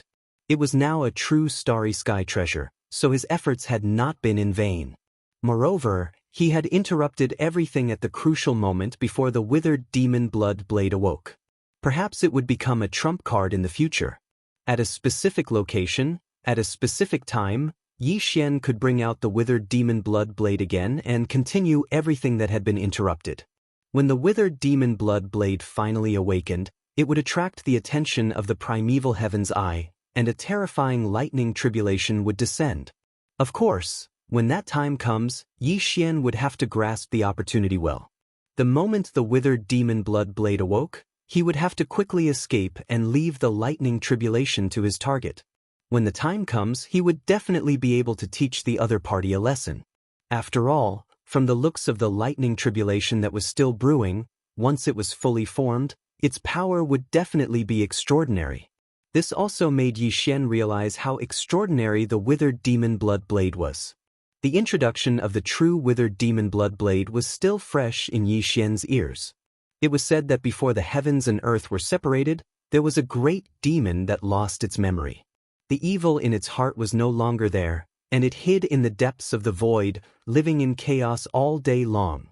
S1: It was now a true starry sky treasure, so his efforts had not been in vain. Moreover, he had interrupted everything at the crucial moment before the withered demon blood blade awoke. Perhaps it would become a trump card in the future. At a specific location, at a specific time, Xian could bring out the withered demon blood blade again and continue everything that had been interrupted. When the withered demon blood blade finally awakened, it would attract the attention of the primeval heaven's eye, and a terrifying lightning tribulation would descend. Of course, when that time comes, Xian would have to grasp the opportunity well. The moment the withered demon blood blade awoke, he would have to quickly escape and leave the lightning tribulation to his target. When the time comes, he would definitely be able to teach the other party a lesson. After all, from the looks of the lightning tribulation that was still brewing, once it was fully formed, its power would definitely be extraordinary. This also made Xian realize how extraordinary the withered demon blood blade was. The introduction of the true withered demon blood blade was still fresh in Xian's ears. It was said that before the heavens and earth were separated, there was a great demon that lost its memory. The evil in its heart was no longer there, and it hid in the depths of the void, living in chaos all day long.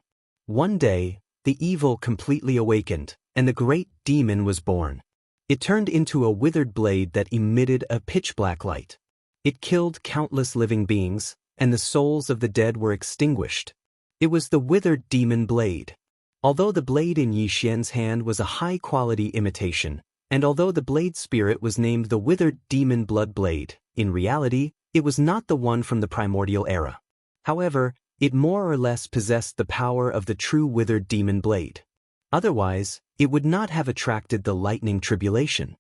S1: One day, the evil completely awakened, and the great demon was born. It turned into a withered blade that emitted a pitch-black light. It killed countless living beings, and the souls of the dead were extinguished. It was the withered demon blade. Although the blade in Xian's hand was a high-quality imitation, and although the blade spirit was named the withered demon blood blade, in reality, it was not the one from the primordial era. However, it more or less possessed the power of the true withered demon blade. Otherwise, it would not have attracted the lightning tribulation.